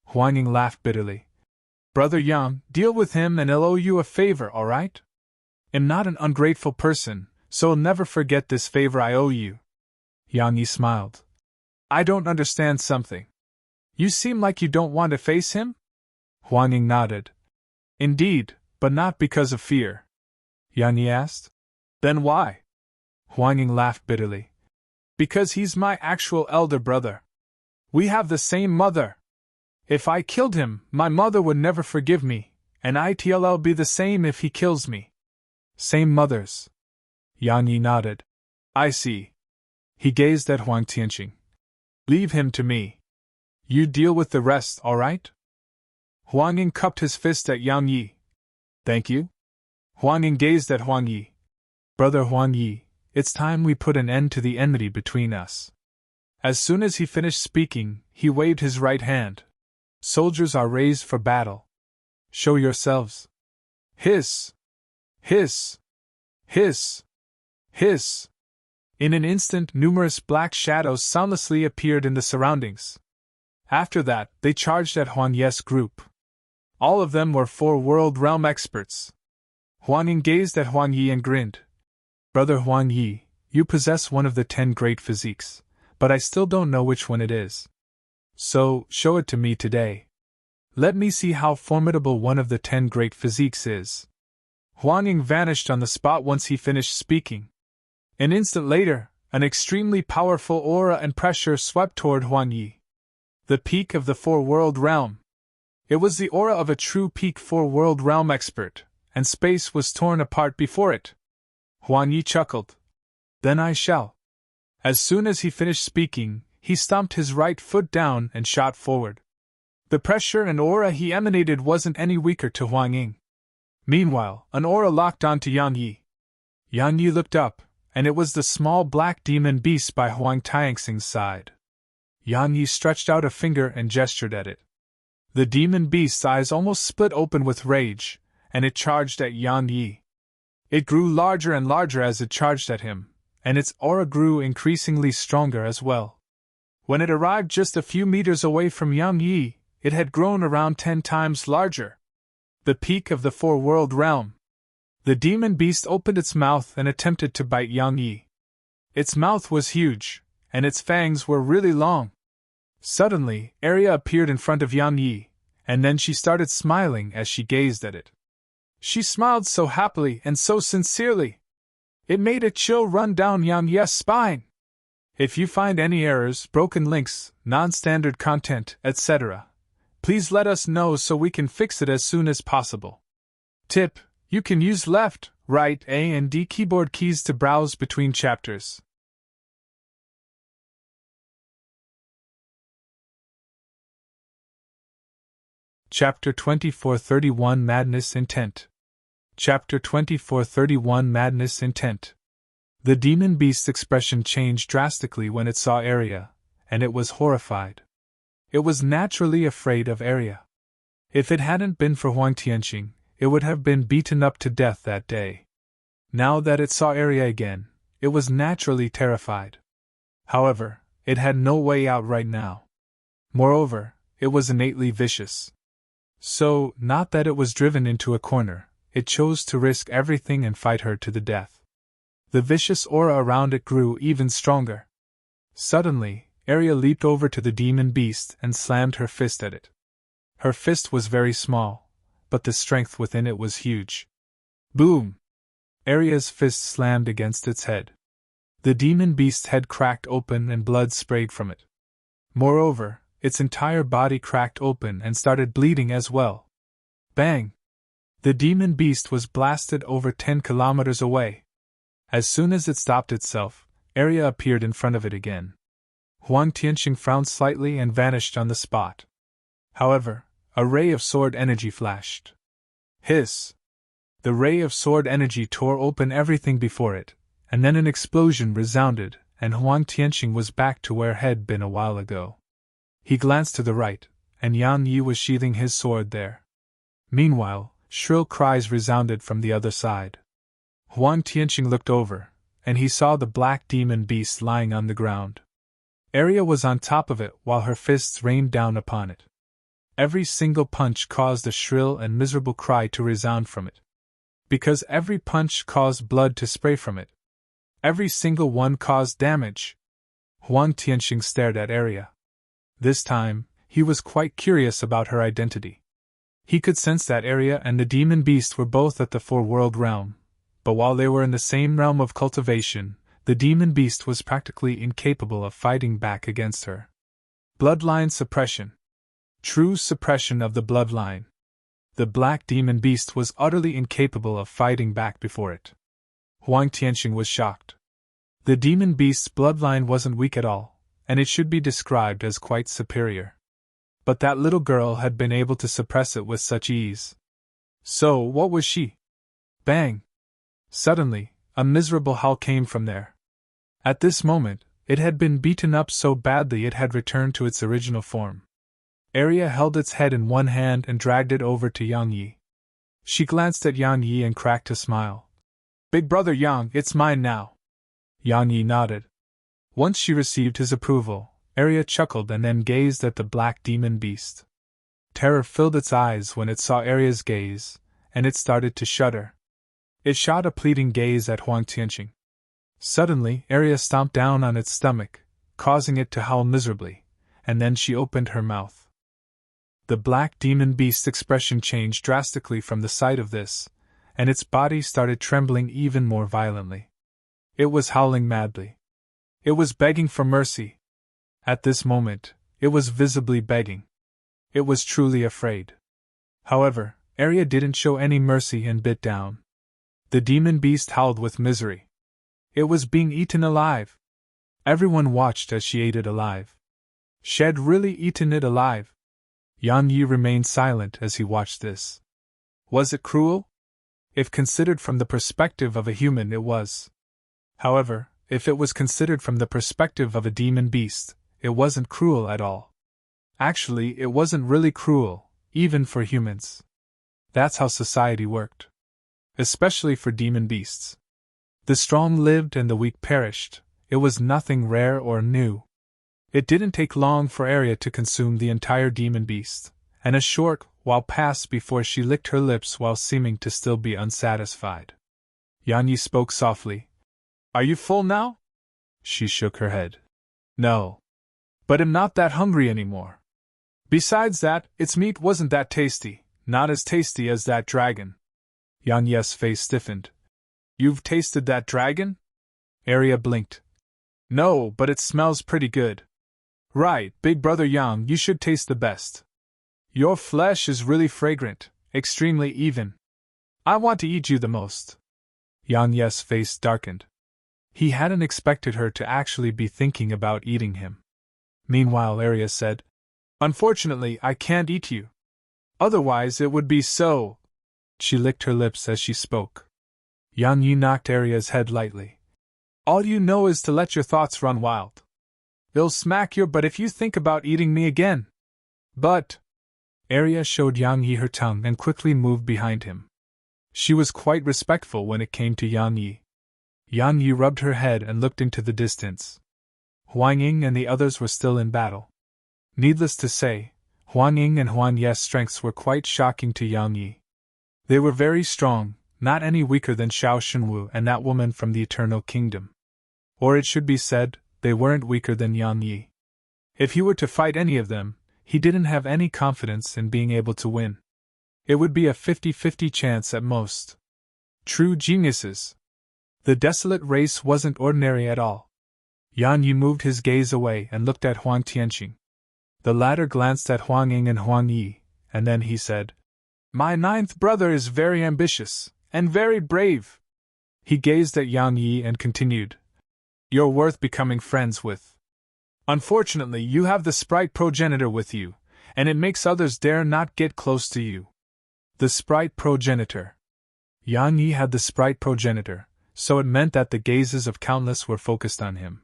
Huan Ying laughed bitterly. "Brother Yang, deal with him and I'll owe you a favor, all right? I'm not an ungrateful person, so I'll never forget this favor I owe you." Yang Yi smiled. "I don't understand something. You seem like you don't want to face him?" Huan Ying nodded. "Indeed, but not because of fear." Yang Yi asked. "Then why?" Huan Ying laughed bitterly. "Because he's my actual elder brother. We have the same mother. If I killed him, my mother would never forgive me, and it'll be the same if he kills me." "Same mothers." Yang Yi nodded. "I see." He gazed at Huang Tianqing. "Leave him to me. You deal with the rest, all right?" Huang Ying cupped his fist at Yang Yi. "Thank you." Huang Ying gazed at Huang Yi. "Brother Huang Yi, it's time we put an end to the enmity between us." As soon as he finished speaking, he waved his right hand. "Soldiers are raised for battle. Show yourselves." Hiss! Hiss! Hiss! Hiss! In an instant, numerous black shadows soundlessly appeared in the surroundings. After that, they charged at Huan Yi's group. All of them were four-world realm experts. Huan Ying gazed at Huan Yi and grinned. "Brother Huan Yi, you possess one of the 10 great physiques, but I still don't know which one it is. So, show it to me today. Let me see how formidable one of the 10 great physiques is." Huan Ying vanished on the spot once he finished speaking. An instant later, an extremely powerful aura and pressure swept toward Huan Yi. The peak of the four-world realm. It was the aura of a true peak four-world realm expert, and space was torn apart before it. Huan Yi chuckled. "Then I shall." As soon as he finished speaking, he stomped his right foot down and shot forward. The pressure and aura he emanated wasn't any weaker to Huan Ying. Meanwhile, an aura locked onto Yang Yi. Yang Yi looked up, and it was the small black demon beast by Huang Tianxing's side. Yang Yi stretched out a finger and gestured at it. The demon beast's eyes almost split open with rage, and it charged at Yang Yi. It grew larger and larger as it charged at him, and its aura grew increasingly stronger as well. When it arrived just a few meters away from Yang Yi, it had grown around 10 times larger. The peak of the four-world realm. The demon beast opened its mouth and attempted to bite Yang Yi. Its mouth was huge, and its fangs were really long. Suddenly, Arya appeared in front of Yan Yi, and then she started smiling as she gazed at it. She smiled so happily and so sincerely. It made a chill run down Yan Yi's spine. If you find any errors, broken links, non-standard content, etc., please let us know so we can fix it as soon as possible. Tip: you can use left, right, A and D keyboard keys to browse between chapters. Chapter 2431 Madness Intent. Chapter 2431 Madness Intent. The demon beast's expression changed drastically when it saw Arya, and it was horrified. It was naturally afraid of Arya. If it hadn't been for Huang Tianqing, it would have been beaten up to death that day. Now that it saw Arya again, it was naturally terrified. However, it had no way out right now. Moreover, it was innately vicious. So, not that it was driven into a corner, it chose to risk everything and fight her to the death. The vicious aura around it grew even stronger. Suddenly, Arya leaped over to the demon beast and slammed her fist at it. Her fist was very small, but the strength within it was huge. Boom! Arya's fist slammed against its head. The demon beast's head cracked open and blood sprayed from it. Moreover, its entire body cracked open and started bleeding as well. Bang! The demon beast was blasted over 10 kilometers away. As soon as it stopped itself, Arya appeared in front of it again. Huang Tianqing frowned slightly and vanished on the spot. However, a ray of sword energy flashed. Hiss! The ray of sword energy tore open everything before it, and then an explosion resounded, and Huang Tianqing was back to where had been a while ago. He glanced to the right, and Yan Yi was sheathing his sword there. Meanwhile, shrill cries resounded from the other side. Huang Tianqing looked over, and he saw the black demon beast lying on the ground. Arya was on top of it while her fists rained down upon it. Every single punch caused a shrill and miserable cry to resound from it. Because every punch caused blood to spray from it. Every single one caused damage. Huang Tianqing stared at Arya. This time, he was quite curious about her identity. He could sense that Arya and the demon beast were both at the four-world realm, but while they were in the same realm of cultivation, the demon beast was practically incapable of fighting back against her. Bloodline suppression. True suppression of the bloodline. The black demon beast was utterly incapable of fighting back before it. Huang Tianqing was shocked. The demon beast's bloodline wasn't weak at all, and it should be described as quite superior. But that little girl had been able to suppress it with such ease. So, what was she? Bang! Suddenly, a miserable howl came from there. At this moment, it had been beaten up so badly it had returned to its original form. Arya held its head in one hand and dragged it over to Yang Yi. She glanced at Yang Yi and cracked a smile. "Big brother Yang, it's mine now." Yang Yi nodded. Once she received his approval, Arya chuckled and then gazed at the black demon beast. Terror filled its eyes when it saw Arya's gaze, and it started to shudder. It shot a pleading gaze at Huang Tianqing. Suddenly, Arya stomped down on its stomach, causing it to howl miserably, and then she opened her mouth. The black demon beast's expression changed drastically from the sight of this, and its body started trembling even more violently. It was howling madly. It was begging for mercy. At this moment, it was visibly begging. It was truly afraid. However, Arya didn't show any mercy and bit down. The demon beast howled with misery. It was being eaten alive. Everyone watched as she ate it alive. She had really eaten it alive. Yan Yi remained silent as he watched this. Was it cruel? If considered from the perspective of a human, it was. However, if it was considered from the perspective of a demon beast, it wasn't cruel at all. Actually, it wasn't really cruel, even for humans. That's how society worked. Especially for demon beasts. The strong lived and the weak perished. It was nothing rare or new. It didn't take long for Arya to consume the entire demon beast, and a short while passed before she licked her lips while seeming to still be unsatisfied. Yan Yi spoke softly. "Are you full now?" She shook her head. No. But I'm not that hungry anymore. Besides that, its meat wasn't that tasty, not as tasty as that dragon. Yang Ye's face stiffened. You've tasted that dragon? Arya blinked. No, but it smells pretty good. Right, big brother Yang, you should taste the best. Your flesh is really fragrant, extremely even. I want to eat you the most. Yang Ye's face darkened. He hadn't expected her to actually be thinking about eating him. Meanwhile, Arya said, Unfortunately, I can't eat you. Otherwise it would be so. She licked her lips as she spoke. Yang Yi knocked Arya's head lightly. All you know is to let your thoughts run wild. They'll smack your butt if you think about eating me again. But... Arya showed Yang Yi her tongue and quickly moved behind him. She was quite respectful when it came to Yang Yi. Yang Yi rubbed her head and looked into the distance. Huang Ying and the others were still in battle. Needless to say, Huang Ying and Huang Ye's strengths were quite shocking to Yang Yi. They were very strong, not any weaker than Xiao Shenwu and that woman from the Eternal Kingdom. Or it should be said, they weren't weaker than Yang Yi. If he were to fight any of them, he didn't have any confidence in being able to win. It would be a 50-50 chance at most. True geniuses. The desolate race wasn't ordinary at all. Yan Yi moved his gaze away and looked at Huang Tianqing. The latter glanced at Huang Ying and Huang Yi, and then he said, My ninth brother is very ambitious, and very brave. He gazed at Yang Yi and continued, You're worth becoming friends with. Unfortunately, you have the sprite progenitor with you, and it makes others dare not get close to you. The sprite progenitor. Yang Yi had the sprite progenitor, so it meant that the gazes of countless were focused on him.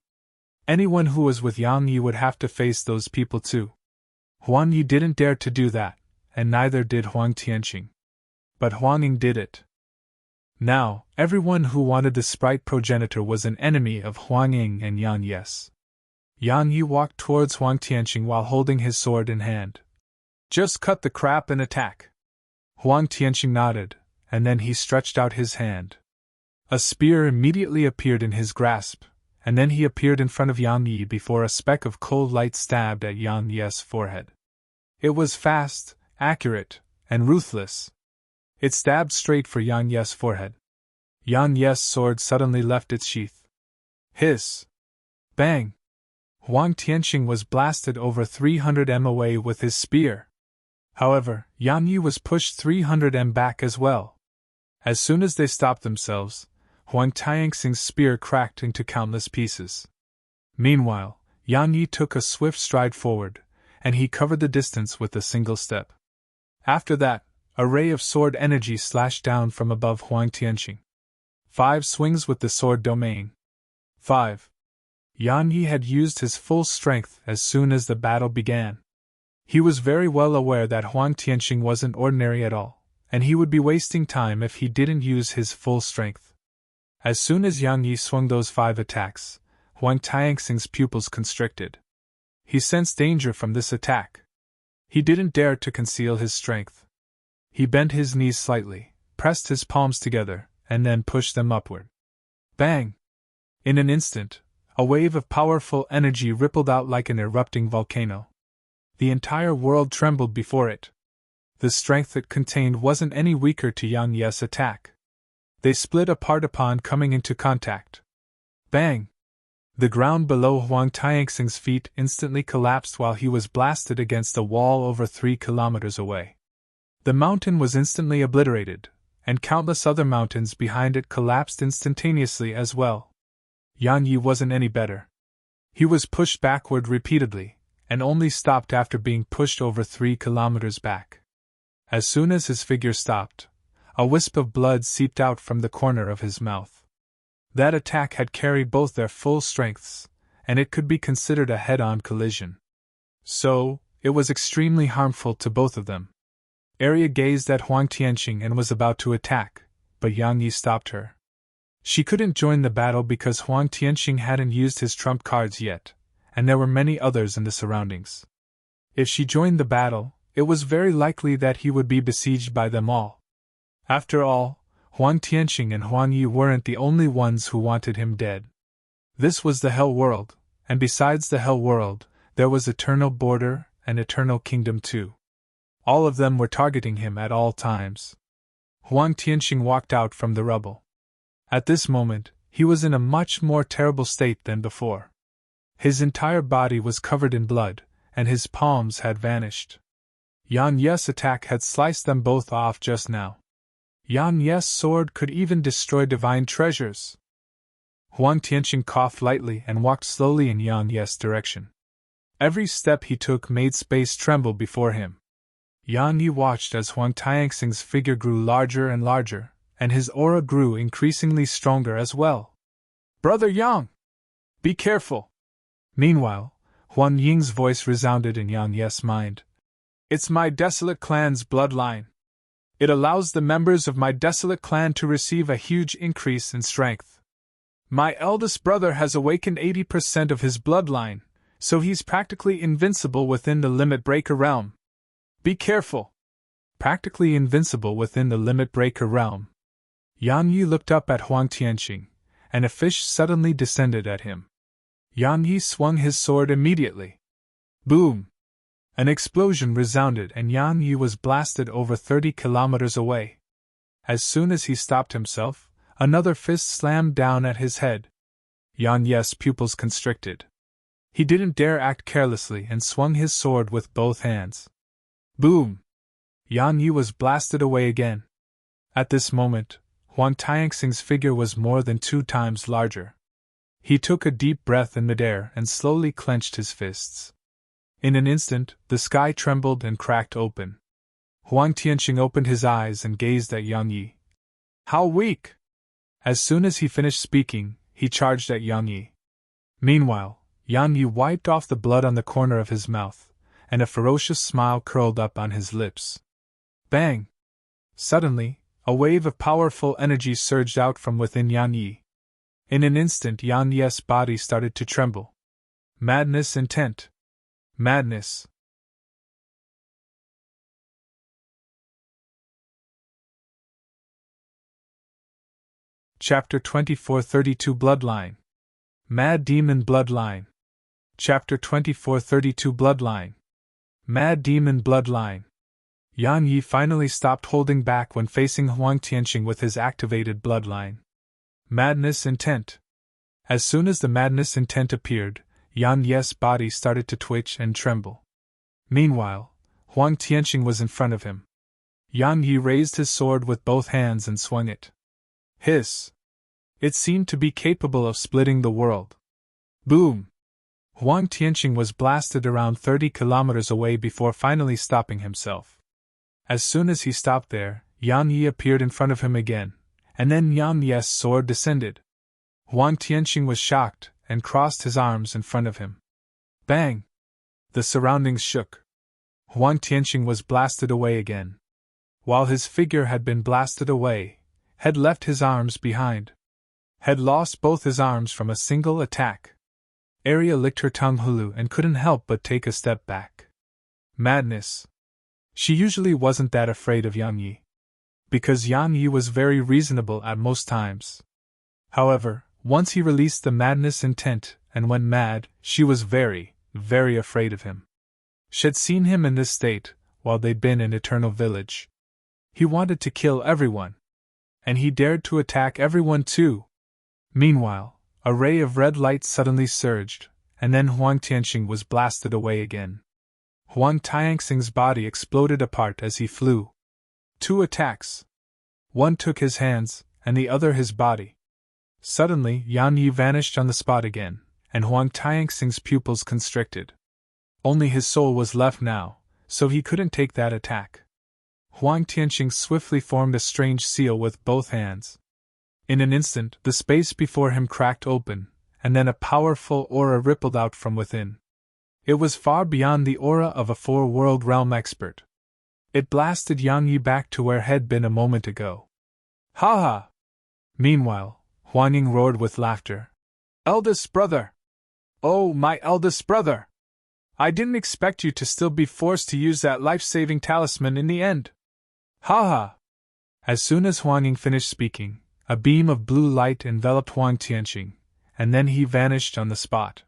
Anyone who was with Yang Yi would have to face those people too. Huang Yi didn't dare to do that, and neither did Huang Tianqing. But Huang Ying did it. Now, everyone who wanted the sprite progenitor was an enemy of Huang Ying and Yang Yes. Yang Yi walked towards Huang Tianqing while holding his sword in hand. Just cut the crap and attack. Huang Tianqing nodded, and then he stretched out his hand. A spear immediately appeared in his grasp, and then he appeared in front of Yang Yi before a speck of cold light stabbed at Yang Ye's forehead. It was fast, accurate, and ruthless. It stabbed straight for Yang Ye's forehead. Yang Ye's sword suddenly left its sheath. Hiss! Bang! Huang Tianqing was blasted over 300 m away with his spear. However, Yang Yi was pushed 300 m back as well. As soon as they stopped themselves, Huang Tianxing's spear cracked into countless pieces. Meanwhile, Yang Yi took a swift stride forward, and he covered the distance with a single step. After that, a ray of sword energy slashed down from above Huang Tianqing. 5 swings with the sword domain. 5. Yang Yi had used his full strength as soon as the battle began. He was very well aware that Huang Tianqing wasn't ordinary at all, and he would be wasting time if he didn't use his full strength. As soon as Yang Yi swung those 5 attacks, Huang Tianxing's pupils constricted. He sensed danger from this attack. He didn't dare to conceal his strength. He bent his knees slightly, pressed his palms together, and then pushed them upward. Bang! In an instant, a wave of powerful energy rippled out like an erupting volcano. The entire world trembled before it. The strength it contained wasn't any weaker to Yang Ye's attack. They split apart upon coming into contact. Bang! The ground below Huang Tianxing's feet instantly collapsed while he was blasted against a wall over 3 kilometers away. The mountain was instantly obliterated, and countless other mountains behind it collapsed instantaneously as well. Yang Yi wasn't any better. He was pushed backward repeatedly, and only stopped after being pushed over 3 kilometers back. As soon as his figure stopped, a wisp of blood seeped out from the corner of his mouth. That attack had carried both their full strengths, and it could be considered a head-on collision. So, it was extremely harmful to both of them. Arya gazed at Huang Tianqing and was about to attack, but Yang Yi stopped her. She couldn't join the battle because Huang Tianqing hadn't used his trump cards yet, and there were many others in the surroundings. If she joined the battle, it was very likely that he would be besieged by them all. After all, Huang Tianqing and Huang Yi weren't the only ones who wanted him dead. This was the Hell World, and besides the hell world, there was eternal border and eternal kingdom too. All of them were targeting him at all times. Huang Tianqing walked out from the rubble. At this moment, he was in a much more terrible state than before. His entire body was covered in blood, and his palms had vanished. Yan Ye's attack had sliced them both off just now. Yan Ye's sword could even destroy divine treasures. Huang Tianqing coughed lightly and walked slowly in Yan Ye's direction. Every step he took made space tremble before him. Yan Yi watched as Huang Tianxing's figure grew larger and larger, and his aura grew increasingly stronger as well. "Brother Yang! Be careful!" Meanwhile, Huan Ying's voice resounded in Yan Ye's mind. "It's my desolate clan's bloodline. It allows the members of my desolate clan to receive a huge increase in strength. My eldest brother has awakened 80% of his bloodline, so he's practically invincible within the Limit Breaker realm. Be careful!" Practically invincible within the Limit Breaker realm. Yan Yi looked up at Huang Tianqing, and a fish suddenly descended at him. Yan Yi swung his sword immediately. Boom! An explosion resounded and Yan Yi was blasted over 30 kilometers away. As soon as he stopped himself, another fist slammed down at his head. Yan Ye's pupils constricted. He didn't dare act carelessly and swung his sword with both hands. Boom! Yan Yi was blasted away again. At this moment, Huang Tianxing's figure was more than 2 times larger. He took a deep breath in midair and slowly clenched his fists. In an instant, the sky trembled and cracked open. Huang Tianqing opened his eyes and gazed at Yang Yi. How weak! As soon as he finished speaking, he charged at Yang Yi. Meanwhile, Yang Yi wiped off the blood on the corner of his mouth, and a ferocious smile curled up on his lips. Bang! Suddenly, a wave of powerful energy surged out from within Yan Yi. In an instant Yan Yi's body started to tremble. Madness intent. Madness. Chapter 2432 Bloodline. Mad Demon Bloodline. Chapter 2432 Bloodline. Mad Demon Bloodline. Yan Yi finally stopped holding back when facing Huang Tianqing with his activated bloodline. Madness intent. As soon as the madness intent appeared, Yan Yi's body started to twitch and tremble. Meanwhile, Huang Tianqing was in front of him. Yan Yi raised his sword with both hands and swung it. Hiss! It seemed to be capable of splitting the world. Boom! Huang Tianqing was blasted around 30 kilometers away before finally stopping himself. As soon as he stopped there, Yan Yi appeared in front of him again, and then Yan Yi's sword descended. Huang Tianqing was shocked and crossed his arms in front of him. Bang! The surroundings shook. Huang Tianqing was blasted away again. While his figure had been blasted away, had left his arms behind. Had lost both his arms from a single attack. Arya licked her tongue hulu and couldn't help but take a step back. Madness. She usually wasn't that afraid of Yang Yi, because Yang Yi was very reasonable at most times. However, once he released the madness intent and went mad, she was very, very afraid of him. She'd seen him in this state while they'd been in Eternal Village. He wanted to kill everyone. And he dared to attack everyone too. Meanwhile, a ray of red light suddenly surged, and then Huang Tianqing was blasted away again. Huang Tianxing's body exploded apart as he flew. 2 attacks. One took his hands, and the other his body. Suddenly, Yan Yi vanished on the spot again, and Huang Tianxing's pupils constricted. Only his soul was left now, so he couldn't take that attack. Huang Tianqing swiftly formed a strange seal with both hands. In an instant, the space before him cracked open, and then a powerful aura rippled out from within. It was far beyond the aura of a 4-world realm expert. It blasted Yang Yi back to where he'd been a moment ago. Ha ha! Meanwhile, Huang Ying roared with laughter. Eldest brother! Oh, my eldest brother! I didn't expect you to still be forced to use that life-saving talisman in the end. Ha ha! As soon as Huang Ying finished speaking, a beam of blue light enveloped Huang Tianqing, and then he vanished on the spot.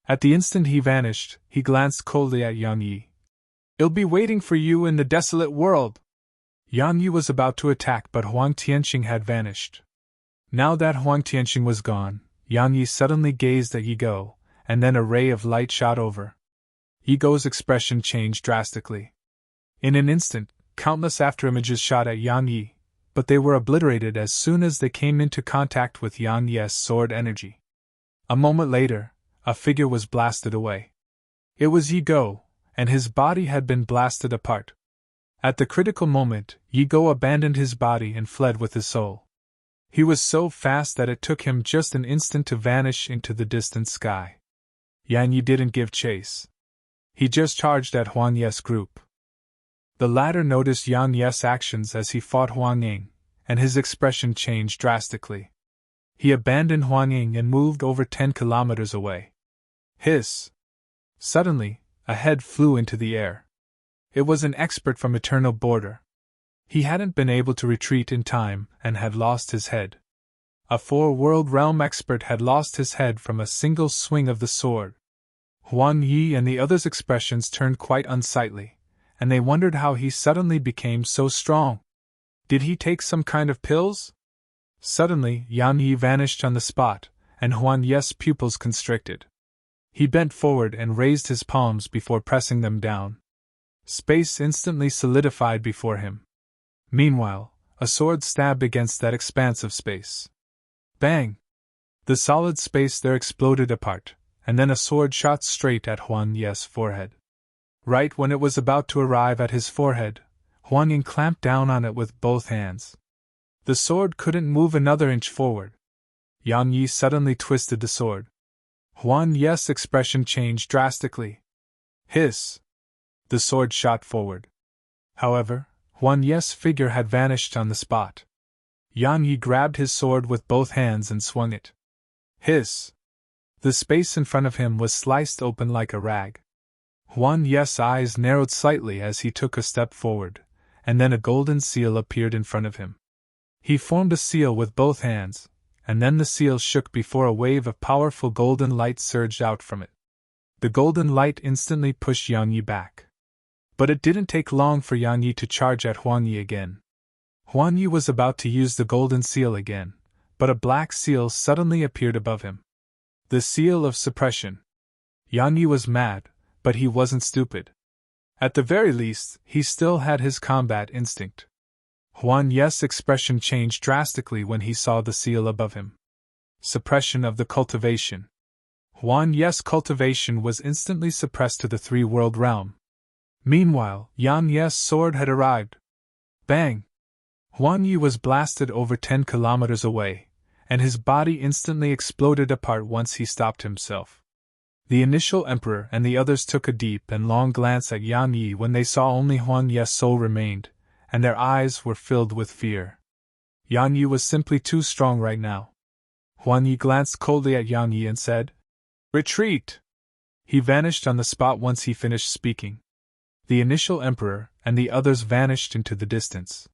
At the instant he vanished, he glanced coldly at Yang Yi. "I'll be waiting for you in the desolate world!" Yang Yi was about to attack, but Huang Tianqing had vanished. Now that Huang Tianqing was gone, Yang Yi suddenly gazed at Yi Go, and then a ray of light shot over. Yi Go's expression changed drastically. In an instant, countless afterimages shot at Yang Yi, but they were obliterated as soon as they came into contact with Yang Yi's sword energy. A moment later, a figure was blasted away. It was Yi Go, and his body had been blasted apart. At the critical moment, Yi Go abandoned his body and fled with his soul. He was so fast that it took him just an instant to vanish into the distant sky. Yang Yi didn't give chase. He just charged at Huang Yi's group. The latter noticed Yang Yi's actions as he fought Huang Ying, and his expression changed drastically. He abandoned Huang Ying and moved over 10 kilometers away. Hiss! Suddenly, a head flew into the air. It was an expert from Eternal Border. He hadn't been able to retreat in time and had lost his head. A 4-world realm expert had lost his head from a single swing of the sword. Huang Yi and the others' expressions turned quite unsightly, and they wondered how he suddenly became so strong. Did he take some kind of pills? Suddenly, Yang Yi vanished on the spot, and Huang Yi's pupils constricted. He bent forward and raised his palms before pressing them down. Space instantly solidified before him. Meanwhile, a sword stabbed against that expanse of space. Bang! The solid space there exploded apart, and then a sword shot straight at Huang Yi's forehead. Right when it was about to arrive at his forehead, Huang Ying clamped down on it with both hands. The sword couldn't move another inch forward. Yang Yi suddenly twisted the sword. Huang Yi's expression changed drastically. Hiss! The sword shot forward. However, Huang Yi's figure had vanished on the spot. Yang Yi grabbed his sword with both hands and swung it. Hiss! The space in front of him was sliced open like a rag. Huang Yi's eyes narrowed slightly as he took a step forward, and then a golden seal appeared in front of him. He formed a seal with both hands, and then the seal shook before a wave of powerful golden light surged out from it. The golden light instantly pushed Yang Yi back. But it didn't take long for Yang Yi to charge at Huang Yi again. Huang Yi was about to use the golden seal again, but a black seal suddenly appeared above him. The seal of suppression. Yang Yi was mad, but he wasn't stupid. At the very least, he still had his combat instinct. Huang Yi's expression changed drastically when he saw the seal above him. Suppression of the cultivation. Huang Yi's cultivation was instantly suppressed to the 3-world realm. Meanwhile, Yang Yi's sword had arrived. Bang! Huang Yi was blasted over 10 kilometers away, and his body instantly exploded apart once he stopped himself. The initial emperor and the others took a deep and long glance at Yang Yi when they saw only Huang Yi's soul remained, and their eyes were filled with fear. Yang Yi was simply too strong right now. Huang Yi glanced coldly at Yang Yi and said, "Retreat!" He vanished on the spot once he finished speaking. The initial emperor and the others vanished into the distance.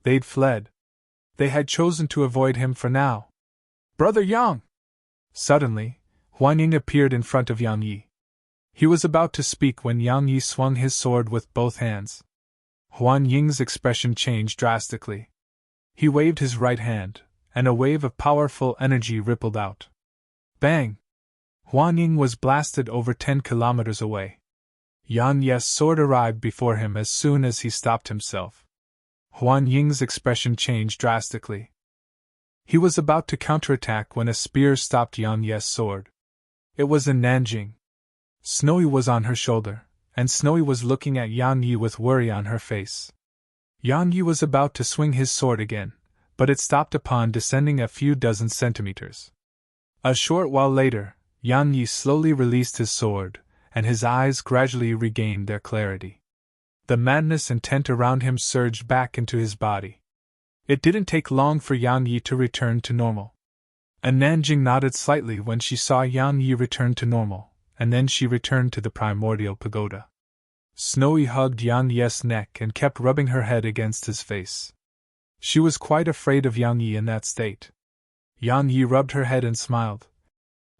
They'd fled. They had chosen to avoid him for now. "Brother Yang!" Suddenly, Huang Ying appeared in front of Yang Yi. He was about to speak when Yang Yi swung his sword with both hands. Huang Ying's expression changed drastically. He waved his right hand, and a wave of powerful energy rippled out. Bang! Huang Ying was blasted over 10 kilometers away. Yang Yi's sword arrived before him as soon as he stopped himself. Huang Ying's expression changed drastically. He was about to counterattack when a spear stopped Yang Yi's sword. It was in Nanjing. Snowy was on her shoulder, and Snowy was looking at Yang Yi with worry on her face. Yang Yi was about to swing his sword again, but it stopped upon descending a few dozen centimeters. A short while later, Yang Yi slowly released his sword, and his eyes gradually regained their clarity. The madness and intent around him surged back into his body. It didn't take long for Yang Yi to return to normal. And Nanjing nodded slightly when she saw Yang Yi return to normal, and then she returned to the primordial pagoda. Snowy hugged Yang Yi's neck and kept rubbing her head against his face. She was quite afraid of Yang Yi in that state. Yang Yi rubbed her head and smiled.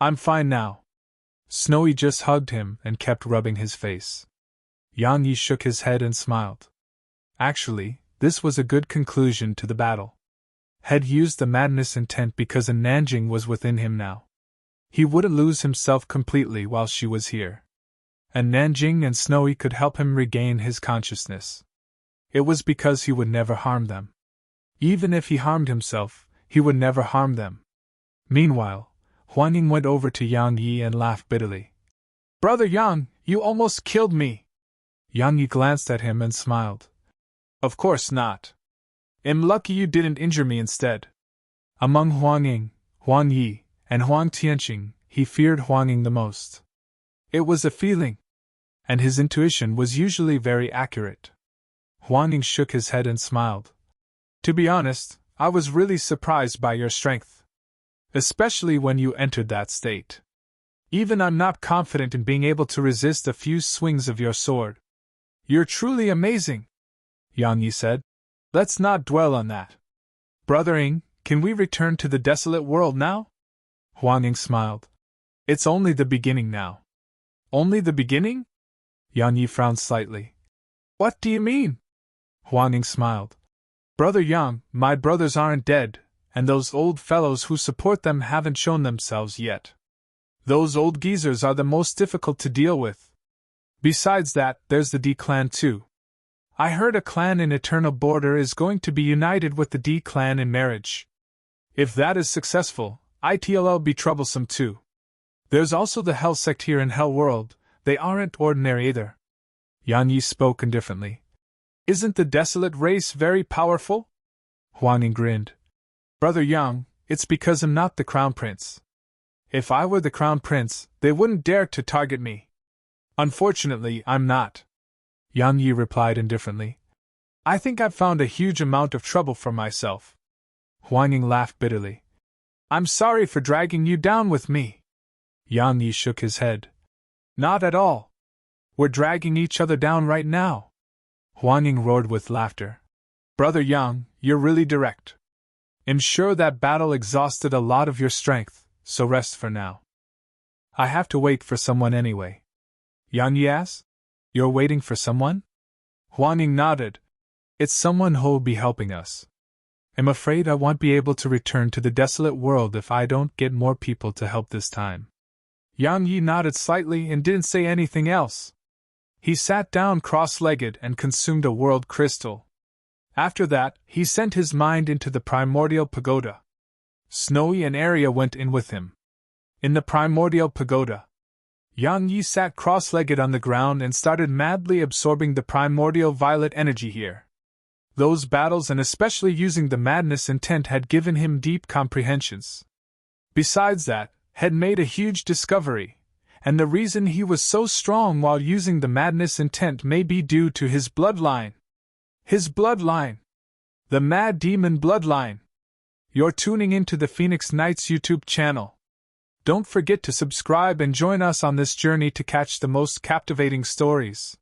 "I'm fine now." Snowy just hugged him and kept rubbing his face. Yang Yi shook his head and smiled. Actually, this was a good conclusion to the battle. Had used the madness intent because a Nanjing was within him now. He wouldn't lose himself completely while she was here. And Nanjing and Snowy could help him regain his consciousness. It was because he would never harm them. Even if he harmed himself, he would never harm them. Meanwhile, Huan Ying went over to Yang Yi and laughed bitterly. "Brother Yang, you almost killed me!" Yang Yi glanced at him and smiled. "Of course not. I'm lucky you didn't injure me instead." Among Huang Ying, Huang Yi, and Huang Tianqing, he feared Huang Ying the most. It was a feeling, and his intuition was usually very accurate. Huang Ying shook his head and smiled. "To be honest, I was really surprised by your strength. Especially when you entered that state. Even I'm not confident in being able to resist a few swings of your sword. You're truly amazing," Yang Yi said. "Let's not dwell on that. Brother Ying, can we return to the desolate world now?" Huang Ying smiled. "It's only the beginning now." "Only the beginning?" Yang Yi frowned slightly. "What do you mean?" Huang Ying smiled. "Brother Yang, my brothers aren't dead, and those old fellows who support them haven't shown themselves yet. Those old geezers are the most difficult to deal with. Besides that, there's the D clan too. I heard a clan in Eternal Border is going to be united with the D clan in marriage. If that is successful, it'll be troublesome too. There's also the Hell sect here in Hell World, they aren't ordinary either." Yang Yi spoke indifferently. "Isn't the desolate race very powerful?" Huang Ying grinned. "Brother Yang, it's because I'm not the crown prince. If I were the crown prince, they wouldn't dare to target me. Unfortunately, I'm not," Yang Yi replied indifferently. "I think I've found a huge amount of trouble for myself." Huang Ying laughed bitterly. "I'm sorry for dragging you down with me." Yang Yi shook his head. "Not at all. We're dragging each other down right now." Huang Ying roared with laughter. "Brother Yang, you're really direct. I'm sure that battle exhausted a lot of your strength, so rest for now." "I have to wait for someone anyway." Yang Yi asked. "You're waiting for someone?" Huang Ying nodded. "It's someone who'll be helping us. I'm afraid I won't be able to return to the desolate world if I don't get more people to help this time." Yang Yi nodded slightly and didn't say anything else. He sat down cross-legged and consumed a world crystal. After that, he sent his mind into the primordial pagoda. Snowy and Arya went in with him. In the primordial pagoda, Yang Yi sat cross-legged on the ground and started madly absorbing the primordial violet energy here. Those battles and especially using the madness intent had given him deep comprehensions. Besides that, had made a huge discovery, and the reason he was so strong while using the madness intent may be due to his bloodline. His bloodline! The Mad Demon bloodline! You're tuning into the Phoenix Knights YouTube channel. Don't forget to subscribe and join us on this journey to catch the most captivating stories.